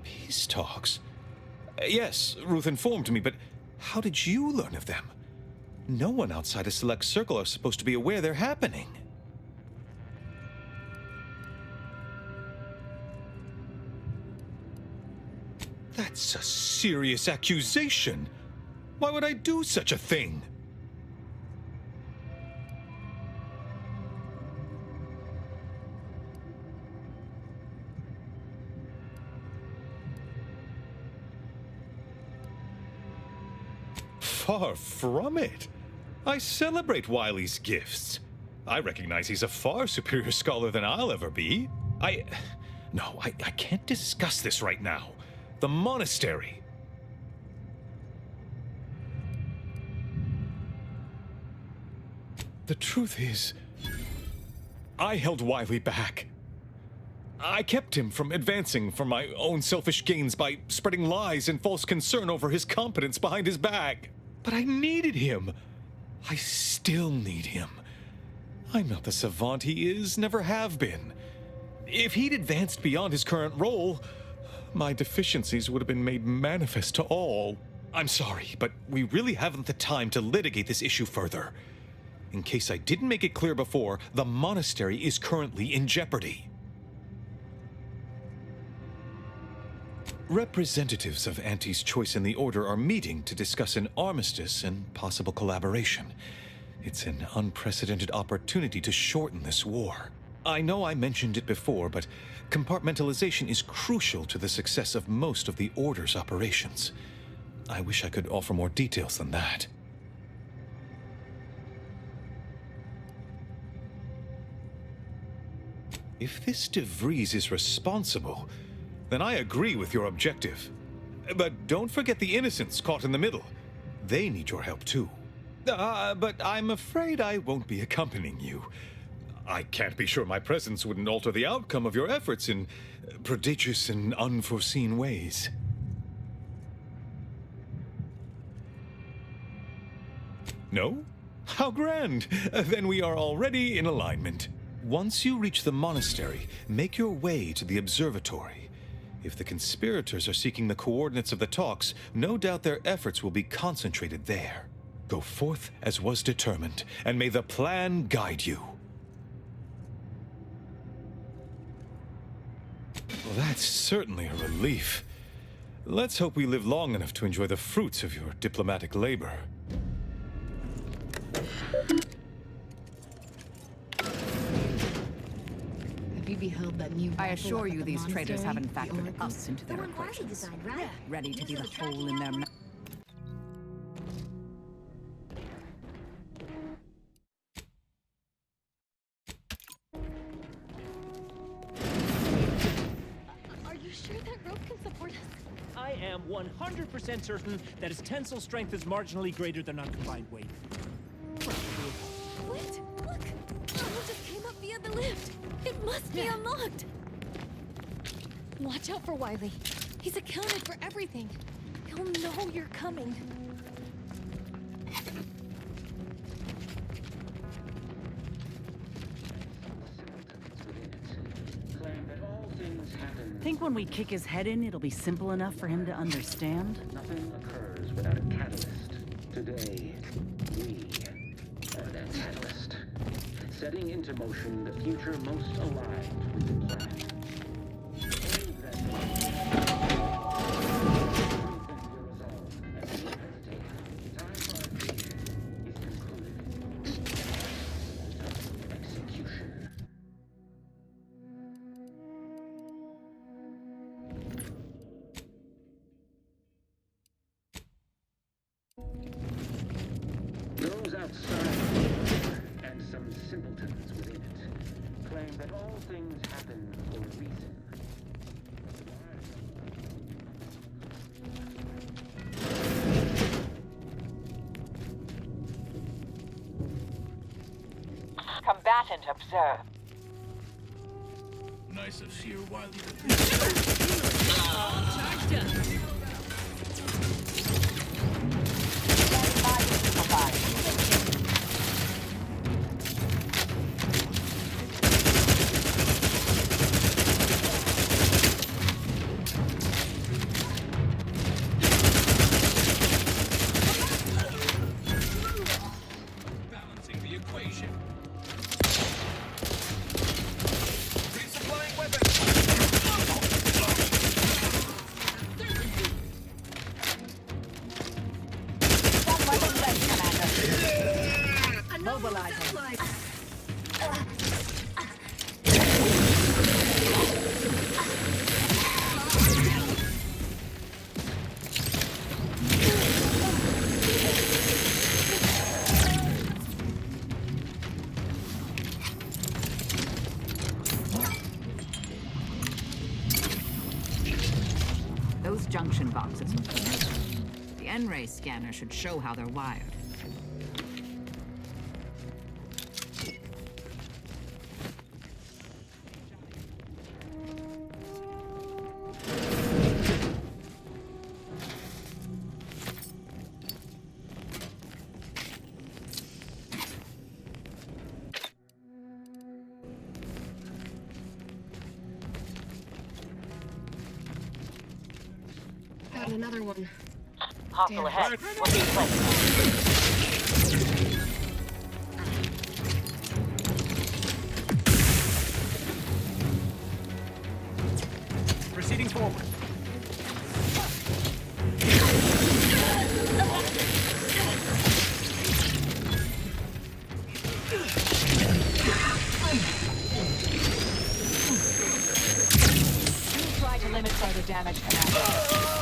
Peace talks? Yes, Ruth informed me, but how did you learn of them? No one outside a select circle are supposed to be aware they're happening. That's a serious accusation. Why would I do such a thing? Far from it. I celebrate Wiley's gifts. I recognize he's a far superior scholar than I'll ever be. No, I can't discuss this right now. The monastery. The truth is, I held Wiley back. I kept him from advancing for my own selfish gains by spreading lies and false concern over his competence behind his back. But I needed him. I still need him. I'm not the savant he is, never have been. If he'd advanced beyond his current role, my deficiencies would have been made manifest to all. I'm sorry, but we really haven't the time to litigate this issue further. In case I didn't make it clear before, the monastery is currently in jeopardy. Representatives of Auntie's Choice in the Order are meeting to discuss an armistice and possible collaboration. It's an unprecedented opportunity to shorten this war. I know I mentioned it before, but compartmentalization is crucial to the success of most of the Order's operations. I wish I could offer more details than that. If this De Vries is responsible, then I agree with your objective. But don't forget the innocents caught in the middle. They need your help too. But I'm afraid I won't be accompanying you. I can't be sure my presence wouldn't alter the outcome of your efforts in prodigious and unforeseen ways. No? How grand! Then we are already in alignment. Once you reach the monastery, make your way to the observatory. If the conspirators are seeking the coordinates of the talks, no doubt their efforts will be concentrated there. Go forth as was determined, and may the plan guide you. Well, that's certainly a relief. Let's hope we live long enough to enjoy the fruits of your diplomatic labor. Have you beheld that new? I assure you these traitors haven't factored us into their equations. Ready to be the hole in their mouth. Are you sure that rope can support us? I am 100% certain that its tensile strength is marginally greater than our combined weight. Wait, look! Someone just came up via the lift. It must be unlocked. Watch out for Wiley. He's accounted for everything. He'll know you're coming. Think when we kick his head in, it'll be simple enough for him to understand? Nothing occurs without a catalyst. Today, we are that catalyst. Setting into motion the future most aligned with the plan. Those outside and some simpletons within it claim that all things happen for a reason. Combatant observed. Nice of sheer Wiley balancing the equation. Resupplying weapons. Mobilizing. Those junction boxes look familiar. The N-ray scanner should show how they're wired. found another one. Hostile ahead. What's in place? Proceeding forward. Try to limit further damage, Commander.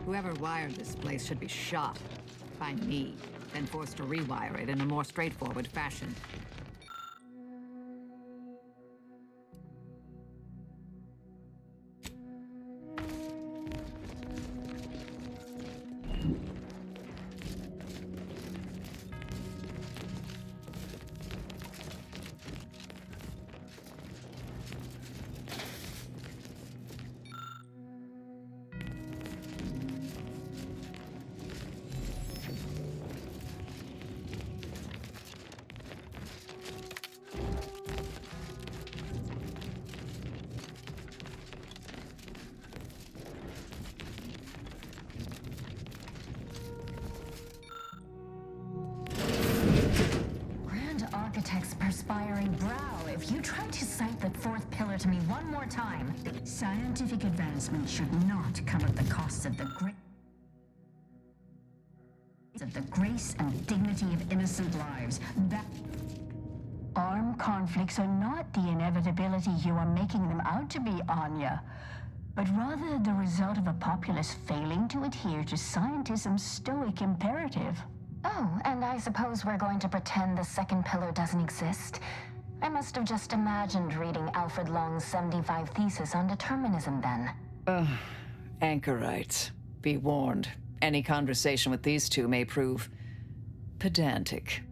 Whoever wired this place should be shot by me, then forced to rewire it in a more straightforward fashion. Perspiring brow, if you try to cite the fourth pillar to me one more time, scientific advancement should not come at the cost of the grace and dignity of innocent lives. Armed conflicts are not the inevitability you are making them out to be, Anya, but rather the result of a populace failing to adhere to scientism's stoic imperative. Oh, and I suppose we're going to pretend the second pillar doesn't exist? I must have just imagined reading Alfred Long's 75 thesis on determinism then. Anchorites. Be warned. Any conversation with these two may prove pedantic.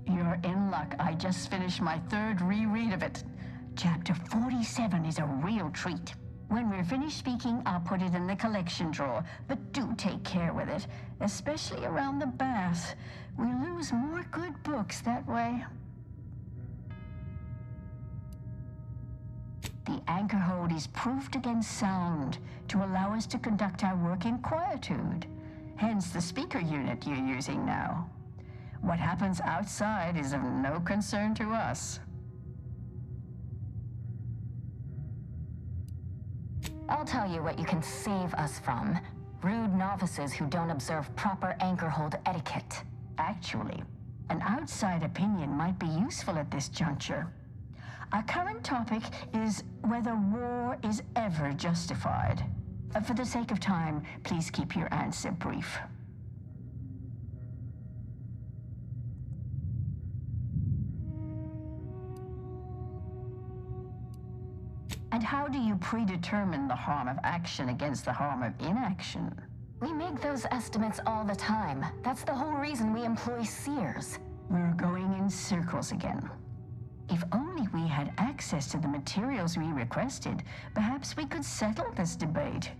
You're in luck. I just finished my third reread of it. Chapter 47 is a real treat. When we're finished speaking, I'll put it in the collection drawer, but do take care with it, especially around the bath. We lose more good books that way. The anchor hold is proofed against sound to allow us to conduct our work in quietude, hence the speaker unit you're using now. What happens outside is of no concern to us. I'll tell you what you can save us from. Rude novices who don't observe proper anchor hold etiquette. Actually, an outside opinion might be useful at this juncture. Our current topic is whether war is ever justified. For the sake of time, please keep your answer brief. And how do you predetermine the harm of action against the harm of inaction? We make those estimates all the time. That's the whole reason we employ seers. We're going in circles again. If only we had access to the materials we requested, perhaps we could settle this debate.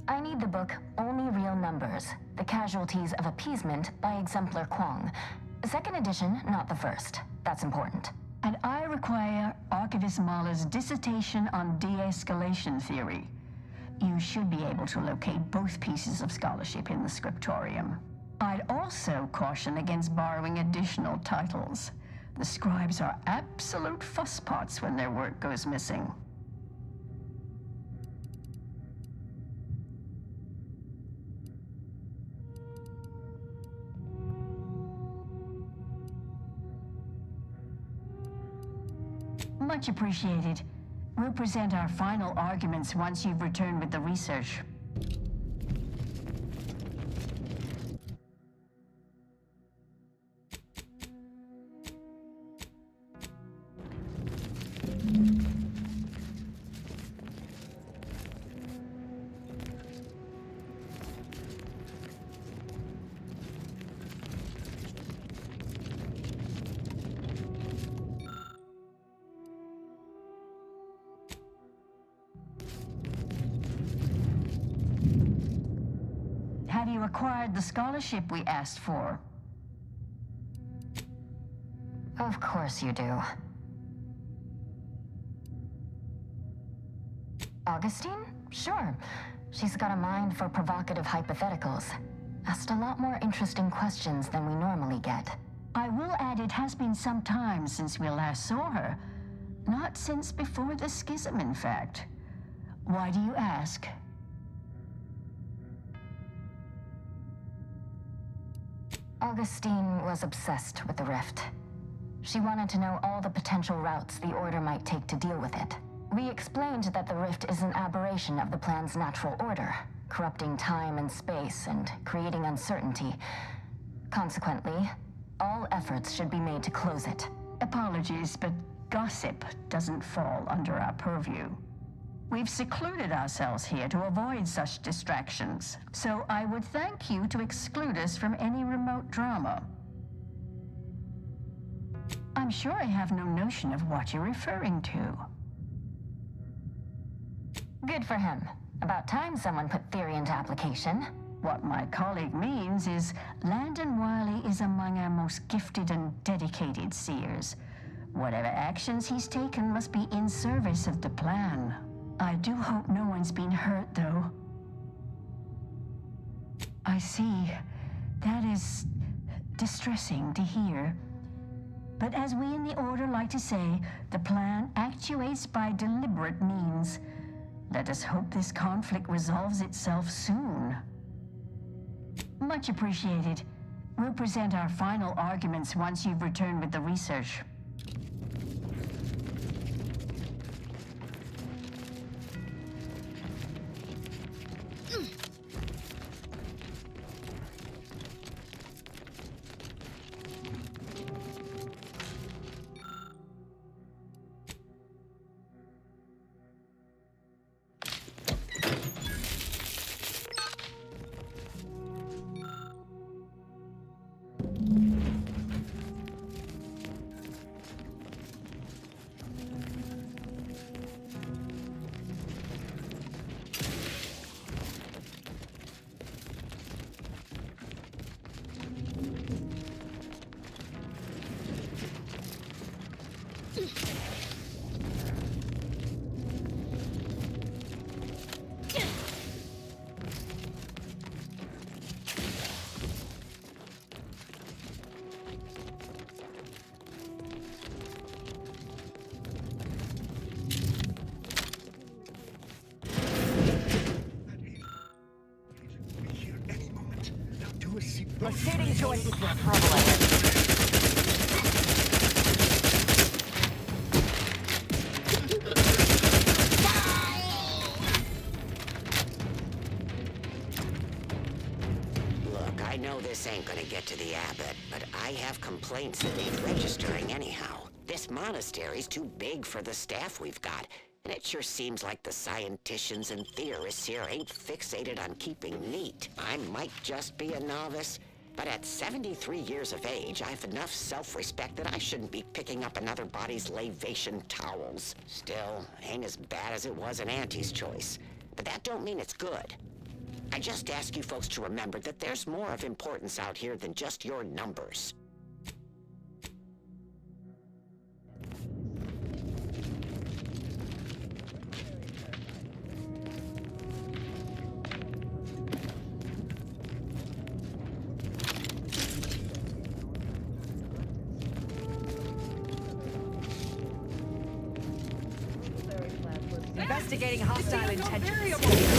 I need the book Only Real Numbers, The Casualties of Appeasement by Exemplar Kwong. Second edition, not the first. That's important. And I require Archivist Mahler's dissertation on de-escalation theory. You should be able to locate both pieces of scholarship in the scriptorium. I'd also caution against borrowing additional titles. The scribes are absolute fusspots when their work goes missing. Much appreciated. We'll present our final arguments once you've returned with the research. Have you acquired the scholarship we asked for? Of course you do. Augustine? Sure. She's got a mind for provocative hypotheticals. Asked a lot more interesting questions than we normally get. I will add it has been some time since we last saw her. Not since before the schism, in fact. Why do you ask? Augustine was obsessed with the rift. She wanted to know all the potential routes the Order might take to deal with it. We explained that the rift is an aberration of the plan's natural order, corrupting time and space and creating uncertainty. Consequently, all efforts should be made to close it. Apologies, but gossip doesn't fall under our purview. We've secluded ourselves here to avoid such distractions, so I would thank you to exclude us from any remote drama. I'm sure I have no notion of what you're referring to. Good for him. About time someone put theory into application. What my colleague means is Landon Wiley is among our most gifted and dedicated seers. Whatever actions he's taken must be in service of the plan. I do hope no one's been hurt, though. I see. That is distressing to hear. But as we in the Order like to say, the plan actuates by deliberate means. Let us hope this conflict resolves itself soon. Much appreciated. We'll present our final arguments once you've returned with the research. Proceeding to a trouble ahead. Look, I know this ain't gonna get to the abbot, but I have complaints that need registering anyhow. This monastery's too big for the staff we've got, and it sure seems like the scienticians and theorists here ain't fixated on keeping neat. I might just be a novice, But at 73 years of age, I have enough self-respect that I shouldn't be picking up another body's lavation towels. Still, ain't as bad as it was in Auntie's choice. But that don't mean it's good. I just ask you folks to remember that there's more of importance out here than just your numbers. Investigating hostile intentions.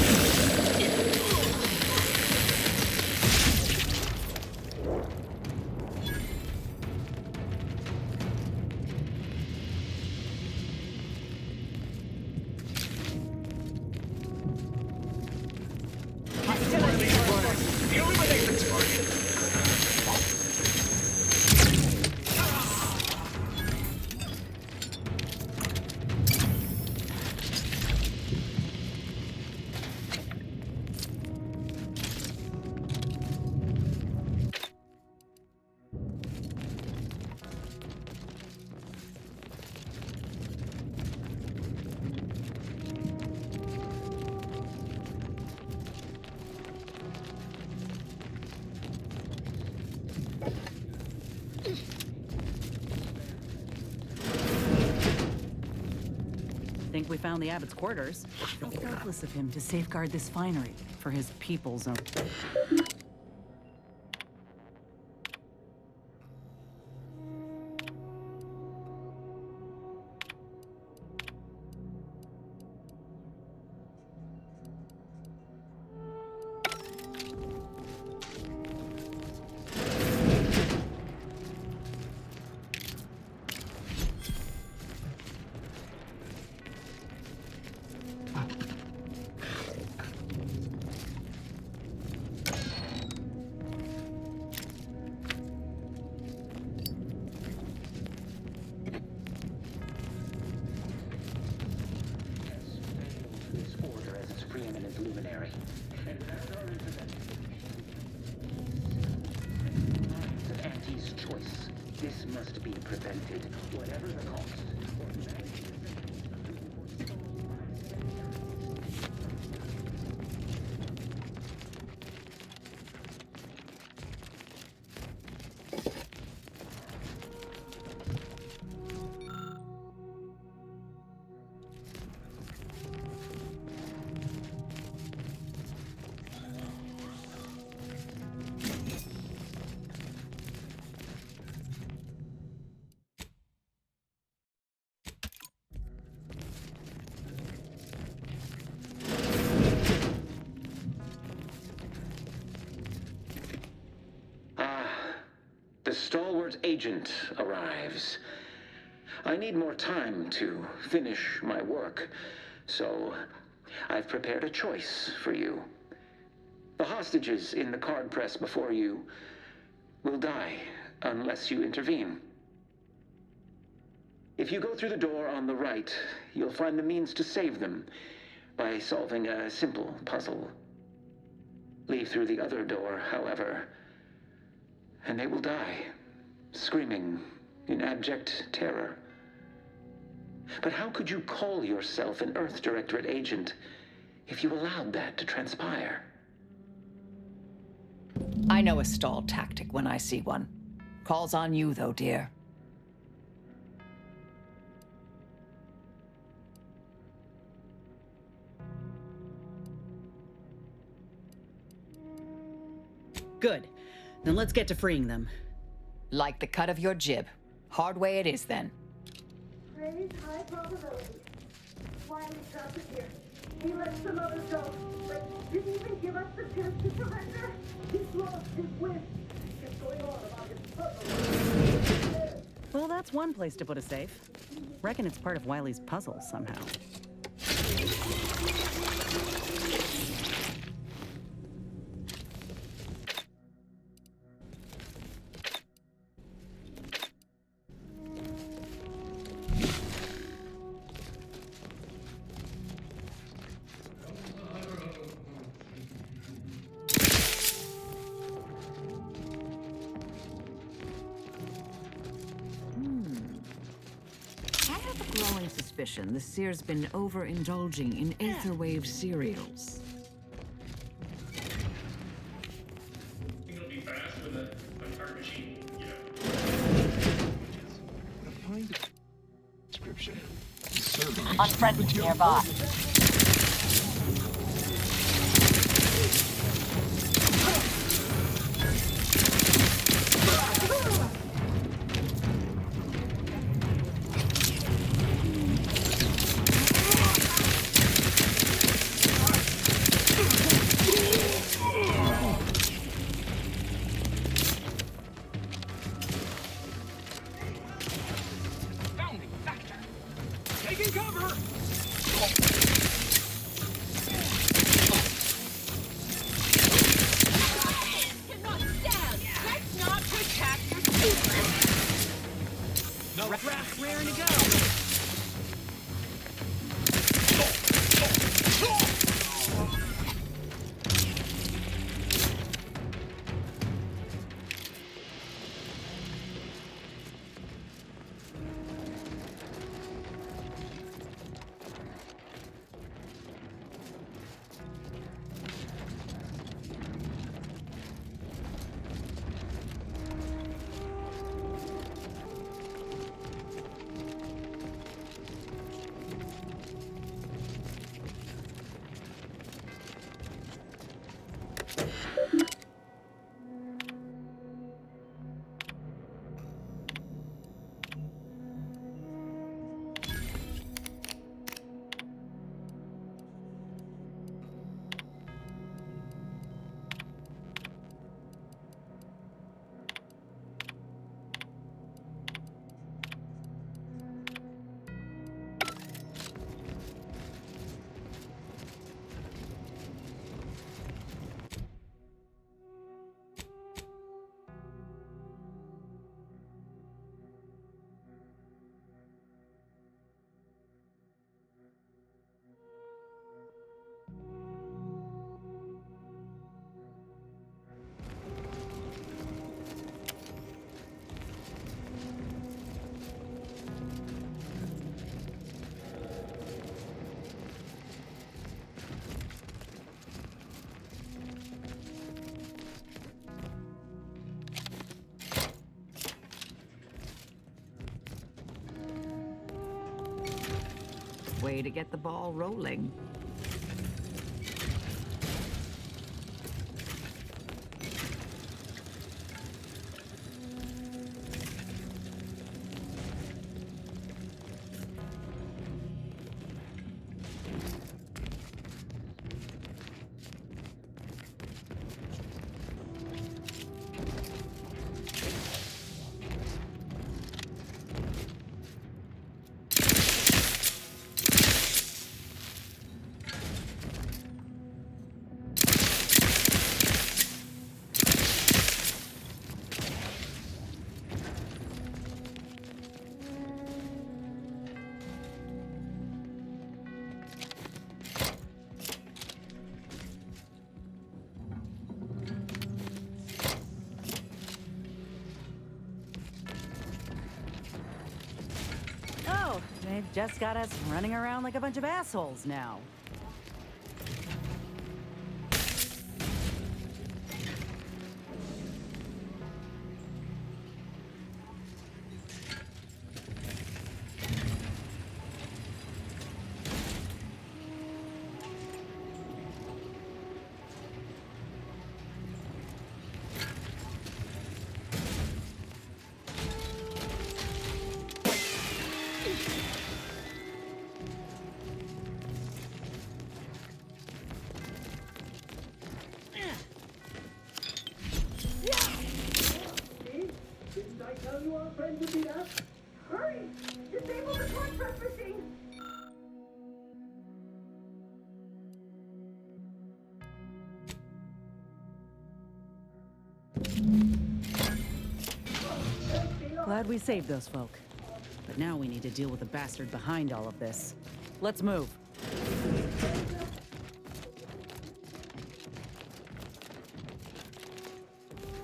Think we found the abbot's quarters? How thoughtless of him to safeguard this finery for his people's own. luminary. And without our intervention, of Auntie's choice. This must be prevented, whatever the cost. The stalwart agent arrives. I need more time to finish my work, so I've prepared a choice for you. The hostages in the card press before you will die unless you intervene. If you go through the door on the right, you'll find the means to save them by solving a simple puzzle. Leave through the other door, however, and they will die, screaming in abject terror. But how could you call yourself an Earth Directorate agent if you allowed that to transpire? I know a stall tactic when I see one. Calls on you, though, dear. Good. Then let's get to freeing them. Like the cut of your jib. Hard way it is, then. Raise high probability. Wiley trapped us here. He let some others go, but didn't even give us the chance to surrender. He's lost his win. Kept going on about his puzzle. Well, that's one place to put a safe. Reckon it's part of Wiley's puzzle somehow. suspicion the seer's been overindulging in aetherwave cereals. It'll be fast with a card machine, you know. Find the description. Unfriendly nearby. Taking cover! Cannot stand! Let's not protect your secrets! No, raring to go! Way to get the ball rolling. Oh, they've just got us running around like a bunch of assholes now. Didn't I tell you our friend would be there? Hurry! Disable the torch press machine! Glad we saved those folk. But now we need to deal with the bastard behind all of this. Let's move.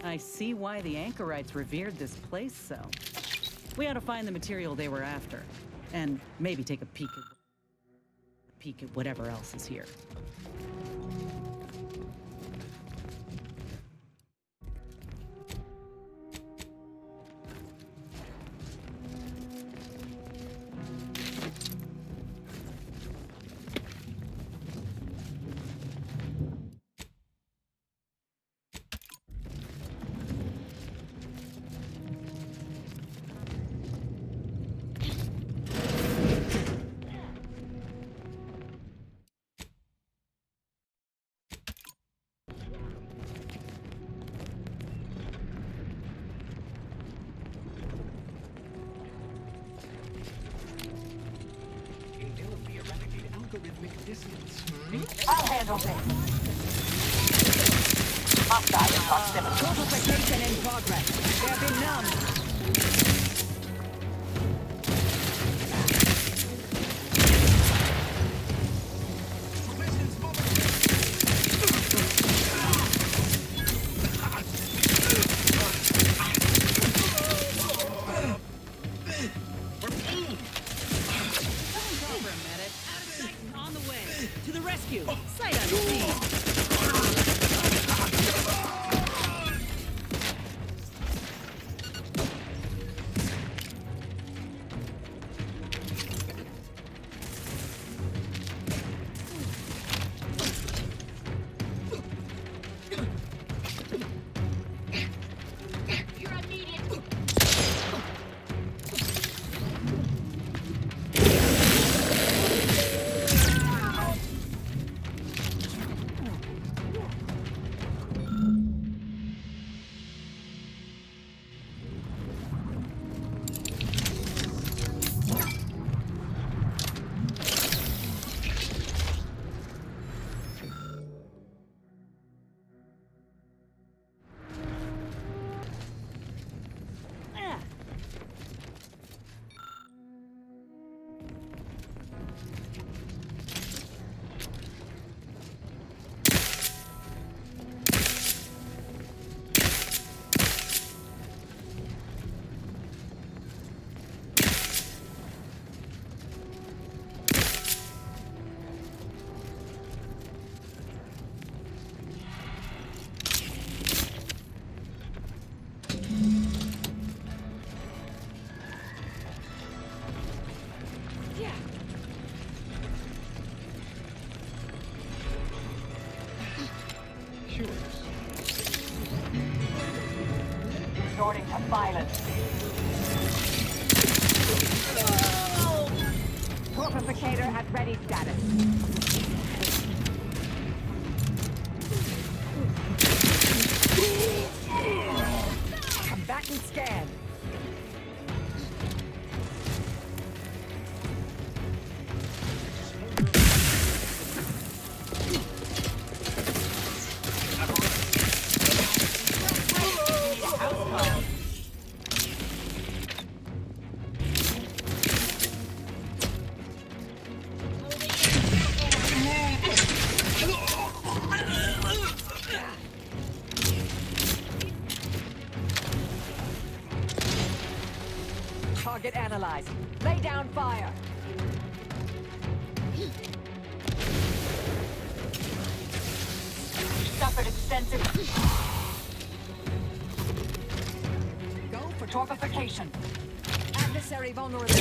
I see why the anchorites revered this place so. We ought to find the material they were after. And maybe take a peek at whatever else is here. I'll handle this. Hostile in proximity. Fortification in progress. They're benumbed. Resorting to violence. Torpificator at ready status. Combatant scan. Target analyzed. Lay down fire. Suffered extensive. Go for torpification. Adversary vulnerability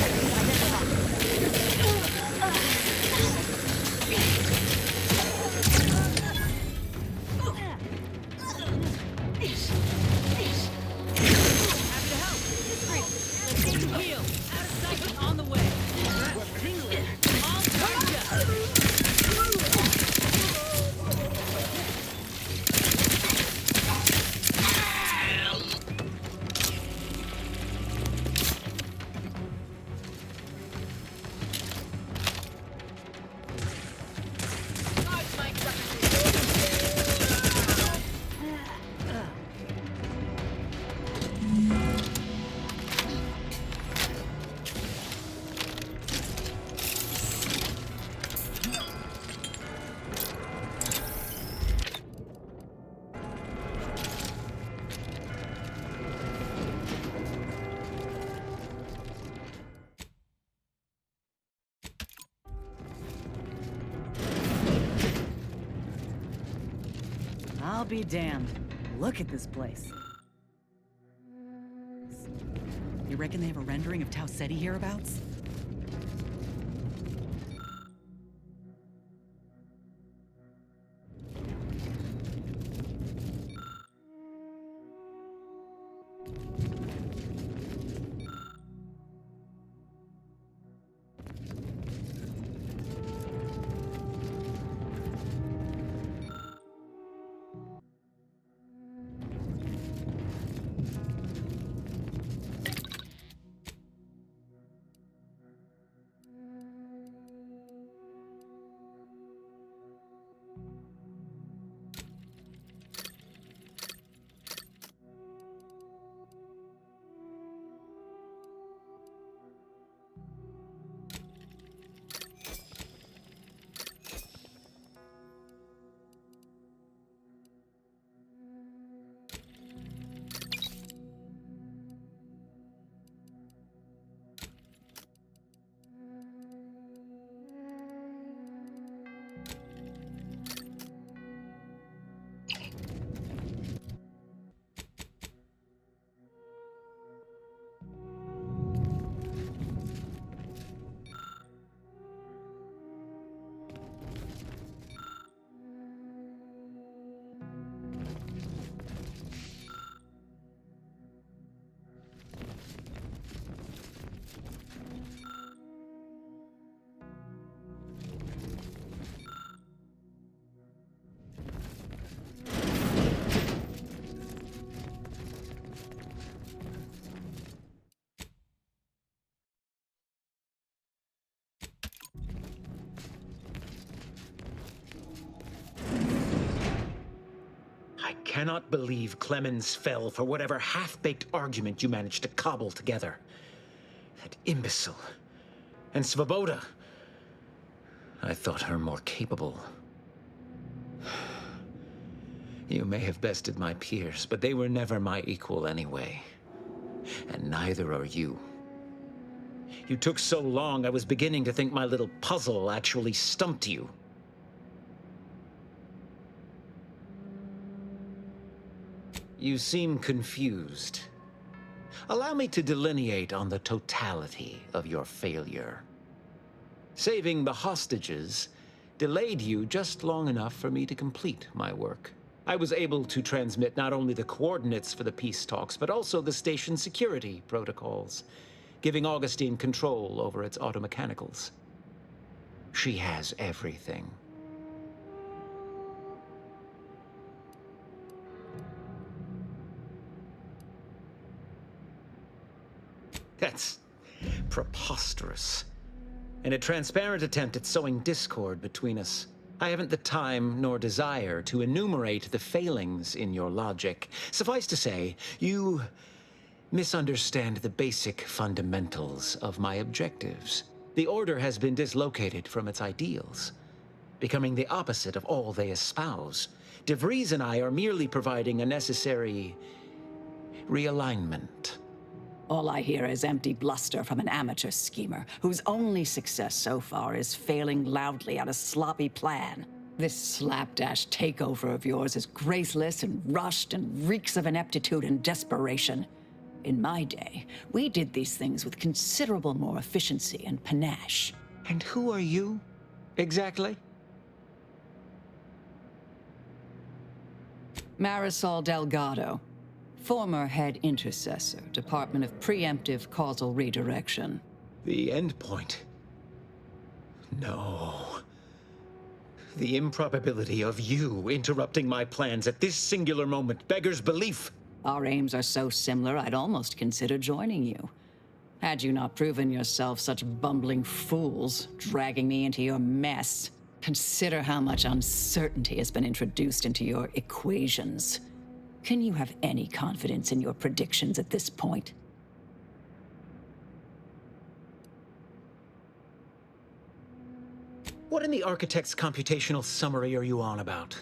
I'll be damned. Look at this place. You reckon they have a rendering of Tau Ceti hereabouts? I cannot believe Clemens fell for whatever half-baked argument you managed to cobble together. That imbecile. And Svoboda. I thought her more capable. You may have bested my peers, but they were never my equal anyway. And neither are you. You took so long, I was beginning to think my little puzzle actually stumped you. You seem confused. Allow me to delineate on the totality of your failure. Saving the hostages delayed you just long enough for me to complete my work. I was able to transmit not only the coordinates for the peace talks, but also the station security protocols, giving Augustine control over its automechanicals. She has everything. That's preposterous. In a transparent attempt at sowing discord between us, I haven't the time nor desire to enumerate the failings in your logic. Suffice to say, you misunderstand the basic fundamentals of my objectives. The Order has been dislocated from its ideals, becoming the opposite of all they espouse. De Vries and I are merely providing a necessary realignment. All I hear is empty bluster from an amateur schemer whose only success so far is failing loudly at a sloppy plan. This slapdash takeover of yours is graceless and rushed and reeks of ineptitude and desperation. In my day, we did these things with considerable more efficiency and panache. And who are you, exactly? Marisol Delgado. Former head intercessor, Department of Preemptive Causal Redirection. The endpoint? No. The improbability of you interrupting my plans at this singular moment beggars belief. Our aims are so similar, I'd almost consider joining you. Had you not proven yourself such bumbling fools, dragging me into your mess. Consider how much uncertainty has been introduced into your equations. Can you have any confidence in your predictions at this point? What in the Architect's computational summary are you on about?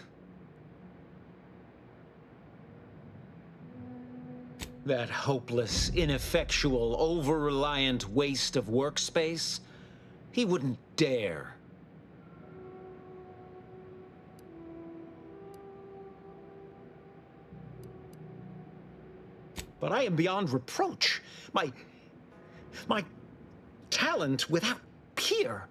That hopeless, ineffectual, over-reliant waste of workspace? He wouldn't dare. but I am beyond reproach. My talent without peer.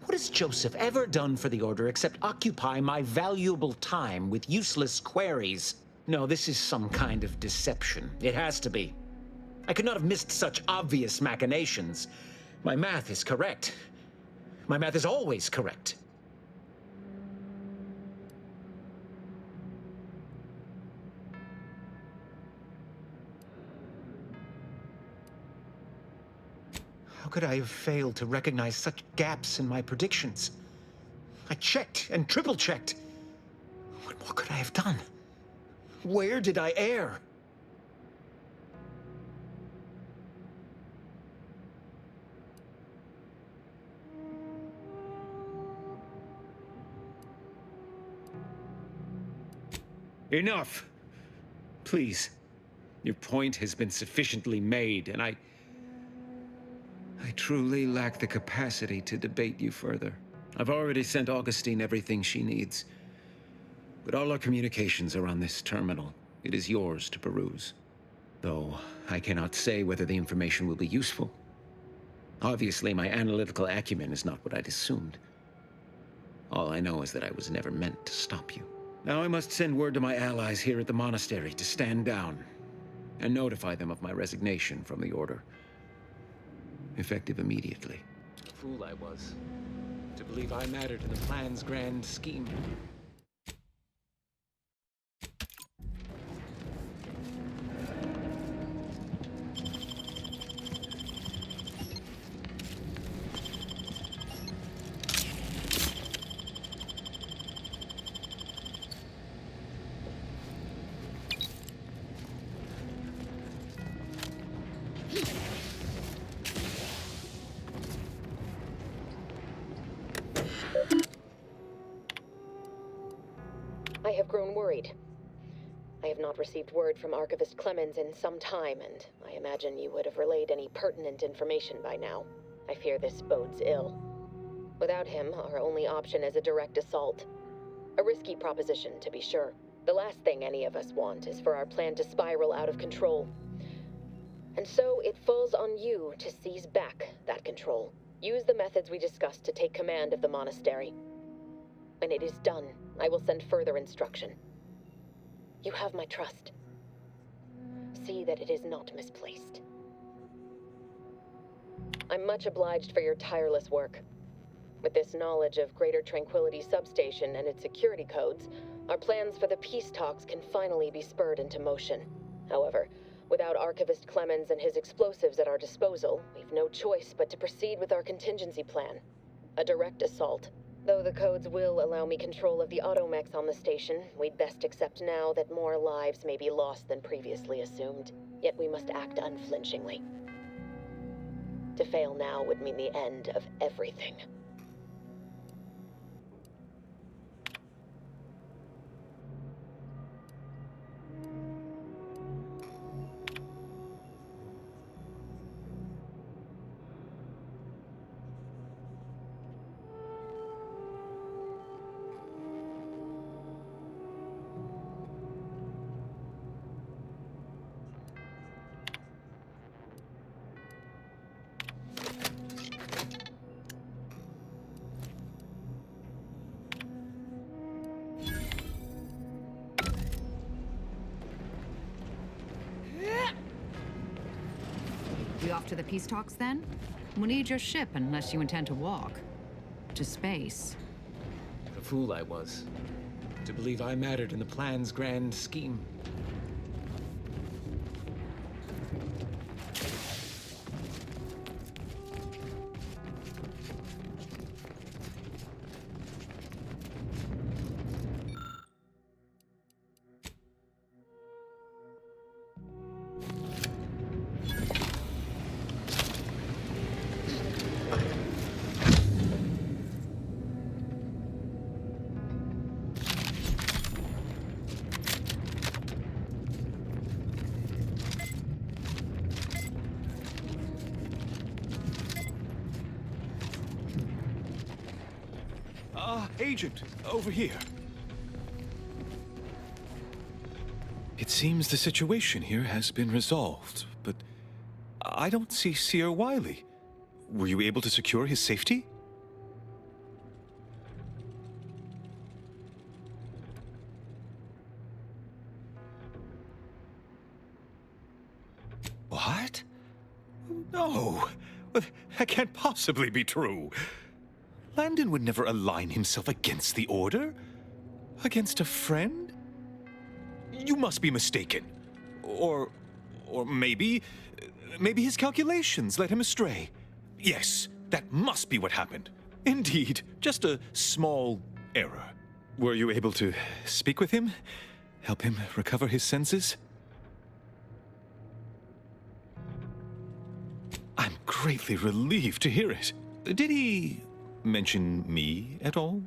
What has Joseph ever done for the Order except occupy my valuable time with useless queries? No, this is some kind of deception. It has to be. I could not have missed such obvious machinations. My math is correct. My math is always correct. How could I have failed to recognize such gaps in my predictions? I checked and triple-checked. What more could I have done? Where did I err? Enough! Please. Your point has been sufficiently made, and I truly lack the capacity to debate you further. I've already sent Augustine everything she needs. But all our communications are on this terminal. It is yours to peruse. Though I cannot say whether the information will be useful. Obviously, my analytical acumen is not what I'd assumed. All I know is that I was never meant to stop you. Now I must send word to my allies here at the monastery to stand down and notify them of my resignation from the Order. Effective immediately. Fool I was, to believe I mattered in the plan's grand scheme. I have grown worried. I have not received word from Archivist Clemens in some time, and I imagine you would have relayed any pertinent information by now. I fear this bodes ill. Without him, our only option is a direct assault. A risky proposition, to be sure. The last thing any of us want is for our plan to spiral out of control. And so it falls on you to seize back that control. Use the methods we discussed to take command of the monastery. When it is done, I will send further instruction. You have my trust. See that it is not misplaced. I'm much obliged for your tireless work. With this knowledge of Greater Tranquility Substation and its security codes, our plans for the peace talks can finally be spurred into motion. However, without Archivist Clemens and his explosives at our disposal, we've no choice but to proceed with our contingency plan. A direct assault. Though the codes will allow me control of the automechs on the station, we'd best accept now that more lives may be lost than previously assumed. Yet we must act unflinchingly. To fail now would mean the end of everything. We off to the peace talks then? We'll need your ship unless you intend to walk. To space. The fool I was, to believe I mattered in the plan's grand scheme. Agent, over here. It seems the situation here has been resolved, but I don't see Seer Wiley. Were you able to secure his safety? What? No, that can't possibly be true. Landon would never align himself against the Order? Against a friend? You must be mistaken. Or maybe his calculations led him astray. Yes, that must be what happened. Indeed, just a small error. Were you able to speak with him? Help him recover his senses? I'm greatly relieved to hear it. Did he mention me at all?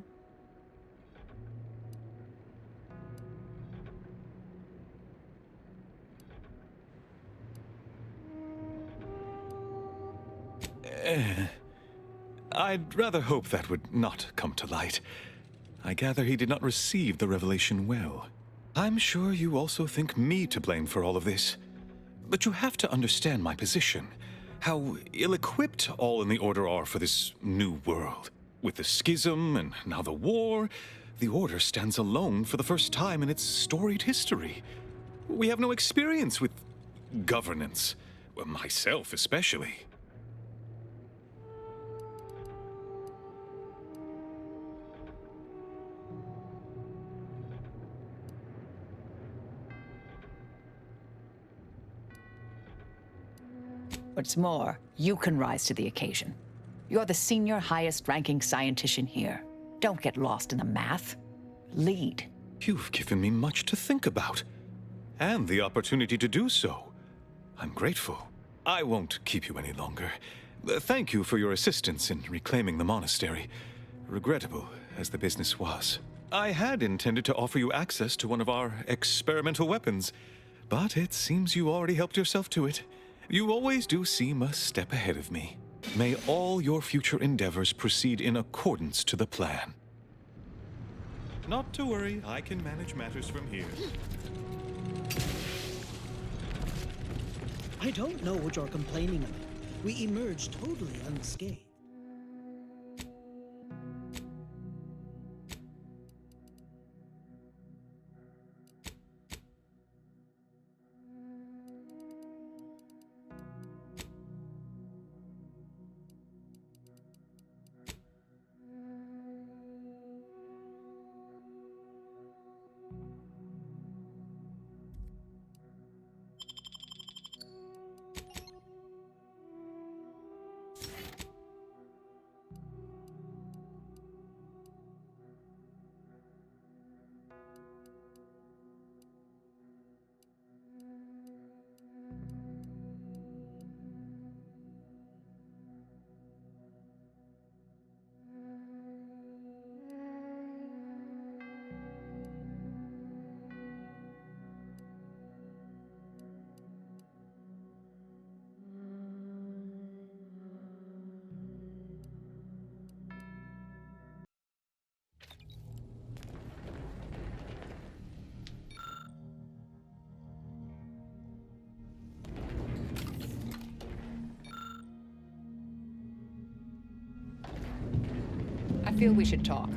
I'd rather hope that would not come to light. I gather he did not receive the revelation well. I'm sure you also think me to blame for all of this. But you have to understand my position. How ill-equipped all in the Order are for this new world. With the schism and now the war, the Order stands alone for the first time in its storied history. We have no experience with governance. Well, myself especially. What's more, you can rise to the occasion. You're the senior, highest-ranking scientician here. Don't get lost in the math. Lead. You've given me much to think about. And the opportunity to do so. I'm grateful. I won't keep you any longer. Thank you for your assistance in reclaiming the monastery. Regrettable as the business was. I had intended to offer you access to one of our experimental weapons, but it seems you already helped yourself to it. You always do seem a step ahead of me. May all your future endeavors proceed in accordance to the plan. Not to worry, I can manage matters from here. I don't know what you're complaining about. We emerged totally unscathed. I feel we should talk.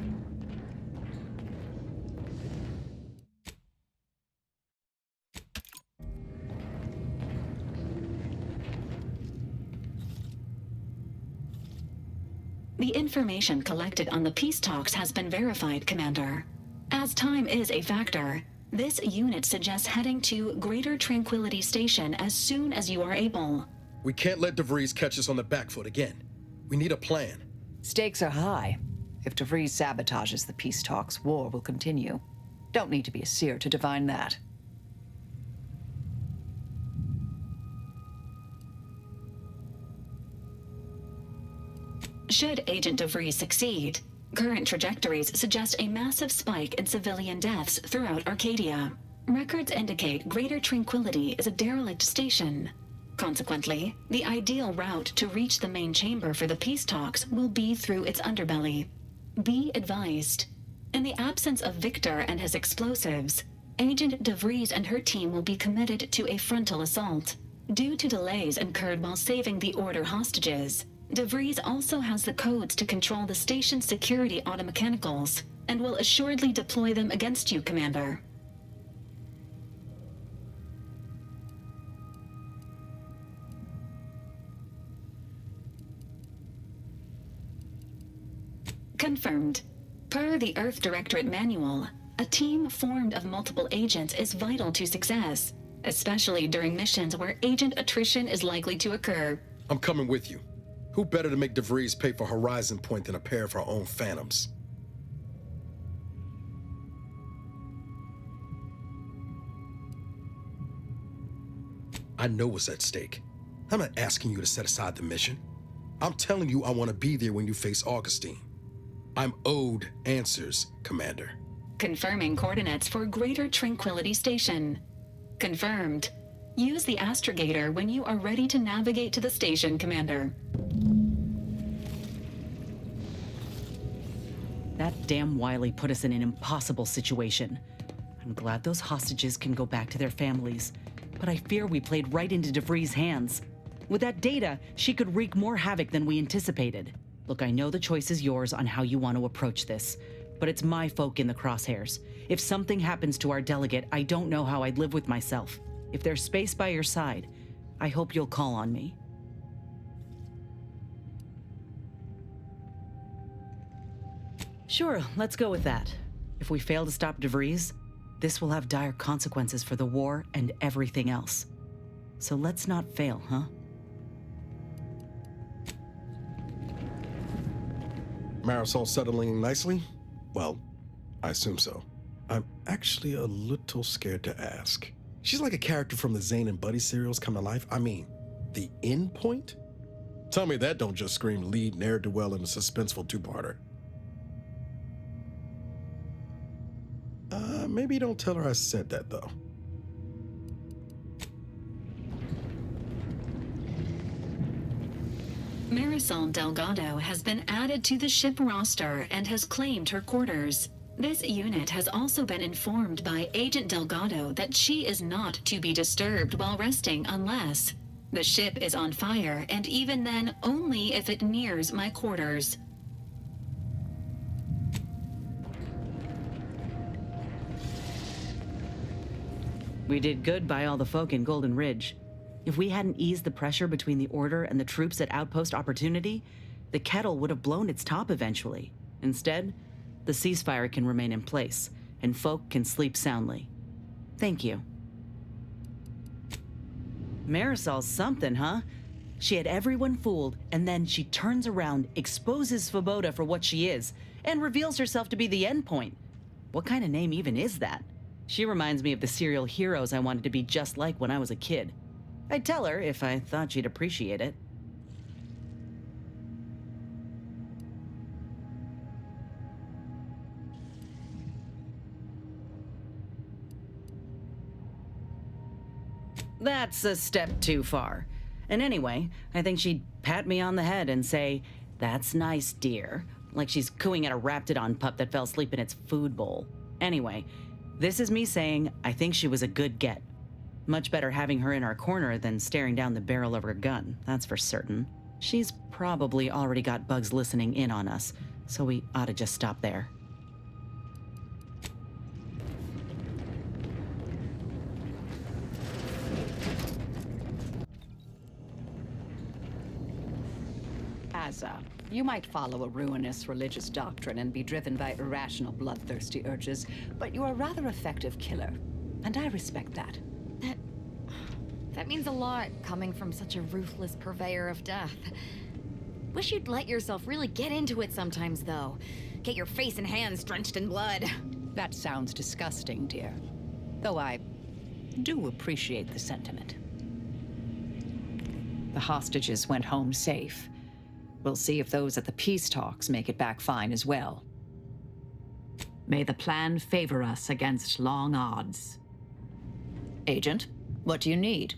The information collected on the peace talks has been verified, Commander. As time is a factor, this unit suggests heading to Greater Tranquility Station as soon as you are able. We can't let DeVries catch us on the back foot again. We need a plan. Stakes are high. If DeVries sabotages the peace talks, war will continue. Don't need to be a seer to divine that. Should Agent DeVries succeed, current trajectories suggest a massive spike in civilian deaths throughout Arcadia. Records indicate Greater Tranquility is a derelict station. Consequently, the ideal route to reach the main chamber for the peace talks will be through its underbelly. Be advised, in the absence of Victor and his explosives, Agent DeVries and her team will be committed to a frontal assault. Due to delays incurred while saving the Order hostages, DeVries also has the codes to control the station's security automechanicals, and will assuredly deploy them against you, Commander. Confirmed. Per the Earth Directorate Manual, a team formed of multiple agents is vital to success, especially during missions where agent attrition is likely to occur. I'm coming with you. Who better to make DeVries pay for Horizon Point than a pair of our own Phantoms? I know what's at stake. I'm not asking you to set aside the mission. I'm telling you I want to be there when you face Augustine. I'm owed answers, Commander. Confirming coordinates for Greater Tranquility Station. Confirmed. Use the astrogator when you are ready to navigate to the station, Commander. That damn Wiley put us in an impossible situation. I'm glad those hostages can go back to their families, but I fear we played right into DeVries' hands. With that data, she could wreak more havoc than we anticipated. Look, I know the choice is yours on how you want to approach this, but it's my folk in the crosshairs. If something happens to our delegate, I don't know how I'd live with myself. If there's space by your side, I hope you'll call on me. Sure, let's go with that. If we fail to stop DeVries, this will have dire consequences for the war and everything else. So let's not fail, huh? Marisol settling nicely? Well, I assume so. I'm actually a little scared to ask. She's like a character from the Zane and Buddy serials come to life. I mean, the end point? Tell me that don't just scream lead ne'er-do-well in a suspenseful two-parter. Maybe don't tell her I said that, though. Marisol Delgado has been added to the ship roster and has claimed her quarters. This unit has also been informed by Agent Delgado that she is not to be disturbed while resting unless the ship is on fire, and even then only if it nears my quarters. We did good by all the folk in Golden Ridge. If we hadn't eased the pressure between the Order and the troops at Outpost Opportunity, the kettle would have blown its top eventually. Instead, the ceasefire can remain in place, and folk can sleep soundly. Thank you. Marisol's something, huh? She had everyone fooled, and then she turns around, exposes Svoboda for what she is, and reveals herself to be the endpoint. What kind of name even is that? She reminds me of the serial heroes I wanted to be just like when I was a kid. I'd tell her if I thought she'd appreciate it. That's a step too far. And anyway, I think she'd pat me on the head and say, "That's nice, dear," like she's cooing at a Raptidon pup that fell asleep in its food bowl. Anyway, this is me saying I think she was a good get. Much better having her in our corner than staring down the barrel of her gun, that's for certain. She's probably already got bugs listening in on us, so we ought to just stop there. You might follow a ruinous religious doctrine and be driven by irrational, bloodthirsty urges, but you're a rather effective killer, and I respect that. That means a lot, coming from such a ruthless purveyor of death. Wish you'd let yourself really get into it sometimes, though. Get your face and hands drenched in blood. That sounds disgusting, dear. Though I do appreciate the sentiment. The hostages went home safe. We'll see if those at the peace talks make it back fine as well. May the plan favor us against long odds. Agent, what do you need?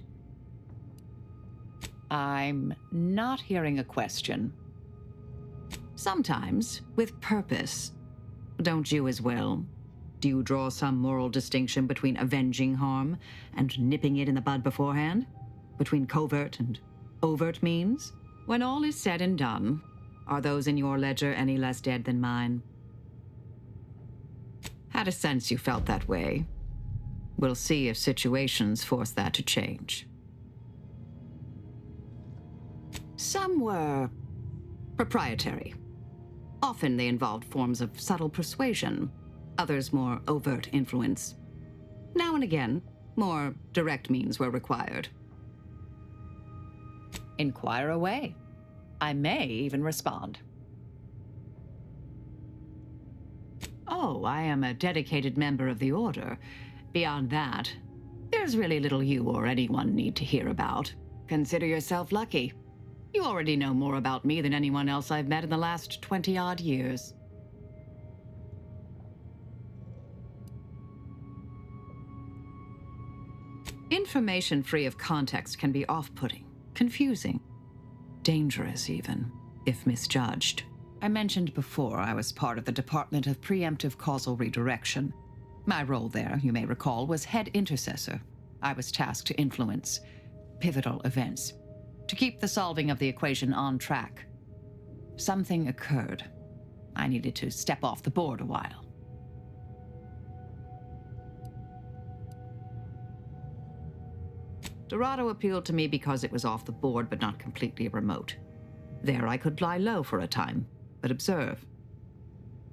I'm not hearing a question. Sometimes, with purpose. Don't you as well? Do you draw some moral distinction between avenging harm and nipping it in the bud beforehand? Between covert and overt means? When all is said and done, are those in your ledger any less dead than mine? Had a sense you felt that way. We'll see if situations force that to change. Some were proprietary. Often they involved forms of subtle persuasion, others more overt influence. Now and again, more direct means were required. Inquire away. I may even respond. Oh, I am a dedicated member of the Order. Beyond that, there's really little you or anyone need to hear about. Consider yourself lucky. You already know more about me than anyone else I've met in the last 20-odd years. Information free of context can be off-putting, confusing, dangerous even, if misjudged. I mentioned before I was part of the Department of Preemptive Causal Redirection. My role there, you may recall, was head intercessor. I was tasked to influence pivotal events, to keep the solving of the equation on track. Something occurred. I needed to step off the board a while. Dorado appealed to me because it was off the board but not completely remote. There I could lie low for a time, but observe.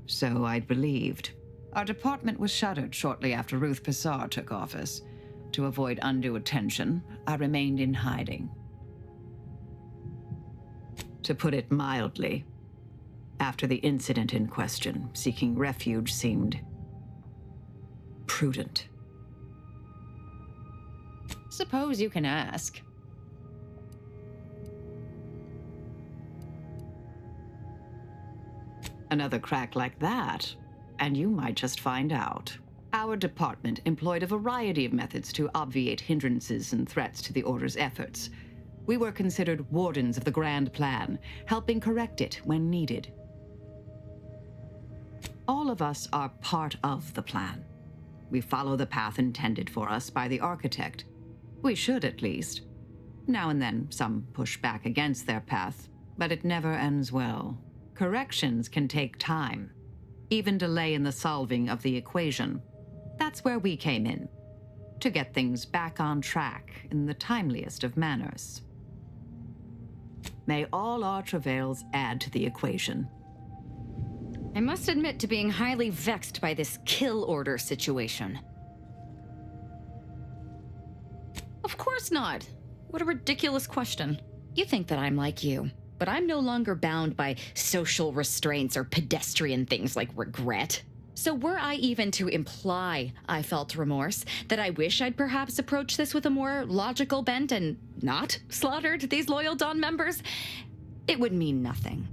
So I'd believed. Our department was shuttered shortly after Ruth Pissar took office. To avoid undue attention, I remained in hiding. To put it mildly, after the incident in question, seeking refuge seemed prudent. Suppose you can ask. Another crack like that, and you might just find out. Our department employed a variety of methods to obviate hindrances and threats to the Order's efforts. We were considered wardens of the grand plan, helping correct it when needed. All of us are part of the plan. We follow the path intended for us by the architect. We should, at least. Now and then, some push back against their path, but it never ends well. Corrections can take time, even delay in the solving of the equation. That's where we came in, to get things back on track in the timeliest of manners. May all our travails add to the equation. I must admit to being highly vexed by this kill order situation. Of course not. What a ridiculous question. You think that I'm like you, but I'm no longer bound by social restraints or pedestrian things like regret. So were I even to imply I felt remorse, that I wish I'd perhaps approached this with a more logical bent and not slaughtered these loyal Dawn members, it would mean nothing.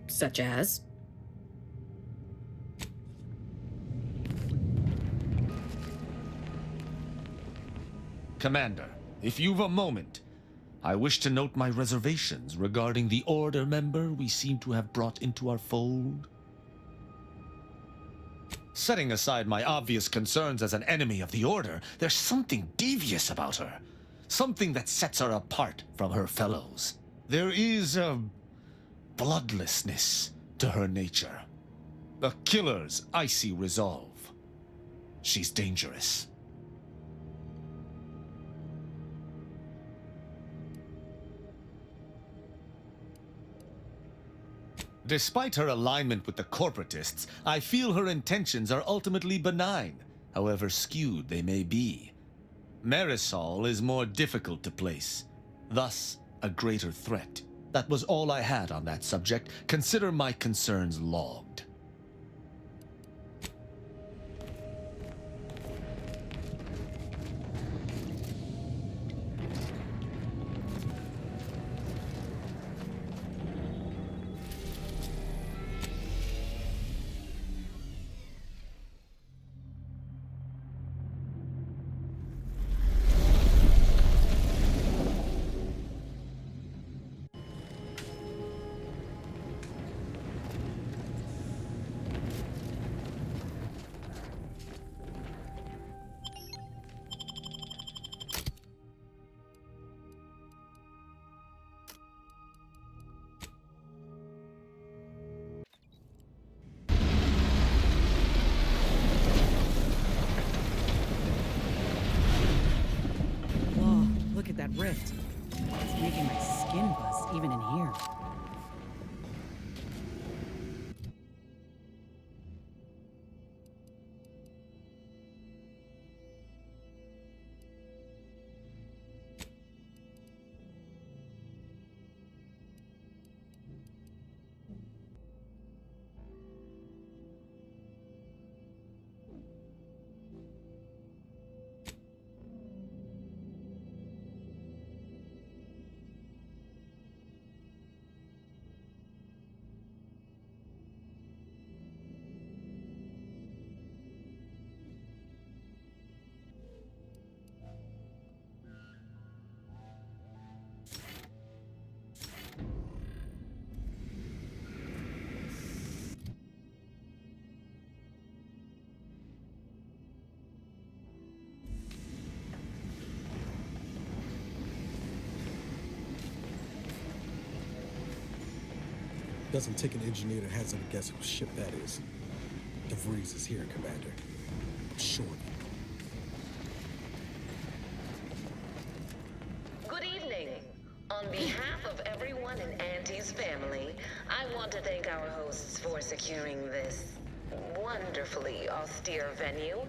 Such as? Commander, if you've a moment, I wish to note my reservations regarding the Order member we seem to have brought into our fold. Setting aside my obvious concerns as an enemy of the Order, there's something devious about her. Something that sets her apart from her fellows. There is a bloodlessness to her nature. A killer's icy resolve. She's dangerous. Despite her alignment with the corporatists, I feel her intentions are ultimately benign, however skewed they may be. Marisol is more difficult to place, thus a greater threat. That was all I had on that subject. Consider my concerns logged. that rift. It's making my skin buzz even in here. Doesn't take an engineer to hazard a guess whose ship that is. DeVries is here, Commander. I'm sure of it. Good evening. On behalf of everyone in Auntie's family, I want to thank our hosts for securing this wonderfully austere venue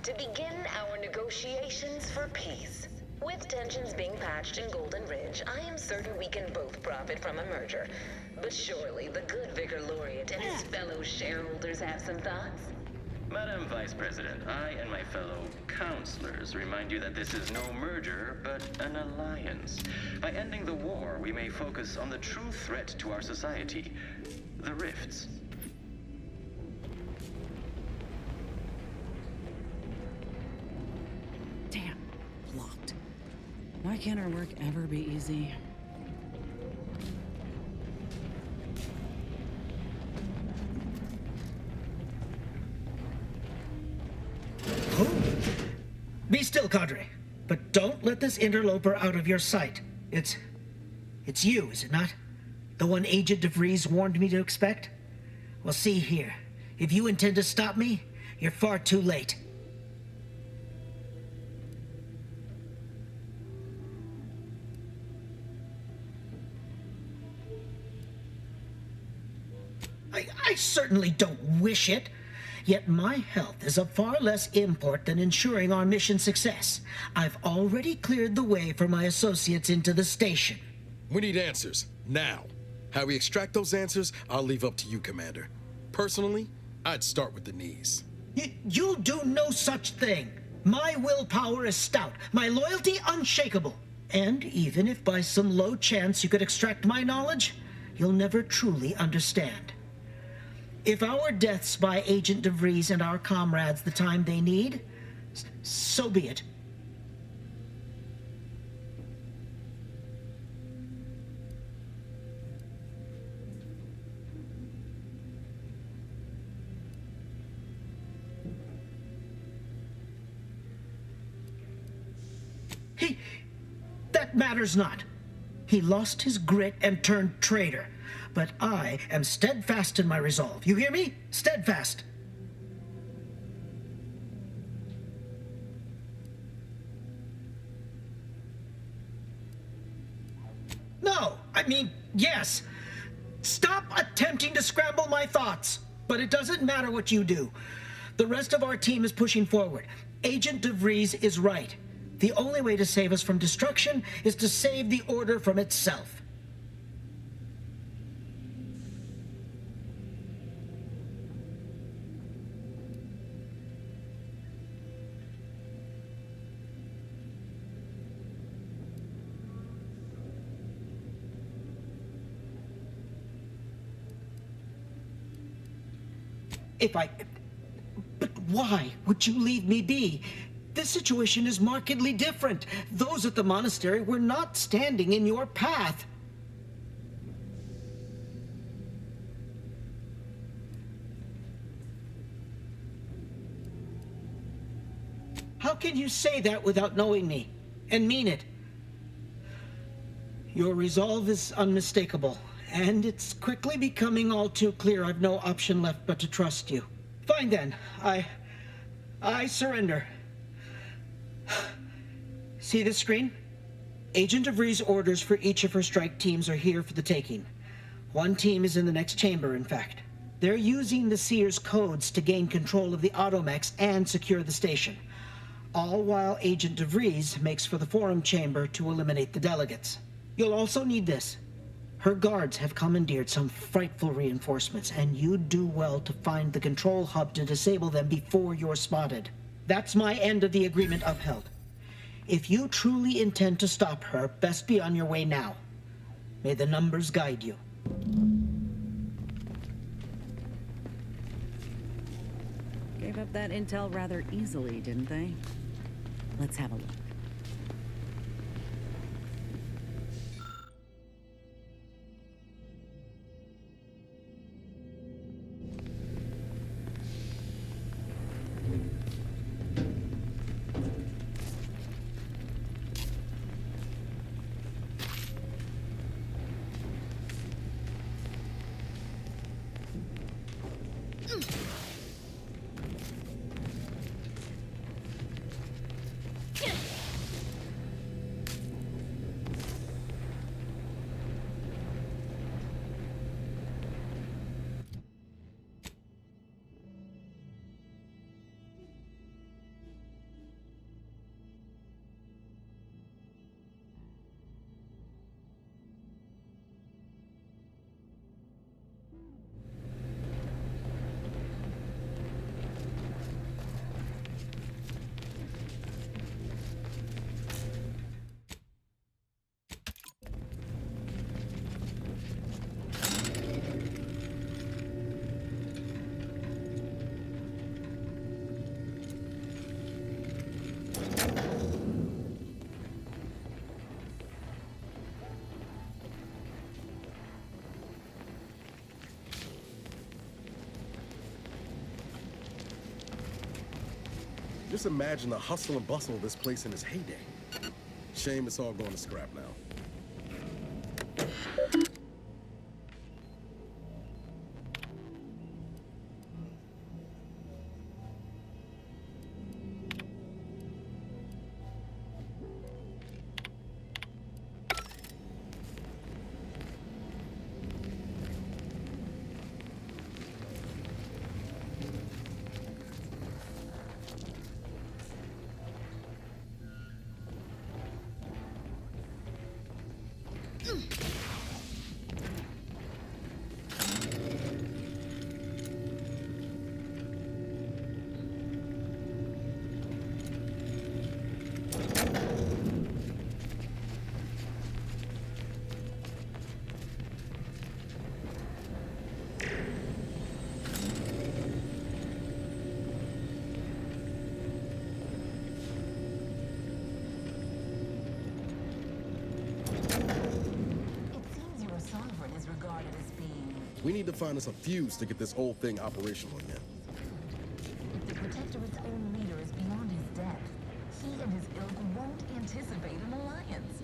to begin our negotiations for peace. With tensions being patched in Golden Ridge, I am certain we can both profit from a merger. But surely the good Vicar Laureate and his fellow shareholders have some thoughts? Madam Vice President, I and my fellow counselors remind you that this is no merger, but an alliance. By ending the war, we may focus on the true threat to our society, the rifts. Damn, locked. Why can't our work ever be easy? Be still, Cadre. But don't let this interloper out of your sight. It's you, is it not? The one Agent DeVries warned me to expect? Well, see here. If you intend to stop me, you're far too late. I certainly don't wish it. Yet my health is of far less import than ensuring our mission success. I've already cleared the way for my associates into the station. We need answers, now. How we extract those answers, I'll leave up to you, Commander. Personally, I'd start with the knees. You'll do no such thing. My willpower is stout, my loyalty unshakable. And even if by some low chance you could extract my knowledge, you'll never truly understand. If our deaths buy Agent DeVries and our comrades the time they need, so be it. That matters not. He lost his grit and turned traitor. But I am steadfast in my resolve. You hear me? Steadfast. No, I mean, yes. Stop attempting to scramble my thoughts. But it doesn't matter what you do. The rest of our team is pushing forward. Agent DeVries is right. The only way to save us from destruction is to save the Order from itself. But why would you leave me be? This situation is markedly different. Those at the monastery were not standing in your path. How can you say that without knowing me, and mean it? Your resolve is unmistakable. And it's quickly becoming all too clear I've no option left but to trust you. Fine then. I surrender. See this screen? Agent DeVries' orders for each of her strike teams are here for the taking. One team is in the next chamber, in fact. They're using the Seer's codes to gain control of the automechs and secure the station. All while Agent DeVries makes for the forum chamber to eliminate the delegates. You'll also need this. Her guards have commandeered some frightful reinforcements, and you'd do well to find the control hub to disable them before you're spotted. That's my end of the agreement upheld. If you truly intend to stop her, best be on your way now. May the numbers guide you. Gave up that intel rather easily, didn't they? Let's have a look. Just imagine the hustle and bustle of this place in its heyday. Shame it's all going to scrap now. We need to find us a fuse to get this whole thing operational again. If the Protectorate's own leader is beyond his depth, he and his ilk won't anticipate an alliance.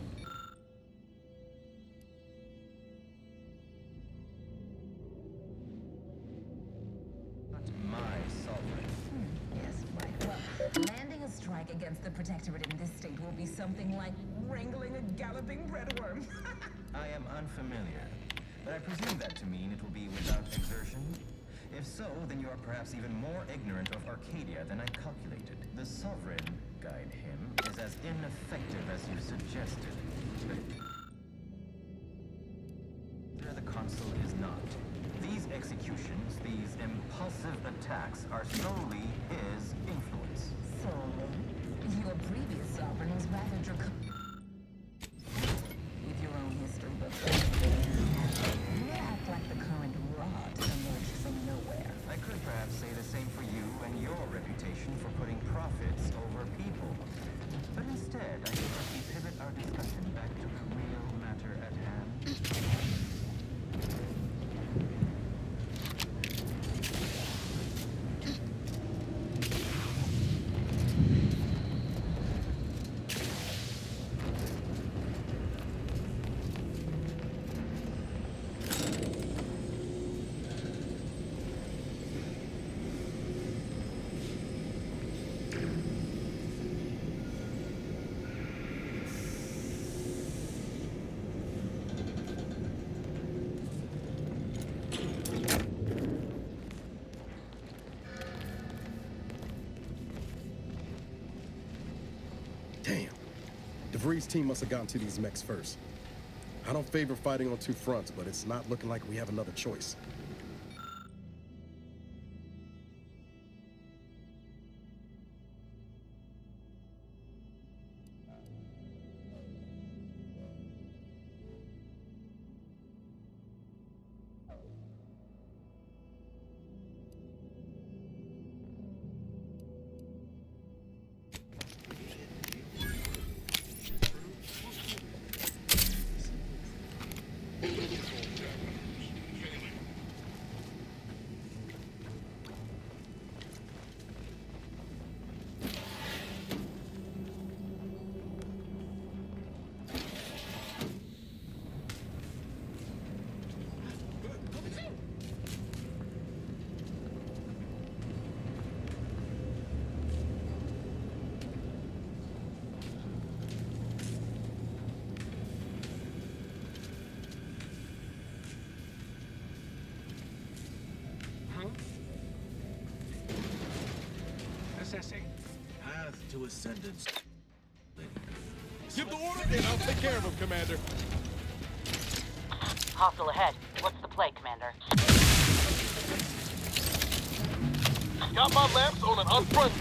My sovereign. Yes, right. Well, landing a strike against the Protectorate in this state will be something like wrangling a galloping redworm. I am unfamiliar, but I presume that to mean it will be without exertion. If so, then you are perhaps even more ignorant of Arcadia than I calculated. The Sovereign, guide him, is as ineffective as you suggested. The Consul is not. These executions, these impulsive attacks, are solely his influence. Solely? Your previous sovereign was rather draconian. With your own history, but you act like the current rot emerged from nowhere. I could perhaps say the same for you and your reputation for putting profits over people. But instead, I suggest we pivot our discussion back to the real matter at hand. Damn. DeVries' team must have gotten to these mechs first. I don't favor fighting on two fronts, but it's not looking like we have another choice. Assessing. Path to ascendance. Give the order and I'll take care of him, Commander. Hostile ahead. What's the play, Commander? Got my lamps on an unfront.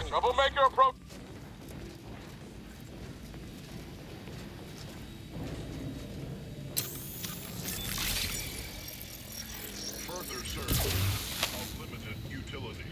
Troublemaker approach. Further search of limited utility.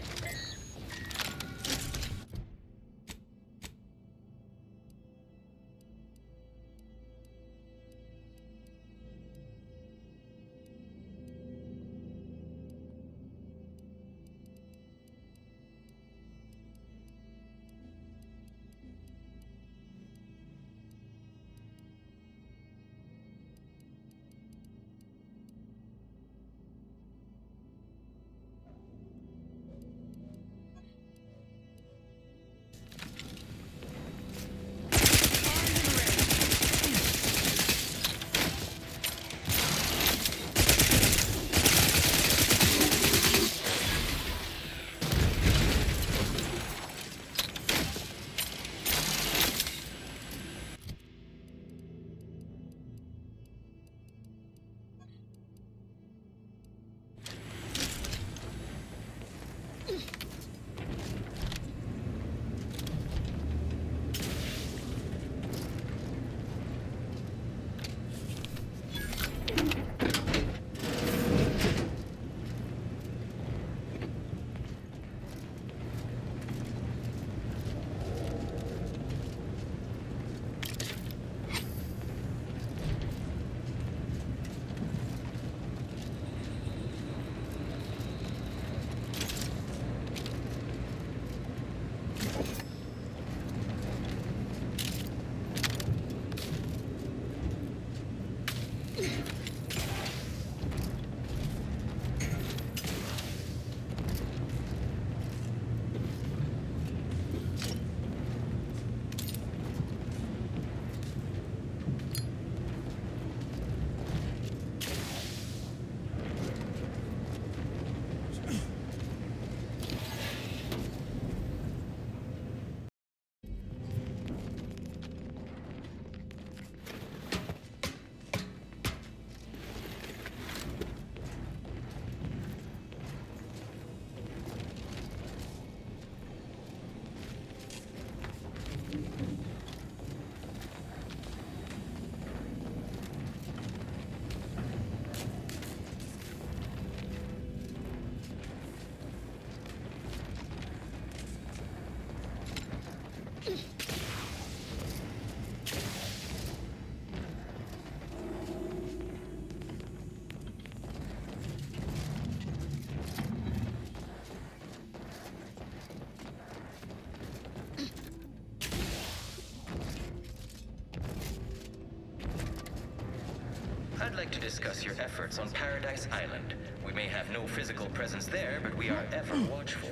I'd like to discuss your efforts on Paradise Island. We may have no physical presence there, but we are ever watchful.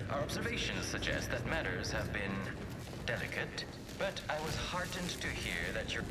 Our observations suggest that matters have been delicate, but I was heartened to hear that you're...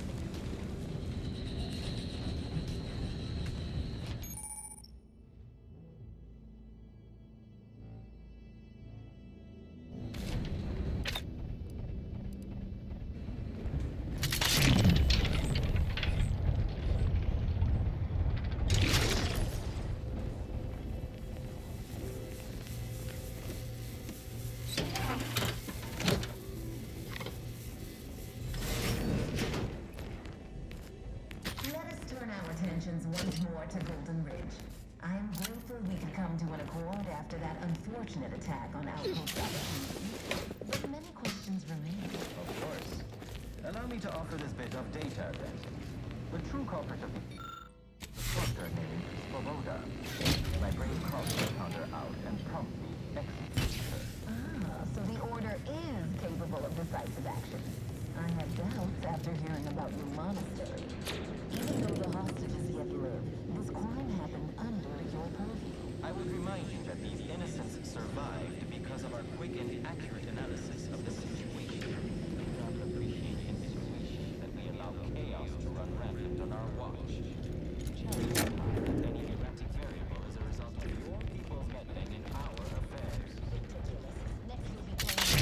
Once more to Golden Ridge. I am grateful we could come to an accord after that unfortunate attack on Outpost Opportunity. But many questions remain. Of course. Allow me to offer this bit of data, then. The true culprit of the cluster name is Svoboda. My brave colleagues found her out and promptly executed her. Ah, so the Order is capable of decisive action. I had doubts after hearing about your monastery. Even though the hostages yet live, this crime happened under your purview. I would remind you that these innocents survived because of our quick and accurate analysis of the situation. We do not appreciate insinuation that we allow chaos to run rampant on our watch. Any erratic variable is a result of your people meddling in our affairs. Next you'll be told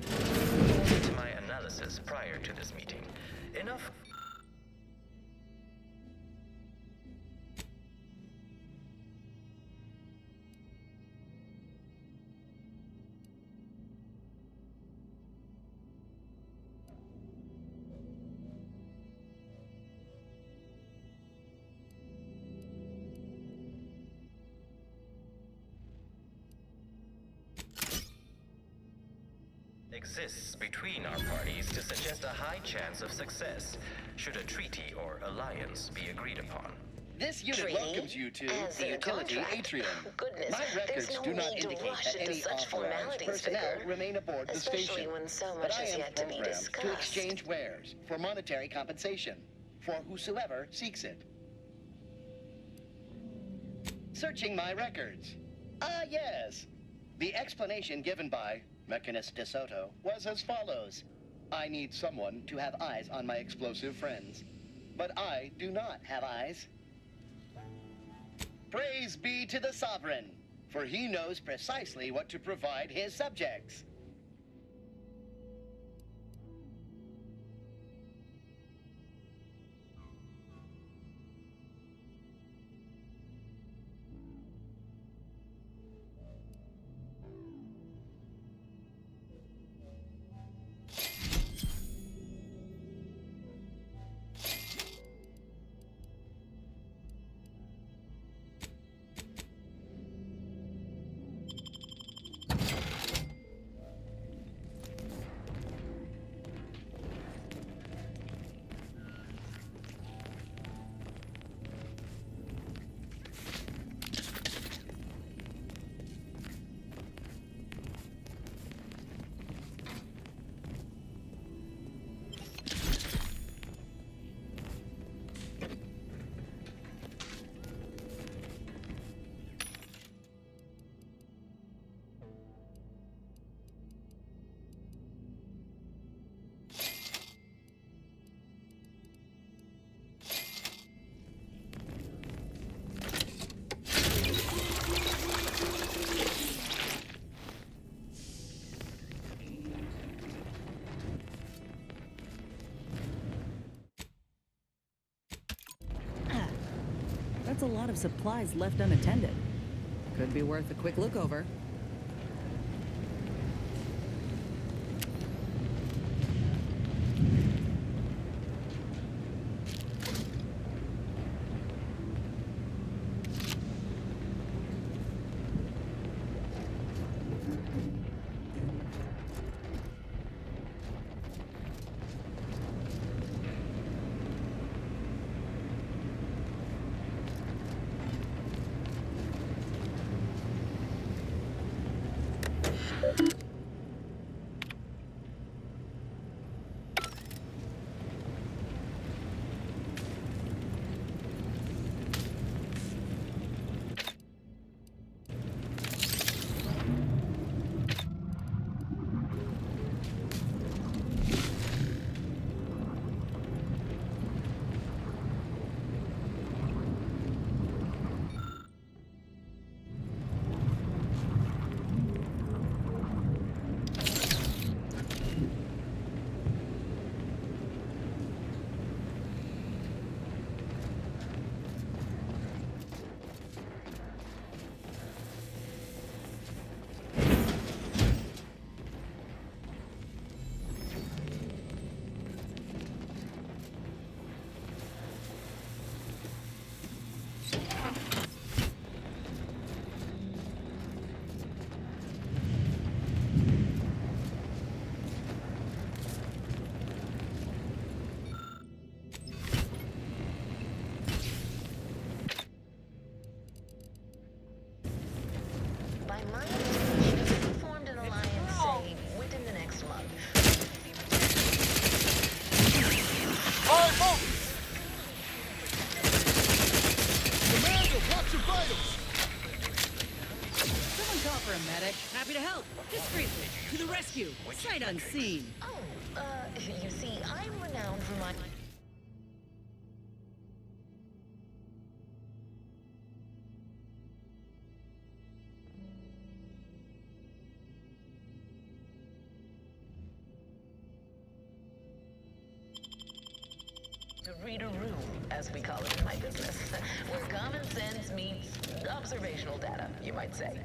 To my analysis prior to this meeting, enough. Exists between our parties to suggest a high chance of success should a treaty or alliance be agreed upon. This unit Treaty? welcomes you to As the in a utility contract? atrium. Goodness, My records there's no do not need to indicate rush that into any such authorized formalities, personnel Vicar. remain aboard the Especially station. when so But much I is am yet to be programmed discussed. to exchange wares for monetary compensation for whosoever seeks it. Searching my records. Ah, yes. The explanation given by Mechanist DeSoto was as follows. I need someone to have eyes on my explosive friends. But I do not have eyes. Praise be to the Sovereign, for he knows precisely what to provide his subjects. That's a lot of supplies left unattended. Could be worth a quick look over. By my estimation, we formed an alliance, say, within the next month. Commander, watch your vitals! Someone call for a medic. Happy to help. Discreetly. To the rescue. Sight unseen. Oh, you see, I'm renowned for my... to read a room, as we call it in my business, where common sense meets observational data, you might say.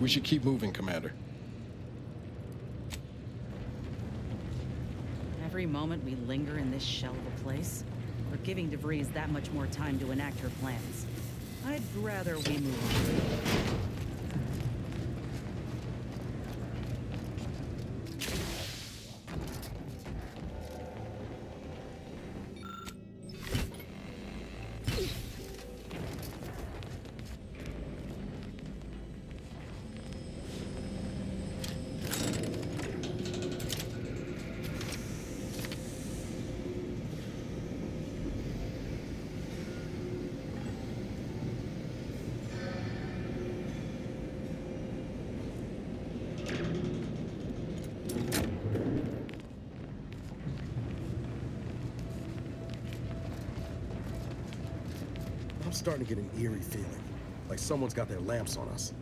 We should keep moving, Commander. Every moment we linger in this shell of a place, we're giving DeVries that much more time to enact her plans. I'd rather we move on. I'm starting to get an eerie feeling, like someone's got their lamps on us.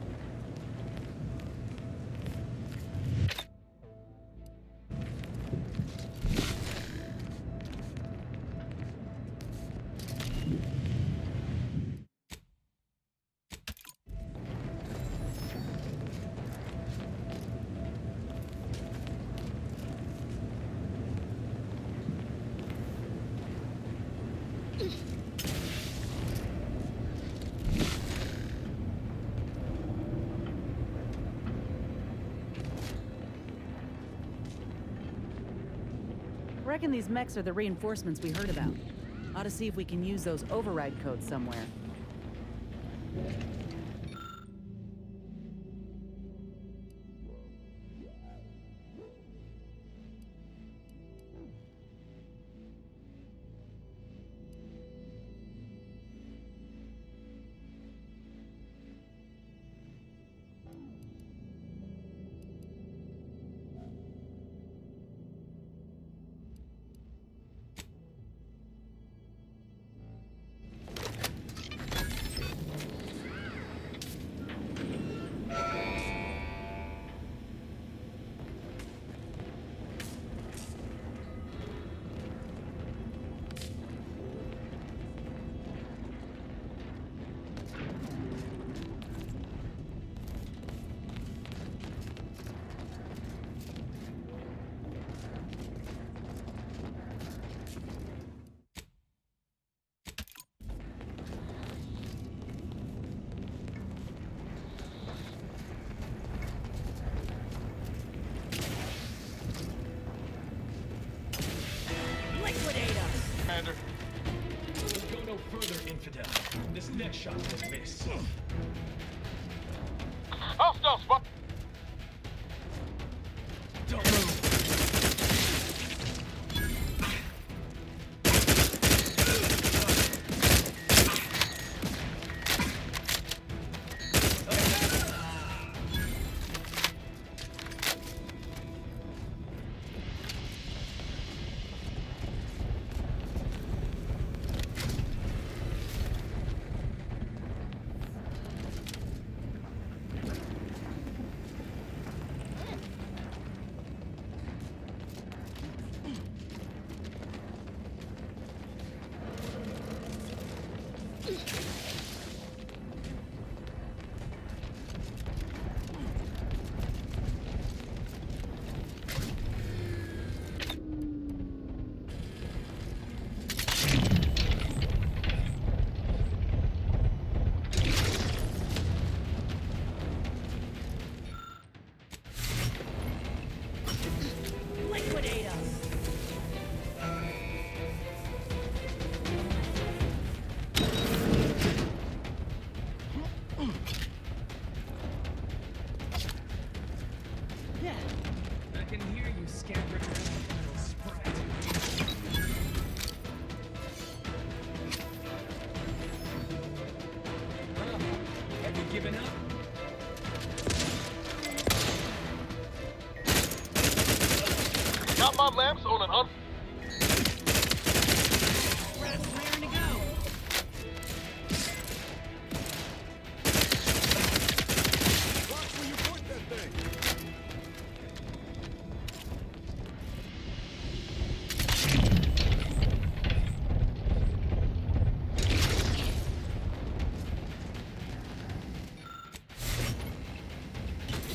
Reckon these mechs are the reinforcements we heard about. Ought to see if we can use those override codes somewhere. Commander. We'll go no further, infidel. This next shot will miss. Hostile spot. Don't move. Got my lamps on an un...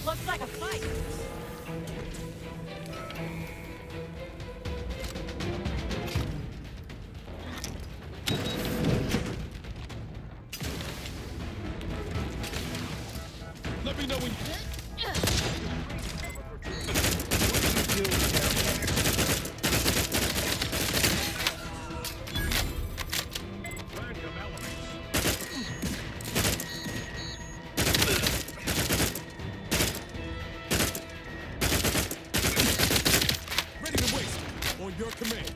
Looks like a fight. Let me know when you... Ready to waste. On your command.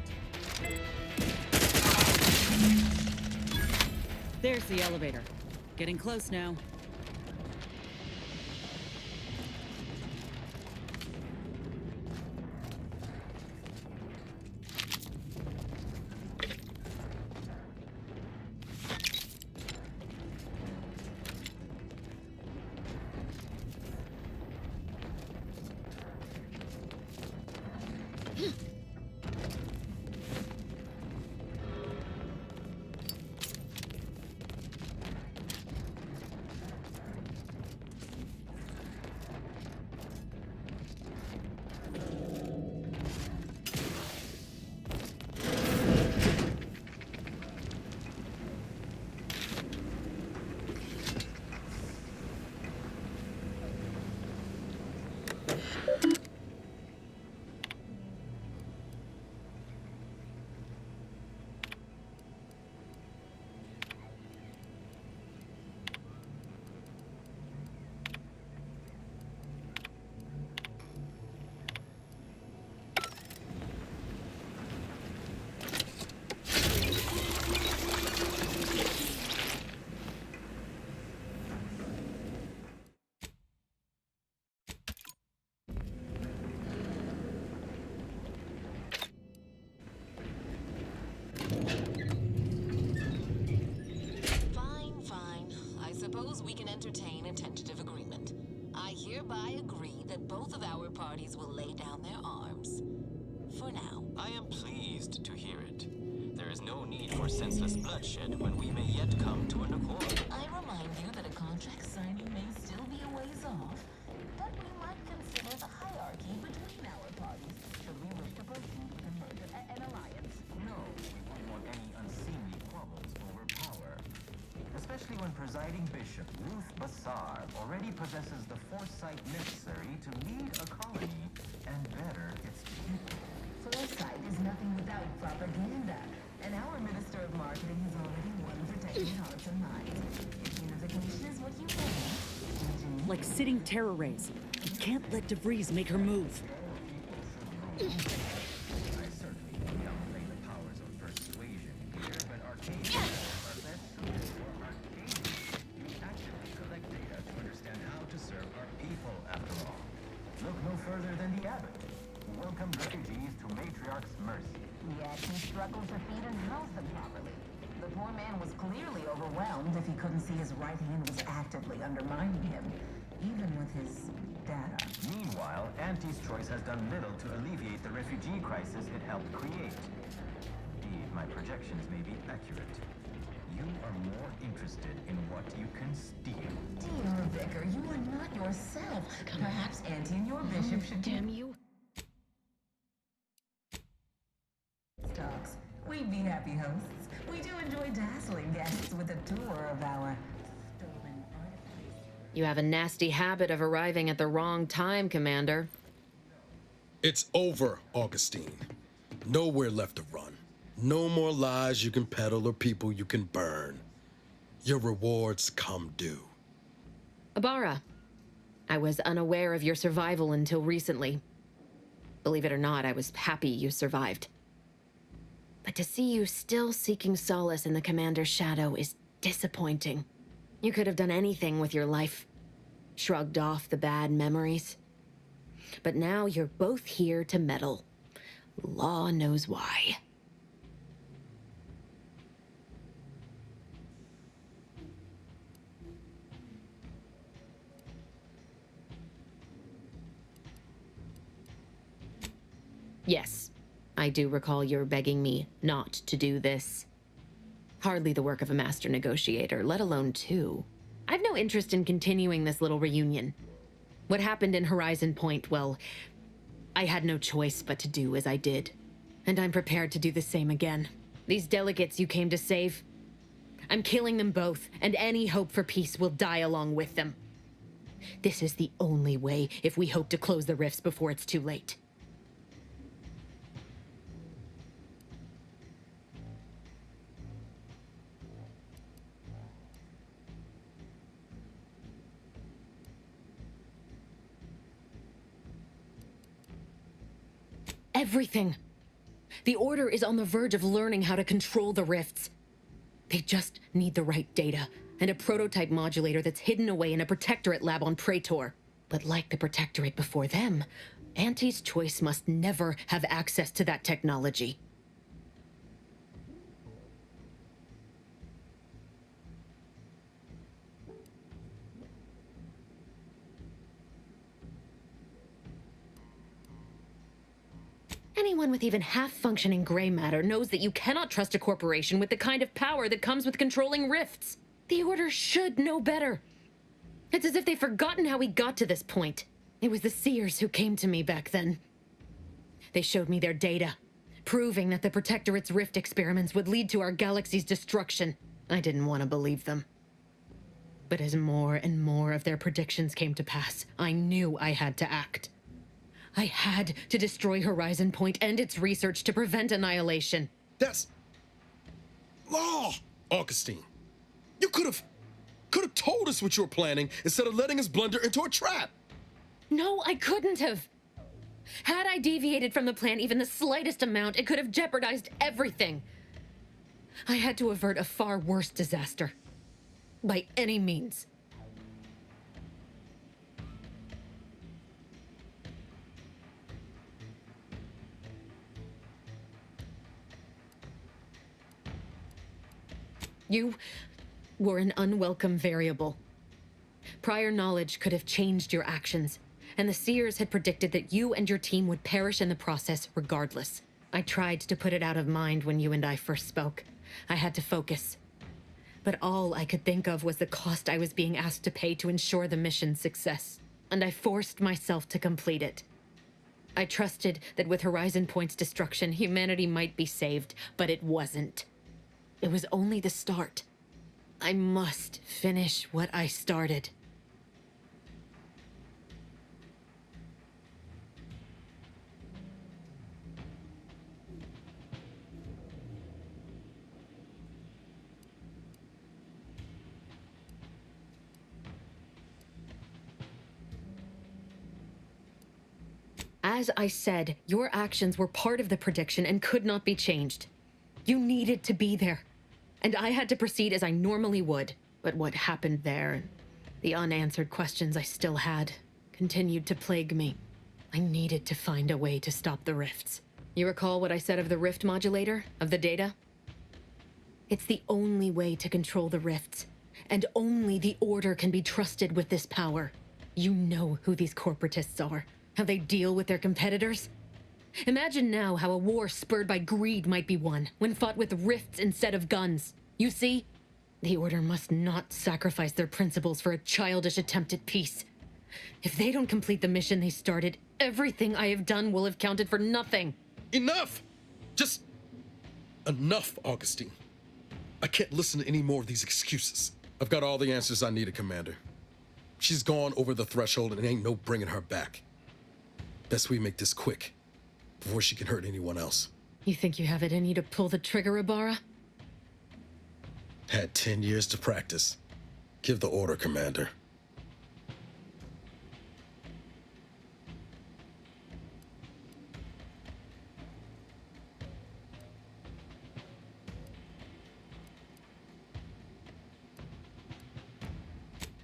There's the elevator. Getting close now. hereby agree that both of our parties will lay down their arms. For now. I am pleased to hear it. There is no need for senseless bloodshed when we may yet come to an accord. I remind you that a contract signing may still be a ways off, but we might consider the hierarchy between our parties should we wish to proceed with a merger, an alliance. No, we won't want any unseemly squabbles over power. Especially when presiding bishop Ruth Bassar already possesses the foresight necessary to lead a colony and better its people. Foresight is nothing without propaganda, and our Minister of Marketing has already won protecting hearts and minds. If unification is what you want, Like sitting terror rays. You can't let DeVries make her move. I certainly will downplay the powers of persuasion here, but Arcadians are best suited for Arcadians. We actively collect data to understand how to serve our people, after all. Look no further than the abbot, who welcomed refugees to Matriarch's mercy. yet he struggled to feed and house them properly. The poor man was clearly overwhelmed if he couldn't see his right hand was actively undermining him, even with his data. Meanwhile, Auntie's Choice has done little to alleviate the refugee crisis it helped create. Indeed, my projections may be accurate. You are more interested in what you can steal. Dear Vicar, you are not yourself. Perhaps Auntie and your bishop should... Damn you. Talks. We'd be happy hosts. We do enjoy dazzling guests with a tour of our stolen artifacts. You have a nasty habit of arriving at the wrong time, Commander. It's over, Augustine. Nowhere left to run. No more lies you can peddle or people you can burn. Your rewards come due. Abara, I was unaware of your survival until recently. Believe it or not, I was happy you survived. But to see you still seeking solace in the Commander's shadow is disappointing. You could have done anything with your life. Shrugged off the bad memories. But now you're both here to meddle. Law knows why. Yes, I do recall your begging me not to do this. Hardly the work of a master negotiator, let alone two. I've no interest in continuing this little reunion. What happened in Horizon Point, well, I had no choice but to do as I did. And I'm prepared to do the same again. These delegates you came to save, I'm killing them both, and any hope for peace will die along with them. This is the only way if we hope to close the rifts before it's too late. Everything. The Order is on the verge of learning how to control the rifts. They just need the right data, and a prototype modulator that's hidden away in a Protectorate lab on Traitor. But like the Protectorate before them, Auntie's Choice must never have access to that technology. Anyone with even half-functioning gray matter knows that you cannot trust a corporation with the kind of power that comes with controlling rifts. The Order should know better. It's as if they've forgotten how we got to this point. It was the Seers who came to me back then. They showed me their data, proving that the Protectorate's rift experiments would lead to our galaxy's destruction. I didn't want to believe them. But as more and more of their predictions came to pass, I knew I had to act. I had to destroy Horizon Point and its research to prevent annihilation. That's law, Augustine. You could have told us what you were planning instead of letting us blunder into a trap. No, I couldn't have. Had I deviated from the plan even the slightest amount, it could have jeopardized everything. I had to avert a far worse disaster. By any means. You were an unwelcome variable. Prior knowledge could have changed your actions, and the Seers had predicted that you and your team would perish in the process regardless. I tried to put it out of mind when you and I first spoke. I had to focus. But all I could think of was the cost I was being asked to pay to ensure the mission's success, and I forced myself to complete it. I trusted that with Horizon Point's destruction, humanity might be saved, but it wasn't. It was only the start. I must finish what I started. As I said, your actions were part of the prediction and could not be changed. You needed to be there, and I had to proceed as I normally would. But what happened there, the unanswered questions I still had, continued to plague me. I needed to find a way to stop the rifts. You recall what I said of the rift modulator, of the data? It's the only way to control the rifts, and only the Order can be trusted with this power. You know who these corporatists are. How they deal with their competitors? Imagine now how a war spurred by greed might be won, when fought with rifts instead of guns. You see? The Order must not sacrifice their principles for a childish attempt at peace. If they don't complete the mission they started, everything I have done will have counted for nothing. Enough! Just enough, Augustine. I can't listen to any more of these excuses. I've got all the answers I needed, Commander. She's gone over the threshold and ain't no bringing her back. Best we make this quick, before she can hurt anyone else. You think you have it in you to pull the trigger, Ibarra? Had 10 years to practice. Give the order, Commander.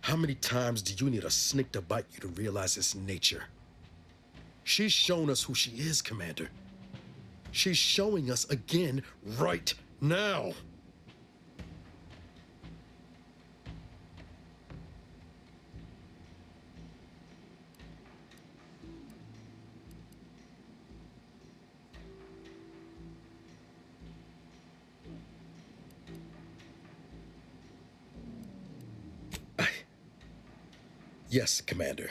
How many times do you need a snake to bite you to realize its nature? She's shown us who she is, Commander. She's showing us again right now. Yes, Commander.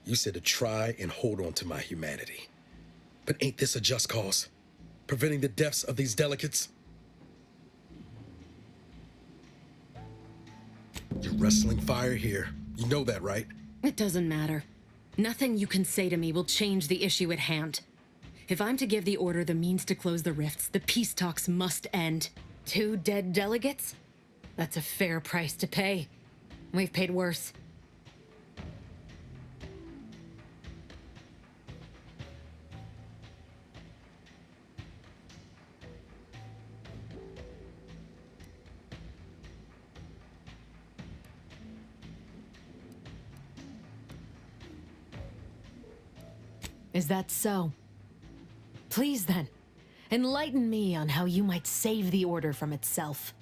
You said to try and hold on to my humanity. But ain't this a just cause? Preventing the deaths of these delegates? You're wrestling fire here. You know that, right? It doesn't matter. Nothing you can say to me will change the issue at hand. If I'm to give the Order the means to close the rifts, the peace talks must end. 2 dead delegates? That's a fair price to pay. We've paid worse. Is that so? Please then, enlighten me on how you might save the Order from itself.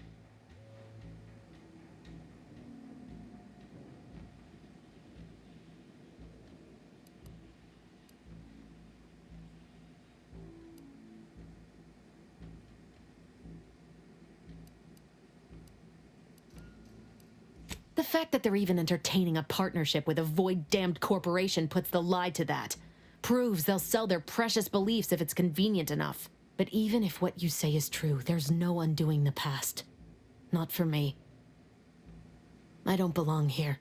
The fact that they're even entertaining a partnership with a void-damned corporation puts the lie to that. Proves they'll sell their precious beliefs if it's convenient enough. But even if what you say is true, there's no undoing the past. Not for me. I don't belong here.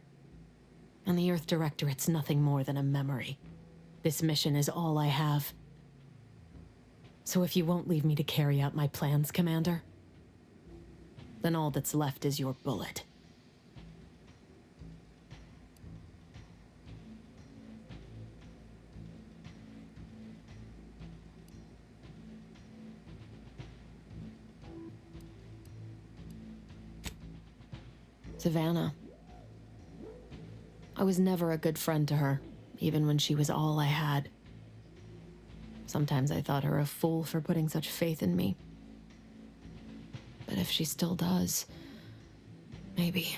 And the Earth Directorate's nothing more than a memory. This mission is all I have. So if you won't leave me to carry out my plans, Commander, then all that's left is your bullet. Savannah. I was never a good friend to her, even when she was all I had. Sometimes I thought her a fool for putting such faith in me. But if she still does, maybe.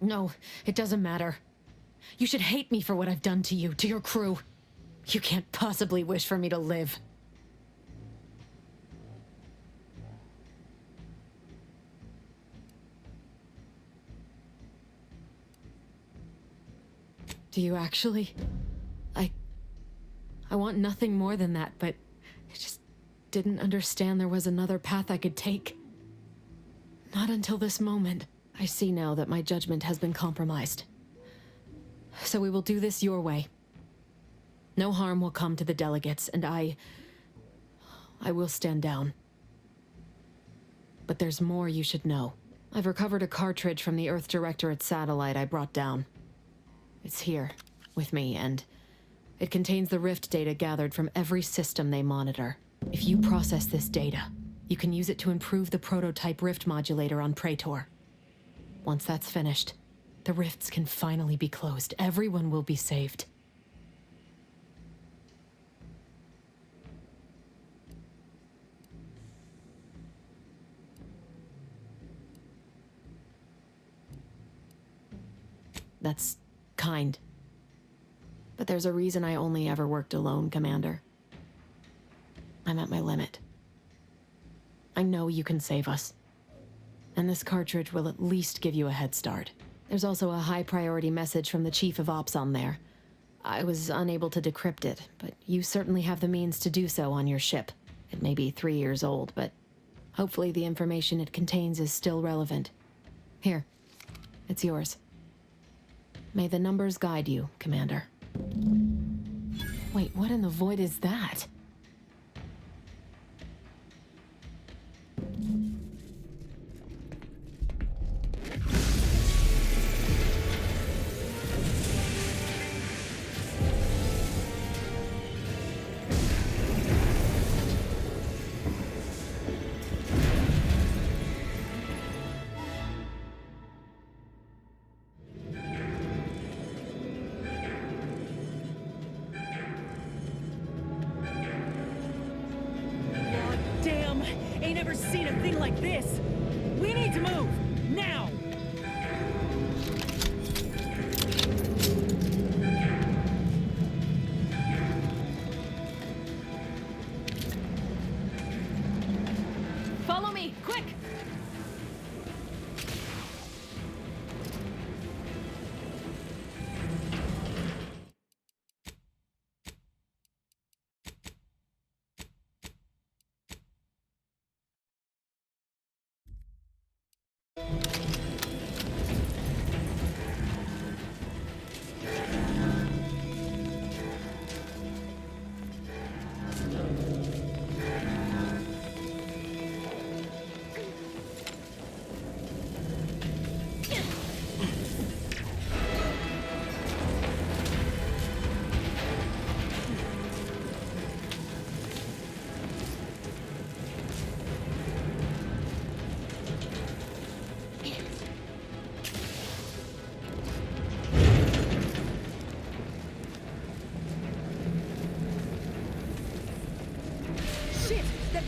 No, it doesn't matter. You should hate me for what I've done to you, to your crew. You can't possibly wish for me to live. Do you actually? I want nothing more than that, but I just didn't understand there was another path I could take. Not until this moment. I see now that my judgment has been compromised. So we will do this your way. No harm will come to the delegates, and I will stand down. But there's more you should know. I've recovered a cartridge from the Earth Directorate's satellite I brought down. It's here, with me, and it contains the rift data gathered from every system they monitor. If you process this data, you can use it to improve the prototype rift modulator on Traitor. Once that's finished, the rifts can finally be closed. Everyone will be saved. That's kind. But there's a reason I only ever worked alone, Commander. I'm at my limit. I know you can save us. And this cartridge will at least give you a head start. There's also a high-priority message from the Chief of Ops on there. I was unable to decrypt it, but you certainly have the means to do so on your ship. It may be 3 years old, but hopefully the information it contains is still relevant. Here, it's yours. May the numbers guide you, Commander. Wait, what in the void is that? Seen a thing like this. We need to move now. Follow me, quick!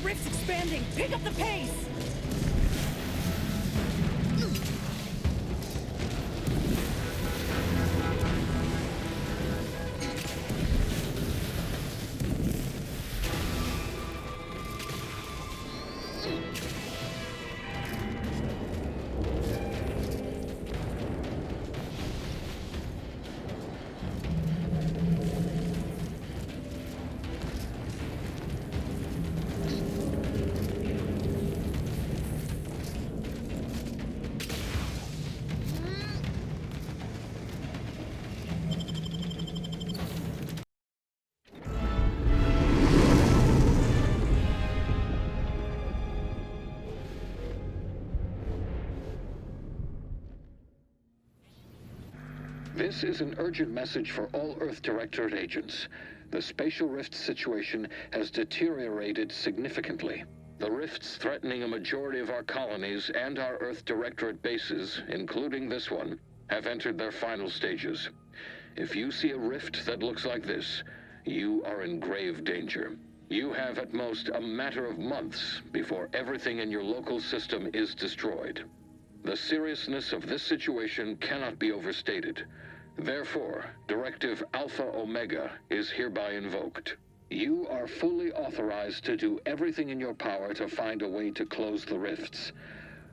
Rift's expanding! Pick up the pace! This is an urgent message for all Earth Directorate agents. The spatial rift situation has deteriorated significantly. The rifts threatening a majority of our colonies and our Earth Directorate bases, including this one, have entered their final stages. If you see a rift that looks like this, you are in grave danger. You have at most a matter of months before everything in your local system is destroyed. The seriousness of this situation cannot be overstated. Therefore, Directive Alpha Omega is hereby invoked. You are fully authorized to do everything in your power to find a way to close the rifts.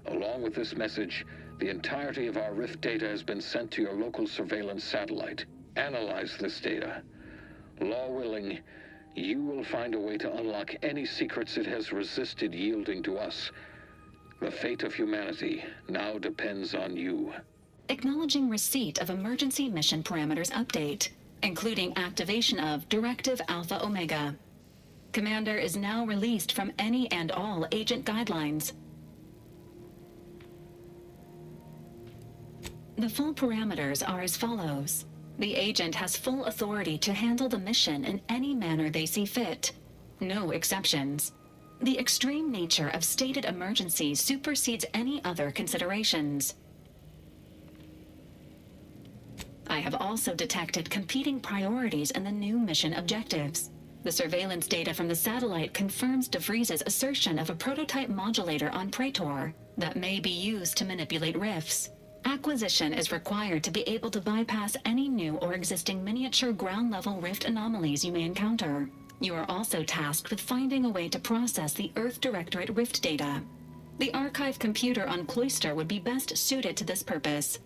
Along with this message, the entirety of our rift data has been sent to your local surveillance satellite. Analyze this data. Law willing, you will find a way to unlock any secrets it has resisted yielding to us. The fate of humanity now depends on you. Acknowledging receipt of emergency mission parameters update, including activation of Directive Alpha Omega. Commander is now released from any and all agent guidelines. The full parameters are as follows. The agent has full authority to handle the mission in any manner they see fit. No exceptions. The extreme nature of stated emergencies supersedes any other considerations. I have also detected competing priorities in the new mission objectives. The surveillance data from the satellite confirms DeVries' assertion of a prototype modulator on Traitor that may be used to manipulate rifts. Acquisition is required to be able to bypass any new or existing miniature ground-level rift anomalies you may encounter. You are also tasked with finding a way to process the Earth Directorate rift data. The archive computer on Cloister would be best suited to this purpose.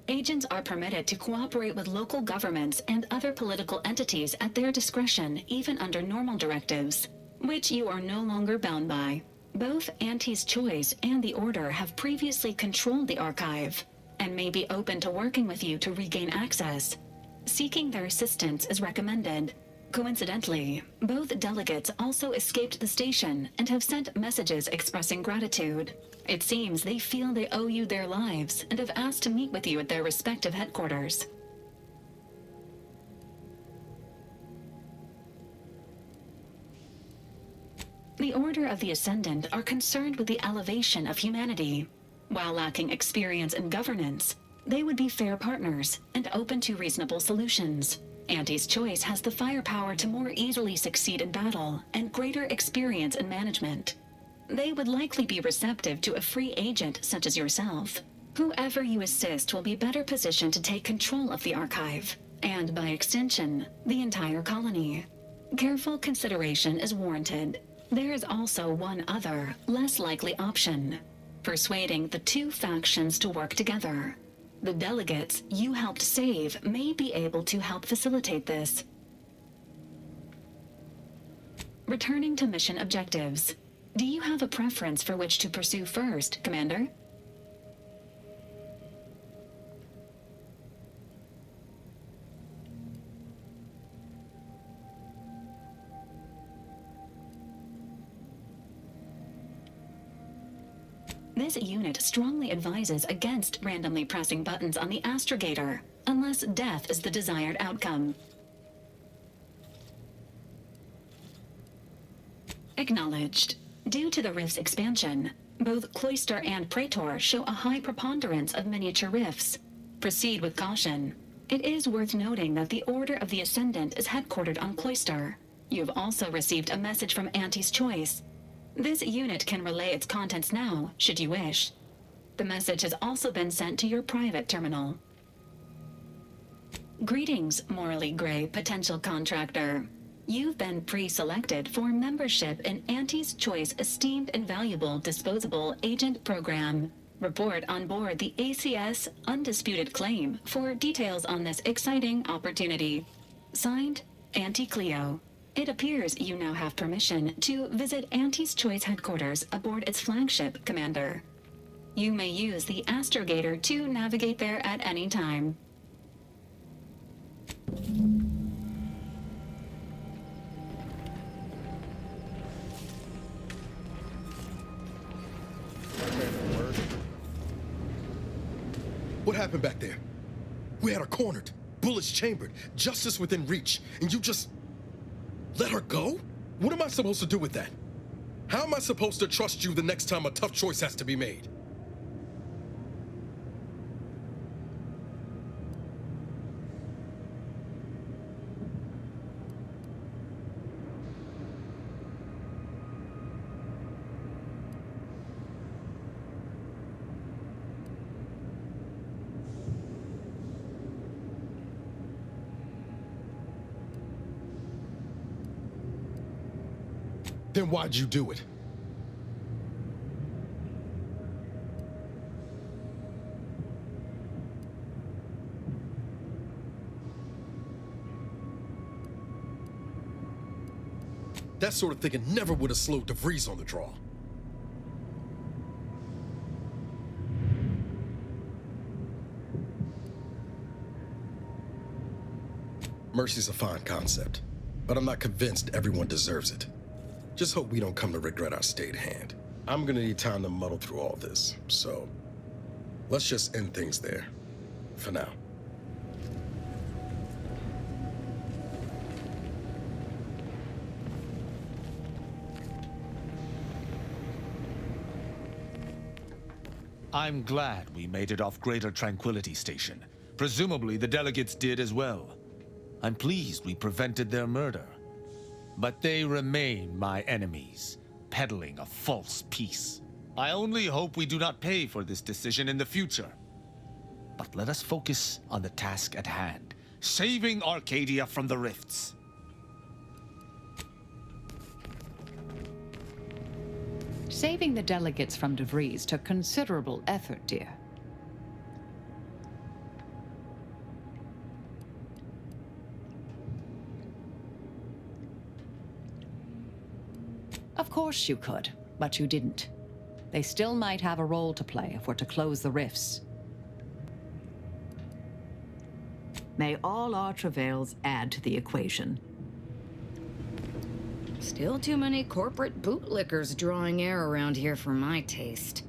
Agents are permitted to cooperate with local governments and other political entities at their discretion, even under normal directives, which you are no longer bound by. Both Auntie's Choice and the Order have previously controlled the archive, and may be open to working with you to regain access. Seeking their assistance is recommended. Coincidentally, both delegates also escaped the station and have sent messages expressing gratitude. It seems they feel they owe you their lives and have asked to meet with you at their respective headquarters. The Order of the Ascendant are concerned with the elevation of humanity. While lacking experience in governance, they would be fair partners and open to reasonable solutions. Auntie's Choice has the firepower to more easily succeed in battle and greater experience in management. They would likely be receptive to a free agent such as yourself. Whoever you assist will be better positioned to take control of the archive, and by extension, the entire colony. Careful consideration is warranted. There is also one other, less likely option: persuading the two factions to work together. The delegates you helped save may be able to help facilitate this. Returning to mission objectives. Do you have a preference for which to pursue first, Commander? This unit strongly advises against randomly pressing buttons on the astrogator, unless death is the desired outcome. Acknowledged. Due to the rift's expansion, both Cloister and Traitor show a high preponderance of miniature rifts. Proceed with caution. It is worth noting that the Order of the Ascendant is headquartered on Cloister. You have also received a message from Auntie's Choice. This unit can relay its contents now, should you wish. The message has also been sent to your private terminal. Greetings, morally gray potential contractor. You've been pre-selected for membership in Auntie's Choice Esteemed and Valuable Disposable Agent Program. Report on board the ACS Undisputed Claim for details on this exciting opportunity. Signed, Auntie Cleo. It appears you now have permission to visit Auntie's Choice headquarters aboard its flagship, Commander. You may use the astrogator to navigate there at any time. What happened back there? We had her cornered, bullets chambered, justice within reach, and you just let her go? What am I supposed to do with that? How am I supposed to trust you the next time a tough choice has to be made? Then why'd you do it? That sort of thinking never would have slowed DeVries on the draw. Mercy's a fine concept, but I'm not convinced everyone deserves it. Just hope we don't come to regret our state hand. I'm gonna need time to muddle through all this, so let's just end things there, for now. I'm glad we made it off Greater Tranquility Station. Presumably the delegates did as well. I'm pleased we prevented their murder. But they remain my enemies, peddling a false peace. I only hope we do not pay for this decision in the future. But let us focus on the task at hand, saving Arcadia from the rifts. Saving the delegates from DeVries took considerable effort, dear. Of course you could, but you didn't. They still might have a role to play if we're to close the rifts. May all our travails add to the equation. Still too many corporate bootlickers drawing air around here for my taste.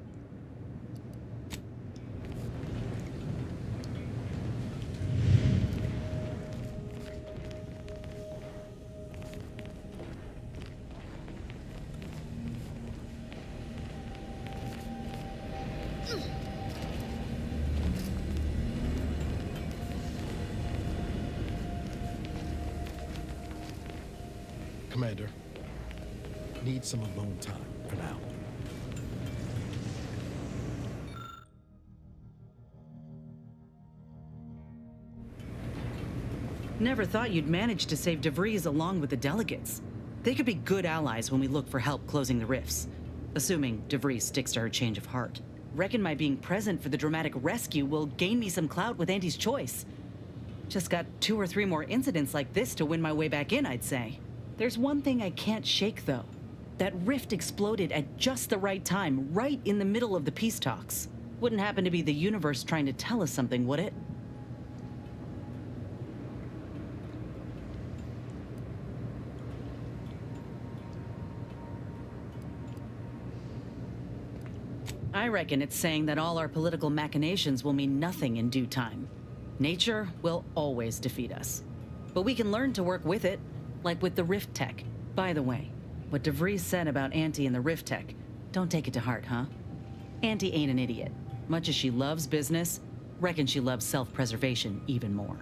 Commander, need some alone time for now. Never thought you'd manage to save DeVries along with the delegates. They could be good allies when we look for help closing the rifts. Assuming DeVries sticks to her change of heart. Reckon my being present for the dramatic rescue will gain me some clout with Auntie's choice. Just got 2 or 3 more incidents like this to win my way back in, I'd say. There's one thing I can't shake, though. That rift exploded at just the right time, right in the middle of the peace talks. Wouldn't happen to be the universe trying to tell us something, would it? I reckon it's saying that all our political machinations will mean nothing in due time. Nature will always defeat us. But we can learn to work with it. Like with the Rift Tech. By the way, what DeVries said about Auntie and the Rift Tech, don't take it to heart, huh? Auntie ain't an idiot. Much as she loves business, reckon she loves self-preservation even more.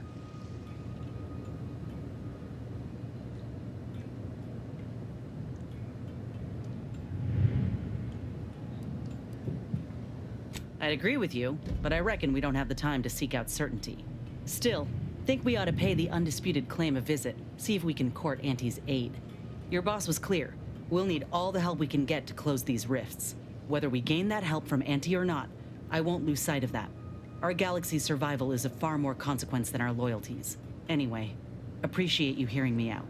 I'd agree with you, but I reckon we don't have the time to seek out certainty. Still, think we ought to pay the undisputed claim a visit, see if we can court Auntie's aid. Your boss was clear. We'll need all the help we can get to close these rifts. Whether we gain that help from Auntie or not, I won't lose sight of that. Our galaxy's survival is of far more consequence than our loyalties. Anyway, appreciate you hearing me out.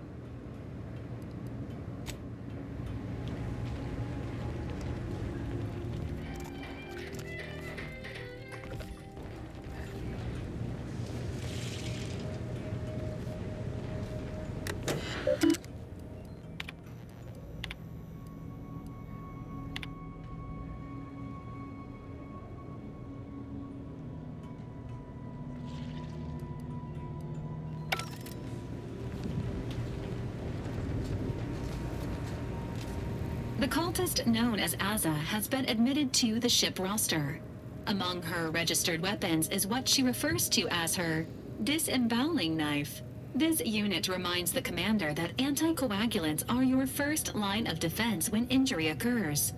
The cultist known as Azza has been admitted to the ship roster. Among her registered weapons is what she refers to as her disemboweling knife. This unit reminds the commander that anticoagulants are your first line of defense when injury occurs.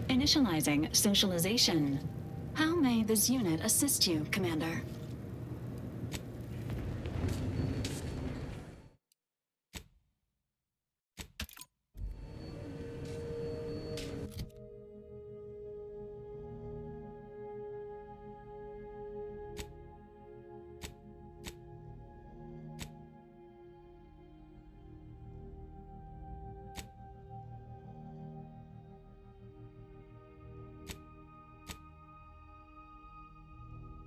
Initializing socialization. How may this unit assist you, Commander?